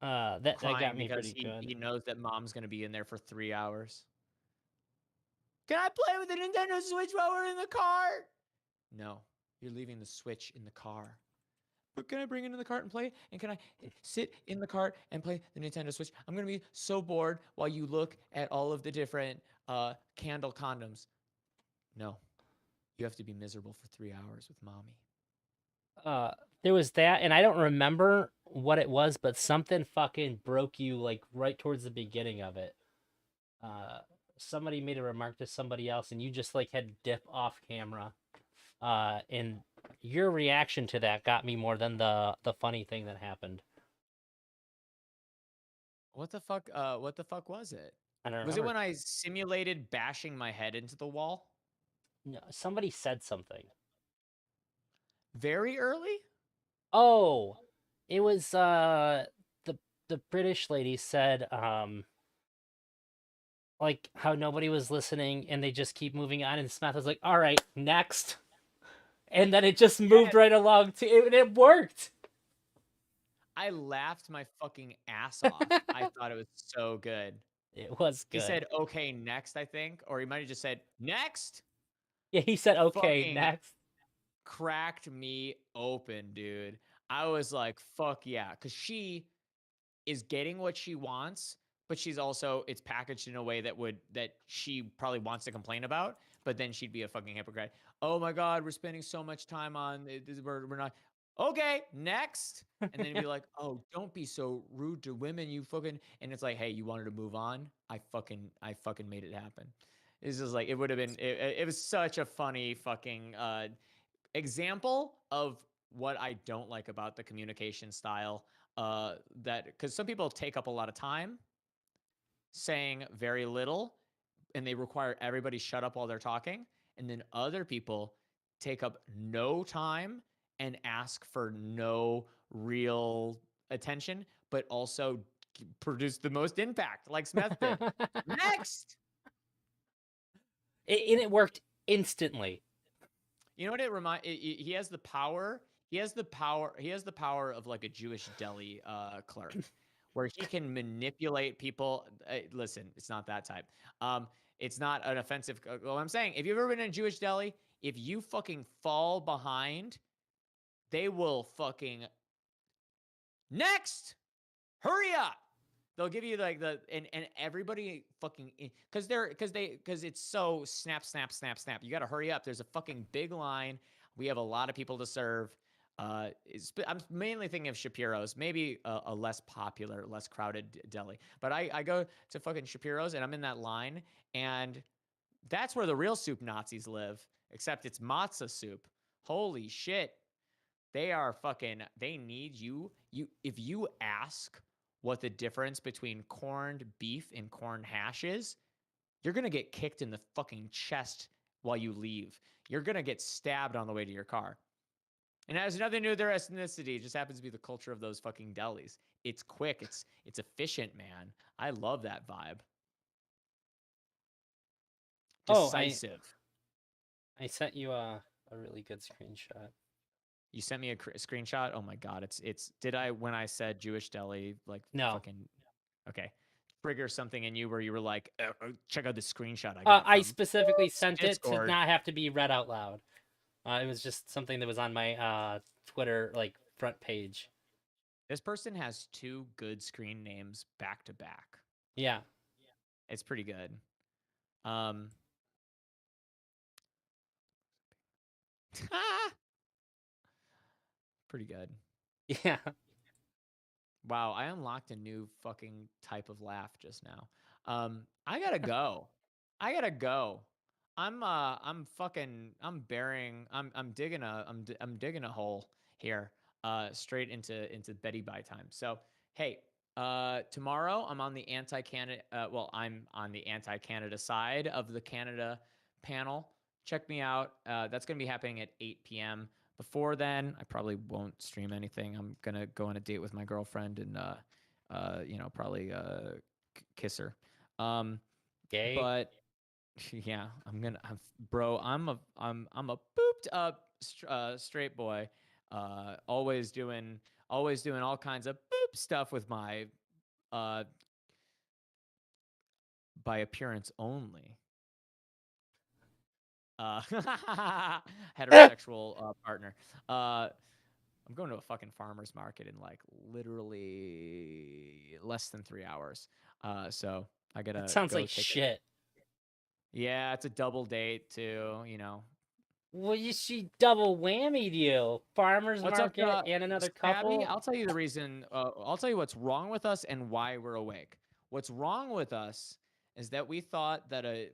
That crying got me because pretty good. he knows that mom's gonna be in there for 3 hours. Can I play with the Nintendo Switch while we're in the car? No, you're leaving the Switch in the car. But can I bring it in the cart and play? And can I sit in the cart and play the Nintendo Switch? I'm gonna be so bored while you look at all of the different candle condoms. No, you have to be miserable for 3 hours with mommy. There was that, and I don't remember what it was, but something fucking broke you like right towards the beginning of it. Somebody made a remark to somebody else, and you just like had to dip off camera. And your reaction to that got me more than the funny thing that happened. What the fuck? What the fuck was it? I don't Was it remember. when I simulated bashing my head into the wall? No, somebody said something. Very early? Oh, it was the British lady said like how nobody was listening and they just keep moving on, and Smith was like, "All right, next," and then it just moved right along to it, and it worked. I laughed my fucking ass off. I thought it was so good. It was He good. said, "Okay, next," I think, or he might have just said, "Next." Yeah, he said, "Okay, Fucking next." cracked me open, dude. I was like, "Fuck yeah," because she is getting what she wants, but she's also it's packaged in a way that she probably wants to complain about, but then she'd be a fucking hypocrite. Oh my god, we're spending so much time on we're not okay, next. And then be like, oh, don't be so rude to women, you fucking and it's like, hey, you wanted to move on? I fucking made it happen. It's just like it would have been it was such a funny fucking example of what I don't like about the communication style. That because some people take up a lot of time saying very little, and they require everybody shut up while they're talking, and then other people take up no time and ask for no real attention, but also produce the most impact, like Smith did. Next. And it worked instantly. You know what it remind? He has the power. He has the power. He has the power of like a Jewish deli clerk, where he can manipulate people. Listen, it's not that type. It's not an offensive. Well, I'm saying, if you've ever been in a Jewish deli, if you fucking fall behind, they will fucking next. Hurry up. They'll give you like and everybody fucking because it's so snap snap snap snap. You got to hurry up. There's a fucking big line. We have a lot of people to serve. I'm mainly thinking of Shapiro's, maybe a less popular, less crowded deli. But I go to fucking Shapiro's and I'm in that line, and that's where the real soup Nazis live. Except it's matzah soup. Holy shit. They are fucking, they need you. If you ask what the difference between corned beef and corned hash is, you're going to get kicked in the fucking chest while you leave. You're going to get stabbed on the way to your car. And it has nothing to do with their ethnicity. It just happens to be the culture of those fucking delis. It's quick. It's efficient, man. I love that vibe. Decisive. I sent you a really good screenshot. You sent me a screenshot. Oh my god, it's. Did I when I said Jewish deli like No. fucking? Okay, trigger something in you where you were like, check out the screenshot I got. I from specifically sent it to Discord." not have to be read out loud. It was just something that was on my Twitter like front page. This person has 2 good screen names back to back. Yeah. It's pretty good. Pretty good. Yeah. Wow, I unlocked a new fucking type of laugh just now. I gotta go. I gotta go. I'm digging a hole here, straight into Betty by time. So hey, tomorrow I'm on the anti-Canada. I'm on the anti-Canada side of the Canada panel. Check me out. That's gonna be happening at 8 p.m. Before then, I probably won't stream anything. I'm gonna go on a date with my girlfriend and probably kiss her. Gay. But yeah, bro. I'm a booped up straight boy. Always doing all kinds of boop stuff with my uh by appearance only heterosexual partner. I'm going to a fucking farmer's market in like literally less than 3 hours. So I gotta That sounds go like take shit. Yeah, it's a double date too. You know. Well, she double whammied you. Farmer's What's up, market and another Stabby? couple. I'll tell you the reason. I'll tell you what's wrong with us and why we're awake. What's wrong with us is that we thought that a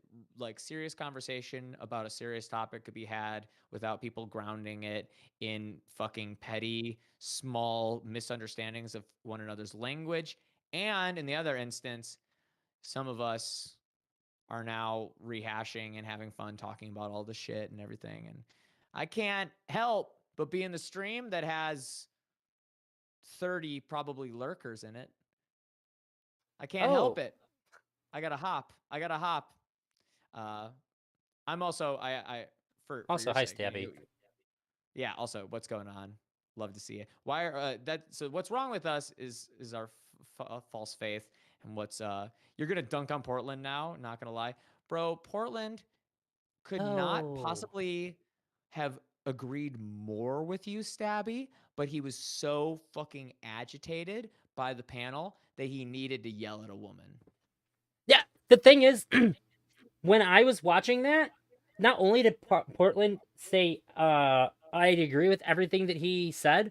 serious conversation about a serious topic could be had without people grounding it in fucking petty, small misunderstandings of one another's language. And in the other instance, some of us are now rehashing and having fun talking about all the shit and everything. And I can't help but be in the stream that has 30 probably lurkers in it. I can't help it. I gotta hop. I'm also for Also, your hi, sake. Stabby. Yeah. Also, what's going on? Love to see it. Why are So what's wrong with us is our false faith, and what's you're gonna dunk on Portland now? Not gonna lie, bro. Portland could not Oh. possibly have agreed more with you, Stabby, but he was so fucking agitated by the panel that he needed to yell at a woman. Yeah, the thing is, when I was watching that, not only did Portland say, I'd agree with everything that he said,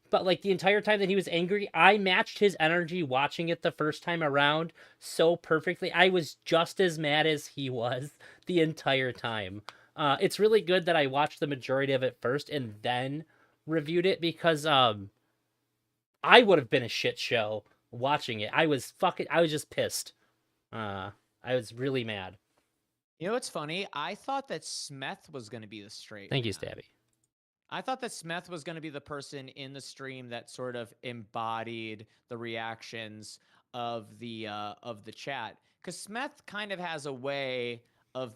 but like the entire time that he was angry, I matched his energy watching it the first time around so perfectly. I was just as mad as he was the entire time. It's really good that I watched the majority of it first and then reviewed it, because I would have been a shit show watching it. I was just pissed. I was really mad. You know what's funny? I thought that Smeth was going to be the straight Thank you, man. Stabby. I thought that Smeth was going to be the person in the stream that sort of embodied the reactions of the chat, because Smeth kind of has a way of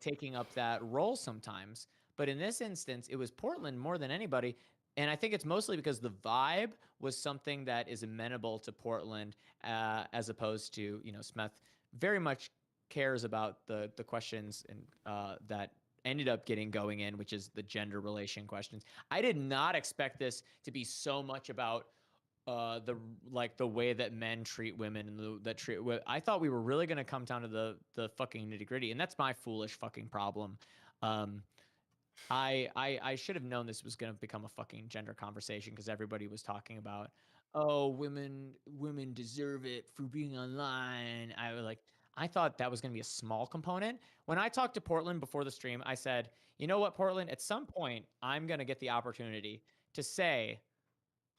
taking up that role sometimes. But in this instance, it was Portland more than anybody, and I think it's mostly because the vibe was something that is amenable to Portland, as opposed to Smeth very much cares about the questions and that ended up getting going in, which is the gender relation questions. I did not expect this to be so much about the way that men treat women and I thought we were really going to come down to the fucking nitty gritty, and that's my foolish fucking problem. I should have known this was going to become a fucking gender conversation, because everybody was talking about, oh, women deserve it for being online. I thought that was going to be a small component. When I talked to Portland before the stream, I said, you know what, Portland, at some point, I'm going to get the opportunity to say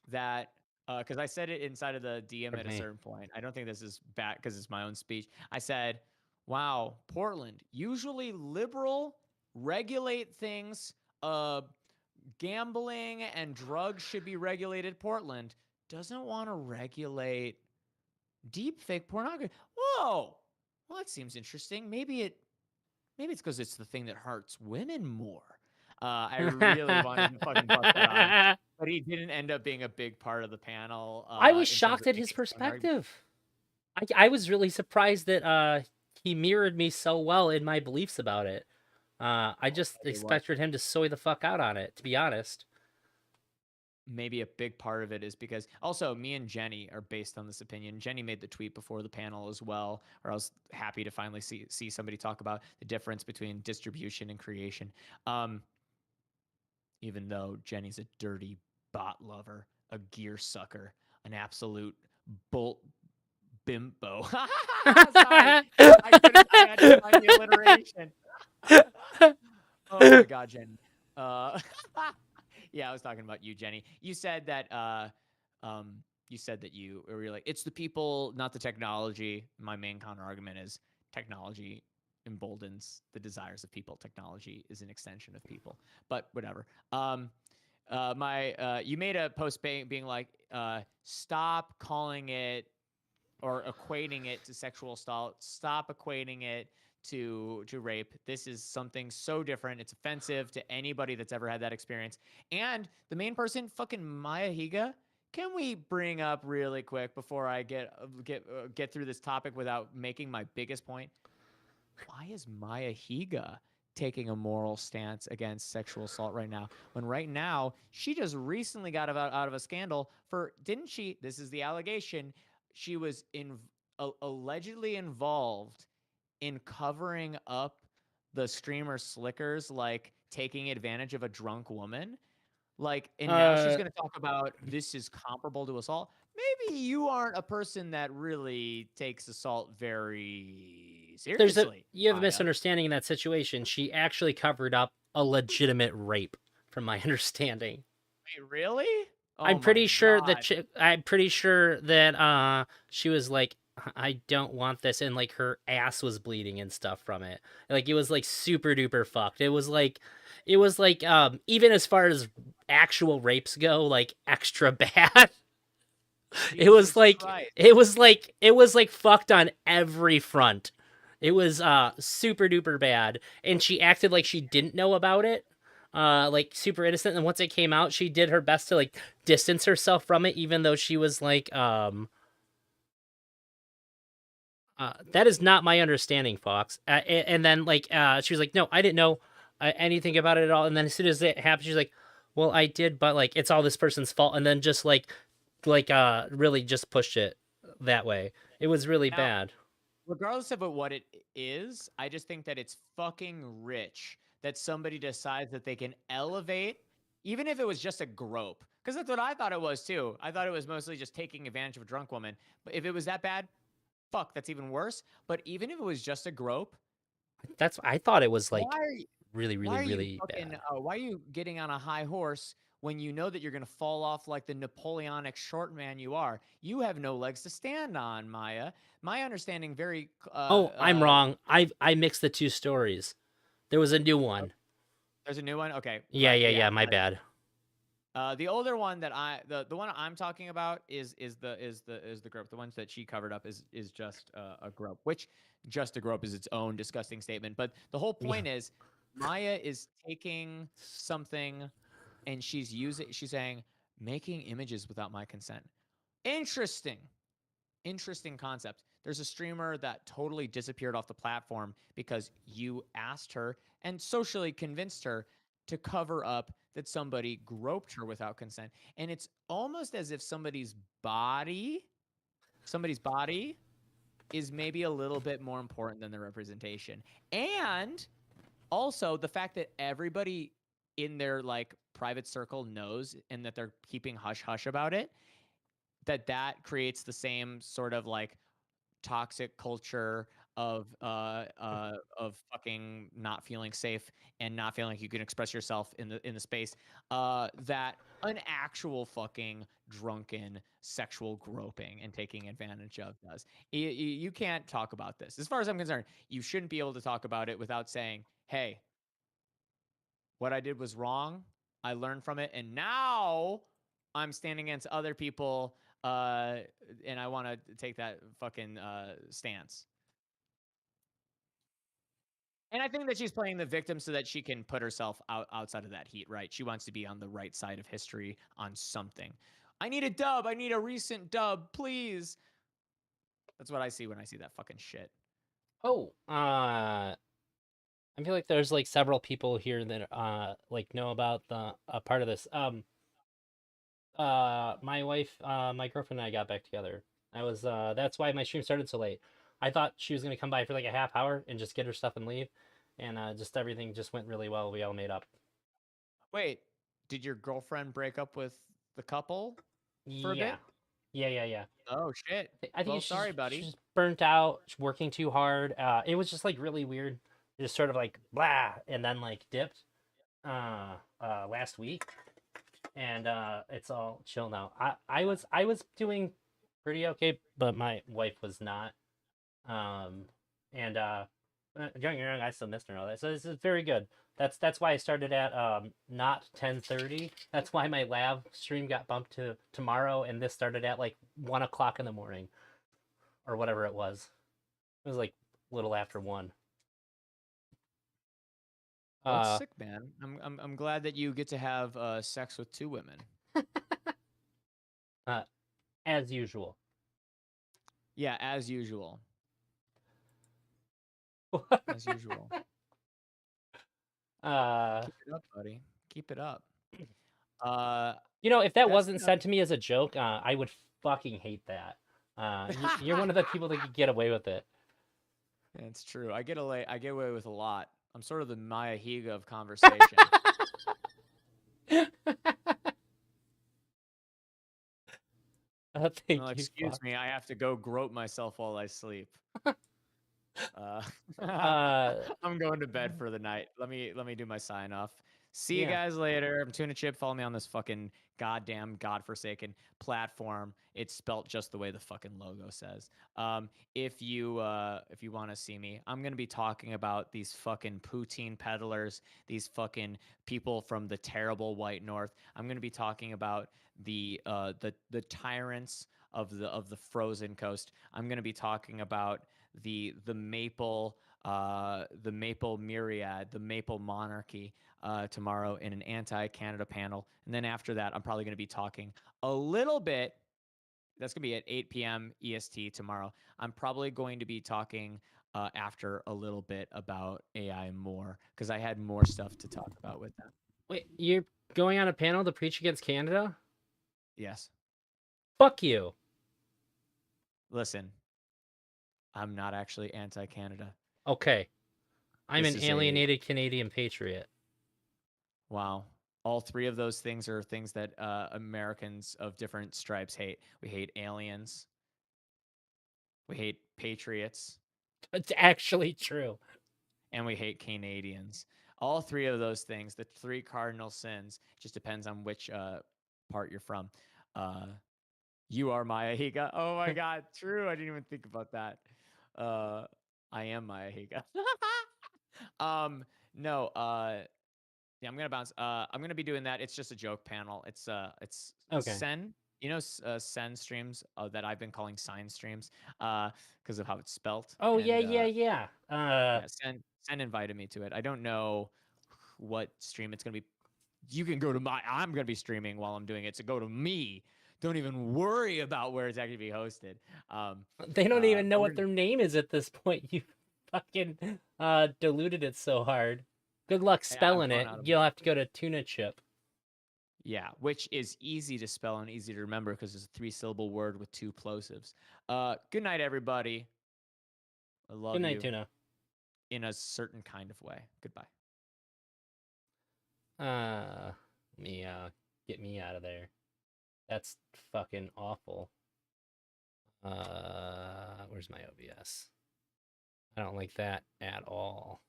that, because I said it inside of the DM at a certain point. I don't think this is bad because it's my own speech. I said, wow, Portland, usually liberal, regulate things, gambling and drugs should be regulated. Portland doesn't want to regulate deepfake pornography. Whoa. Well, that seems interesting. Maybe it's because it's the thing that hurts women more. I really wanted to fucking bust that out, but he didn't end up being a big part of the panel. I was shocked at his perspective. I was really surprised that he mirrored me so well in my beliefs about it. I just expected him to soy the fuck out on it, to be honest. Maybe a big part of it is because also me and Jenny are based on this opinion. Jenny made the tweet before the panel as well, where I was happy to finally see somebody talk about the difference between distribution and creation. Even though Jenny's a dirty bot lover, a gear sucker, an absolute bolt bimbo. Sorry, I couldn't find the alliteration. Oh my god, Jenny. Yeah, I was talking about you, Jenny. You said that you were like, it's the people, not the technology. My main counter argument is technology emboldens the desires of people. Technology is an extension of people. But whatever. You made a post being like, stop calling it or equating it to sexual assault. Stop equating it to rape. This is something so different. It's offensive to anybody that's ever had that experience. And the main person, fucking Maya Higa. Can we bring up really quick before I get through this topic without making my biggest point? Why is Maya Higa taking a moral stance against sexual assault right now? When right now she just recently got out of a scandal for, didn't she? This is the allegation. She was allegedly involved in covering up the streamer Slicker's like taking advantage of a drunk woman. Like, and now she's going to talk about this is comparable to assault. Maybe you aren't a person that really takes assault very seriously. You have a Maya. misunderstanding in that situation. She actually covered up a legitimate rape, from my understanding. Wait, really? Oh I'm pretty my sure God. I'm pretty sure that she was like, I don't want this, and like her ass was bleeding and stuff from it. Like it was like super duper fucked. It was like even as far as actual rapes go, like extra bad. It was Jesus like Christ. it was like fucked on every front. It was super duper bad, and she acted like she didn't know about it. Like super innocent, and once it came out, she did her best to like distance herself from it, even though she was like that is not my understanding, Fox. And then like she was like, no, I didn't know anything about it at all. And then as soon as it happened, she's like, well, I did, but like it's all this person's fault. And then just like really just pushed it that way. It was really Now, bad. regardless of what it is, I just think that it's fucking rich that somebody decides that they can elevate, even if it was just a grope. Because that's what I thought it was too. I thought it was mostly just taking advantage of a drunk woman. But if it was that bad, fuck, that's even worse. But even if it was just a grope, I thought it was like why are you, really, why really, are you really fucking bad. why are you getting on a high horse when you know that you're gonna fall off like the Napoleonic short man you are? You have no legs to stand on, Maya. My understanding very Oh, I'm wrong. I mixed the two stories. There was a new one. there's a new one. Okay, Yeah, right, yeah, yeah. yeah. My bad. The older one that the one I'm talking about is the grope. The ones that she covered up is just a grope, which just a grope is its own disgusting statement. But the whole point is Maya is taking something and she's saying making images without my consent. Interesting. Interesting concept. There's a streamer that totally disappeared off the platform because you asked her and socially convinced her to cover up that somebody groped her without consent. And it's almost as if somebody's body is maybe a little bit more important than the representation. And also the fact that everybody in their like private circle knows and that they're keeping hush hush about it, that creates the same sort of like toxic culture of fucking not feeling safe and not feeling like you can express yourself in the space that an actual fucking drunken sexual groping and taking advantage of does. You can't talk about this. As far as I'm concerned, you shouldn't be able to talk about it without saying, hey, what I did was wrong. I learned from it, and now I'm standing against other people, and I want to take that fucking stance. And I think that she's playing the victim so that she can put herself outside of that heat, right? She wants to be on the right side of history on something. I need a dub. I need a recent dub, please. That's what I see when I see that fucking shit. Oh, I feel like there's like several people here that like know about the part of this. My wife, my girlfriend and I got back together. I was that's why my stream started so late. I thought she was gonna come by for like a half hour and just get her stuff and leave, and just everything just went really well. We all made up. Wait, did your girlfriend break up with the couple for a Yeah, bit? yeah. Oh shit. I think Well, sorry, buddy. she's burnt out. She's working too hard. It was just like really weird. just sort of like blah, and then like dipped last week, and it's all chill now. I was doing pretty okay, but my wife was not. And don't get me wrong, I still missed her and all that. So this is very good. That's why I started at not 10:30. That's why my lab stream got bumped to tomorrow, and this started at like 1 o'clock in the morning, or whatever it was. It was like a little after 1. Well, that's sick, man. I'm glad that you get to have sex with 2 women. As usual. Yeah, as usual. As usual. Keep it up, buddy. Keep it up. You know, if that That's wasn't enough. sent to me as a joke, I would fucking hate that. You're one of the people that could get away with it. It's true. I get away with a lot. I'm sort of the Maya Higa of conversation. Thank Well, you. excuse me, I have to go grope myself while I sleep. I'm going to bed for the night. Let me do my sign off. See you Yeah. guys later. I'm Tuna Chip. Follow me on this fucking goddamn godforsaken platform. It's spelt just the way the fucking logo says. If you want to see me, I'm gonna be talking about these fucking poutine peddlers, these fucking people from the terrible white north. I'm gonna be talking about the tyrants of the frozen coast. I'm gonna be talking about the maple myriad, the maple monarchy tomorrow in an anti-Canada panel. And then after that, I'm probably going to be talking a little bit. That's going to be at 8 p.m. EST tomorrow. I'm probably going to be talking after a little bit about AI more because I had more stuff to talk about with that. Wait, you're going on a panel to preach against Canada? Yes. Fuck you. Listen, I'm not actually anti-Canada. Okay. I'm This an is alienated Canadian patriot. Wow. All 3 of those things are things that Americans of different stripes hate. We hate aliens. We hate patriots. It's actually true. And we hate Canadians. All 3 of those things, the 3 cardinal sins, just depends on which part you're from. You are Maya Higa. Oh my God, true. I didn't even think about that. I am Maya Higa. No. Yeah, I'm gonna bounce. I'm gonna be doing that. It's just a joke panel. It's Okay. Sen. You know, Sen streams that I've been calling sign streams because of how it's spelt. Oh, and, yeah. Yeah, Sen invited me to it. I don't know what stream it's gonna be. You can go to I'm gonna be streaming while I'm doing it, so go to me. Don't even worry about where it's actually be hosted. They don't even know but what their name is at this point. You fucking diluted it so hard. Good luck Yeah, I've spelling run it. out of You'll have to go to Tuna Chip. Yeah, which is easy to spell and easy to remember because it's a 3-syllable word with 2 plosives. Good night, everybody. I love Good night, you Tuna. in a certain kind of way. Goodbye. Let me get me out of there. That's fucking awful. Where's my OBS? I don't like that at all.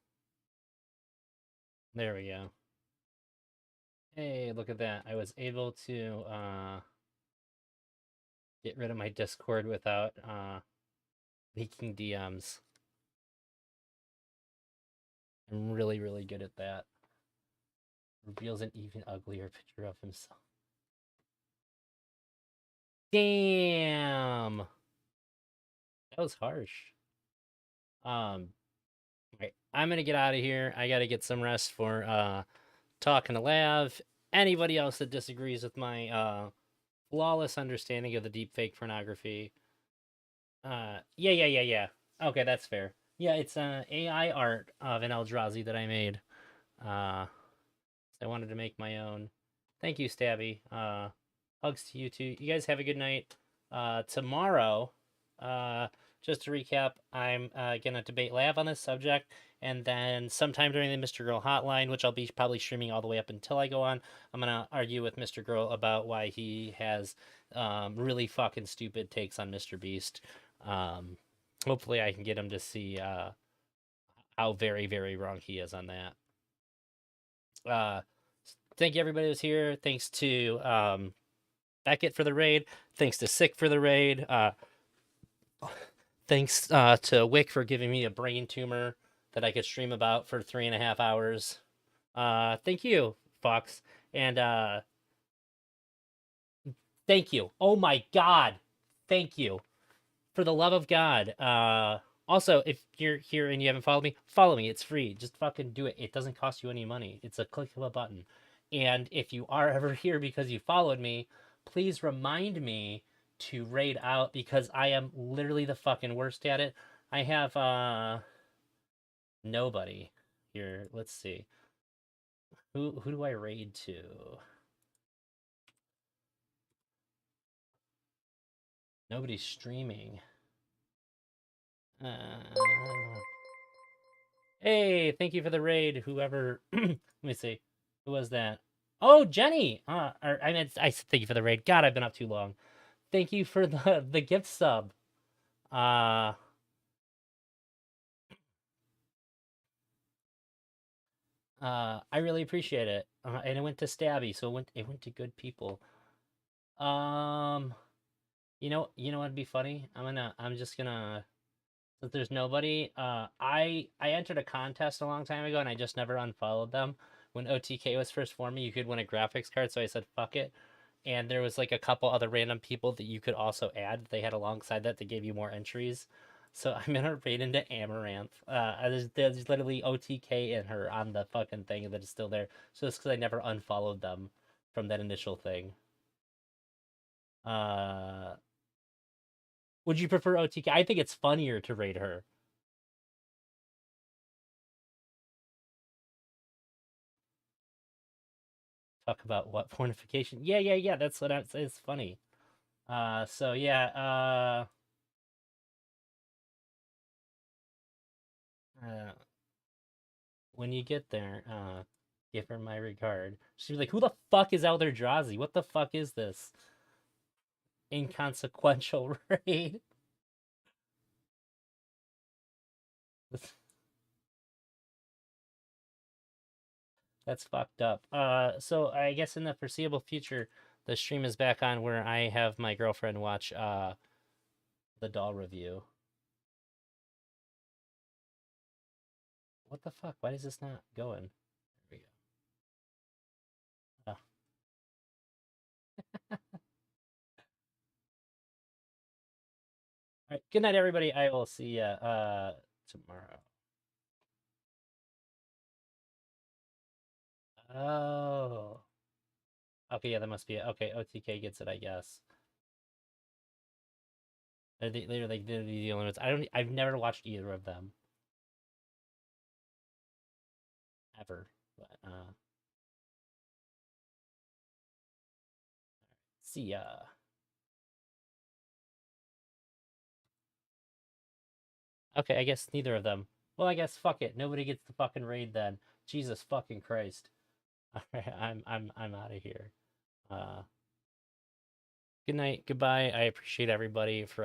There we go. Hey, look at that. I was able to get rid of my Discord without leaking DMs. I'm really, really good at that. Reveals an even uglier picture of himself. Damn! That was harsh. Right. I'm gonna get out of here. I gotta get some rest for talking to Lav. Anybody else that disagrees with my flawless understanding of the deepfake pornography. Yeah. Okay, that's fair. Yeah, it's AI art of an Eldrazi that I made. So I wanted to make my own. Thank you, Stabby. Hugs to you too. You guys have a good night. Tomorrow, just to recap, I'm gonna debate Lav on this subject, and then sometime during the Mr. Girl hotline, which I'll be probably streaming all the way up until I go on, I'm gonna argue with Mr. Girl about why he has really fucking stupid takes on Mr. Beast. Hopefully I can get him to see how very, very wrong he is on that. Thank you everybody who's here. Thanks to Beckett for the raid. Thanks to Sick for the raid. Thanks to Whick for giving me a brain tumor that I could stream about for 3.5 hours. Thank you, Fox. And thank you. Oh my God. Thank you. For the love of God. Also, if you're here and you haven't followed me, follow me. It's free. Just fucking do it. It doesn't cost you any money. It's a click of a button. And if you are ever here because you followed me, please remind me to raid out because I am literally the fucking worst at it. I have nobody here. Let's see. Who do I raid to? Nobody's streaming. Hey, thank you for the raid. Whoever, let me see, who was that? Oh, Jenny. I meant I said thank you for the raid. God, I've been up too long. Thank you for the gift sub. I really appreciate it. And it went to Stabby, so it went to good people. You know what'd be funny? I'm just gonna. Since there's nobody, I entered a contest a long time ago and I just never unfollowed them. When OTK was first forming, you could win a graphics card, so I said fuck it. And there was like a couple other random people that you could also add. They had alongside that gave you more entries. So I'm gonna raid into Amaranth. There's literally OTK and her on the fucking thing that is still there. So it's because I never unfollowed them from that initial thing. Would you prefer OTK? I think it's funnier to raid her. Talk about what pornification? Yeah. That's what it's funny. So yeah. When you get there, give her my regard. She'd be like, "Who the fuck is Elderdrazi? What the fuck is this inconsequential raid?" That's fucked up. So I guess in the foreseeable future, the stream is back on where I have my girlfriend watch the doll review. What the fuck? Why is this not going? There we go. Oh. All right. Good night, everybody. I will see ya tomorrow. Oh. Okay, yeah, that must be it. Okay, OTK gets it, I guess. They're the only ones. I've never watched either of them. Ever. But see ya. Okay, I guess neither of them. Well, I guess fuck it. Nobody gets the fucking raid then. Jesus fucking Christ. Alright, I'm out of here. Good night, goodbye. I appreciate everybody for